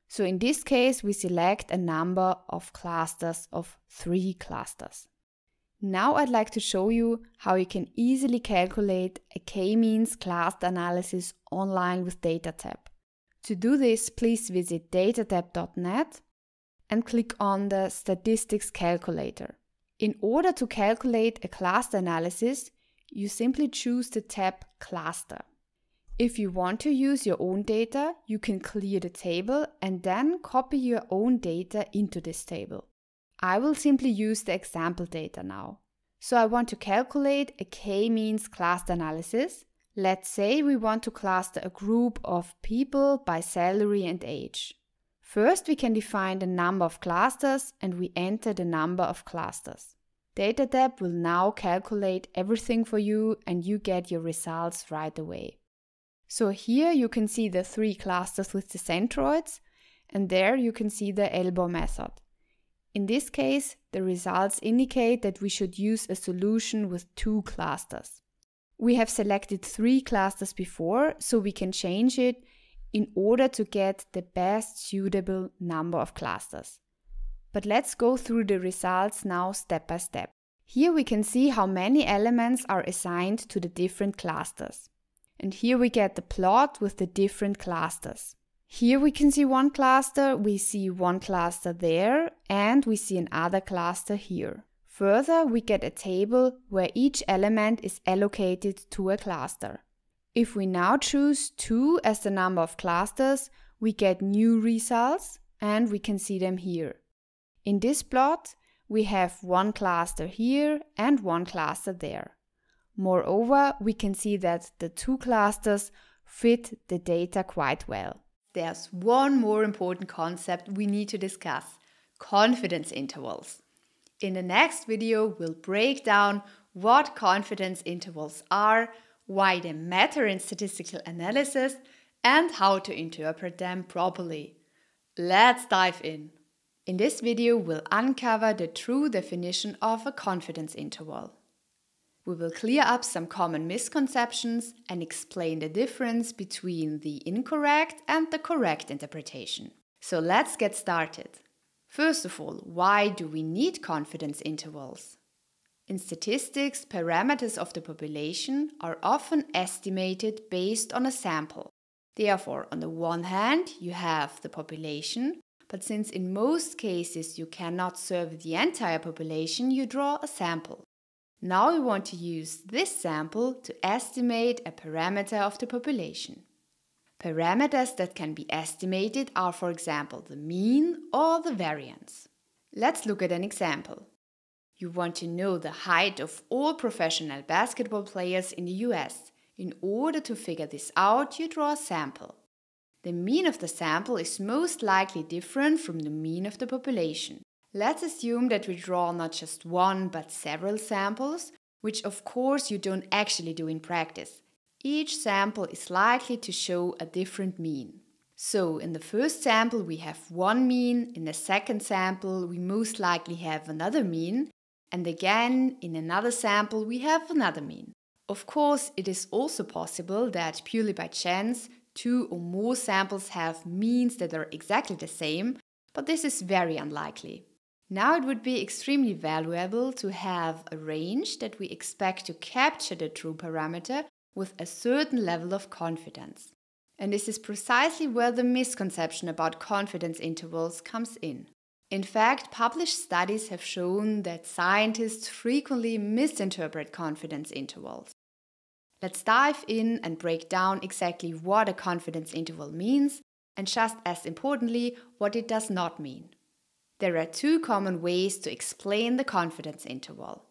So in this case, we select a number of clusters of 3 clusters. Now I'd like to show you how you can easily calculate a k-means cluster analysis online with DataTab. To do this, please visit datatab.net and click on the Statistics Calculator. In order to calculate a cluster analysis, you simply choose the tab Cluster. If you want to use your own data, you can clear the table and then copy your own data into this table. I will simply use the example data now. So I want to calculate a k-means cluster analysis. Let's say we want to cluster a group of people by salary and age. First, we can define the number of clusters and we enter the number of clusters. DataTab will now calculate everything for you and you get your results right away. So here you can see the 3 clusters with the centroids, and there you can see the elbow method. In this case, the results indicate that we should use a solution with 2 clusters. We have selected 3 clusters before, so we can change it in order to get the best suitable number of clusters. But let's go through the results now step by step. Here we can see how many elements are assigned to the different clusters. And here we get the plot with the different clusters. Here we can see one cluster, we see one cluster there, and we see another cluster here. Further, we get a table where each element is allocated to a cluster. If we now choose 2 as the number of clusters, we get new results, and we can see them here. In this plot, we have one cluster here and one cluster there. Moreover, we can see that the 2 clusters fit the data quite well. There's one more important concept we need to discuss: confidence intervals. In the next video, we'll break down what confidence intervals are, why they matter in statistical analysis, and how to interpret them properly. Let's dive in. In this video, we'll uncover the true definition of a confidence interval. We will clear up some common misconceptions and explain the difference between the incorrect and the correct interpretation. So let's get started. First of all, why do we need confidence intervals? In statistics, parameters of the population are often estimated based on a sample. Therefore, on the one hand, you have the population, but since in most cases you cannot serve the entire population, you draw a sample. Now we want to use this sample to estimate a parameter of the population. Parameters that can be estimated are, for example, the mean or the variance. Let's look at an example. You want to know the height of all professional basketball players in the US. In order to figure this out, you draw a sample. The mean of the sample is most likely different from the mean of the population. Let's assume that we draw not just one but several samples, which of course you don't actually do in practice. Each sample is likely to show a different mean. So in the first sample we have one mean, in the second sample we most likely have another mean, and again in another sample we have another mean. Of course, it is also possible that purely by chance 2 or more samples have means that are exactly the same, but this is very unlikely. Now it would be extremely valuable to have a range that we expect to capture the true parameter with a certain level of confidence. And this is precisely where the misconception about confidence intervals comes in. In fact, published studies have shown that scientists frequently misinterpret confidence intervals. Let's dive in and break down exactly what a confidence interval means, and just as importantly, what it does not mean. There are 2 common ways to explain the confidence interval.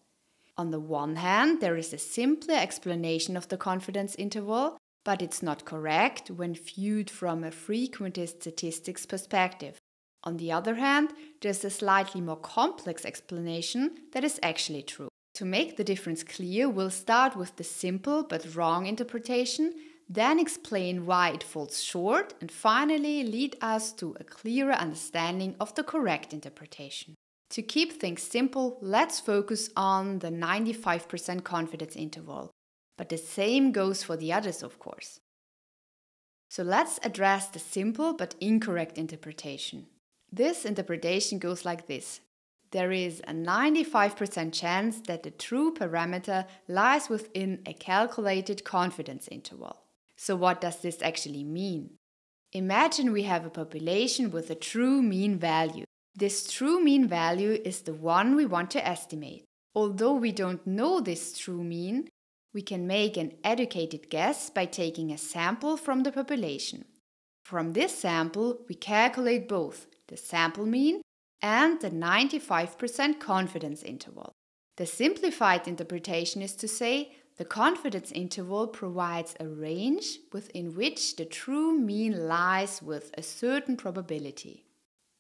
On the one hand, there is a simpler explanation of the confidence interval, but it's not correct when viewed from a frequentist statistics perspective. On the other hand, there's a slightly more complex explanation that is actually true. To make the difference clear, we'll start with the simple but wrong interpretation, then explain why it falls short, and finally lead us to a clearer understanding of the correct interpretation. To keep things simple, let's focus on the 95% confidence interval. But the same goes for the others, of course. So let's address the simple but incorrect interpretation. This interpretation goes like this. There is a 95% chance that the true parameter lies within a calculated confidence interval. So what does this actually mean? Imagine we have a population with a true mean value. This true mean value is the one we want to estimate. Although we don't know this true mean, we can make an educated guess by taking a sample from the population. From this sample, we calculate both the sample mean and the 95% confidence interval. The simplified interpretation is to say the confidence interval provides a range within which the true mean lies with a certain probability.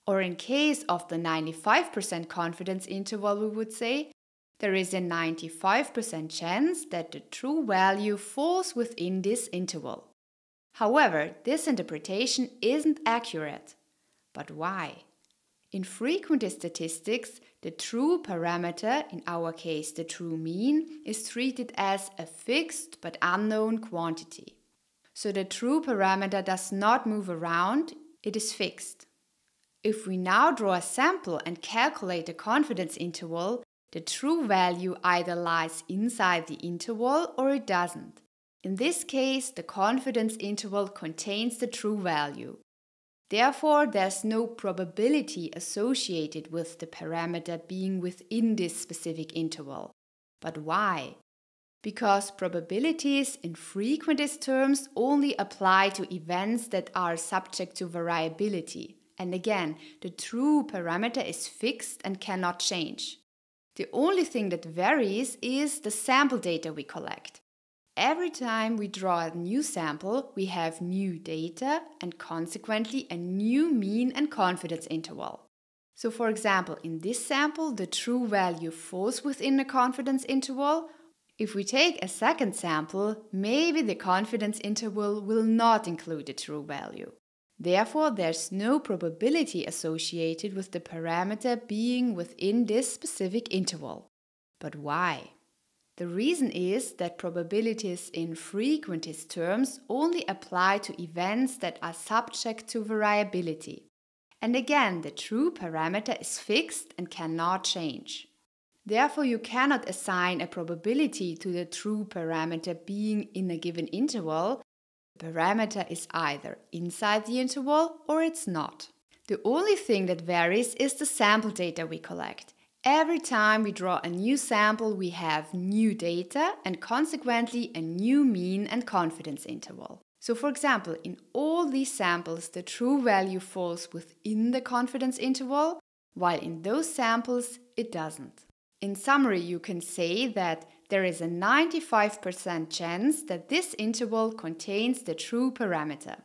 Or in case of the 95% confidence interval, we would say there is a 95% chance that the true value falls within this interval. However, this interpretation isn't accurate. But why? In frequentist statistics, the true parameter, in our case the true mean, is treated as a fixed but unknown quantity. So the true parameter does not move around, it is fixed. If we now draw a sample and calculate the confidence interval, the true value either lies inside the interval or it doesn't. In this case, the confidence interval contains the true value. Therefore, there's no probability associated with the parameter being within this specific interval. But why? Because probabilities in frequentist terms only apply to events that are subject to variability. And again, the true parameter is fixed and cannot change. The only thing that varies is the sample data we collect. Every time we draw a new sample, we have new data and consequently a new mean and confidence interval. So for example, in this sample, the true value falls within the confidence interval. If we take a second sample, maybe the confidence interval will not include the true value. Therefore, there's no probability associated with the parameter being within this specific interval. But why? The reason is that probabilities in frequentist terms only apply to events that are subject to variability. And again, the true parameter is fixed and cannot change. Therefore, you cannot assign a probability to the true parameter being in a given interval. The parameter is either inside the interval or it's not. The only thing that varies is the sample data we collect. Every time we draw a new sample, we have new data and consequently a new mean and confidence interval. So for example, in all these samples, the true value falls within the confidence interval, while in those samples, it doesn't. In summary, you can say that there is a 95% chance that this interval contains the true parameter.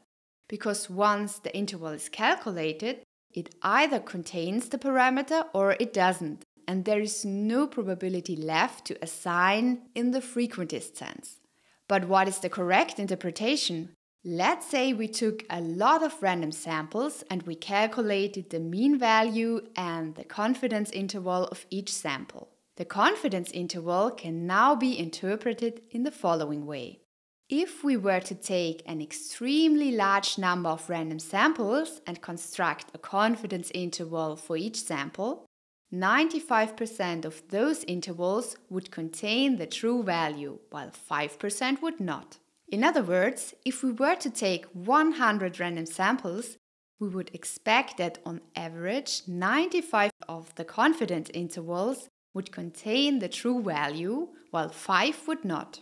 Because once the interval is calculated, it either contains the parameter or it doesn't. And there is no probability left to assign in the frequentist sense. But what is the correct interpretation? Let's say we took a lot of random samples and we calculated the mean value and the confidence interval of each sample. The confidence interval can now be interpreted in the following way. If we were to take an extremely large number of random samples and construct a confidence interval for each sample, 95% of those intervals would contain the true value, while 5% would not. In other words, if we were to take 100 random samples, we would expect that on average 95 of the confidence intervals would contain the true value, while 5 would not.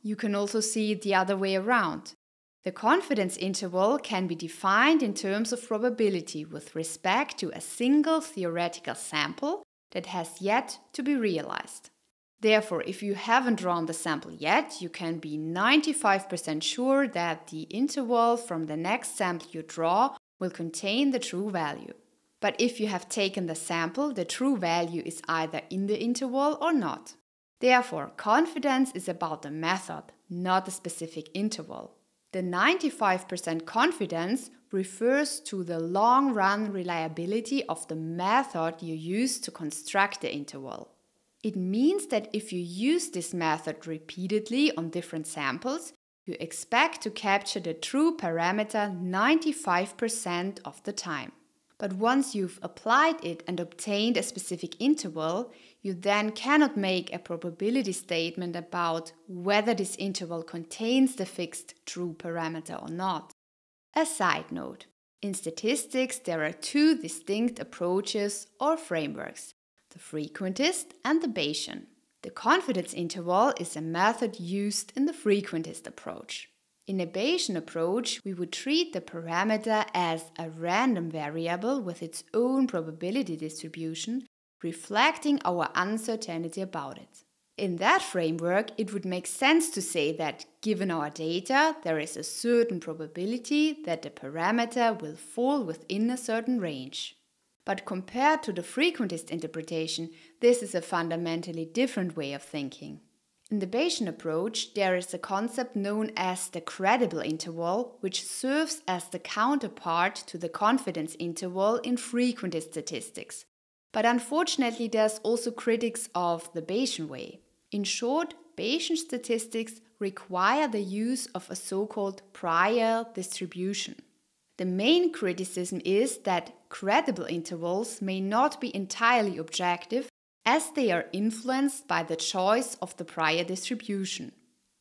You can also see it the other way around. The confidence interval can be defined in terms of probability with respect to a single theoretical sample that has yet to be realized. Therefore, if you haven't drawn the sample yet, you can be 95% sure that the interval from the next sample you draw will contain the true value. But if you have taken the sample, the true value is either in the interval or not. Therefore, confidence is about the method, not the specific interval. The 95% confidence refers to the long-run reliability of the method you use to construct the interval. It means that if you use this method repeatedly on different samples, you expect to capture the true parameter 95% of the time. But once you've applied it and obtained a specific interval, you then cannot make a probability statement about whether this interval contains the fixed true parameter or not. A side note: in statistics there are two distinct approaches or frameworks, the frequentist and the Bayesian. The confidence interval is a method used in the frequentist approach. In a Bayesian approach, we would treat the parameter as a random variable with its own probability distribution, reflecting our uncertainty about it. In that framework, it would make sense to say that, given our data, there is a certain probability that the parameter will fall within a certain range. But compared to the frequentist interpretation, this is a fundamentally different way of thinking. In the Bayesian approach, there is a concept known as the credible interval, which serves as the counterpart to the confidence interval in frequentist statistics. But unfortunately, there's also critics of the Bayesian way. In short, Bayesian statistics require the use of a so-called prior distribution. The main criticism is that credible intervals may not be entirely objective, as they are influenced by the choice of the prior distribution.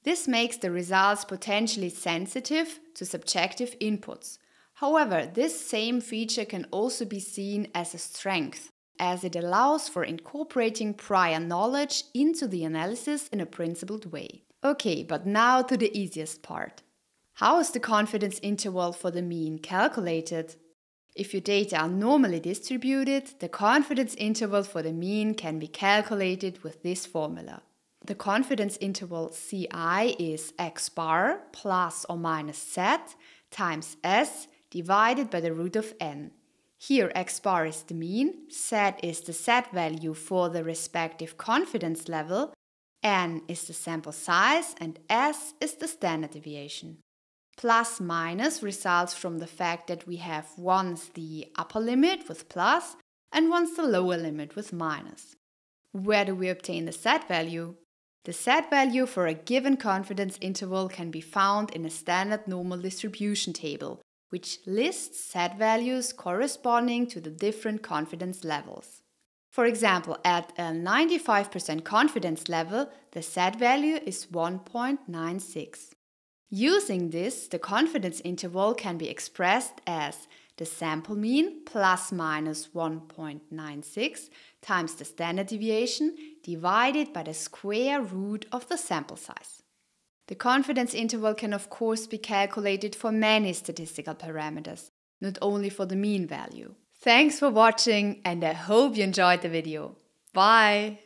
This makes the results potentially sensitive to subjective inputs. However, this same feature can also be seen as a strength, as it allows for incorporating prior knowledge into the analysis in a principled way. Okay, but now to the easiest part. How is the confidence interval for the mean calculated? If your data are normally distributed, the confidence interval for the mean can be calculated with this formula. The confidence interval Ci is x bar plus or minus z times s divided by the root of n. Here x bar is the mean, z is the z value for the respective confidence level, n is the sample size, and s is the standard deviation. Plus minus results from the fact that we have once the upper limit with plus and once the lower limit with minus. Where do we obtain the z value? The z value for a given confidence interval can be found in a standard normal distribution table, which lists z values corresponding to the different confidence levels. For example, at a 95% confidence level, the z value is 1.96. Using this, the confidence interval can be expressed as the sample mean plus minus 1.96 times the standard deviation divided by the square root of the sample size. The confidence interval can of course be calculated for many statistical parameters, not only for the mean value. Thanks for watching, and I hope you enjoyed the video. Bye!